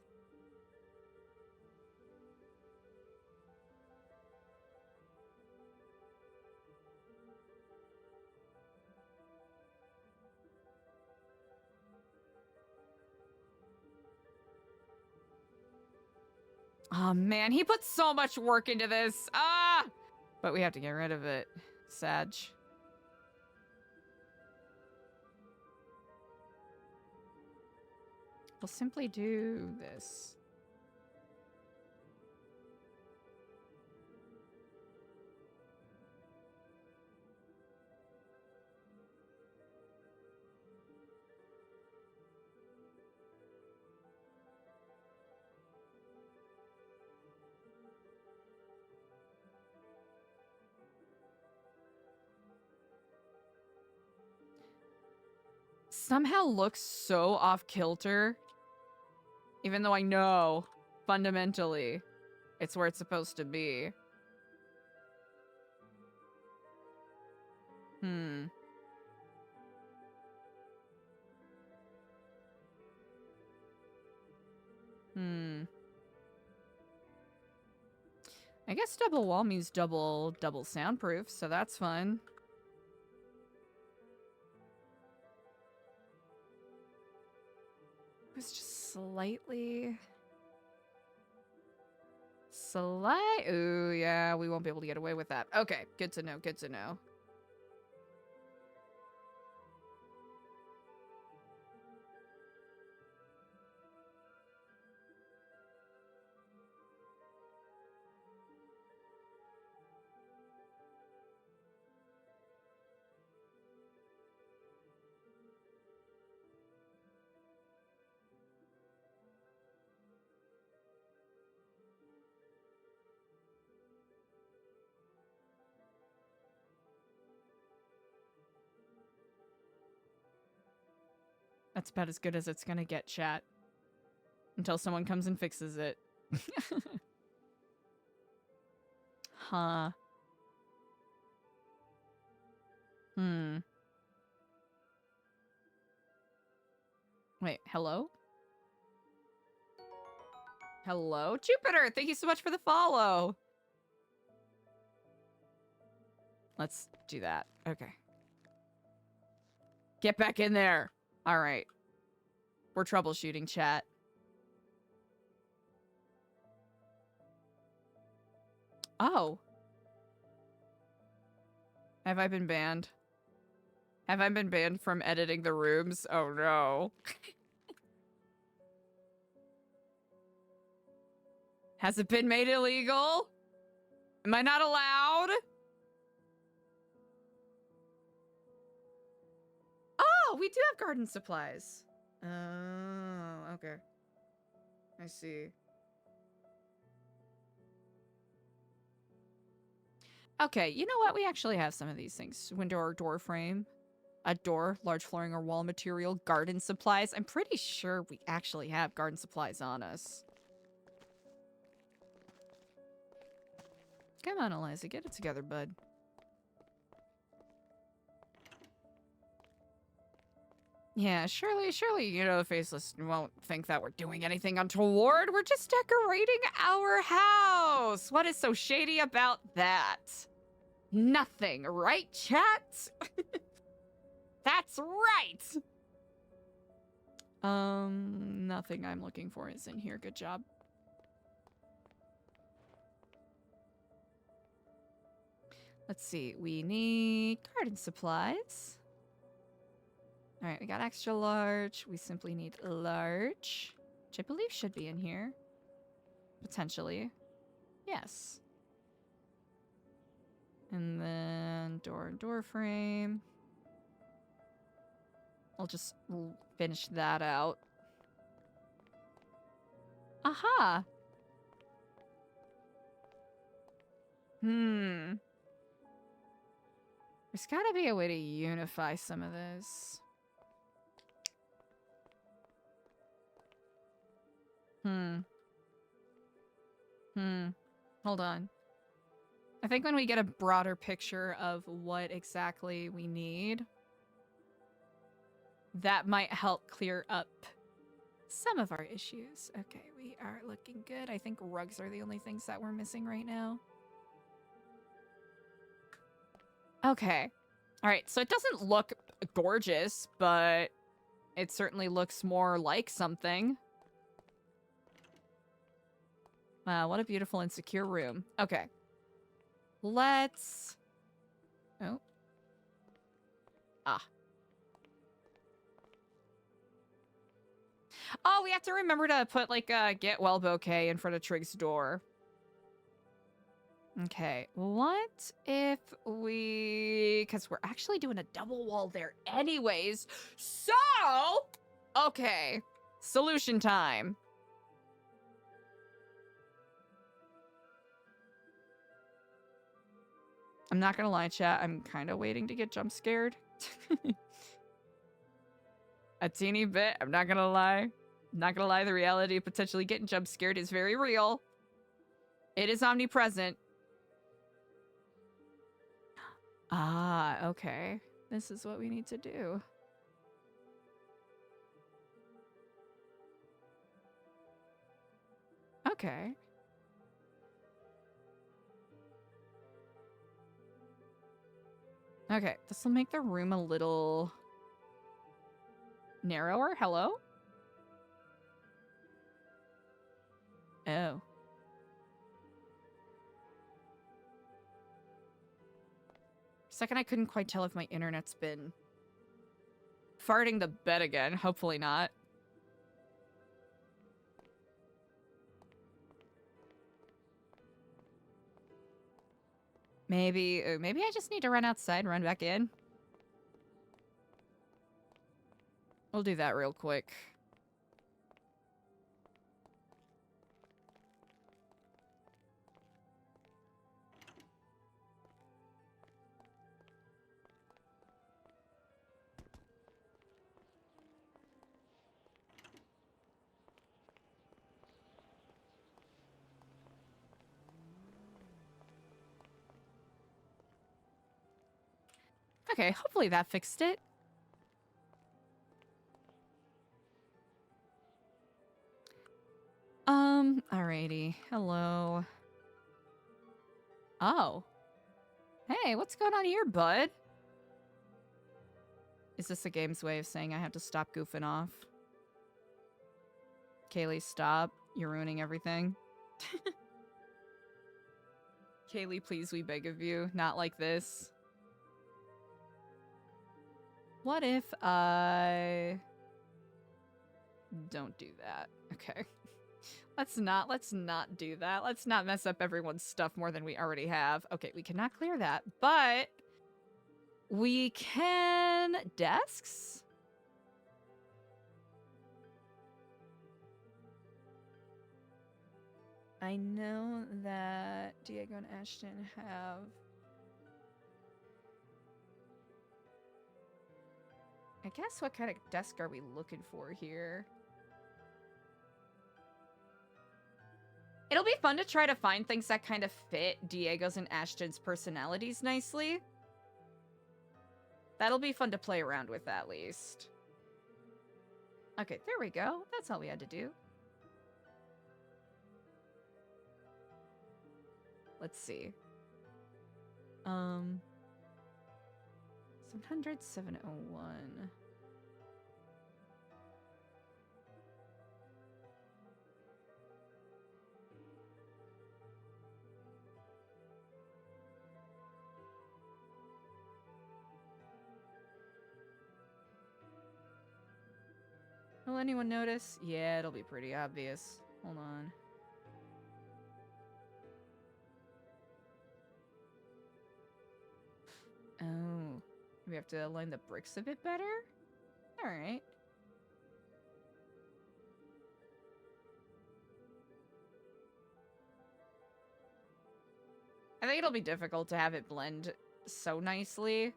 Oh man, he put so much work into this. Ah! But we have to get rid of it. Sag. We'll simply do this. Somehow looks so off kilter, even though I know fundamentally it's where it's supposed to be. I guess double wall means double soundproof, so that's fun. It was just slightly... Ooh, yeah, we won't be able to get away with that. Okay, good to know, good to know. That's about as good as it's gonna get, chat. Until someone comes and fixes it. Huh. Wait, hello? Hello? Jupiter, thank you so much for the follow. Let's do that. Okay. Get back in there. All right. We're troubleshooting, chat. Oh. Have I been banned? Have I been banned from editing the rooms? Oh no. Has it been made illegal? Am I not allowed? Oh, we do have garden supplies. Oh, okay. I see. Okay, you know what? We actually have some of these things. Window or door frame. A door, large flooring or wall material, garden supplies. I'm pretty sure we actually have garden supplies on us. Come on, Eliza, get it together, bud. Yeah, surely, you know, the Faceless won't think that we're doing anything untoward. We're just decorating our house. What is so shady about that? Nothing, right, chat? That's right! Nothing I'm looking for is in here. Good job. Let's see. We need garden supplies. All right, we got extra large. We simply need large, which I believe should be in here. Potentially. Yes. And then door and door frame. I'll just finish that out. Aha! There's gotta be a way to unify some of this. Hold on. I think when we get a broader picture of what exactly we need, that might help clear up some of our issues. Okay, we are looking good. I think rugs are the only things that we're missing right now. Okay. All right, so it doesn't look gorgeous, but it certainly looks more like something. Wow, what a beautiful and secure room. Okay. Let's... Oh. Ah. Oh, we have to remember to put, like, a get well bouquet in front of Trig's door. Okay, what if we... Because we're actually doing a double wall there anyways. So... Okay. Solution time. I'm not gonna lie, chat. I'm kind of waiting to get jump scared. A teeny bit. I'm not gonna lie. Not gonna lie, the reality of potentially getting jump scared is very real. It is omnipresent. Ah, okay. This is what we need to do. Okay. Okay, this will make the room a little narrower. Hello? Oh. For a second, I couldn't quite tell if my internet's been farting the bed again. Hopefully not. Maybe I just need to run outside, run back in. We'll do that real quick. Okay, hopefully that fixed it. Alrighty. Hello. Oh. Hey, what's going on here, bud? Is this the game's way of saying I have to stop goofing off? Kaylee, stop. You're ruining everything. Kaylee, please, we beg of you. Not like this. What if I don't do that? Okay. Let's not do that. Let's not mess up everyone's stuff more than we already have. Okay, we cannot clear that, but we can desks? I know that Diego and Ashton have... I guess what kind of desk are we looking for here? It'll be fun to try to find things that kind of fit Diego's and Ashton's personalities nicely. That'll be fun to play around with, at least. Okay, there we go. That's all we had to do. Let's see. 700, 701. Will anyone notice? Yeah, it'll be pretty obvious. Hold on. Oh, we have to align the bricks a bit better? Alright. I think it'll be difficult to have it blend so nicely,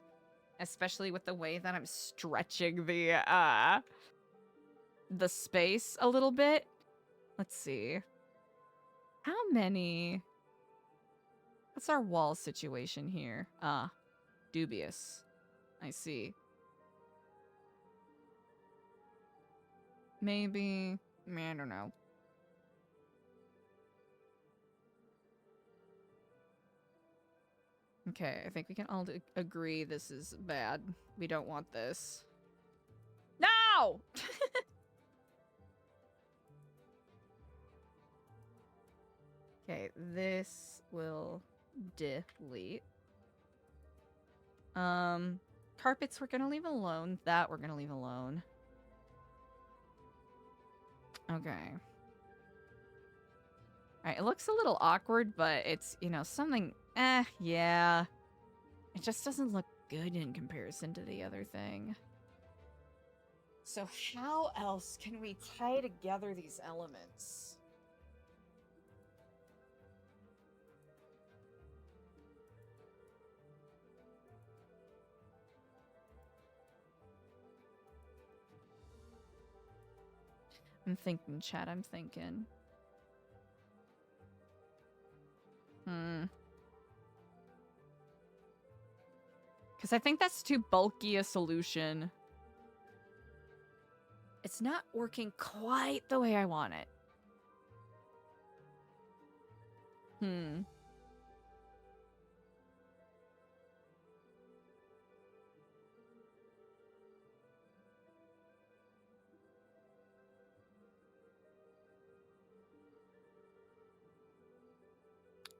especially with the way that I'm stretching the space a little bit. Let's see. How many... What's our wall situation here? Dubious. I see. Maybe... I don't know. Okay, I think we can all agree this is bad. We don't want this. No! Okay, this will delete. Carpets we're gonna leave alone. That we're gonna leave alone. Okay. Alright, it looks a little awkward, but it's, you know, something... yeah. It just doesn't look good in comparison to the other thing. So how else can we tie together these elements? I'm thinking, chat, I'm thinking. Because I think that's too bulky a solution. It's not working quite the way I want it.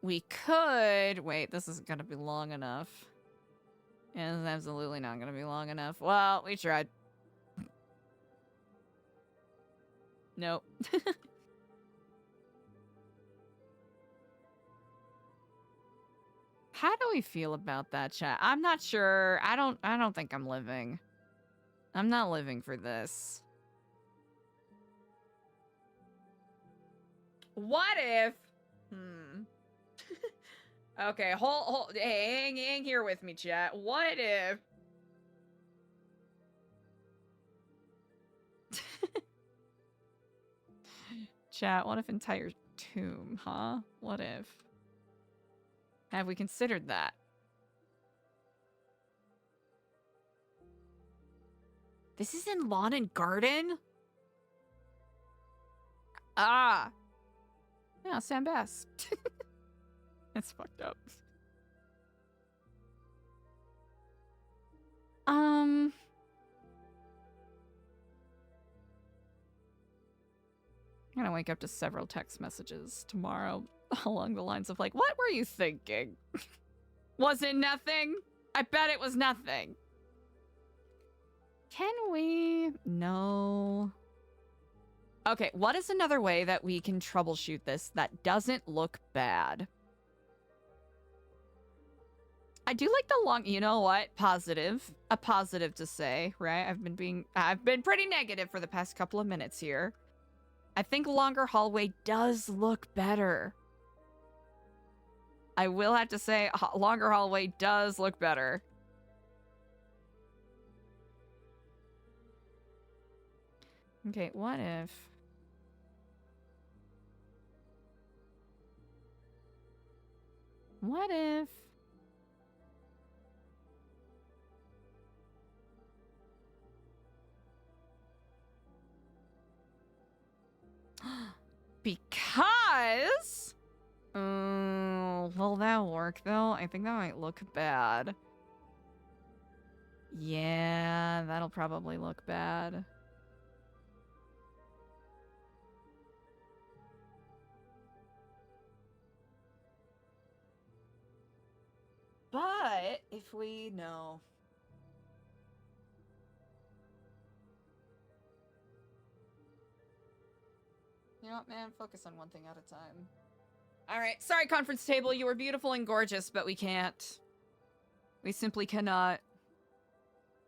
We could... Wait, this isn't going to be long enough. Yeah, this is absolutely not going to be long enough. Well, we tried. Nope. How do we feel about that, chat? I'm not sure. I don't think I'm living. I'm not living for this. What if... Okay, hold, hey, hang here with me, chat. What if... Chat, what if entire tomb, huh? What if? Have we considered that? This is in Lawn and Garden? Ah! Yeah, Sam Bass. That's fucked up. I'm gonna wake up to several text messages tomorrow Along the lines of like, what were you thinking? Was it nothing? I bet it was nothing. Can we? No. Okay, what is another way that we can troubleshoot this that doesn't look bad? I do like the long, you know what? Positive. A positive to say, right? I've been pretty negative for the past couple of minutes here. I think longer hallway does look better. I will have to say longer hallway does look better. Okay, what if... What if... Because... will that work, though? I think that might look bad. Yeah, that'll probably look bad. But if we know... You know what, man? Focus on one thing at a time. All right. Sorry, conference table. You were beautiful and gorgeous, but we can't. We simply cannot.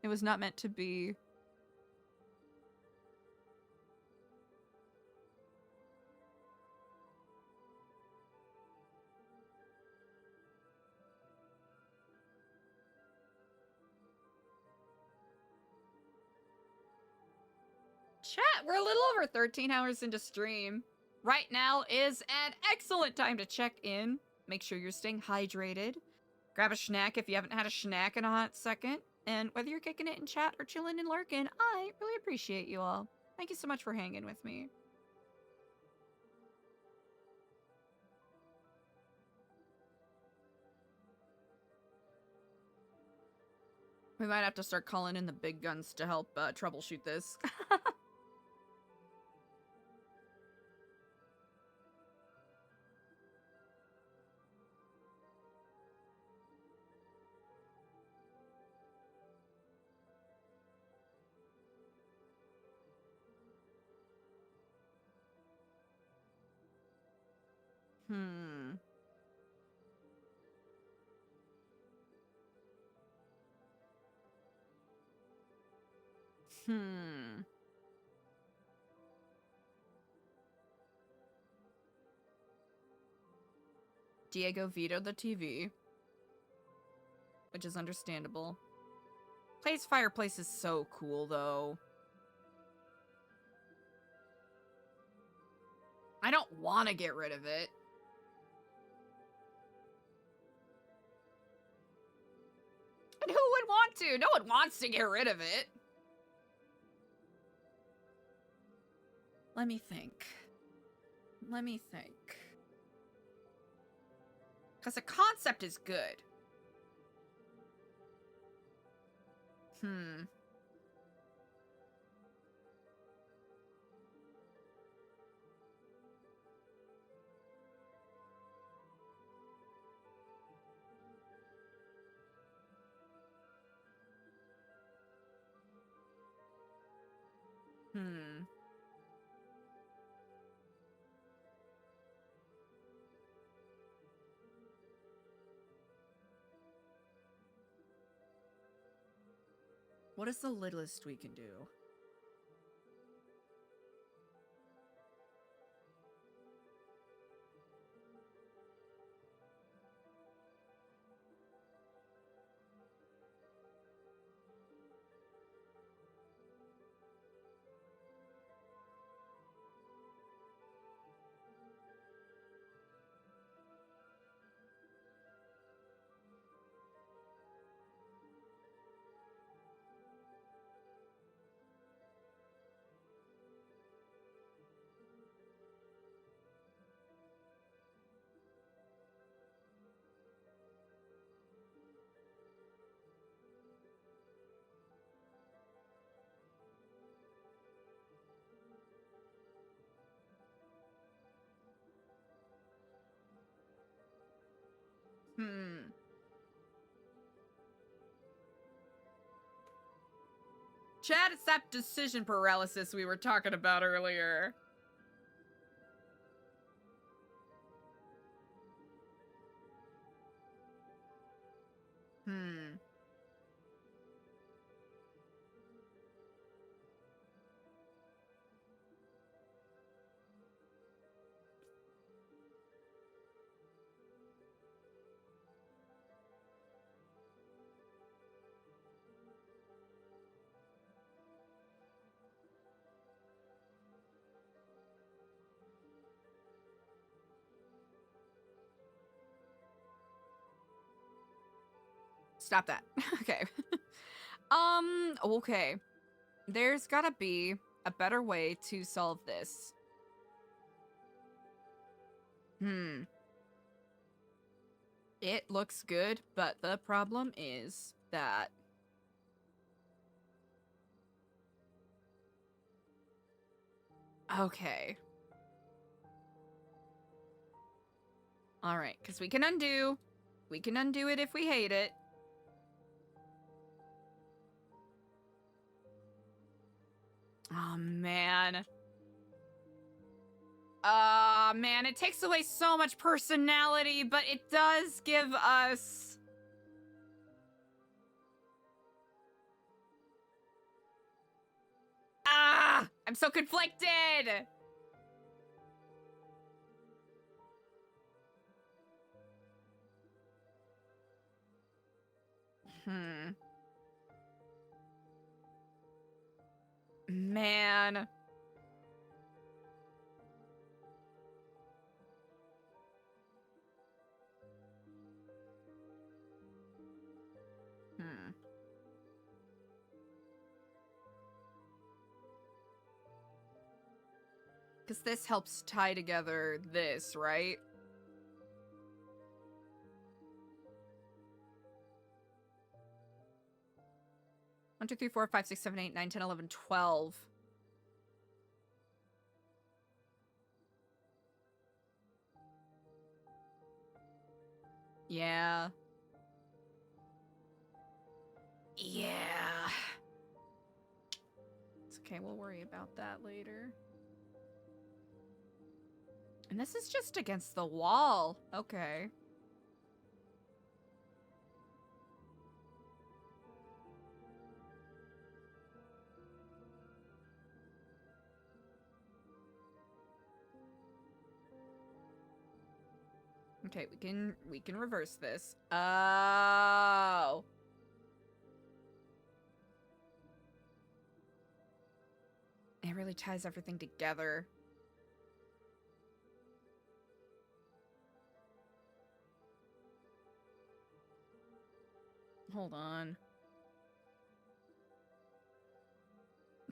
It was not meant to be. Chat, we're a little over 13 hours into stream. Right now is an excellent time to check in. Make sure you're staying hydrated. Grab a snack if you haven't had a snack in a hot second. And whether you're kicking it in chat or chilling and lurking, I really appreciate you all. Thank you so much for hanging with me. We might have to start calling in the big guns to help troubleshoot this. Diego vetoed the TV, which is understandable. Clay's fireplace is so cool, though. I don't want to get rid of it. And who would want to? No one wants to get rid of it. Let me think. Let me think. Because the concept is good. What is the littlest we can do? Chad, it's that decision paralysis we were talking about earlier. Stop that. Okay. Okay. There's gotta be a better way to solve this. It looks good, but the problem is that okay. Alright, because we can undo it if we hate it. Oh, man. Man, it takes away so much personality, but it does give us... I'm so conflicted! Man. Because this helps tie together this, right? One, 2, 3, 4, 5, 6, 7, 8, 9, 10, 11, 12. Yeah. Yeah. It's okay, we'll worry about that later. And this is just against the wall. Okay. Okay, we can reverse this. Oh. It really ties everything together. Hold on.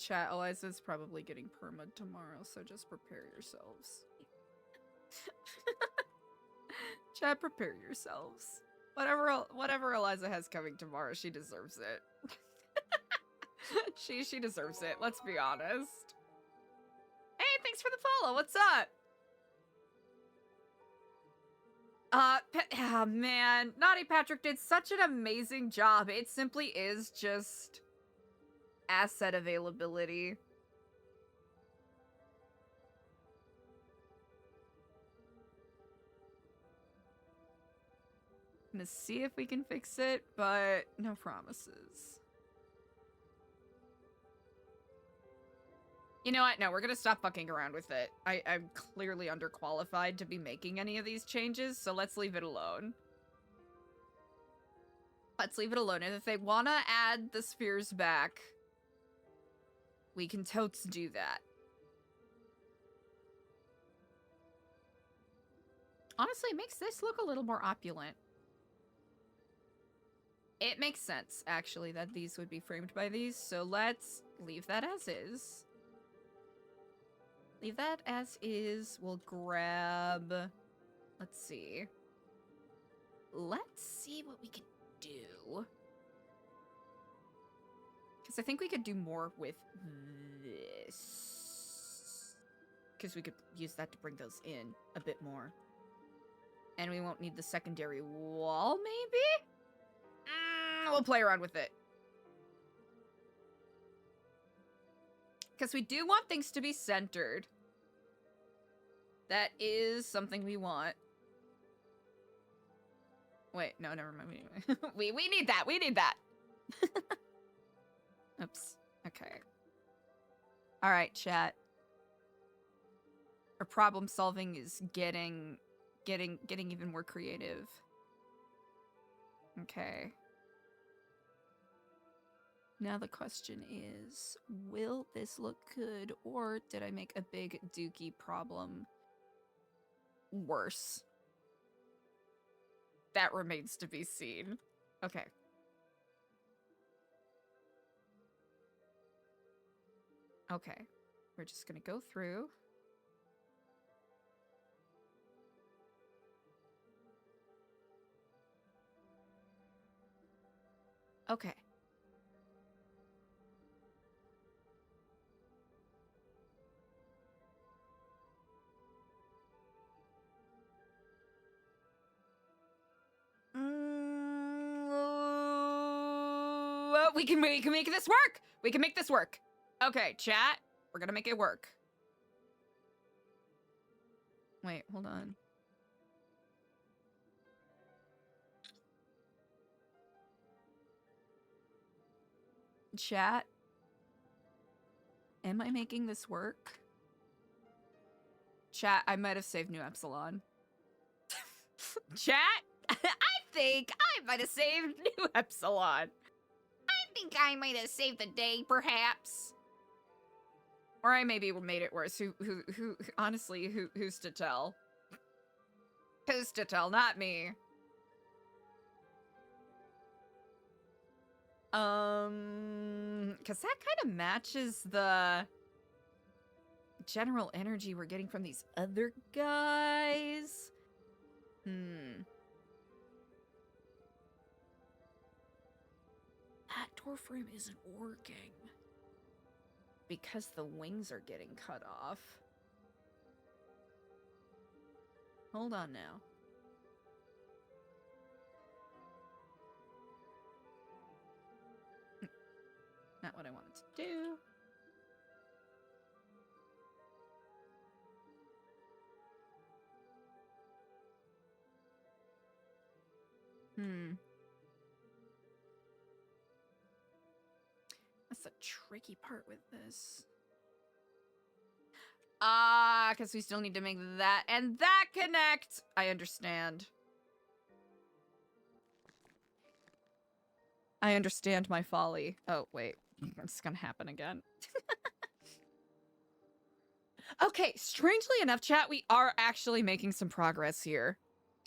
Chat, Eliza's probably getting perma'd tomorrow, so just prepare yourselves. Chat, prepare yourselves. Whatever Eliza has coming tomorrow, she deserves it. She deserves it, let's be honest. Hey, thanks for the follow, what's up? Oh man, Naughty Patrick did such an amazing job. It simply is just asset availability. I'm gonna see if we can fix it, but no promises. You know what? No, we're gonna stop fucking around with it. I'm clearly underqualified to be making any of these changes, so let's leave it alone. Let's leave it alone. And if they want to add the spheres back, we can totes do that. Honestly, it makes this look a little more opulent. It makes sense, actually, that these would be framed by these, so let's leave that as is. Leave that as is. We'll grab... Let's see. Let's see what we can do. Because I think we could do more with this. Because we could use that to bring those in a bit more. And we won't need the secondary wall, maybe? We'll play around with it. Because we do want things to be centered. That is something we want. Wait, no, never mind. we need that. We need that. Oops. Okay. All right, chat. Our problem solving is getting even more creative. Okay. Now the question is, will this look good, or did I make a big dookie problem worse? That remains to be seen. Okay. Okay. We're just gonna go through. Okay. We can make this work. We can make this work. Okay, chat. We're gonna make it work. Wait, hold on. Chat. Am I making this work? Chat, I might have saved New Epsilon. Chat, I think I might have saved New Epsilon. I think I might have saved the day, perhaps. Or I maybe made it worse. Honestly, who's to tell? Who's to tell? Not me. Because that kind of matches the general energy we're getting from these other guys. That door frame isn't working. Because the wings are getting cut off. Hold on now. Not what I wanted to do. That's the tricky part with this. Because we still need to make that and that connect. I understand. I understand my folly. Oh, wait. It's gonna happen again. Okay, strangely enough, chat, we are actually making some progress here.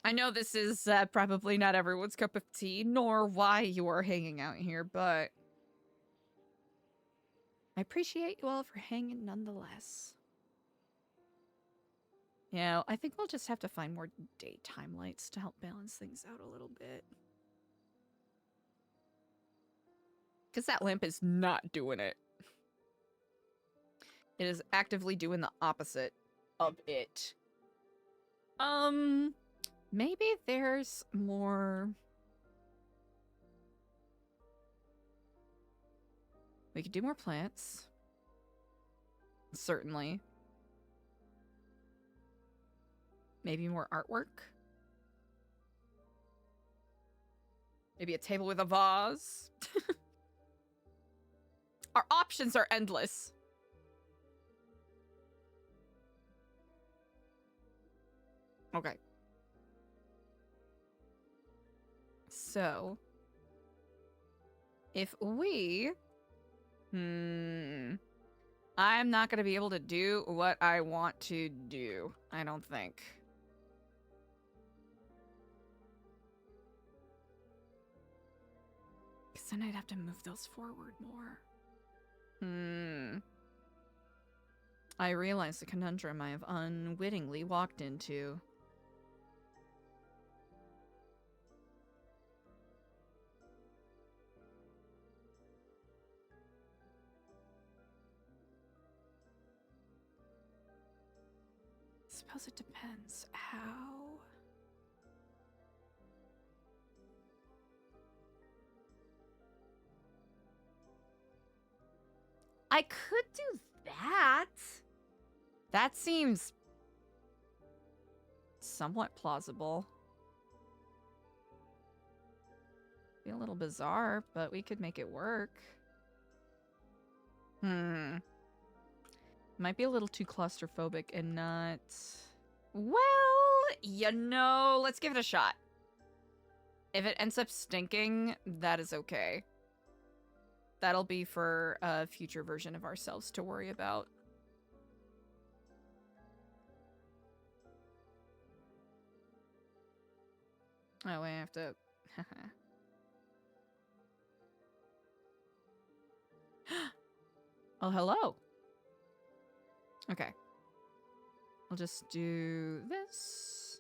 I know this is probably not everyone's cup of tea, nor why you are hanging out here, but I appreciate you all for hanging nonetheless. Yeah, I think we'll just have to find more daytime lights to help balance things out a little bit. Because that lamp is not doing it. It is actively doing the opposite of it. Maybe there's more... We could do more plants. Certainly. Maybe more artwork. Maybe a table with a vase. Our options are endless. Okay. So, if we... I'm not going to be able to do what I want to do, I don't think. Because then I'd have to move those forward more. I realize the conundrum I have unwittingly walked into. Suppose it depends how. I could do That seems somewhat plausible. Be a little bizarre, but we could make it work. Might be a little too claustrophobic and not... Well, let's give it a shot. If it ends up stinking, that is okay. That'll be for a future version of ourselves to worry about. Oh, I have to... Oh, hello. Okay. I'll just do this.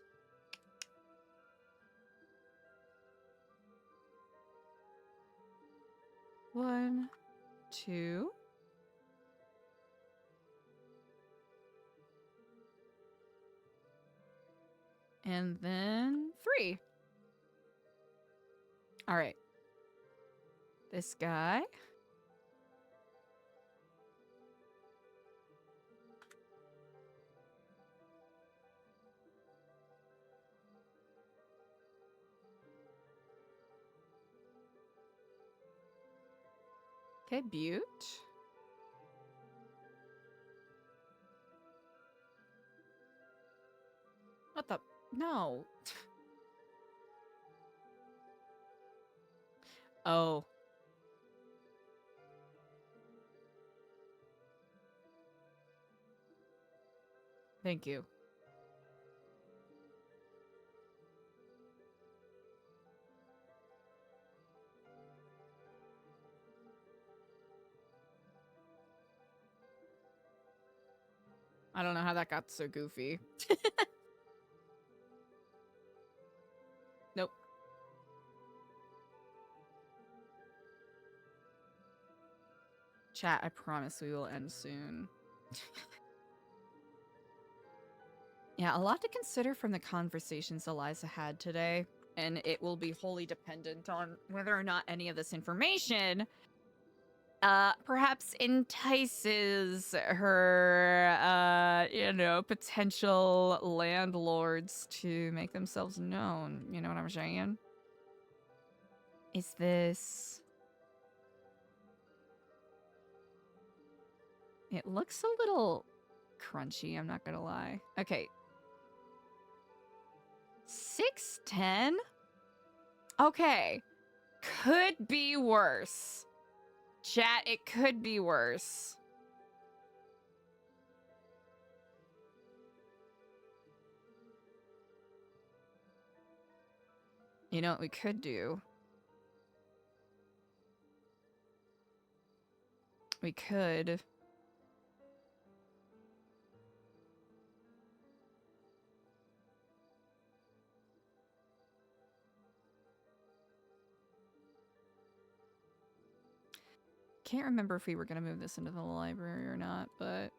One, two. And then 3. All right. This guy. Okay, Butte. What the? No. Oh. Thank you. I don't know how that got so goofy. Nope. Chat, I promise we will end soon. Yeah, a lot to consider from the conversations Eliza had today, and it will be wholly dependent on whether or not any of this information perhaps entices her, potential landlords to make themselves known. You know what I'm saying? Is this... It looks a little crunchy, I'm not gonna lie. Okay. 610? Okay. Could be worse. Chat, it could be worse. You know what we could do? We could... Can't remember if we were going to move this into the library or not, but...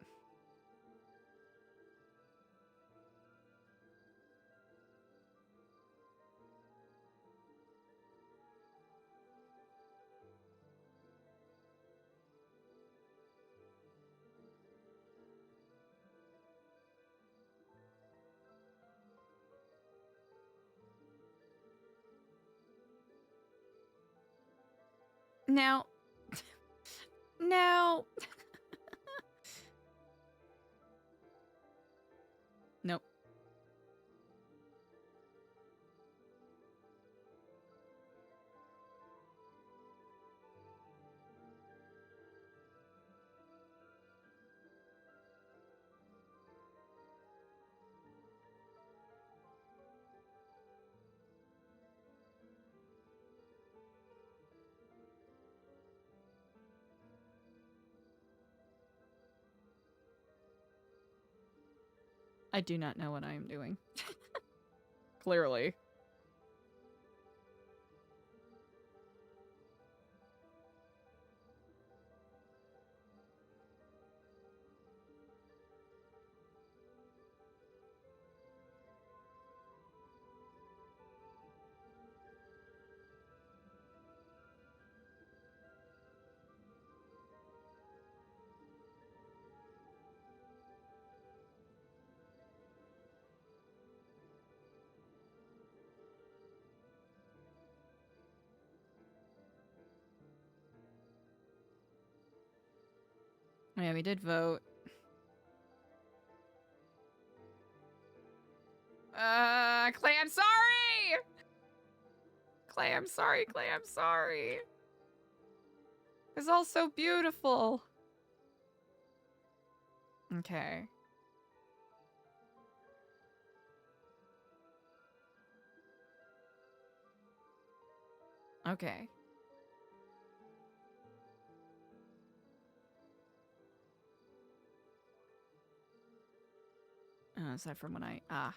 Now... Now... Nope. I do not know what I am doing. Clearly. Oh, yeah, we did vote. Clay, I'm sorry! Clay, I'm sorry, Clay, I'm sorry. It's all so beautiful. Okay. Okay. Is that from when I... Ah.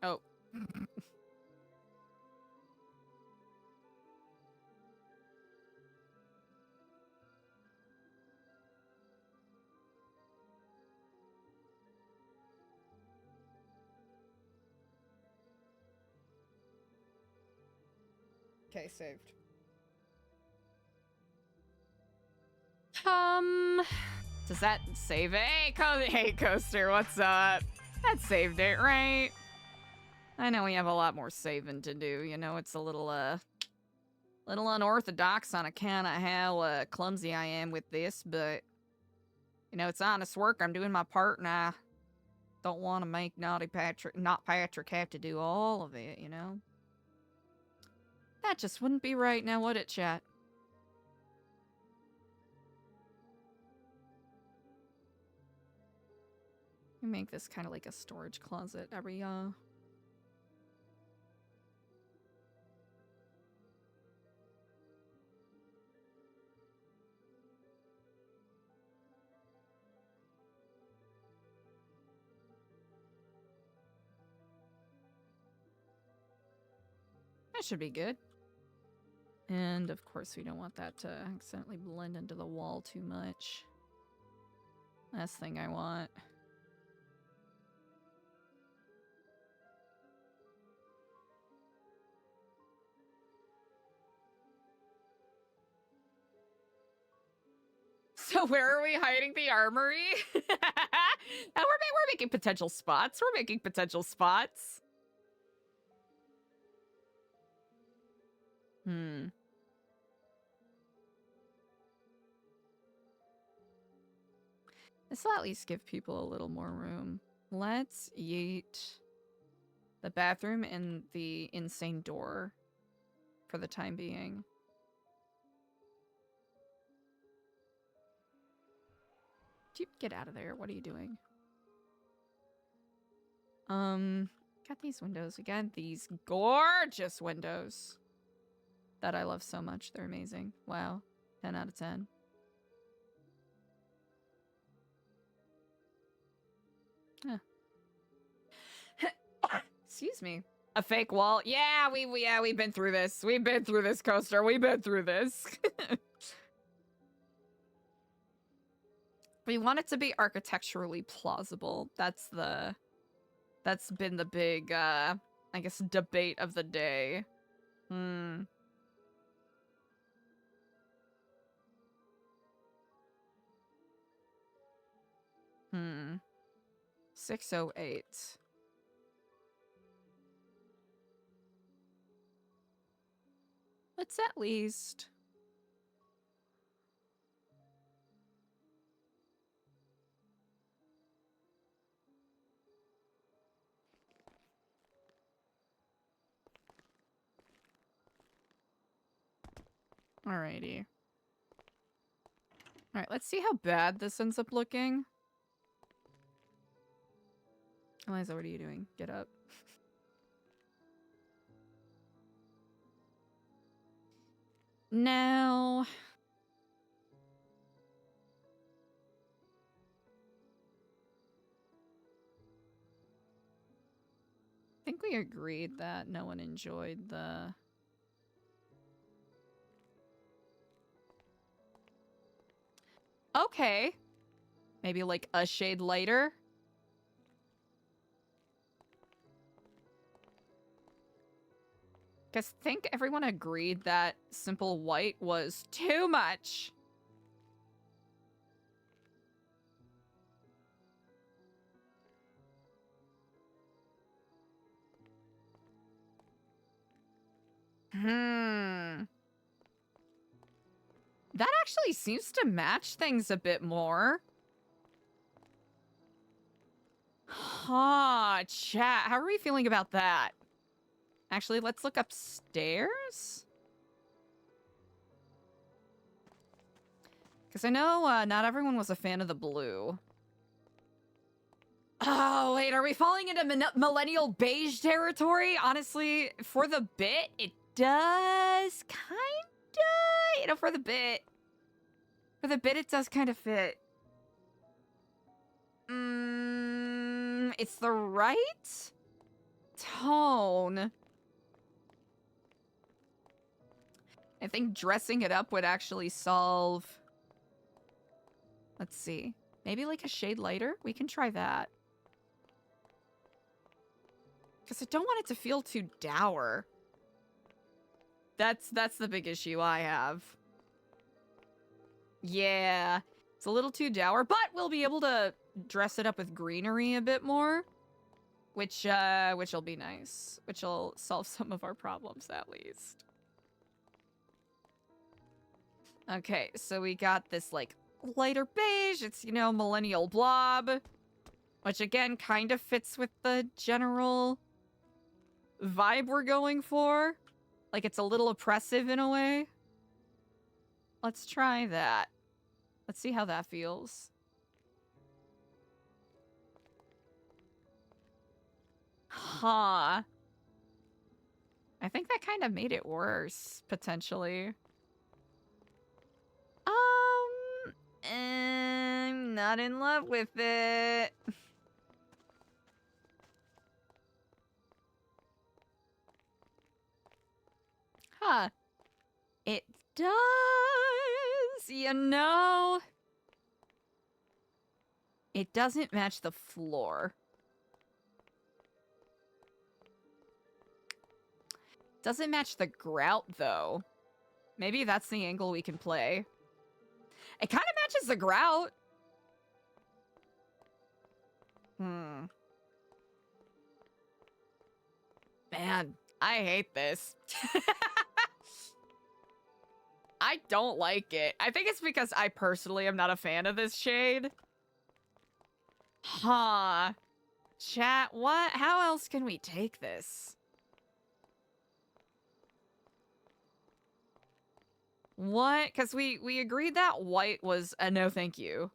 Oh. Okay, saved. Does that save it? Hey, Coaster, what's up? That saved it, right? I know we have a lot more saving to do. You know, it's a little unorthodox on account of how clumsy I am with this, but you know, it's honest work. I'm doing my part, and I don't want to make not Patrick have to do all of it. You know, that just wouldn't be right, now would it, chat? We make this kind of like a storage closet every That should be good. And of course we don't want that to accidentally blend into the wall too much. Last thing I want. So where are we hiding the armory? Now we're making potential spots. We're making potential spots. This will at least give people a little more room. Let's yeet the bathroom and the insane door for the time being. Get out of there. What are you doing? Got these windows. We got these gorgeous windows that I love so much. They're amazing. Wow. 10 out of 10. Huh. Excuse me. A fake wall. Yeah, we've been through this. We've been through this, Coaster. We've been through this. We want it to be architecturally plausible. That's been the big I guess debate of the day. 608. Let's at least... Alrighty. Alright, let's see how bad this ends up looking. Eliza, what are you doing? Get up. Now... I think we agreed that no one enjoyed the... Okay. Maybe like a shade lighter. Because I think everyone agreed that simple white was too much. That actually seems to match things a bit more. Huh, chat. How are we feeling about that? Actually, let's look upstairs. Because I know not everyone was a fan of the blue. Oh, wait, are we falling into millennial beige territory? Honestly, for the bit, it does kinda, you know, for the bit, it does kind of fit. It's the right tone. I think dressing it up would actually solve. Let's see. Maybe like a shade lighter? We can try that. Because I don't want it to feel too dour. That's the big issue I have. Yeah. It's a little too dour, but we'll be able to dress it up with greenery a bit more. Which'll be nice. Which'll solve some of our problems at least. Okay, so we got this like lighter beige. It's, you know, millennial blob. Which again kind of fits with the general vibe we're going for. Like it's a little oppressive in a way. Let's try that. Let's see how that feels. Huh. I think that kind of made it worse, potentially. I'm not in love with it. Huh. It does, you know. It doesn't match the floor. Doesn't match the grout, though. Maybe that's the angle we can play. It kind of matches the grout. Man, I hate this. I don't like it. I think it's because I personally am not a fan of this shade. Huh. Chat, what? How else can we take this? What? Because we agreed that white was a no thank you.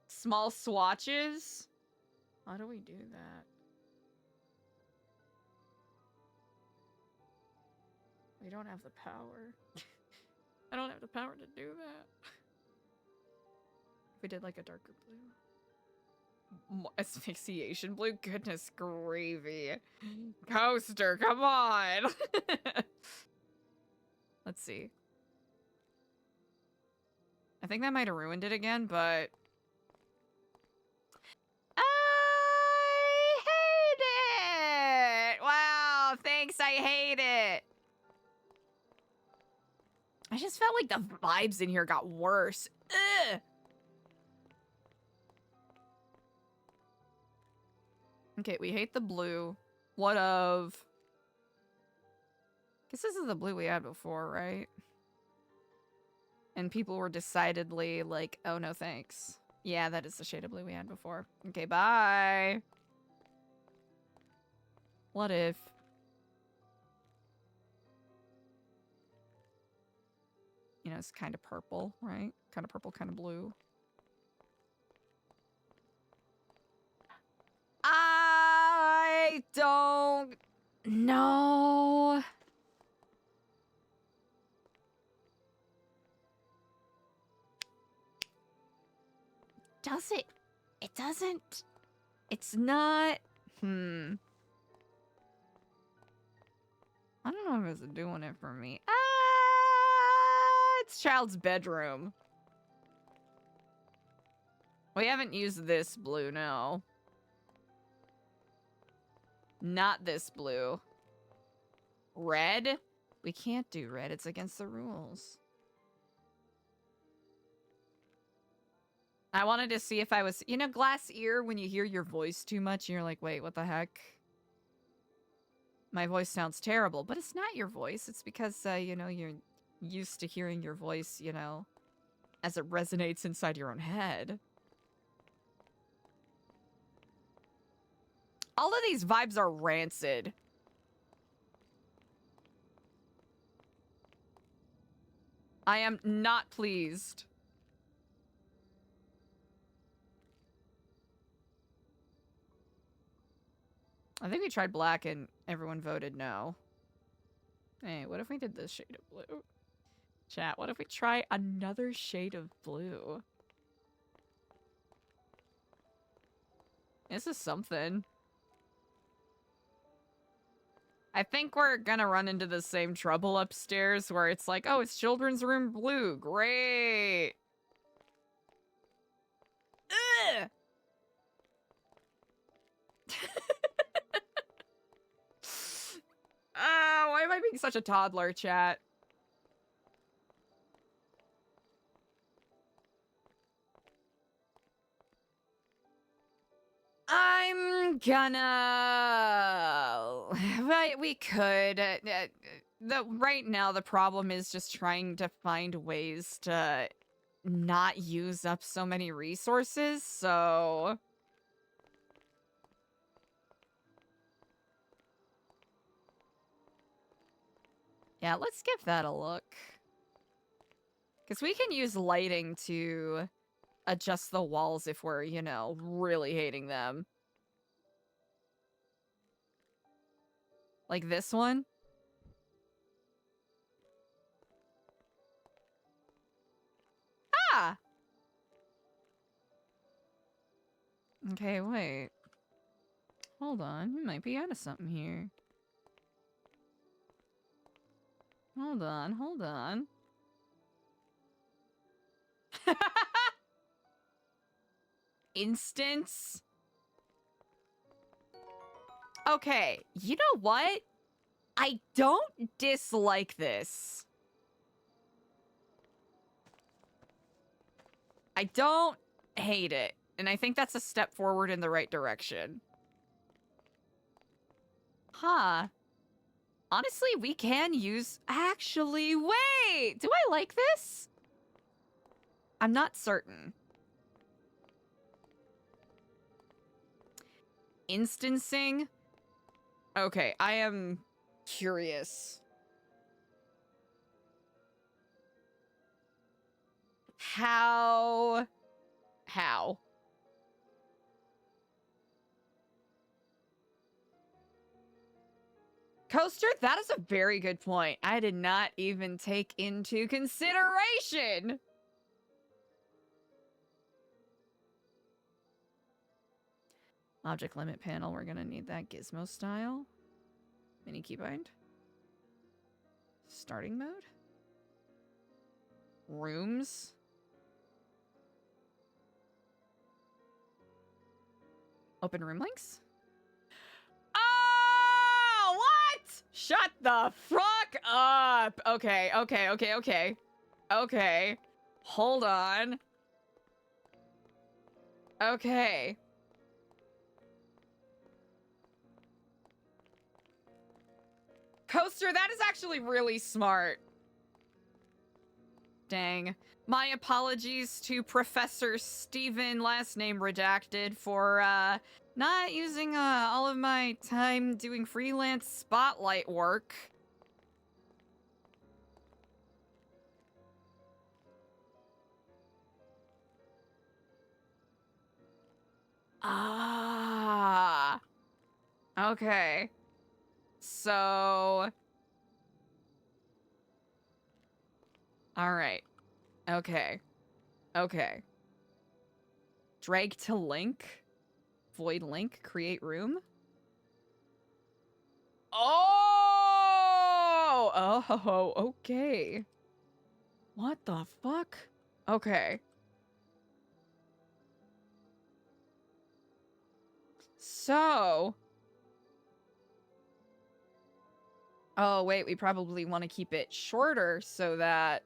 Small swatches? How do we do that? We don't have the power. I don't have the power to do that. If we did like a darker blue. Asphyxiation blue? Goodness gravy. Coaster, come on! Let's see. I think that might have ruined it again, but... I hate it! Wow, thanks, I hate it! I just felt like the vibes in here got worse. Ugh! Okay, we hate the blue. What of... Guess this is the blue we had before, right? And people were decidedly like, oh no thanks. Yeah, that is the shade of blue we had before. Okay, bye! What if... You know, it's kind of purple, right? Kind of purple, kind of blue. I don't know. Does it? It doesn't. It's not. I don't know if it's doing it for me. this child's bedroom? We haven't used this blue, no. Not this blue. Red? We can't do red. It's against the rules. I wanted to see if I was... You know, glass ear, when you hear your voice too much, you're like, wait, what the heck? My voice sounds terrible. But it's not your voice. It's because, you know, you're used to hearing your voice, you know, as it resonates inside your own head. All of these vibes are rancid. I am not pleased. I think we tried black and everyone voted no. Hey, what if we did this shade of blue? Chat, what if we try another shade of blue? This is something. I think we're gonna run into the same trouble upstairs where it's like, oh, it's children's room blue. Great. Ugh. Why am I being such a toddler, chat? I'm gonna... Right, we could. Right now, the problem is just trying to find ways to not use up so many resources, so... Yeah, let's give that a look. Because we can use lighting to adjust the walls if we're, you know, really hating them. Like this one. Ah! Okay, wait. Hold on, we might be onto something here. Hold on, hold on. Instance? Okay, you know what? I don't dislike this. I don't hate it. And I think that's a step forward in the right direction. Huh. Honestly, we can use... Actually, wait! Do I like this? I'm not certain. Instancing? Okay, I am curious. How? Coaster, that is a very good point. I did not even take into consideration. Object limit panel, we're gonna need that gizmo style. Mini keybind. Starting mode. Rooms. Open room links. Oh, what? Shut the fuck up. Okay. Okay. Hold on. Okay. Coaster, that is actually really smart. Dang. My apologies to Professor Steven, last name redacted, for not using all of my time doing freelance spotlight work. Ah. Okay. So... Alright. Okay. Drag to link. Void link. Create room. Oh, okay. What the fuck? Okay. So... Oh, wait, we probably want to keep it shorter so that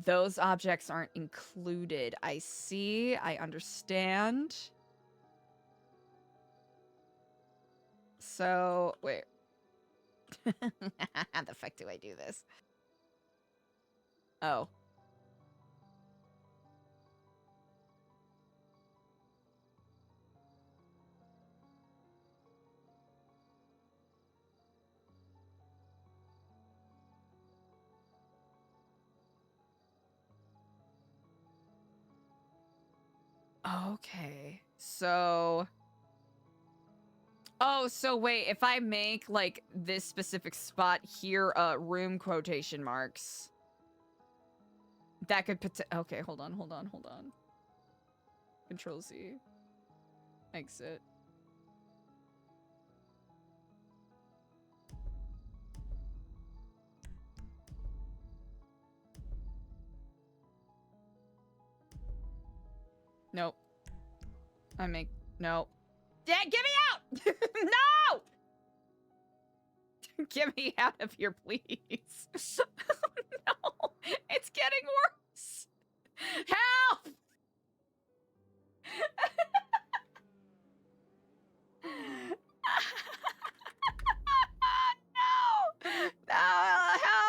those objects aren't included. I see. I understand. So, wait. How the fuck do I do this? Oh. Okay. So... Oh, so wait, if I make, like, this specific spot here, room quotation marks, that could okay, hold on. Control Z. Exit. Nope. Nope. Yeah, get me out! No! Get me out of here, please. No, it's getting worse. Help! No! No!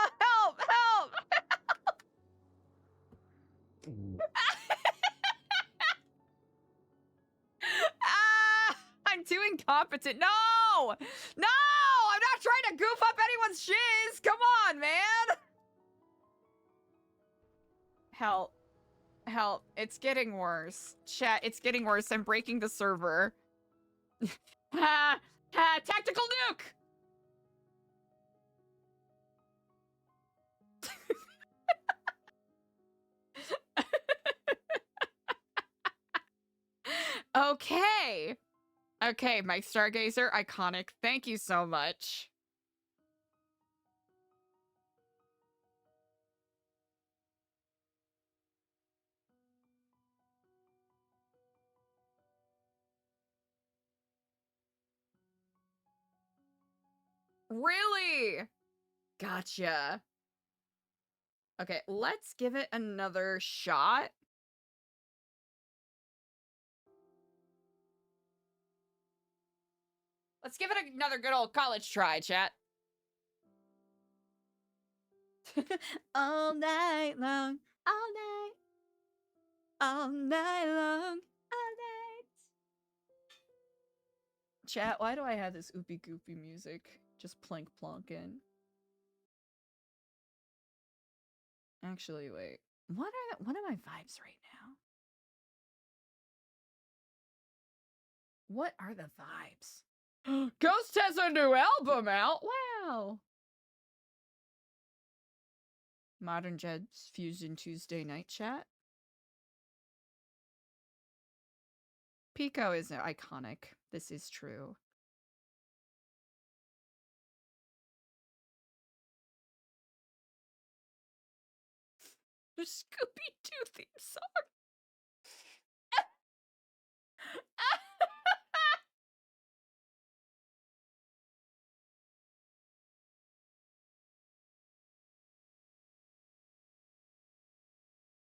Help! I'm too incompetent. No! No! I'm not trying to goof up anyone's shiz. Come on, man. Help. Help. It's getting worse. Chat, it's getting worse. I'm breaking the server. Tactical nuke! Okay. Okay, Mike Stargazer, iconic. Thank you so much. Really? Gotcha. Okay, let's give it another shot. Let's give it another good old college try, chat. All night long, all night. All night long, all night. Chat, why do I have this oopy goopy music just plink plonking? Actually, wait. What are my vibes right now? What are the vibes? Ghost has a new album out. Wow. Modern Jazz Fusion Tuesday night chat. Pico is iconic. This is true. The Scooby-Doo theme song.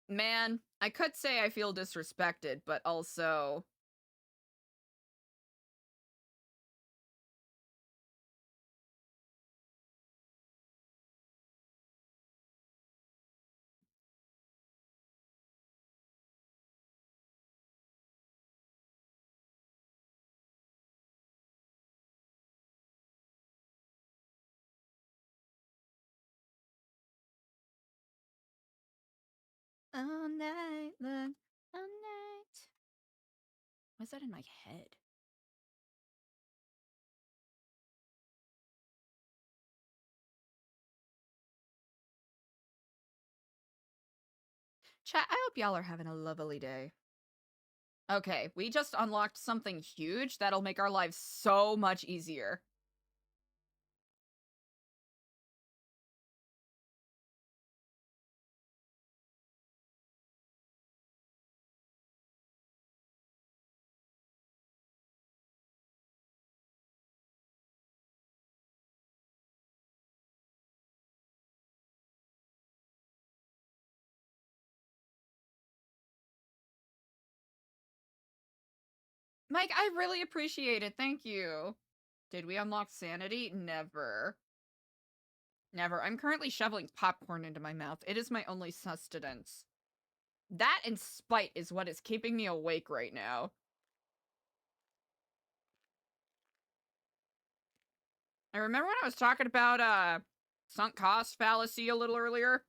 Man, I could say I feel disrespected, but also... All night long, all night. Why's that in my head? Chat, I hope y'all are having a lovely day. Okay, we just unlocked something huge that'll make our lives so much easier. Mike, I really appreciate it. Thank you. Did we unlock sanity? Never. Never. I'm currently shoveling popcorn into my mouth. It is my only sustenance. That and spite is what is keeping me awake right now. I remember when I was talking about, sunk cost fallacy a little earlier?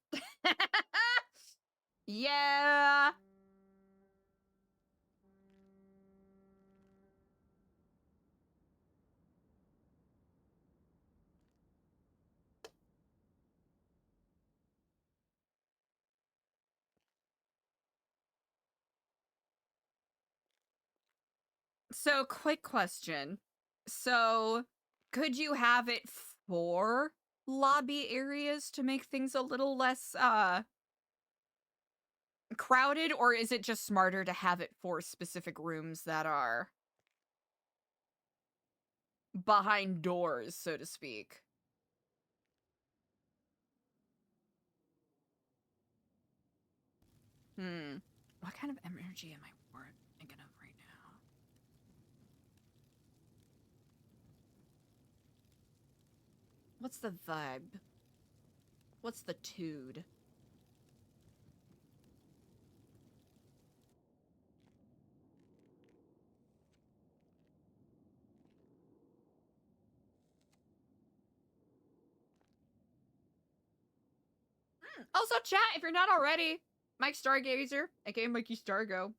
Yeah. So, quick question. So, could you have it for lobby areas to make things a little less, crowded, or is it just smarter to have it for specific rooms that are behind doors, so to speak? What kind of energy am I thinking of right now? What's the vibe? What's the tude? Also, chat, if you're not already, Mike Stargazer, aka Mikey Stargo.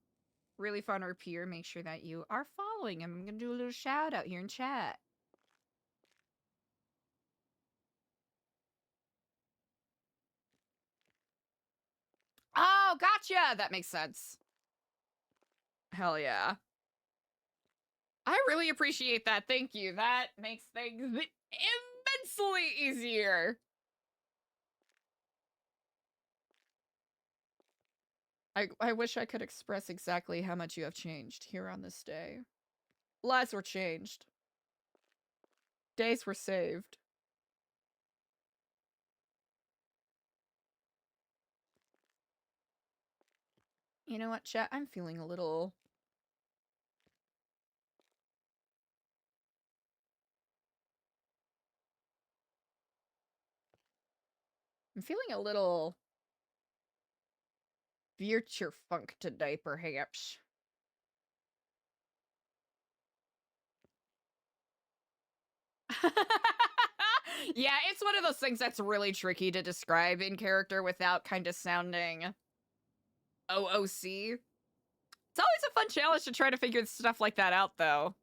Really fun RPer. Make sure that you are following him. I'm gonna do a little shout out here in chat. Oh, gotcha! That makes sense. Hell yeah. I really appreciate that. Thank you. That makes things immensely easier. I wish I could express exactly how much you have changed here on this day. Lives were changed. Days were saved. You know what, chat? I'm feeling a little... I'm feeling a little... future funk today, perhaps. Yeah, it's one of those things that's really tricky to describe in character without kind of sounding OOC. It's always a fun challenge to try to figure stuff like that out, though.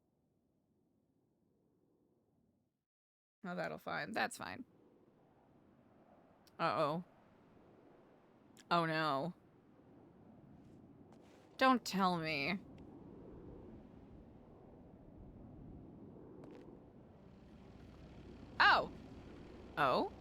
Oh, that'll fine. That's fine. Uh-oh. Oh, no. Don't tell me. Oh. Oh?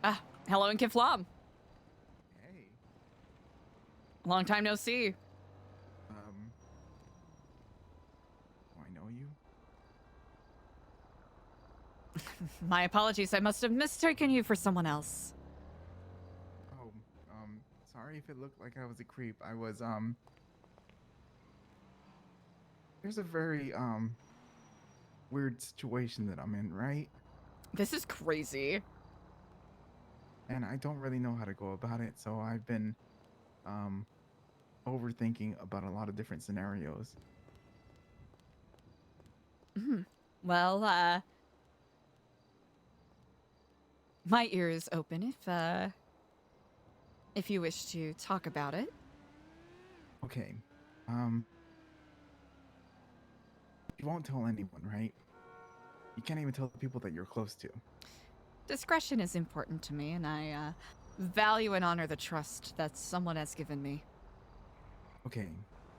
Ah, hello and Kiflam. Hey. Long time no see. Do I know you? My apologies, I must have mistaken you for someone else. Oh, sorry if it looked like I was a creep. I was, there's a very, weird situation that I'm in, right? This is crazy. And I don't really know how to go about it, so I've been, overthinking about a lot of different scenarios. Well, my ear is open if you wish to talk about it. Okay, you won't tell anyone, right? You can't even tell the people that you're close to. Discretion is important to me, and I value and honor the trust that someone has given me. Okay.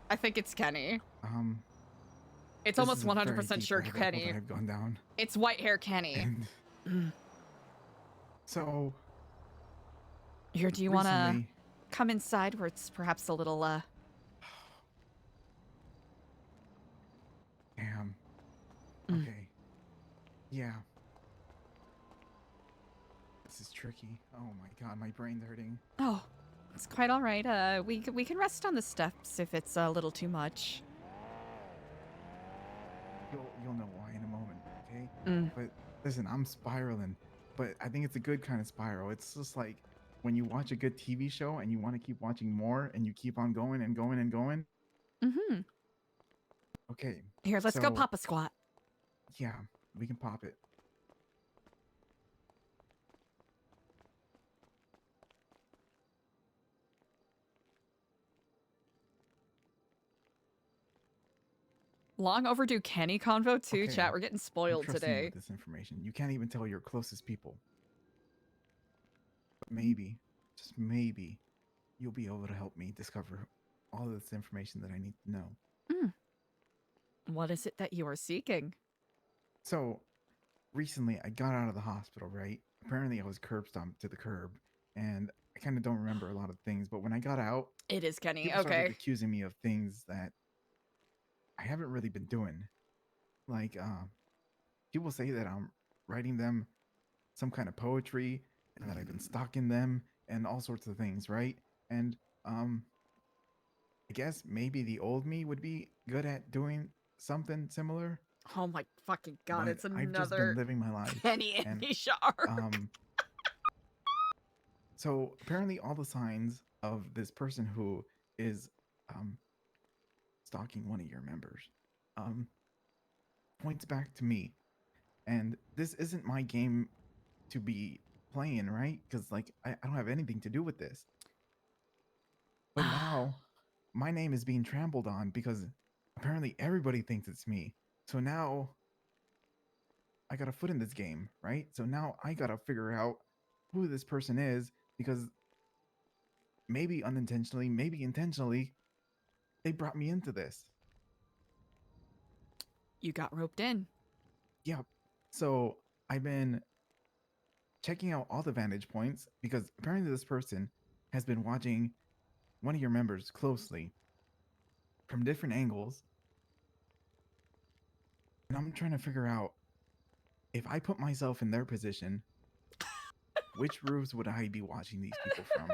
I think it's Kenny. It's this almost is a very 100% deep sure rabbit hole Kenny. that I've gone down. It's white hair Kenny. And so, here, do you want to recently- come inside where it's perhaps a little, Damn. Okay. Yeah. This is tricky. Oh my god, my brain's hurting. Oh, it's quite all right. We can rest on the steps if it's a little too much. You'll know why in a moment, okay? Mm. But listen, I'm spiraling, but I think it's a good kind of spiral. It's just like when you watch a good TV show and you want to keep watching more and you keep on going and going and going. Mm-hmm. Okay. Here, let's go pop a squat. Yeah, we can pop it. Long overdue Kenny convo too, Okay, chat. We're getting I'm spoiled trusting you today. with this information. You can't even tell your closest people. But maybe, just maybe, you'll be able to help me discover all of this information that I need to know. Mm. What is it that you are seeking? So, recently I got out of the hospital, right? Apparently I was curb stomped to the curb, and I kind of don't remember a lot of things, but when I got out, It is Kenny, people started okay. accusing me of things that I haven't really been doing. Like, people say that I'm writing them some kind of poetry and that I've been stalking them and all sorts of things, right? And I guess maybe the old me would be good at doing something similar. Oh my fucking god, but it's another I've just been living my life. Kenny and Nishar. So apparently all the signs of this person who is stalking one of your members points back to me. And this isn't my game to be playing, right? Because like I don't have anything to do with this. But now my name is being trampled on because apparently everybody thinks it's me. So now I got a foot in this game, right? So now I got to figure out who this person is because maybe unintentionally, maybe intentionally, they brought me into this. You got roped in. Yep. So I've been checking out all the vantage points because apparently this person has been watching one of your members closely from different angles. And I'm trying to figure out if I put myself in their position, which roofs would I be watching these people from?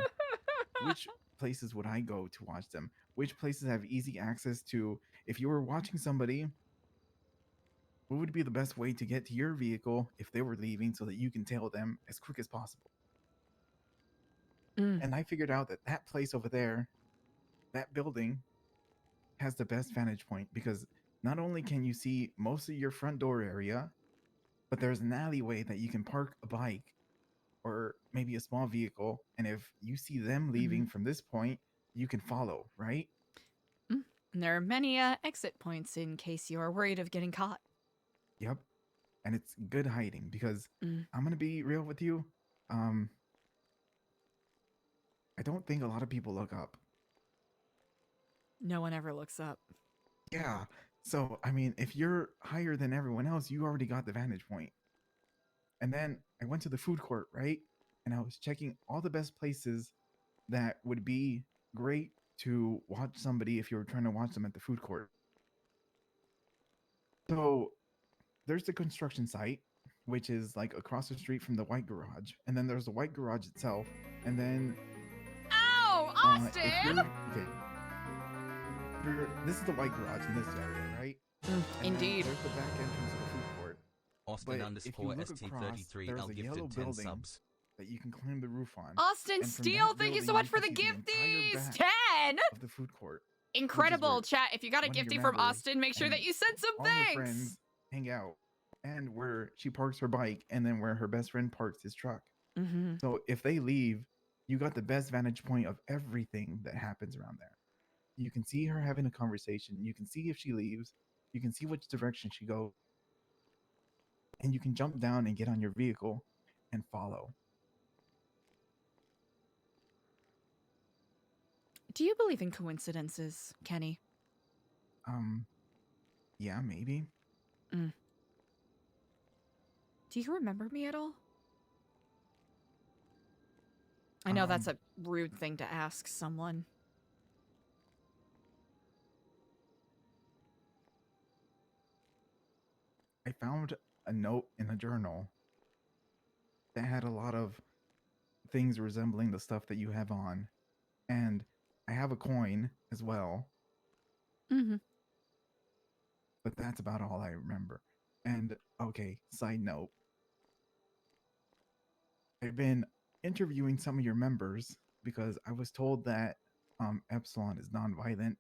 Which places would I go to watch them? Which places have easy access to? If you were watching somebody, what would be the best way to get to your vehicle if they were leaving so that you can tail them as quick as possible? And I figured out that that place over there, that building, has the best vantage point because not only can you see most of your front door area, but there's an alleyway that you can park a bike or maybe a small vehicle. And if you see them leaving from this point, you can follow, right? And there are many exit points in case you are worried of getting caught. Yep. And it's good hiding because I'm going to be real with you. I don't think a lot of people look up. No one ever looks up. Yeah. So, I mean, if you're higher than everyone else, you already got the vantage point. And then I went to the food court, right? And I was checking all the best places that would be great to watch somebody if you were trying to watch them at the food court. So there's the construction site, which is like across the street from the white garage. And then there's the white garage itself. And then... Ow! Austin! Okay. This is the white garage in this area, right? Indeed. There's the back entrance of the food court. Austin But if you underscore look across, ST33 there's L a yellow gifted 10 building subs. that you can climb the roof on. Austin And from Steele, that thank you so building, much for the can see entire gifties! back 10! of the food court. Incredible, chat. If you got a one of your gifty from members Austin, make sure that and you send some all her thanks! friends hang out. And where she parks her bike, and then where her best friend parks his truck. So if they leave, you got the best vantage point of everything that happens around there. You can see her having a conversation. You can see if she leaves. You can see which direction she goes. And you can jump down and get on your vehicle and follow. Do you believe in coincidences, Kenny? Yeah, maybe. Do you remember me at all? I know that's a rude thing to ask someone. I found a note in a journal that had a lot of things resembling the stuff that you have on. And I have a coin as well. Mm-hmm. But that's about all I remember. And okay, side note. I've been interviewing some of your members because I was told that Epsilon is non-violent,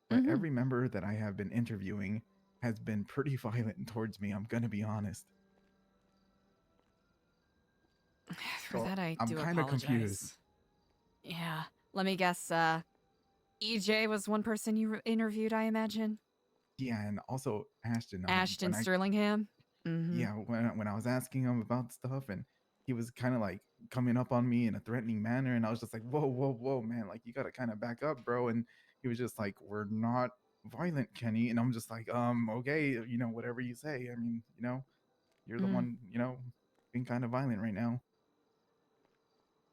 but every member that I have been interviewing has been pretty violent towards me. I'm gonna be honest. For that, I I'm do kind of apologize. confused. Yeah. Let me guess. EJ was one person you interviewed, I imagine. Yeah, and also Ashton. Ashton Sterlingham. Mm-hmm. Yeah, when I was asking him about stuff, and he was kind of like coming up on me in a threatening manner, and I was just like, whoa, whoa, whoa, man, like you gotta kind of back up, bro. And he was just like, we're not violent, Kenny. And I'm just like, okay, whatever you say. I mean, you're the one, being kind of violent right now.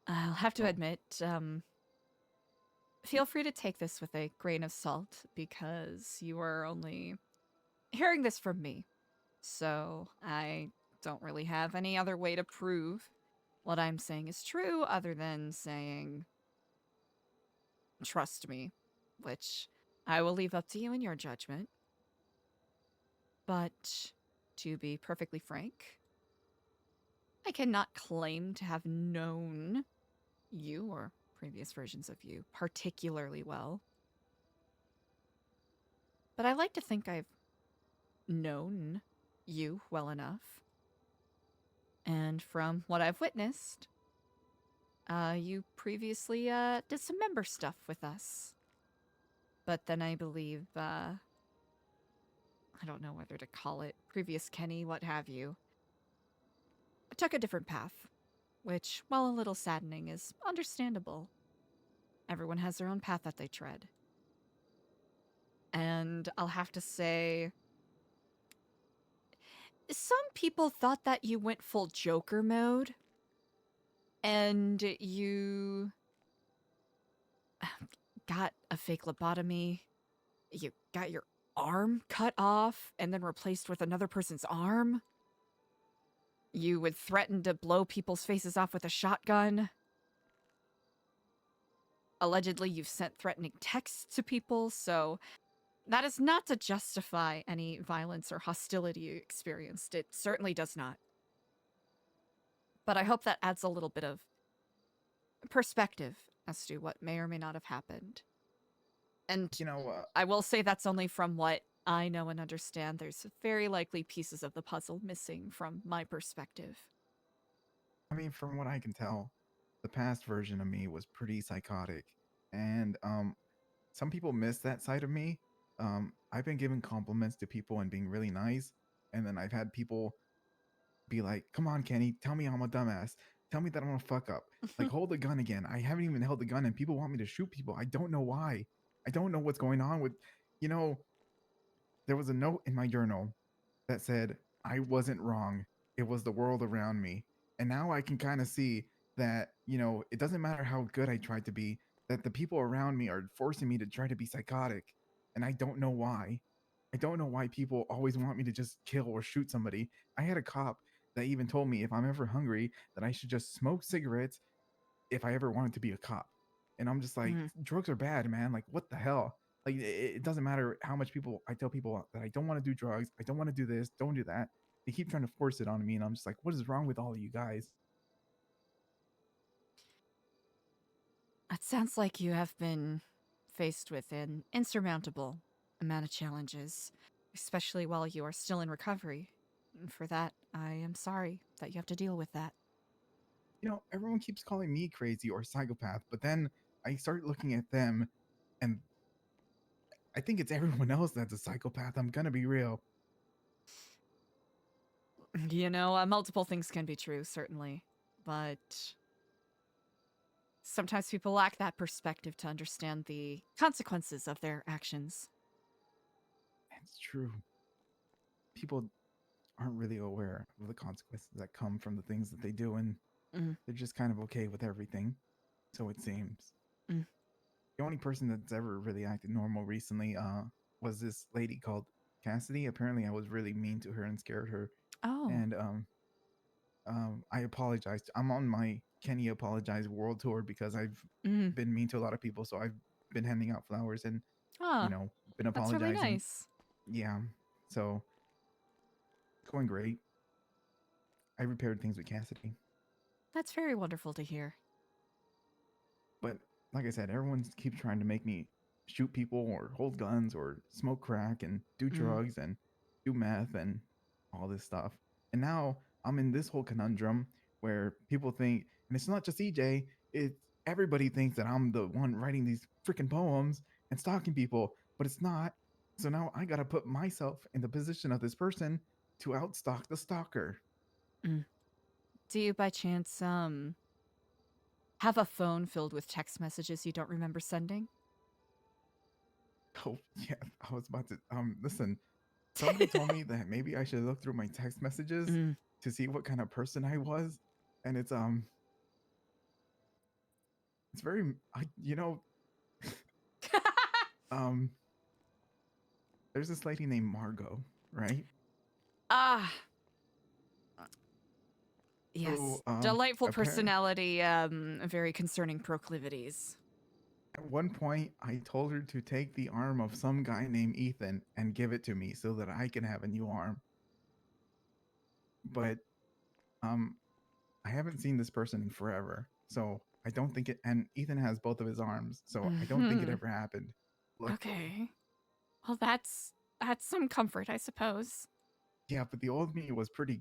I'll have to admit, feel free to take this with a grain of salt because you are only hearing this from me. So I don't really have any other way to prove what I'm saying is true other than saying, trust me, which I will leave up to you in your judgment. But to be perfectly frank, I cannot claim to have known you or previous versions of you particularly well. But I like to think I've known you well enough. And from what I've witnessed, you previously did some member stuff with us. But then I believe, I don't know whether to call it previous Kenny, what have you, took a different path, which, while a little saddening, is understandable. Everyone has their own path that they tread. And I'll have to say, some people thought that you went full Joker mode, and you got a fake lobotomy, you got your arm cut off and then replaced with another person's arm. You would threaten to blow people's faces off with a shotgun. Allegedly, you've sent threatening texts to people, so that is not to justify any violence or hostility you experienced. It certainly does not. But I hope that adds a little bit of perspective as to what may or may not have happened. And I will say that's only from what I know and understand. There's very likely pieces of the puzzle missing from my perspective. I mean, from what I can tell, the past version of me was pretty psychotic. And some people miss that side of me. I've been giving compliments to people and being really nice. And then I've had people be like, come on, Kenny, tell me I'm a dumbass. Tell me that I'm a fuck up. Like, hold the gun again. I haven't even held the gun and people want me to shoot people. I don't know why. I don't know what's going on with, there was a note in my journal that said, I wasn't wrong. It was the world around me. And now I can kind of see that, it doesn't matter how good I tried to be, that the people around me are forcing me to try to be psychotic. And I don't know why. I don't know why people always want me to just kill or shoot somebody. I had a cop that even told me if I'm ever hungry, that I should just smoke cigarettes if I ever wanted to be a cop. And I'm just like, drugs are bad, man. Like, what the hell? Like, it doesn't matter how much I tell people that I don't want to do drugs. I don't want to do this. Don't do that. They keep trying to force it on me. And I'm just like, what is wrong with all of you guys? It sounds like you have been faced with an insurmountable amount of challenges, especially while you are still in recovery. And for that, I am sorry that you have to deal with that. Everyone keeps calling me crazy or psychopath, but then I start looking at them and I think it's everyone else that's a psychopath. I'm gonna be real. Multiple things can be true, certainly, but sometimes people lack that perspective to understand the consequences of their actions. It's true. People aren't really aware of the consequences that come from the things that they do, and they're just kind of okay with everything. So it seems. The only person that's ever really acted normal recently was this lady called Cassidy. Apparently I was really mean to her and scared her. Oh. And I apologized. I'm on my Kenny Apologize World Tour because I've been mean to a lot of people. So I've been handing out flowers and, Ah, been that's really apologizing. nice. Yeah. So it's going great. I repaired things with Cassidy. That's very wonderful to hear. But like I said, everyone keeps trying to make me shoot people or hold guns or smoke crack and do drugs and do meth and all this stuff. And now I'm in this whole conundrum where people think, and it's not just EJ, it's everybody thinks that I'm the one writing these freaking poems and stalking people, but it's not. So now I got to put myself in the position of this person to outstalk the stalker. Do you by chance have a phone filled with text messages you don't remember sending? Oh yeah, I was about to listen. Somebody told me that maybe I should look through my text messages to see what kind of person I was, and it's very there's this lady named Margot, right? Ah. Yes. So, Delightful personality, very concerning proclivities. At one point, I told her to take the arm of some guy named Ethan and give it to me so that I can have a new arm. But I haven't seen this person in forever, so I don't think it. And Ethan has both of his arms, so I don't think it ever happened. Okay. Well, that's some comfort, I suppose. Yeah, but the old me was pretty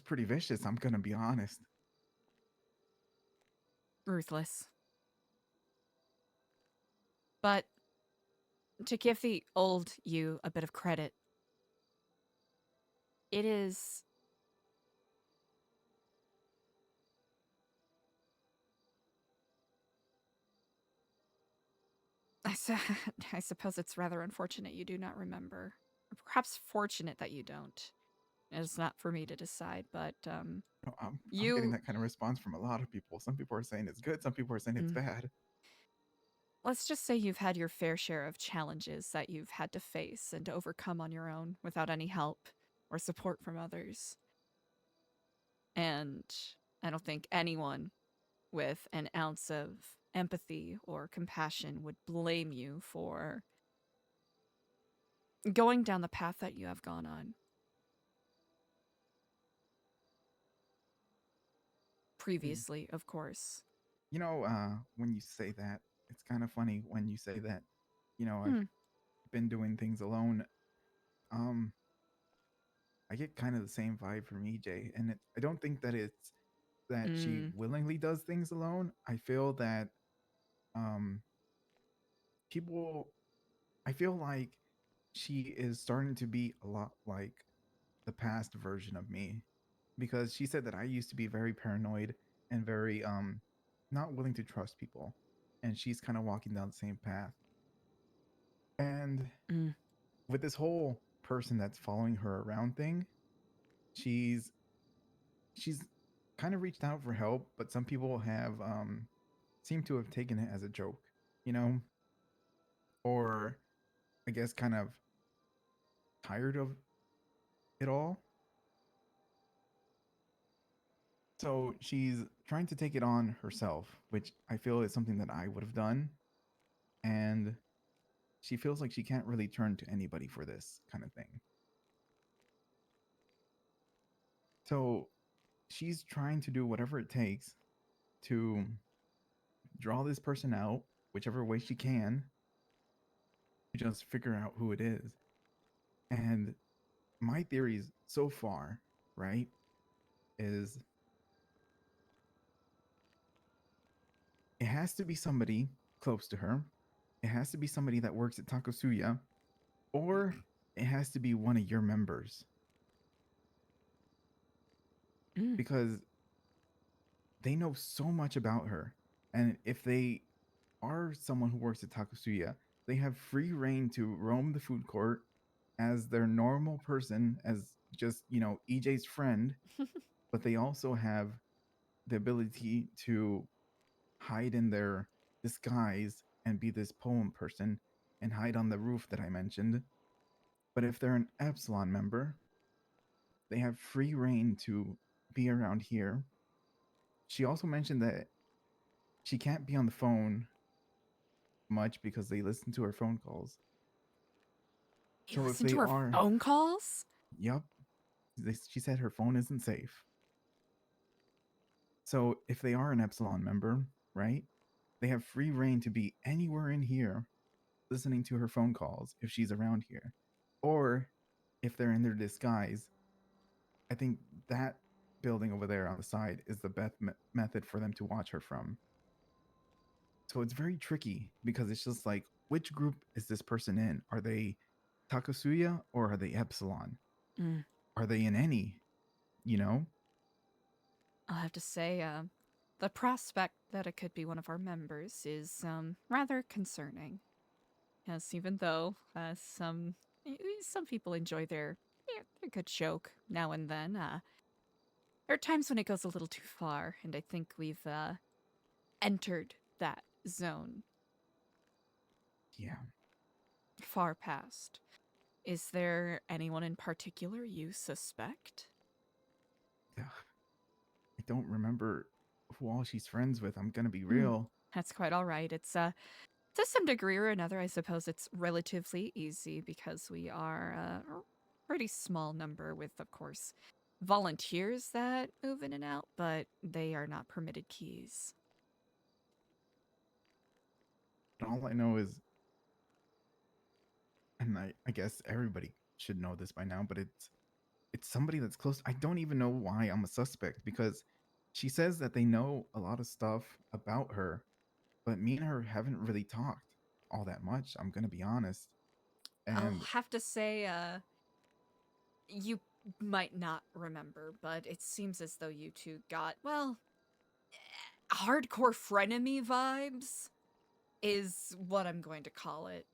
vicious. I'm gonna be honest. Ruthless. But to give the old you a bit of credit, it is I suppose it's rather unfortunate you do not remember. Or perhaps fortunate that you don't. It's not for me to decide, but I'm getting that kind of response from a lot of people. Some people are saying it's good, some people are saying it's bad. Let's just say you've had your fair share of challenges that you've had to face and to overcome on your own without any help or support from others. And I don't think anyone with an ounce of empathy or compassion would blame you for going down the path that you have gone on. Previously, of course. When you say that, it's kind of funny when you say that, I've been doing things alone. I get kind of the same vibe from EJ, and I don't think that it's that she willingly does things alone. I feel that people, I feel like she is starting to be a lot like the past version of me, because she said that I used to be very paranoid and very not willing to trust people, and she's kind of walking down the same path. And with this whole person that's following her around thing, she's kind of reached out for help, but some people have seem to have taken it as a joke, or I guess kind of tired of it all. So she's trying to take it on herself, which I feel is something that I would have done. And she feels like she can't really turn to anybody for this kind of thing. So she's trying to do whatever it takes to draw this person out, whichever way she can, to just figure out who it is. And my theories so far, right, is it has to be somebody close to her. It has to be somebody that works at Takosuya, or it has to be one of your members. Because they know so much about her. And if they are someone who works at Takosuya, they have free reign to roam the food court as their normal person, as just, EJ's friend, but they also have the ability to hide in their disguise and be this poem person and hide on the roof that I mentioned. But if they're an Epsilon member, they have free reign to be around here. She also mentioned that she can't be on the phone much because they listen to her phone calls. You listen to her phone calls? Yep. She said her phone isn't safe. So if they are an Epsilon member, right, they have free reign to be anywhere in here listening to her phone calls if she's around here. Or if they're in their disguise, I think that building over there on the side is the best method for them to watch her from. So it's very tricky because it's just like, which group is this person in? Are they Takasuya or are they Epsilon? Mm. Are they in any? You know? I'll have to say, the prospect that it could be one of our members is rather concerning. Yes, even though some people enjoy their good joke now and then, there are times when it goes a little too far, and I think we've entered that zone. Yeah. Far past. Is there anyone in particular you suspect? I don't remember who all she's friends with. I'm gonna be Hmm. real. That's quite all right. It's to some degree or another, I suppose it's relatively easy because we are a pretty small number with, of course, volunteers that move in and out, but they are not permitted keys. All I know is, and I guess everybody should know this by now, but it's somebody that's close. I don't even know why I'm a suspect because she says that they know a lot of stuff about her, but me and her haven't really talked all that much. I'm gonna be honest. I'll And have to say, you might not remember, but it seems as though you two got, well, hardcore frenemy vibes is what I'm going to call it.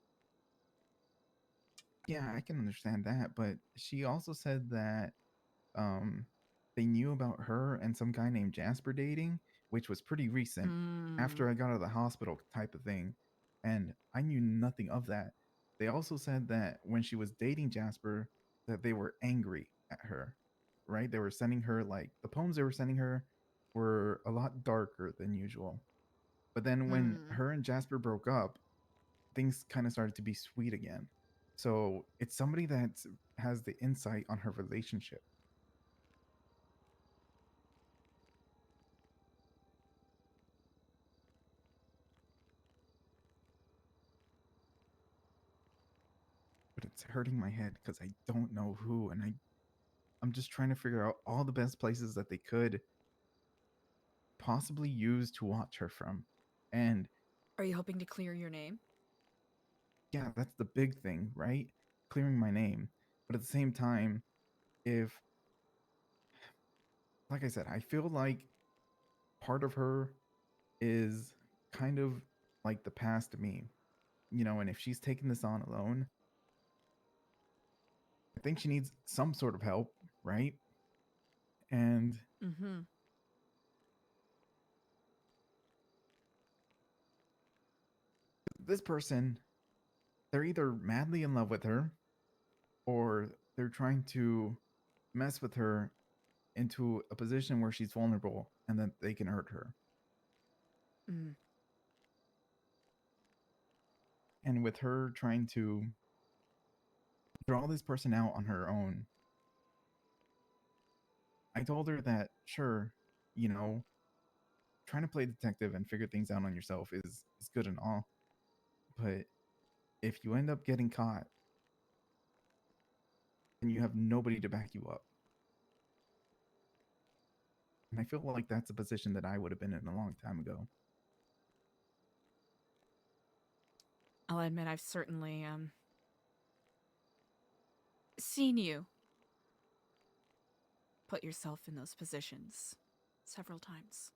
yeah, I can understand that, but she also said that they knew about her and some guy named Jasper dating, which was pretty recent after I got out of the hospital type of thing, and I knew nothing of that. They also said that when she was dating Jasper that they were angry at her, right? They were sending her like the poems they were sending her were a lot darker than usual. But then when her and Jasper broke up, things kind of started to be sweet again. So it's somebody that has the insight on her relationship. But it's hurting my head because I don't know who, and I'm just trying to figure out all the best places that they could possibly use to watch her from. And are you hoping to clear your name? Yeah, that's the big thing, right? Clearing my name. But at the same time, if, like I said, I feel like part of her is kind of like the past me, you know, and if she's taking this on alone, I think she needs some sort of help, right? And this person, they're either madly in love with her or they're trying to mess with her into a position where she's vulnerable and that they can hurt her. And with her trying to draw this person out on her own, I told her that, sure, you know, trying to play detective and figure things out on yourself is good and all. But if you end up getting caught, then you have nobody to back you up. And I feel like that's a position that I would have been in a long time ago. I'll admit I've certainly seen you put yourself in those positions several times.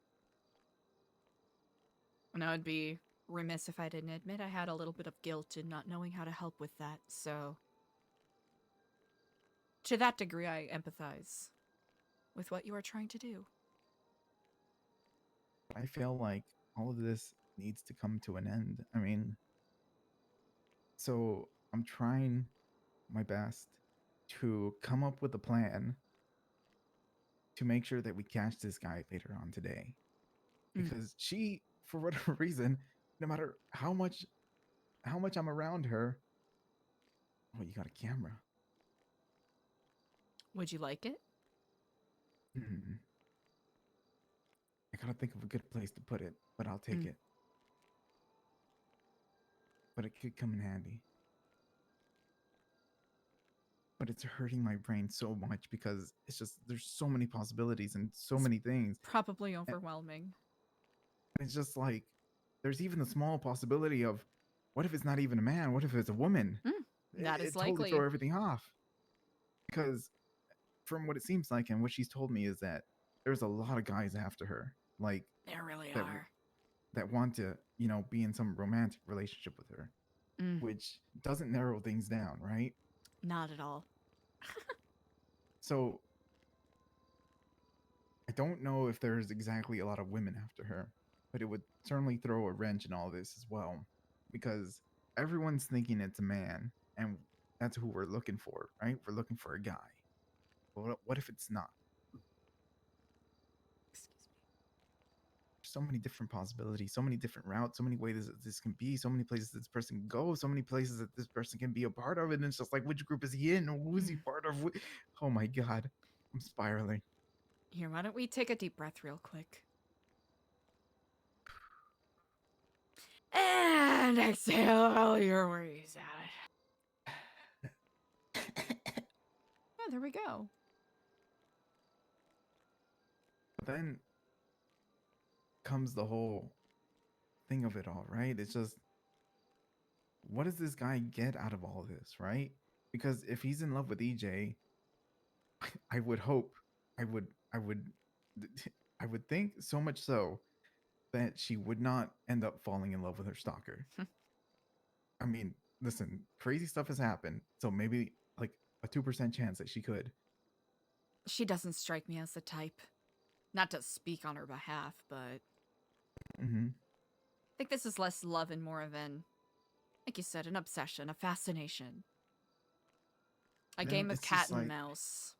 And I would be remiss if I didn't admit I had a little bit of guilt in not knowing how to help with that, so to that degree I empathize with what you are trying to do. I feel like all of this needs to come to an end. I mean, so I'm trying my best to come up with a plan to make sure that we catch this guy later on today. Because she, for whatever reason, no matter how much I'm around her, oh, you got a camera. Would you like it? I gotta think of a good place to put it, but I'll take it. But it could come in handy. But it's hurting my brain so much because it's just, there's so many possibilities and so many things. Probably overwhelming. And it's just like, there's even the small possibility of, what if it's not even a man? What if it's a woman? That is it totally likely. throw everything off. Because from what it seems like and what she's told me is that there's a lot of guys after her. Like, there really that, are. That want to, you know, be in some romantic relationship with her. Which doesn't narrow things down, right? Not at all. So I don't know if there's exactly a lot of women after her, but it would certainly throw a wrench in all this as well, because everyone's thinking it's a man, and that's who we're looking for, right? We're looking for a guy. Well, what if it's not? So many different possibilities, so many different routes, so many ways that this can be, so many places this person can go, so many places that this person can be a part of, and it's just like, which group is he in? Who's he part of? Oh my god, I'm spiraling. Here, why don't we take a deep breath real quick? And exhale all your worries out. Yeah, there we go. But then comes the whole thing of it all, right? It's just, what does this guy get out of all this, right? Because if he's in love with EJ, I would hope, I would think, so much so that she would not end up falling in love with her stalker. I mean, listen, crazy stuff has happened, so maybe like a 2% chance that she could. She doesn't strike me as the type. Not to speak on her behalf, but I think this is less love and more of an, like you said, an obsession, a fascination. A game of cat and mouse.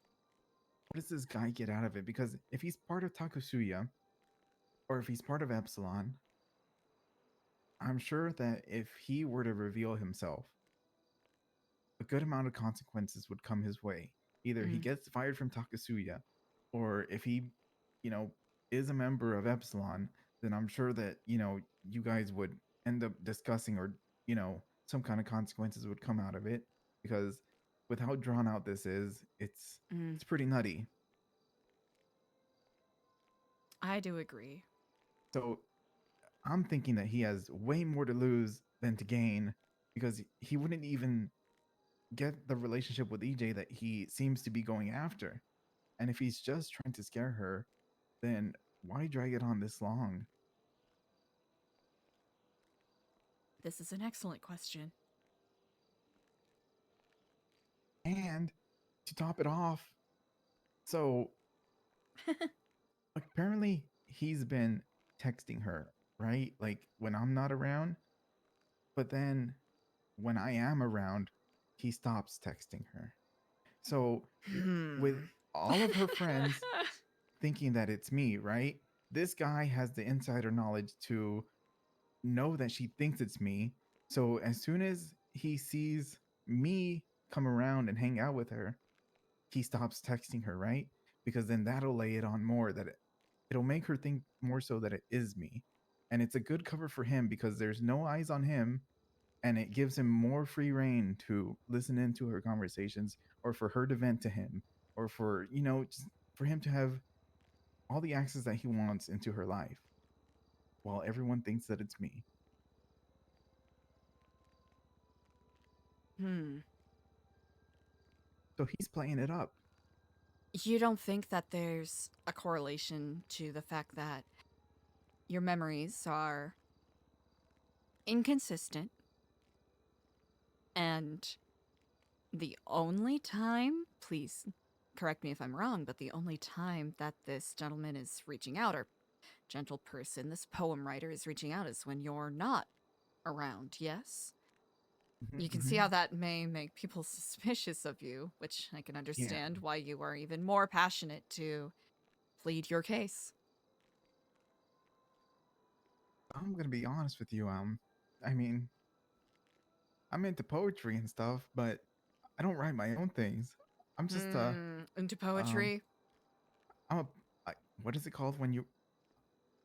What does this guy get out of it? Because if he's part of Takusuya, or if he's part of Epsilon, I'm sure that if he were to reveal himself, a good amount of consequences would come his way. Either he gets fired from Takusuya, or if he, you know, is a member of Epsilon, then I'm sure that, you know, you guys would end up discussing, or, you know, some kind of consequences would come out of it. Because with how drawn out this is, it's pretty nutty. I do agree. So I'm thinking that he has way more to lose than to gain, because he wouldn't even get the relationship with EJ that he seems to be going after. And if he's just trying to scare her, then why drag it on this long? This is an excellent question. And to top it off, so apparently he's been texting her, right? Like when I'm not around. But then when I am around, he stops texting her. So with all of her friends thinking that it's me, right? This guy has the insider knowledge to know that she thinks it's me. So as soon as he sees me come around and hang out with her, he stops texting her, right? Because then that'll lay it on more, that it'll make her think more so that it is me. And it's a good cover for him because there's no eyes on him, and it gives him more free reign to listen into her conversations, or for her to vent to him, or for, you know, just for him to have all the access that he wants into her life, while everyone thinks that it's me. So he's playing it up. You don't think that there's a correlation to the fact that your memories are inconsistent, and the only time, please correct me if I'm wrong, but the only time that this gentleman is reaching out, or gentle person, this poem writer is reaching out, is when you're not around, yes? You can see how that may make people suspicious of you, which I can understand why you are even more passionate to plead your case. I'm gonna be honest with you. I mean, I'm into poetry and stuff, but I don't write my own things. I'm just Into poetry. I'm a what is it called when you?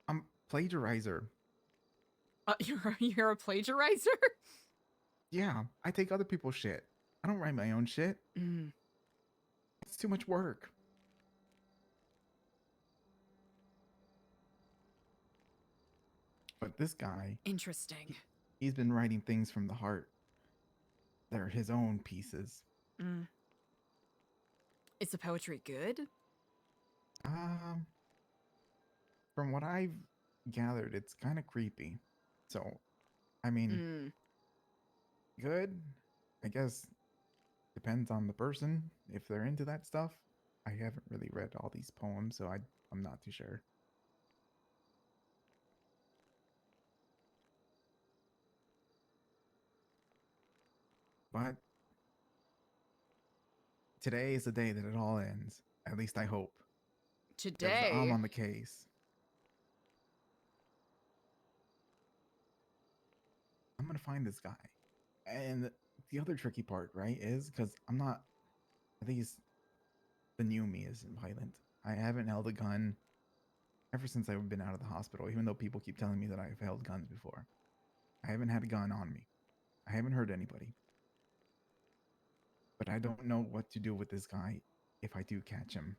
I'm plagiarizer. You're a plagiarizer? Yeah, I take other people's shit. I don't write my own shit. It's too much work. But this guy, Interesting. He's been writing things from the heart. They're his own pieces. Is the poetry good? From what I've gathered, it's kind of creepy. So, I mean, good. I guess depends on the person if they're into that stuff. I haven't really read all these poems, so I'm not too sure. But today is the day that it all ends. At least I hope. Today? I'm on the case. I'm gonna find this guy. And the other tricky part, right, is because I'm not, at least the new me isn't violent. I haven't held a gun ever since I've been out of the hospital, even though people keep telling me that I've held guns before. I haven't had a gun on me. I haven't hurt anybody. But I don't know what to do with this guy if I do catch him.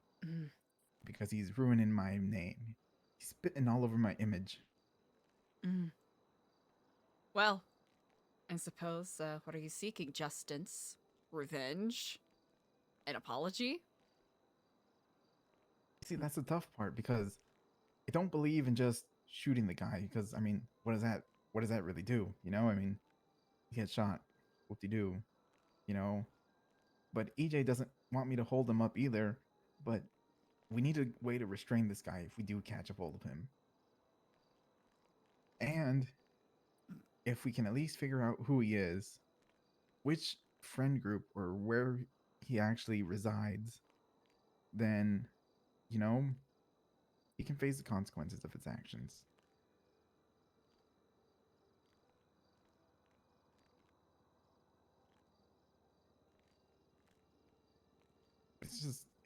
Because he's ruining my name. He's spitting all over my image. Well, I suppose, what are you seeking? Justice? Revenge? An apology? See, that's the tough part because I don't believe in just shooting the guy because, I mean, what does that really do? You know, I mean, he gets shot. Whoop-de-doo. You know? But EJ doesn't want me to hold him up either, but we need a way to restrain this guy if we do catch a hold of him. And if we can at least figure out who he is, which friend group or where he actually resides, then, you know, he can face the consequences of his actions.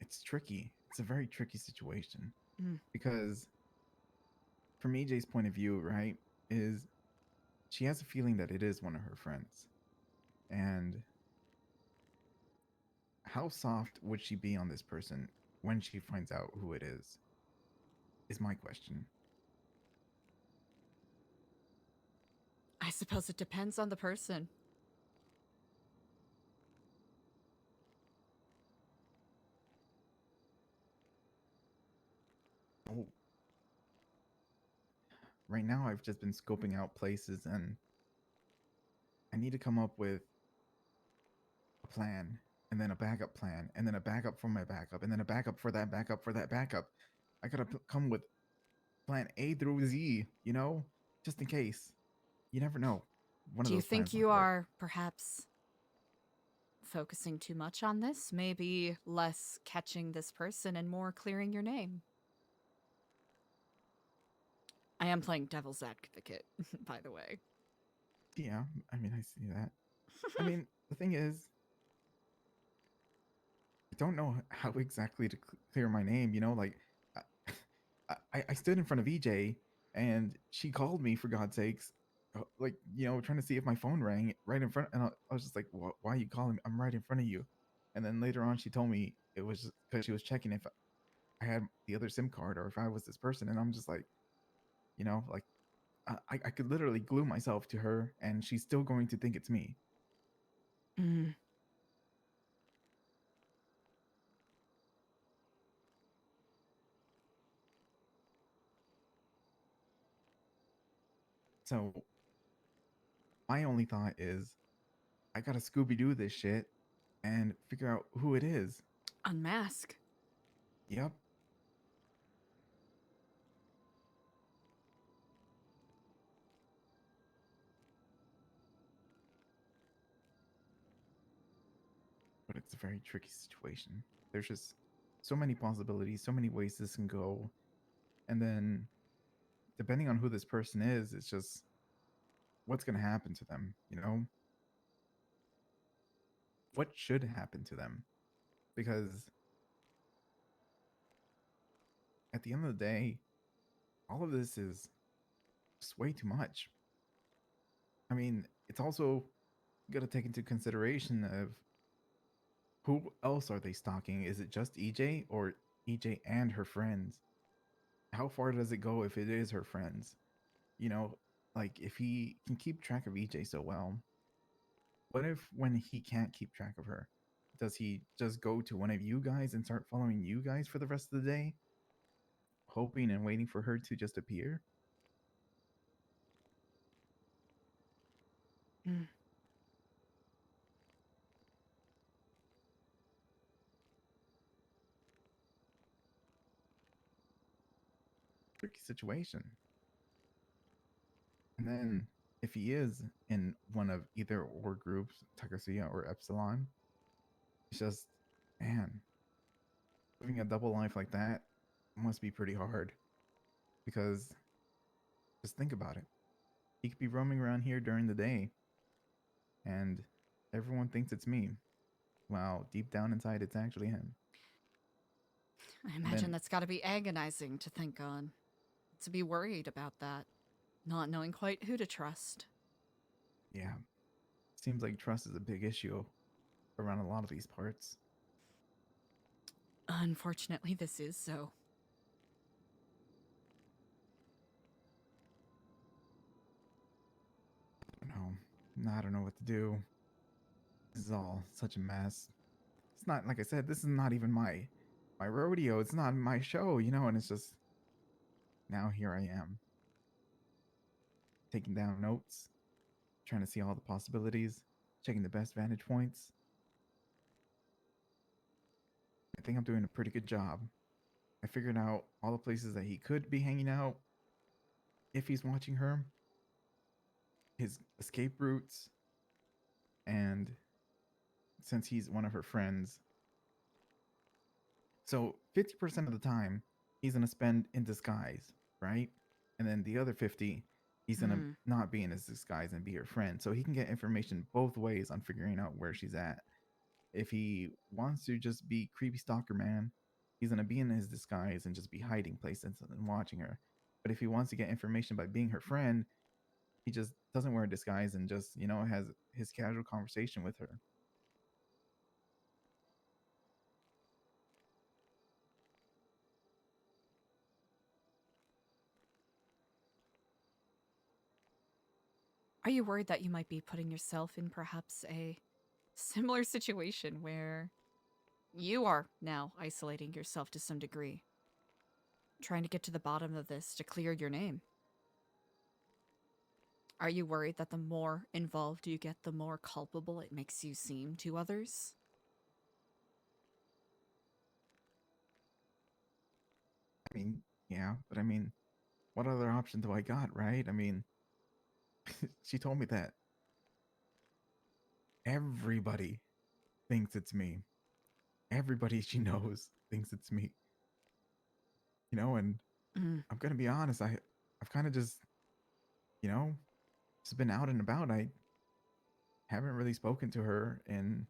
It's tricky. It's a very tricky situation. Because from EJ's point of view, right, is she has a feeling that it is one of her friends. And how soft would she be on this person when she finds out who it is my question. I suppose it depends on the person. Oh. Right now, I've just been scoping out places and I need to come up with a plan and then a backup plan and then a backup for my backup and then a backup for that backup for that backup. I gotta come with plan A through Z, you know, just in case. You never know. Do you think you are perhaps focusing too much on this? Maybe less catching this person and more clearing your name? I am playing devil's advocate, by the way. Yeah, I mean, I see that. I mean, the thing is, I don't know how exactly to clear my name, you know, like, I stood in front of EJ and she called me, for God's sakes, like, you know, trying to see if my phone rang right in front. And I was just like, why are you calling me? I'm right in front of you. And then later on, she told me it was because she was checking if I had the other SIM card or if I was this person. And I'm just like, you know, like, I could literally glue myself to her and she's still going to think it's me. So my only thought is I gotta Scooby-Doo this shit and figure out who it is. Unmask. Yep. But it's a very tricky situation. There's just so many possibilities, so many ways this can go. And then depending on who this person is, it's just what's going to happen to them, you know? What should happen to them? Because at the end of the day, all of this is just way too much. I mean, it's also got to take into consideration of who else are they stalking? Is it just EJ or EJ and her friends? How far does it go if it is her friends? You know, like if he can keep track of EJ so well, what if when he can't keep track of her, does he just go to one of you guys and start following you guys for the rest of the day, hoping and waiting for her to just appear? Mm. Tricky situation. And then if he is in one of either or groups, Takasuya or Epsilon, it's just, man, living a double life like that must be pretty hard. Because just think about it. He could be roaming around here during the day, and everyone thinks it's me. While deep down inside, it's actually him. I imagine that's got to be agonizing to think on, to be worried about that, not knowing quite who to trust. Yeah. Seems like trust is a big issue around a lot of these parts. Unfortunately, this is so. I don't know what to do. This is all such a mess. It's not, like I said, this is not even my rodeo. It's not my show, you know, and it's just, now here I am. Taking down notes, trying to see all the possibilities, checking the best vantage points. I think I'm doing a pretty good job. I figured out all the places that he could be hanging out if he's watching her, his escape routes, and since he's one of her friends. So 50% of the time, he's going to spend in disguise, right? And then the other 50, he's going to not be in his disguise and be her friend. So he can get information both ways on figuring out where she's at. If he wants to just be creepy stalker man, he's going to be in his disguise and just be hiding places and watching her. But if he wants to get information by being her friend, he just doesn't wear a disguise and just, you know, has his casual conversation with her. Are you worried that you might be putting yourself in perhaps a similar situation where you are now isolating yourself to some degree, trying to get to the bottom of this to clear your name? Are you worried that the more involved you get, the more culpable it makes you seem to others? I mean, yeah, but I mean, what other option do I got, right? I mean, she told me that everybody thinks it's me. Everybody she knows thinks it's me. You know, and I'm gonna be honest, I've kind of just, you know, just been out and about. I haven't really spoken to her in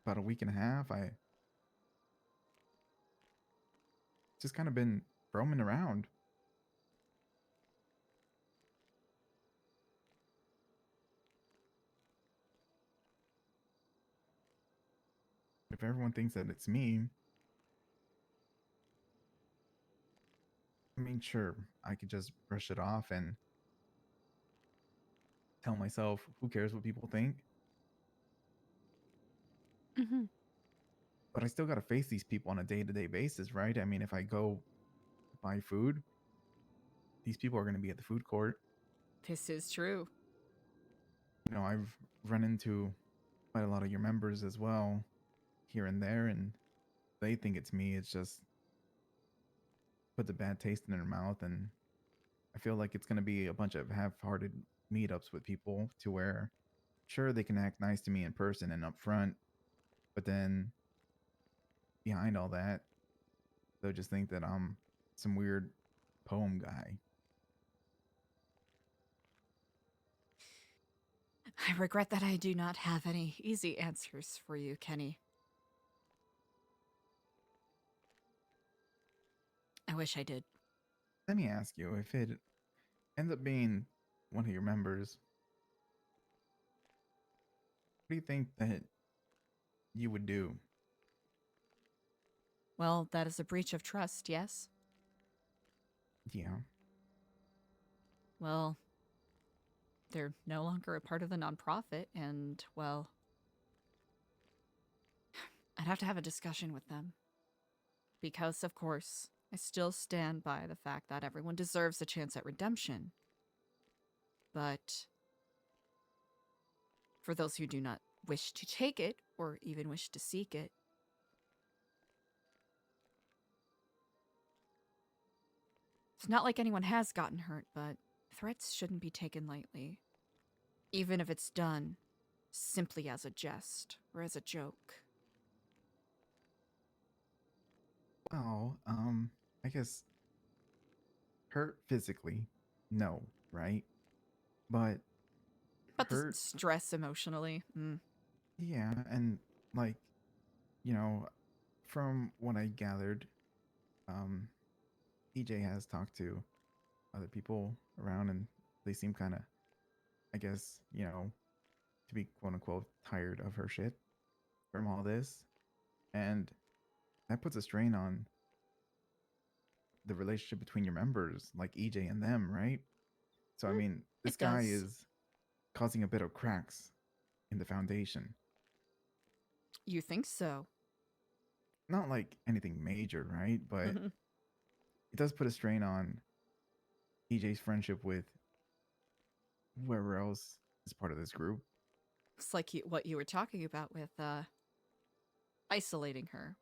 about a week and a half. I just kind of been roaming around. If everyone thinks that it's me, I mean, sure, I could just brush it off and tell myself, who cares what people think? But I still got to face these people on a day-to-day basis, right? I mean, if I go buy food, these people are going to be at the food court. This is true. You know, I've run into quite a lot of your members as well, here and there, and they think it's me. It's just puts a bad taste in their mouth, and I feel like it's going to be a bunch of half-hearted meetups with people to where, sure, they can act nice to me in person and up front, but then behind all that. They'll just think that I'm some weird poem guy. I regret that I do not have any easy answers for you, Kenny. I wish I did. Let me ask you, if it ends up being one of your members, what do you think that you would do? Well, that is a breach of trust, yes? Yeah. Well, they're no longer a part of the nonprofit, and, well, I'd have to have a discussion with them. Because, of course, I still stand by the fact that everyone deserves a chance at redemption. But for those who do not wish to take it, or even wish to seek it, it's not like anyone has gotten hurt, but threats shouldn't be taken lightly. Even if it's done simply as a jest or as a joke. Well, I guess hurt physically, no, right? But the hurt, stress emotionally. yeah, and like, you know, from what I gathered, EJ has talked to other people around, and they seem kind of, I guess, to be quote unquote tired of her shit from all this, and that puts a strain on the relationship between your members, like EJ and them, right? So I mean, this guy is causing a bit of cracks in the foundation. You think so? Not like anything major, right? But it does put a strain on EJ's friendship with whoever else is part of this group. It's like what you were talking about with isolating her.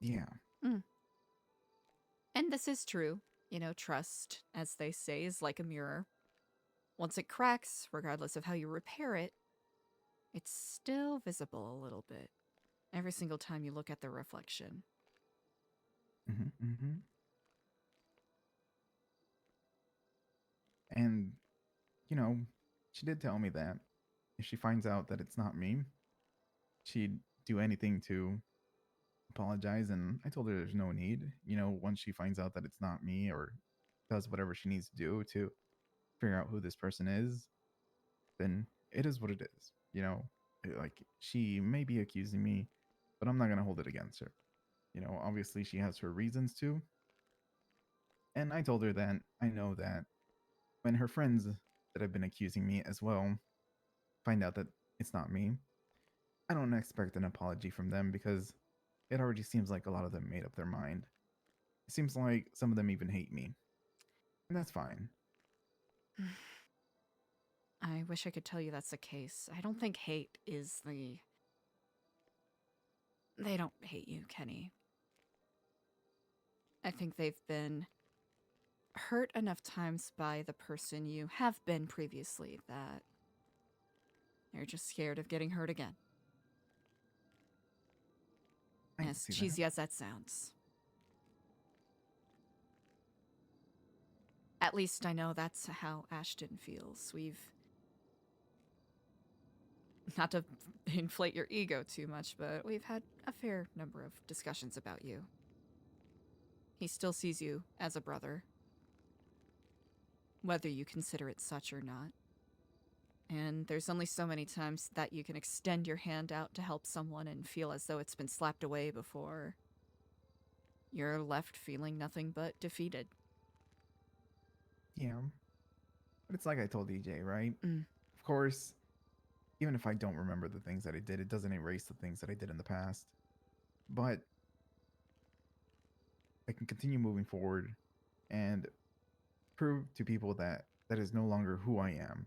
Yeah. And this is true. Trust, as they say, is like a mirror. Once it cracks, regardless of how you repair it, it's still visible a little bit. Every single time you look at the reflection. And, she did tell me that if she finds out that it's not me, she'd do anything to apologize. And I told her there's no need. Once she finds out that it's not me, or does whatever she needs to do to figure out who this person is, then it is what it is. Like, she may be accusing me, but I'm not going to hold it against her. Obviously she has her reasons to. And I told her that I know that when her friends that have been accusing me as well find out that it's not me, I don't expect an apology from them, because it already seems like a lot of them made up their mind. It seems like some of them even hate me. And that's fine. I wish I could tell you that's the case. I don't think hate is the... They don't hate you, Kenny. I think they've been hurt enough times by the person you have been previously that they're just scared of getting hurt again. As cheesy as that sounds. At least I know that's how Ashton feels. We've... Not to inflate your ego too much, but we've had a fair number of discussions about you. He still sees you as a brother, whether you consider it such or not. And there's only so many times that you can extend your hand out to help someone and feel as though it's been slapped away before you're left feeling nothing but defeated. Yeah. But it's like I told EJ, right? Of course, even if I don't remember the things that I did, it doesn't erase the things that I did in the past. But I can continue moving forward and prove to people that that is no longer who I am.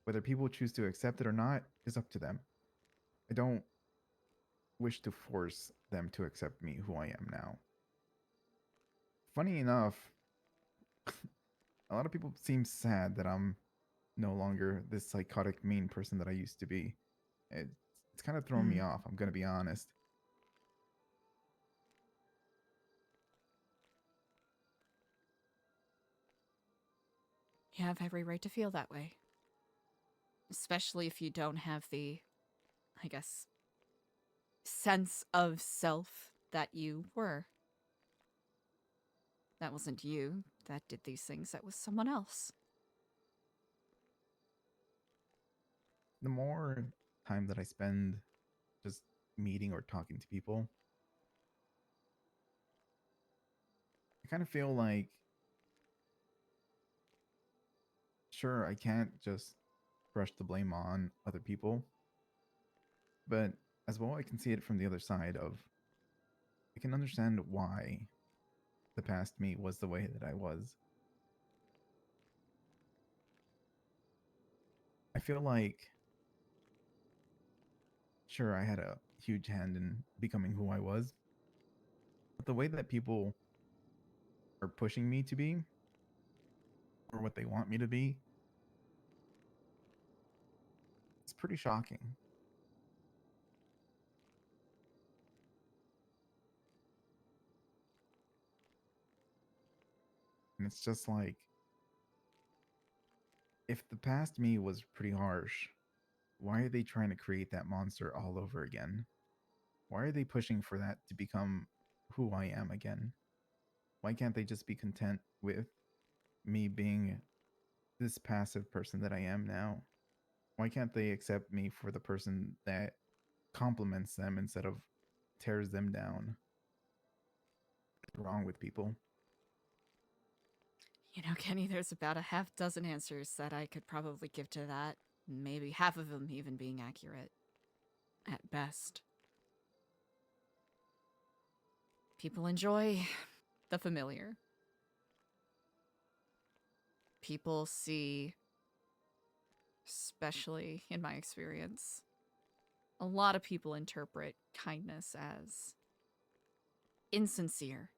Whether people choose to accept it or not is up to them. I don't wish to force them to accept me who I am now. Funny enough, a lot of people seem sad that I'm no longer this psychotic, mean person that I used to be. It's kind of thrown me off, I'm going to be honest. You have every right to feel that way. Especially if you don't have the, I guess, sense of self that you were. That wasn't you that did these things, that was someone else. The more time that I spend just meeting or talking to people, I kind of feel like, sure, I can't just brush the blame on other people, but as well, I can see it from the other side of, I can understand why the past me was the way that I was. I feel like, sure, I had a huge hand in becoming who I was, but the way that people are pushing me to be, or what they want me to be, it's pretty shocking. And it's just like, if the past me was pretty harsh, why are they trying to create that monster all over again? Why are they pushing for that to become who I am again? Why can't they just be content with me being this passive person that I am now? Why can't they accept me for the person that compliments them instead of tears them down? What's wrong with people? You know, Kenny, there's about a half dozen answers that I could probably give to that. Maybe half of them even being accurate. At best. People enjoy the familiar. People see, especially in my experience, a lot of people interpret kindness as insincere.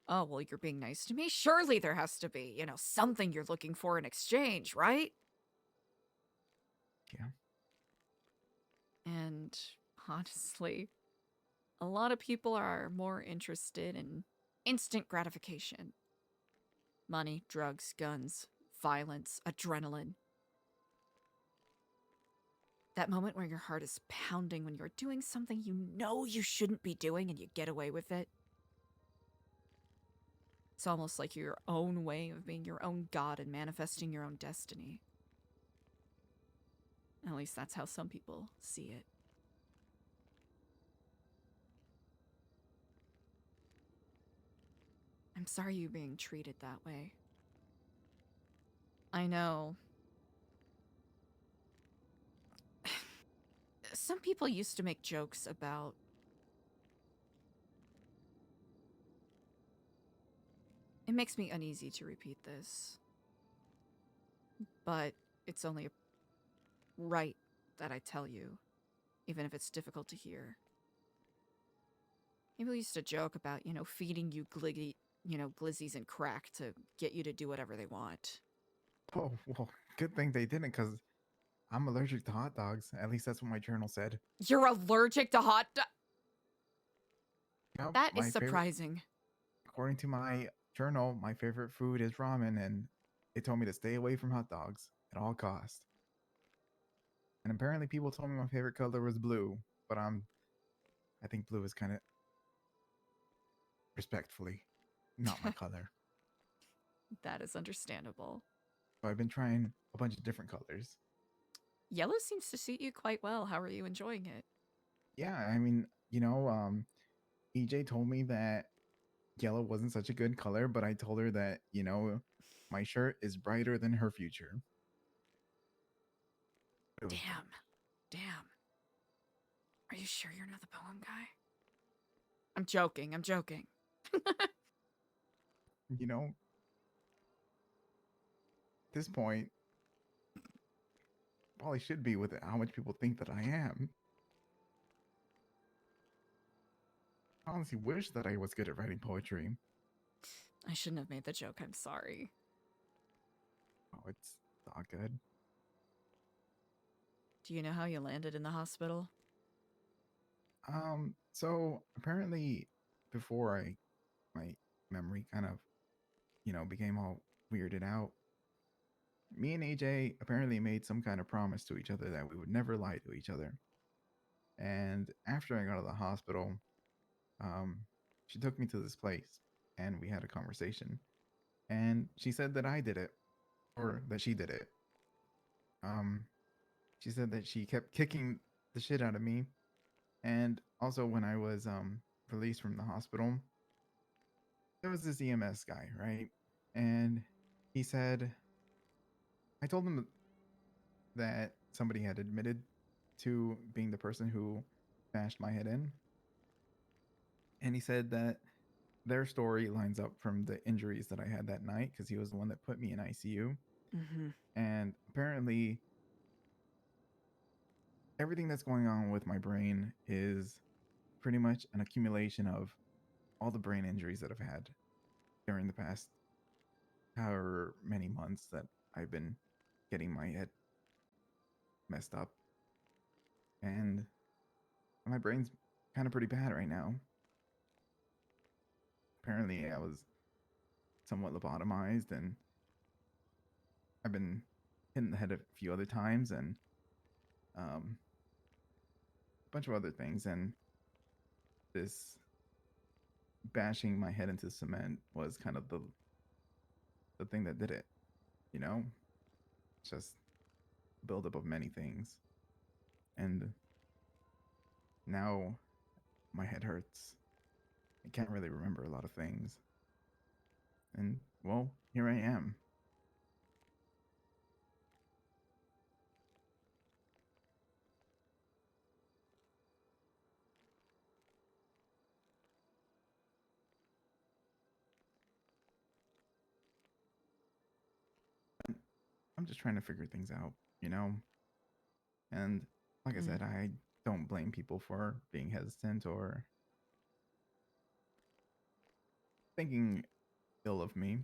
Oh, well, you're being nice to me? Surely there has to be, you know, something you're looking for in exchange, right? Yeah. And honestly, a lot of people are more interested in instant gratification. Money, drugs, guns, violence, adrenaline. That moment where your heart is pounding when you're doing something you know you shouldn't be doing and you get away with it. It's almost like your own way of being your own god and manifesting your own destiny. At least that's how some people see it. I'm sorry you're being treated that way. I know. Some people used to make jokes about it makes me uneasy to repeat this, but it's only right that I tell you, even if it's difficult to hear. People used to joke about, you know, feeding you glizzies and crack to get you to do whatever they want. Oh, well, good thing they didn't, because I'm allergic to hot dogs. At least that's what my journal said. You're allergic to hot dogs? Yep, That my is surprising. According to my journal, my favorite food is ramen, and it told me to stay away from hot dogs at all costs. And apparently people told me my favorite color was blue, but I think blue is kind of, respectfully, not my color. That is understandable. So I've been trying a bunch of different colors. Yellow seems to suit you quite well. How are you enjoying it? Yeah, I mean, you know, EJ told me that yellow wasn't such a good color, but I told her that, you know, my shirt is brighter than her future. Damn. Damn. Are you sure you're not the poem guy? I'm joking. I'm joking. You know, at this point, probably should be with how much people think that I am. I honestly wish that I was good at writing poetry. I shouldn't have made the joke. I'm sorry. Oh, it's all good. Do you know how you landed in the hospital? So apparently before my memory kind of became all weirded out. Me and AJ apparently made some kind of promise to each other that we would never lie to each other. And after I got out of the hospital, she took me to this place and we had a conversation. And she said that I did it, or that she did it. She said that she kept kicking the shit out of me. And also when I was released from the hospital, there was this EMS guy, right? And he said, I told him that somebody had admitted to being the person who bashed my head in. And he said that their story lines up from the injuries that I had that night because he was the one that put me in ICU. Mm-hmm. And apparently, everything that's going on with my brain is pretty much an accumulation of all the brain injuries that I've had during the past however many months that I've been getting my head messed up. And my brain's kind of pretty bad right now. Apparently, I was somewhat lobotomized, and I've been hit in the head a few other times, and a bunch of other things. And this bashing my head into cement was kind of the thing that did it, just buildup of many things. And now my head hurts. I can't really remember a lot of things. And, well, here I am. I'm just trying to figure things out, And like I said, I don't blame people for being hesitant or thinking ill of me.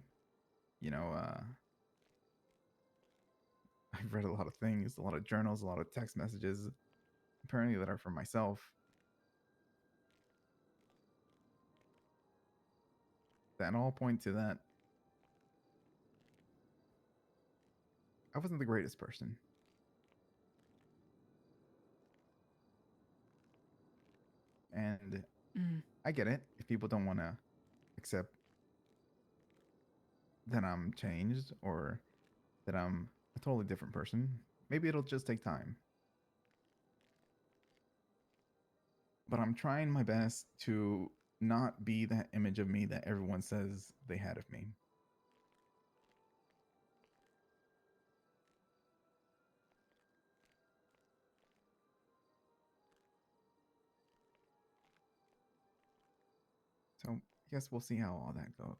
I've read a lot of things, a lot of journals, a lot of text messages, apparently that are from myself. That all point to that I wasn't the greatest person. And I get it if people don't want to accept that I'm changed or that I'm a totally different person. Maybe it'll just take time. But I'm trying my best to not be that image of me that everyone says they had of me. So I guess we'll see how all that goes.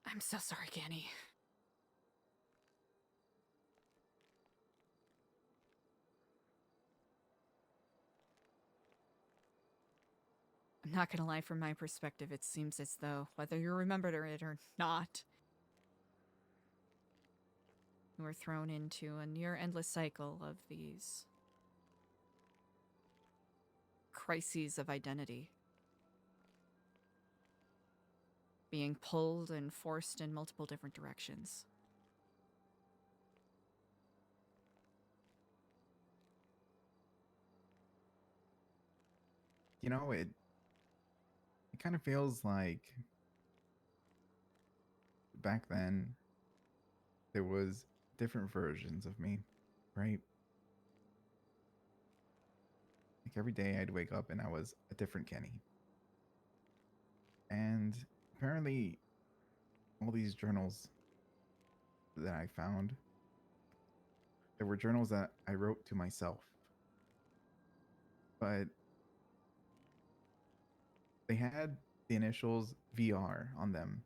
I'm so sorry, Kenny. I'm not gonna lie, from my perspective, it seems as though, whether you remembered it or not, you were thrown into a near endless cycle of these crises of identity. Being pulled and forced in multiple different directions. It kind of feels like back then there was different versions of me, right? Like every day I'd wake up and I was a different Kenny. And apparently all these journals that I found, there were journals that I wrote to myself. But they had the initials VR on them,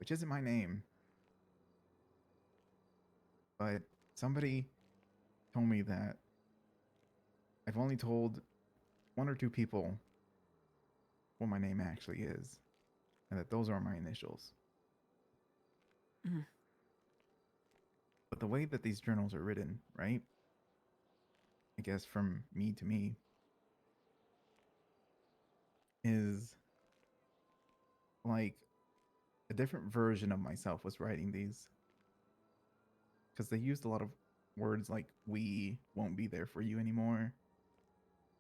which isn't my name. But somebody told me that I've only told one or two people what my name actually is, and that those are my initials. But the way that these journals are written, right? I guess from me to me, is like a different version of myself was writing these, because they used a lot of words like "we won't be there for you anymore,"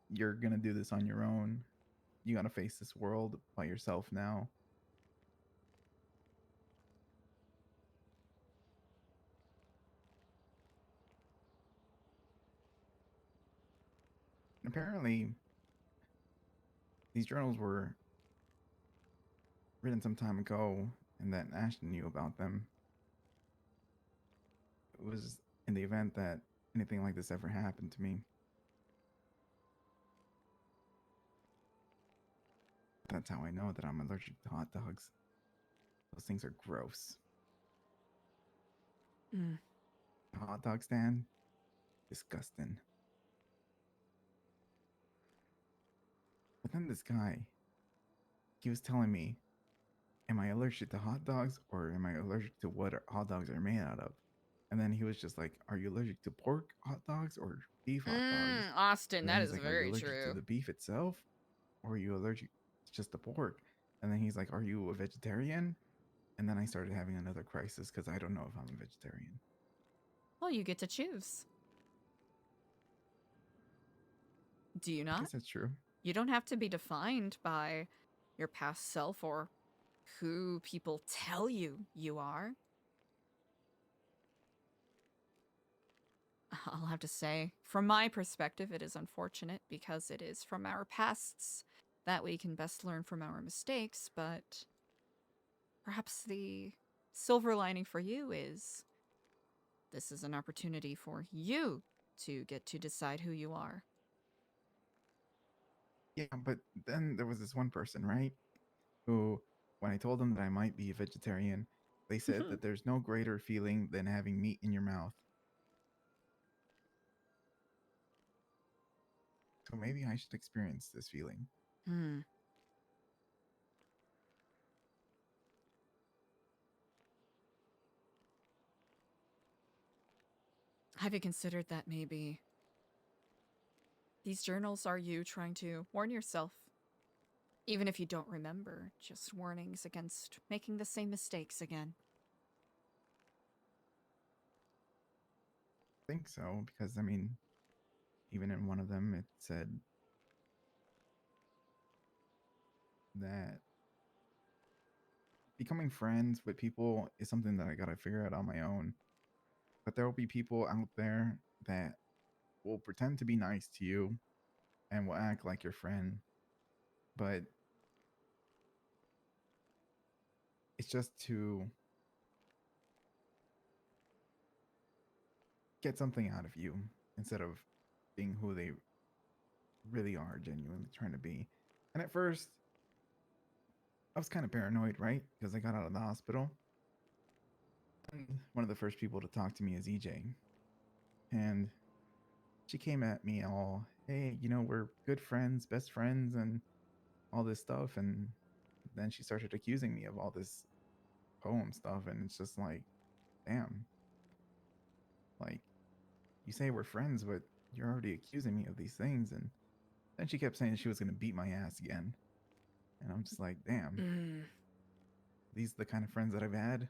"you're gonna do this on your own," "you gotta face this world by yourself now." Apparently, these journals were written some time ago, and that Ashton knew about them. It was in the event that anything like this ever happened to me. That's how I know that I'm allergic to hot dogs. Those things are gross. Hot dog stand? Disgusting. But then this guy, he was telling me, am I allergic to hot dogs or am I allergic to what hot dogs are made out of? And then he was just like, are you allergic to pork hot dogs or beef hot dogs? Austin, And then that he's is like, are you very allergic to true. the beef itself? Or are you allergic to just the pork? And then he's like, are you a vegetarian? And then I started having another crisis because I don't know if I'm a vegetarian. Well, you get to choose. Do you I not? guess that's true. You don't have to be defined by your past self or who people tell you you are. I'll have to say, from my perspective, it is unfortunate because it is from our pasts that we can best learn from our mistakes, but perhaps the silver lining for you is this is an opportunity for you to get to decide who you are. Yeah, but then there was this one person, right? Who, when I told them that I might be a vegetarian, they said that there's no greater feeling than having meat in your mouth. So maybe I should experience this feeling. Have you considered that maybe these journals are you trying to warn yourself? Even if you don't remember, just warnings against making the same mistakes again. I think so, because I mean, even in one of them, it said that becoming friends with people is something that I gotta figure out on my own. But there will be people out there that will pretend to be nice to you and will act like your friend, but it's just to get something out of you instead of being who they really are genuinely trying to be. And at first, I was kind of paranoid, right? Because I got out of the hospital. And one of the first people to talk to me is EJ. And she came at me all, hey, you know, we're good friends, best friends, and all this stuff. And then she started accusing me of all this poem stuff. And it's just like, damn. Like, you say we're friends, but you're already accusing me of these things. And then she kept saying she was going to beat my ass again. And I'm just like, damn. These are the kind of friends that I've had.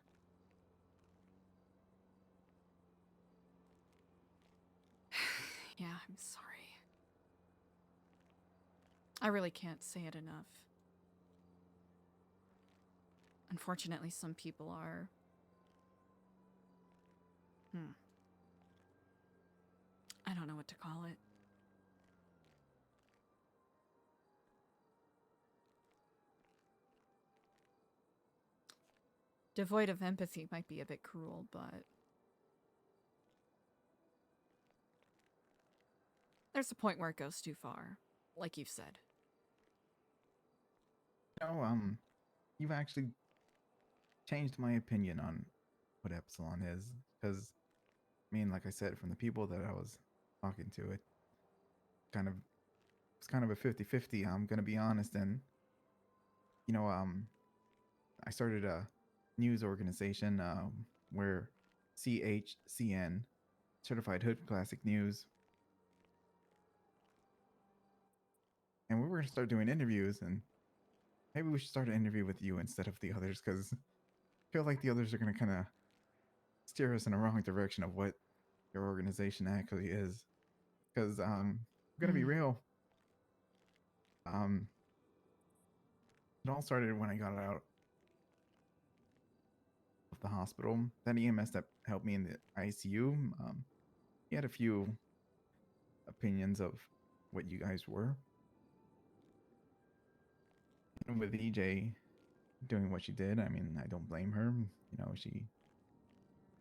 Yeah, I'm sorry. I really can't say it enough. Unfortunately, some people are... I don't know what to call it. Devoid of empathy might be a bit cruel, but... there's a point where it goes too far, like you've said. No, you've actually changed my opinion on what Epsilon is. Because, I mean, like I said, from the people that I was talking to, it was kind of a 50-50, I'm going to be honest. And, you know, I started a news organization where CHCN, Certified Hood Classic News, and we were going to start doing interviews. And maybe we should start an interview with you instead of the others, because I feel like the others are gonna kind of steer us in the wrong direction of what your organization actually is. Because I'm gonna be real. It all started when I got out of the hospital. That EMS that helped me in the ICU, he had a few opinions of what you guys were. And with EJ doing what she did, I mean, I don't blame her. You know,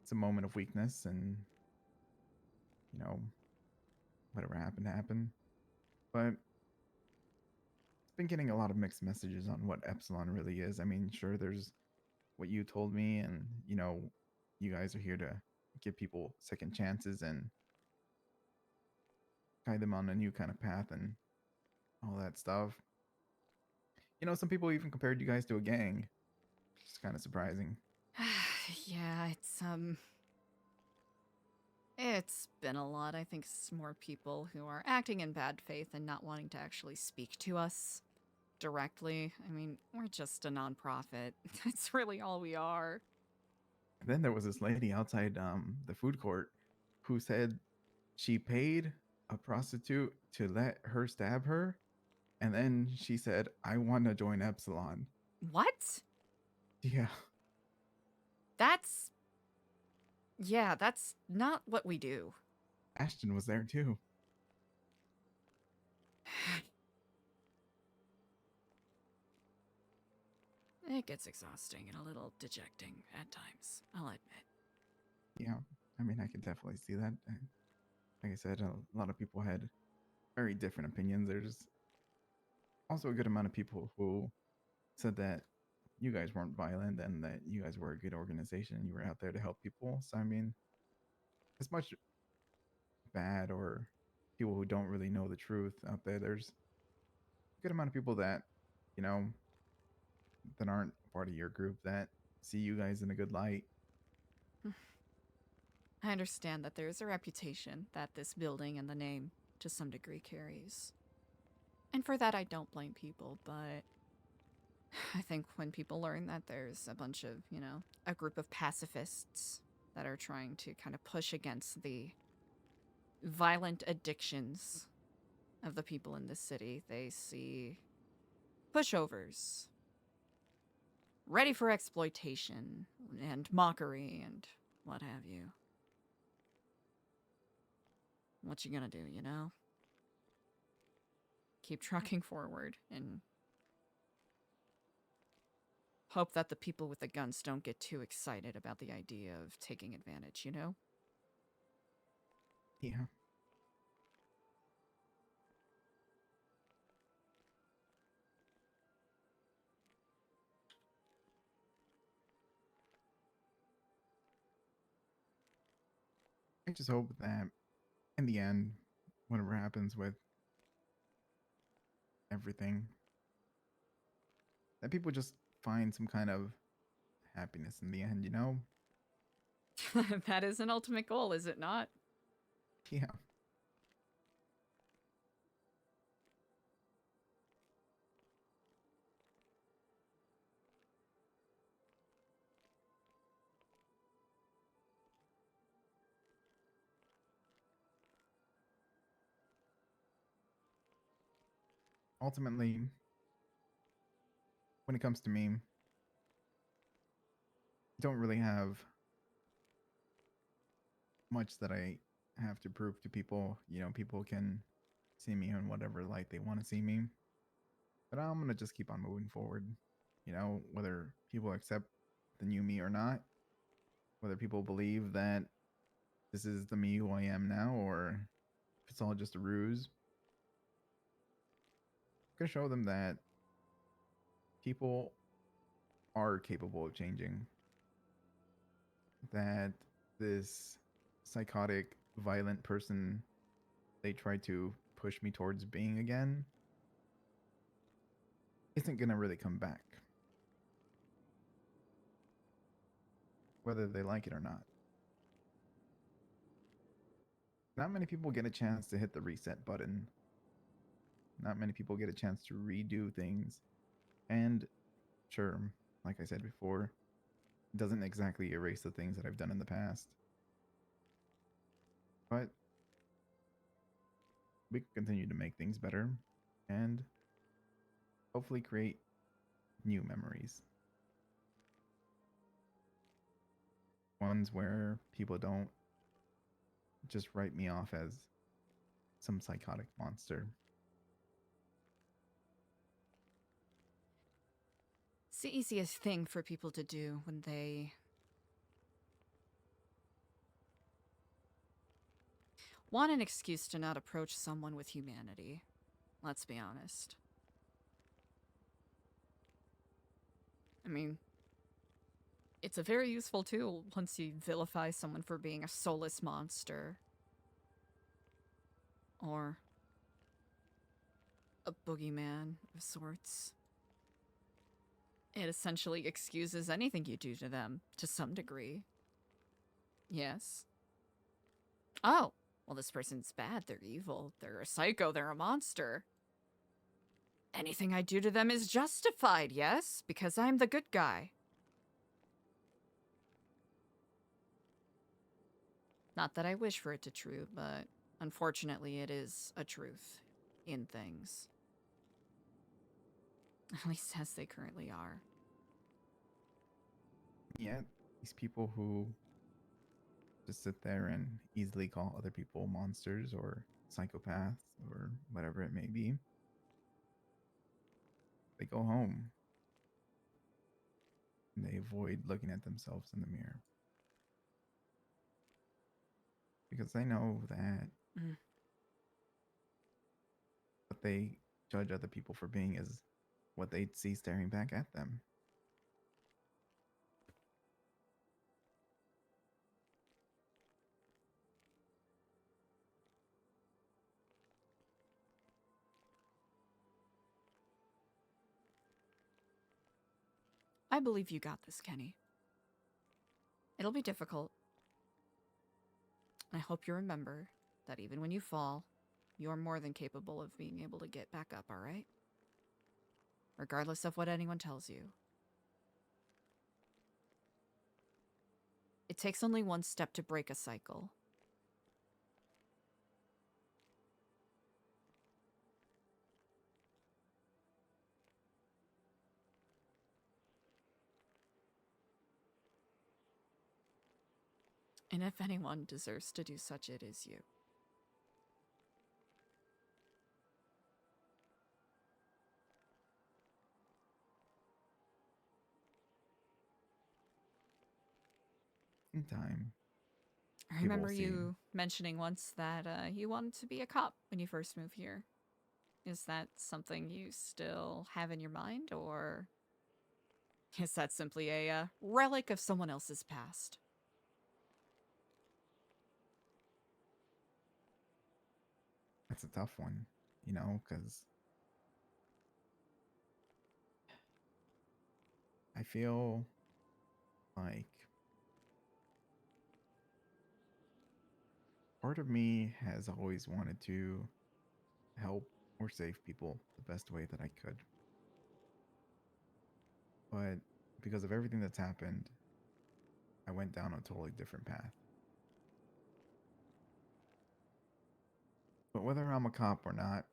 it's a moment of weakness, and you know, whatever happened happened. But it's been getting a lot of mixed messages on what Epsilon really is. I mean, sure, there's what you told me, and you know, you guys are here to give people second chances and guide them on a new kind of path and all that stuff. You know, some people even compared you guys to a gang. It's kind of surprising. Yeah, it's been a lot. I think it's more people who are acting in bad faith and not wanting to actually speak to us directly. I mean, we're just a nonprofit. That's really all we are. And then there was this lady outside the food court who said she paid a prostitute to let her stab her, and then she said, "I want to join Epsilon." What? Yeah. That's not what we do. Ashton was there too. It gets exhausting and a little dejecting at times, I'll admit. Yeah, I mean, I can definitely see that. Like I said, a lot of people had very different opinions. There's also a good amount of people who said that you guys weren't violent and that you guys were a good organization and you were out there to help people. So, I mean, as much bad or people who don't really know the truth out there, there's a good amount of people that, you know, that aren't part of your group that see you guys in a good light. I understand that there's a reputation that this building and the name, to some degree, carries. And for that, I don't blame people, but I think when people learn that there's a bunch of, you know, a group of pacifists that are trying to kind of push against the violent addictions of the people in this city, they see pushovers ready for exploitation and mockery and what have you. What you gonna do, you know? Keep trucking forward and hope that the people with the guns don't get too excited about the idea of taking advantage, you know? Yeah. I just hope that in the end, whatever happens with everything, that people just find some kind of happiness in the end, you know? That is an ultimate goal, is it not? Yeah. Ultimately, when it comes to me, I don't really have much that I have to prove to people. You know, people can see me in whatever light they want to see me. But I'm going to just keep on moving forward. You know, whether people accept the new me or not, whether people believe that this is the me who I am now, or if it's all just a ruse. I'm going to show them that people are capable of changing. That this psychotic, violent person they try to push me towards being again isn't going to really come back. Whether they like it or not. Not many people get a chance to hit the reset button. Not many people get a chance to redo things And sure, like I said before, it doesn't exactly erase the things that I've done in the past. But we can continue to make things better and hopefully create new memories. Ones where people don't just write me off as some psychotic monster. It's the easiest thing for people to do when they want an excuse to not approach someone with humanity. Let's be honest. I mean, it's a very useful tool once you vilify someone for being a soulless monster. Or a boogeyman of sorts. It essentially excuses anything you do to them, to some degree. Yes? Oh, well, this person's bad, they're evil, they're a psycho, they're a monster. Anything I do to them is justified, yes? Because I'm the good guy. Not that I wish for it to be true, but unfortunately it is a truth in things. At least as they currently are. Yeah, these people who just sit there and easily call other people monsters or psychopaths or whatever it may be, they go home and they avoid looking at themselves in the mirror. Because they know that what they judge other people for being is what they'd see staring back at them. I believe you got this, Kenny. It'll be difficult. I hope you remember that even when you fall, you're more than capable of being able to get back up, alright? Regardless of what anyone tells you. It takes only one step to break a cycle. And if anyone deserves to do such, it is you. In time. I remember you mentioning once that you wanted to be a cop when you first moved here. Is that something you still have in your mind, or is that simply a relic of someone else's past? That's a tough one, you know, because I feel like part of me has always wanted to help or save people the best way that I could. But because of everything that's happened, I went down a totally different path. But whether I'm a cop or not,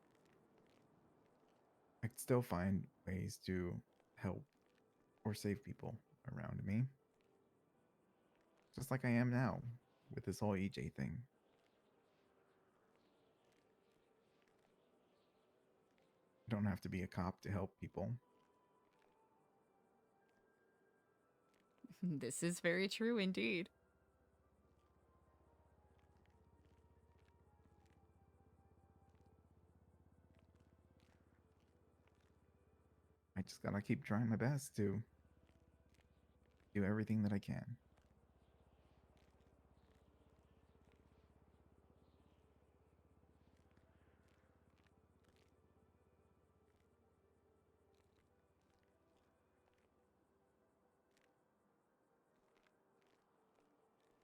I could still find ways to help or save people around me. Just like I am now with this whole EJ thing. You don't have to be a cop to help people. This is very true indeed. I just gotta keep trying my best to do everything that I can.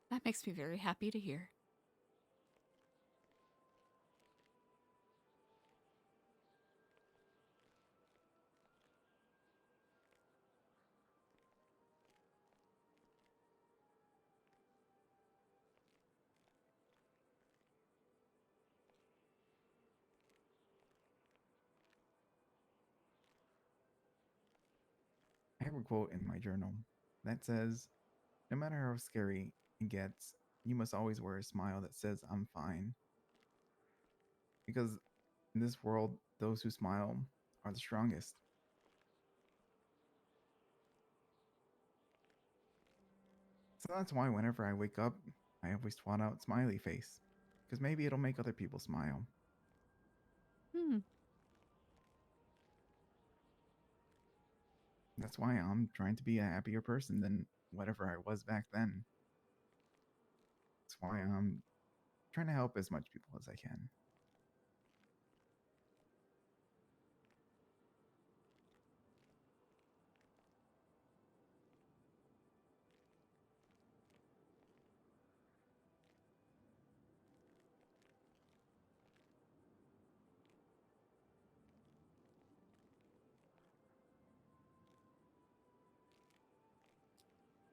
That makes me very happy to hear. have a quote in my journal that says, no matter how scary it gets, you must always wear a smile that says, I'm fine. Because in this world, those who smile are the strongest. So that's why whenever I wake up, I always twat out smiley face. Because maybe it'll make other people smile. That's why I'm trying to be a happier person than whatever I was back then. That's why I'm trying to help as much people as I can.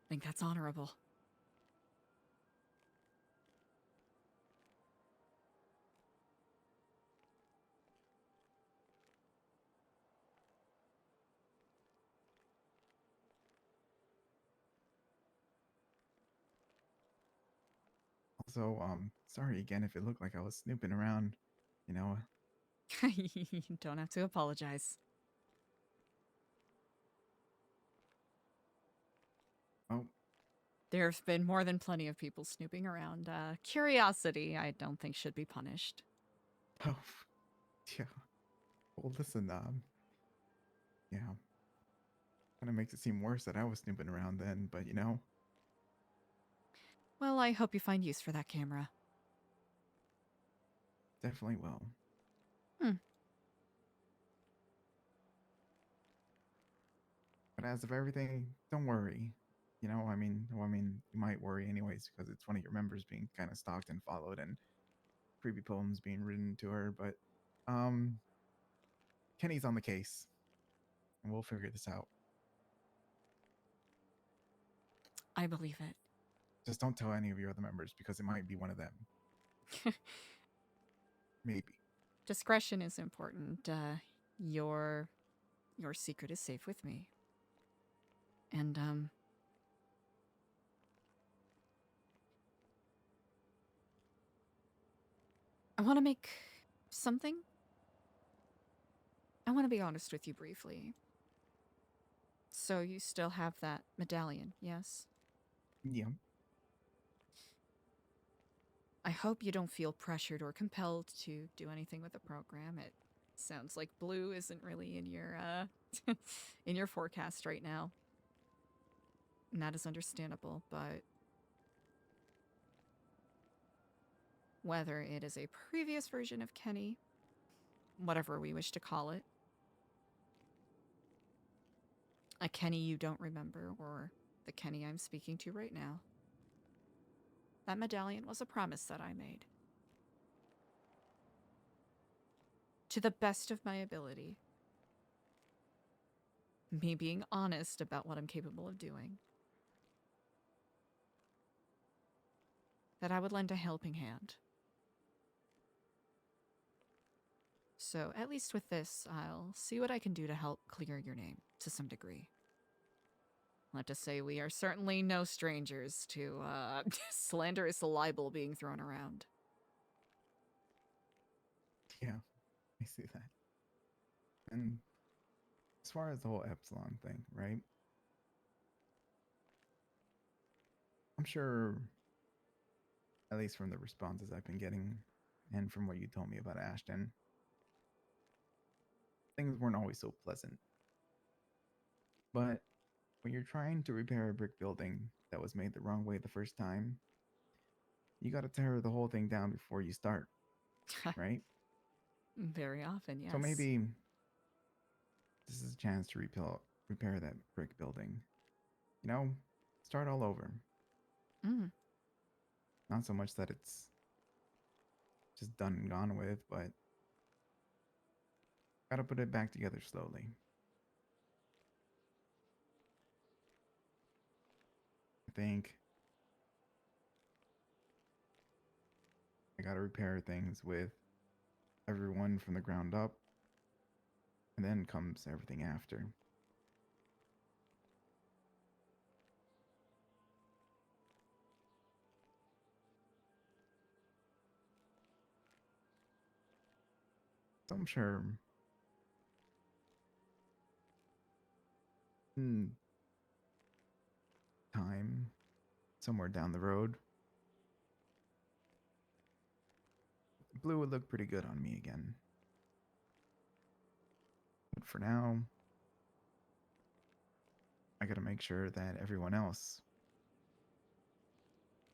I think that's honorable. Also, sorry again if it looked like I was snooping around, you know. You don't have to apologize. Oh. There have been more than plenty of people snooping around. Curiosity, I don't think, should be punished. Oh, yeah. Well, listen, yeah. Kind of makes it seem worse that I was snooping around then, but you know. Well, I hope you find use for that camera. Definitely will. But as of everything, don't worry. You know, I mean, you might worry anyways because it's one of your members being kind of stalked and followed and creepy poems being written to her. But, Kenny's on the case, and we'll figure this out. I believe it. Just don't tell any of your other members because it might be one of them. Maybe. Discretion is important. Your secret is safe with me. And, I want to make something. I want to be honest with you briefly. So you still have that medallion, yes? Yeah. I hope you don't feel pressured or compelled to do anything with the program. It sounds like blue isn't really in your in your forecast right now. And that is understandable, but whether it is a previous version of Kenny, whatever we wish to call it, a Kenny you don't remember, or the Kenny I'm speaking to right now, that medallion was a promise that I made. To the best of my ability. Me being honest about what I'm capable of doing. That I would lend a helping hand. So, at least with this, I'll see what I can do to help clear your name, to some degree. I'll have to say we are certainly no strangers to, slanderous libel being thrown around. Yeah, I see that. And as far as the whole Epsilon thing, right? I'm sure, at least from the responses I've been getting, and from what you told me about Ashton, things weren't always so pleasant. But when you're trying to repair a brick building that was made the wrong way the first time, you gotta tear the whole thing down before you start, right? Very often, yes. So maybe this is a chance to repair that brick building. You know, start all over. Not so much that it's just done and gone with, but gotta put it back together slowly. I think I gotta repair things with everyone from the ground up, and then comes everything after. So I'm sure time somewhere down the road, blue would look pretty good on me again. But for now, I gotta make sure that everyone else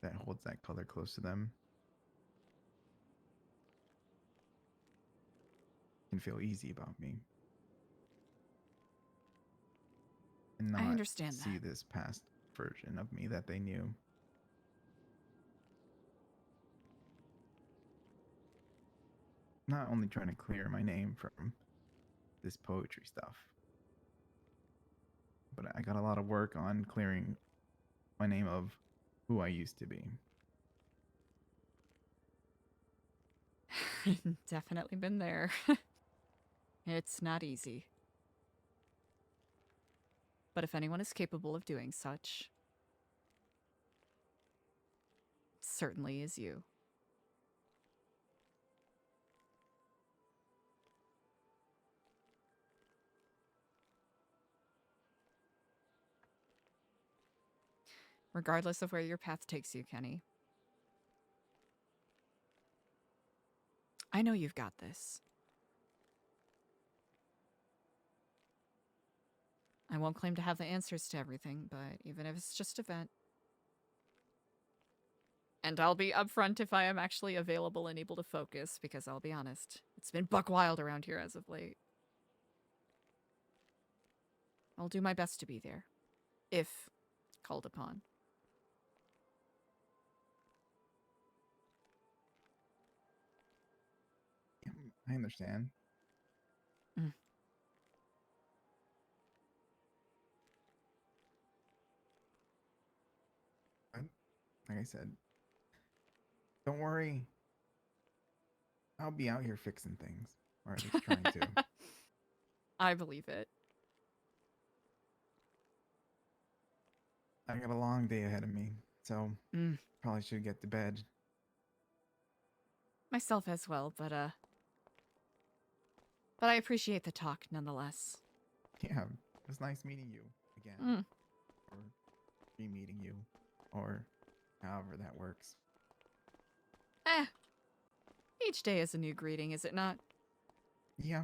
that holds that color close to them can feel easy about me. And I not understand see that. this past version of me that they knew. Not only trying to clear my name from this poetry stuff, but I got a lot of work on clearing my name of who I used to be. Definitely been there. It's not easy. But if anyone is capable of doing such, it certainly is you. Regardless of where your path takes you, Kenny, I know you've got this. I won't claim to have the answers to everything, but even if it's just a vent. And I'll be upfront if I am actually available and able to focus, because I'll be honest, it's been buck wild around here as of late. I'll do my best to be there, if called upon. I understand. Like I said, don't worry. I'll be out here fixing things, or at least trying to. I believe it. I got a long day ahead of me, so probably should get to bed. Myself as well, but I appreciate the talk nonetheless. Yeah, it was nice meeting you again. Or re-meeting you, or however that works. Each day is a new greeting, is it not? Yeah,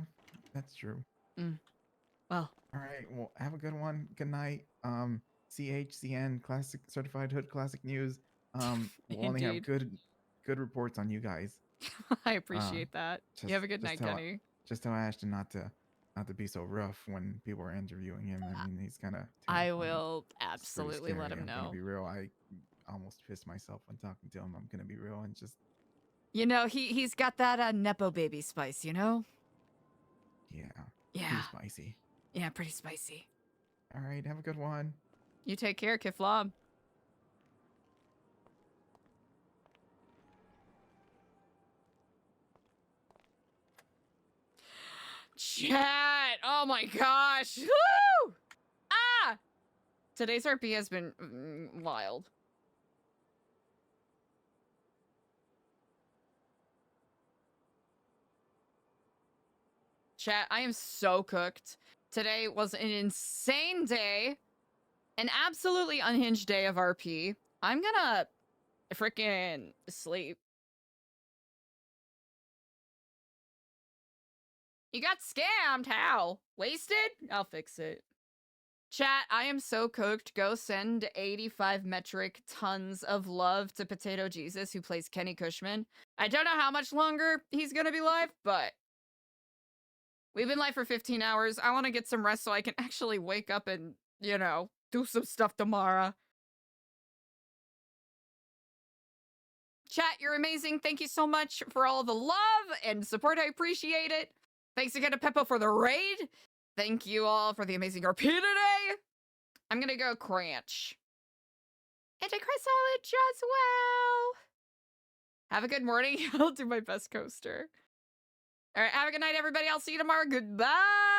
that's true. Well. All right, well, have a good one. Good night. CHCN Classic Certified Hood Classic News. We'll only have good reports on you guys. I appreciate that. You have a good night, Kenny. Just tell Ashton not to be so rough when people are interviewing him. I mean, he's kind of. I will absolutely let him I'm know. gonna be real. I almost pissed myself when talking to him. I'm gonna be real and just. You know, he's got that Nepo baby spice, you know? Yeah. Yeah. Pretty spicy. Yeah, pretty spicy. All right, have a good one. You take care, Kiflam. Chat! Oh my gosh! Woo! Ah! Today's RP has been wild. Chat, I am so cooked. Today was an insane day. An absolutely unhinged day of RP. I'm gonna freaking sleep. You got scammed? How? Wasted? I'll fix it. Chat, I am so cooked. Go send 85 metric tons of love to Potato Jesus, who plays Kenny Cushman. I don't know how much longer he's gonna be live, but we've been live for 15 hours. I want to get some rest so I can actually wake up and, you know, do some stuff tomorrow. Chat, you're amazing. Thank you so much for all the love and support. I appreciate it. Thanks again to Peppo for the raid. Thank you all for the amazing RP today. I'm gonna go crunch. And a chrysalid as well. Have a good morning. I'll do my best coaster. All right, have a good night, everybody. I'll see you tomorrow. Goodbye.